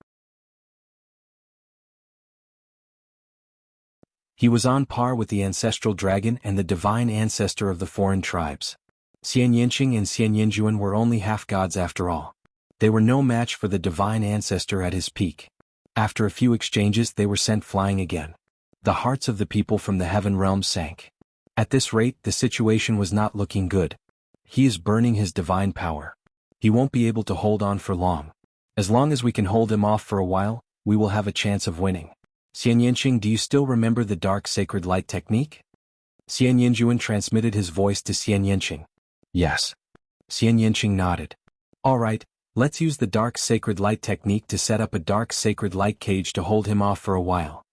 Speaker 1: He was on par with the ancestral dragon and the divine ancestor of the foreign tribes. Xian Yanqing and Xian Yanjuan were only half-gods after all. They were no match for the divine ancestor at his peak. After a few exchanges, they were sent flying again. The hearts of the people from the heaven realm sank. At this rate, the situation was not looking good. He is burning his divine power. He won't be able to hold on for long. As long as we can hold him off for a while, we will have a chance of winning. Xian Yanqing, do you still remember the dark sacred light technique? Xian Yanjuan transmitted his voice to Xian Yanqing. Yes. Xian Yanqing nodded. All right, let's use the dark sacred light technique to set up a dark sacred light cage to hold him off for a while.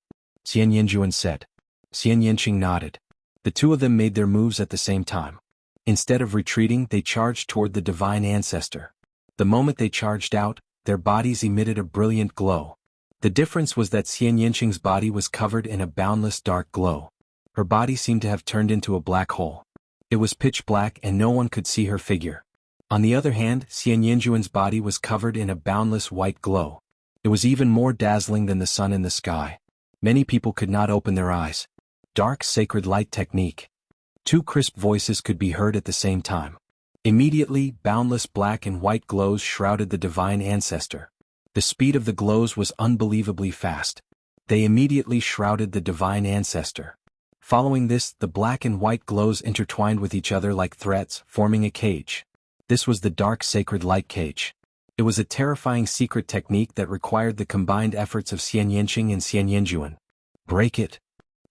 Speaker 1: Xian Yanjuan said. Xian Yanqing nodded. The two of them made their moves at the same time. Instead of retreating, they charged toward the divine ancestor. The moment they charged out, their bodies emitted a brilliant glow. The difference was that Xian Yanqing's body was covered in a boundless dark glow. Her body seemed to have turned into a black hole. It was pitch black and no one could see her figure. On the other hand, Xian Yanjuan's body was covered in a boundless white glow. It was even more dazzling than the sun in the sky. Many people could not open their eyes. Dark sacred light technique. 2 crisp voices could be heard at the same time. Immediately, boundless black and white glows shrouded the divine ancestor. The speed of the glows was unbelievably fast. They immediately shrouded the divine ancestor. Following this, the black and white glows intertwined with each other like threads, forming a cage. This was the dark sacred light cage. It was a terrifying secret technique that required the combined efforts of Xian Yanqing and Xian Yanjuan. Break it!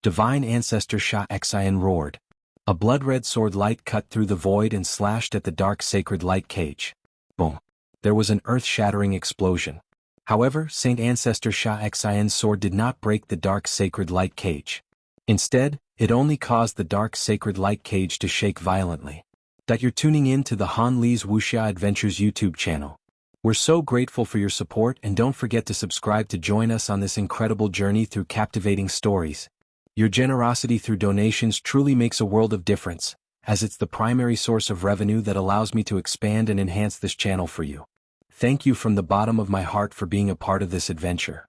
Speaker 1: Divine ancestor Sha Xian roared. A blood-red sword light cut through the void and slashed at the dark sacred light cage. Boom! There was an earth-shattering explosion. However, Saint Ancestor Sha Xian's sword did not break the dark sacred light cage. Instead, it only caused the dark sacred light cage to shake violently. That you're tuning in to the Han Li's Wuxia Adventures YouTube channel. We're so grateful for your support, and don't forget to subscribe to join us on this incredible journey through captivating stories. Your generosity through donations truly makes a world of difference, as it's the primary source of revenue that allows me to expand and enhance this channel for you. Thank you from the bottom of my heart for being a part of this adventure.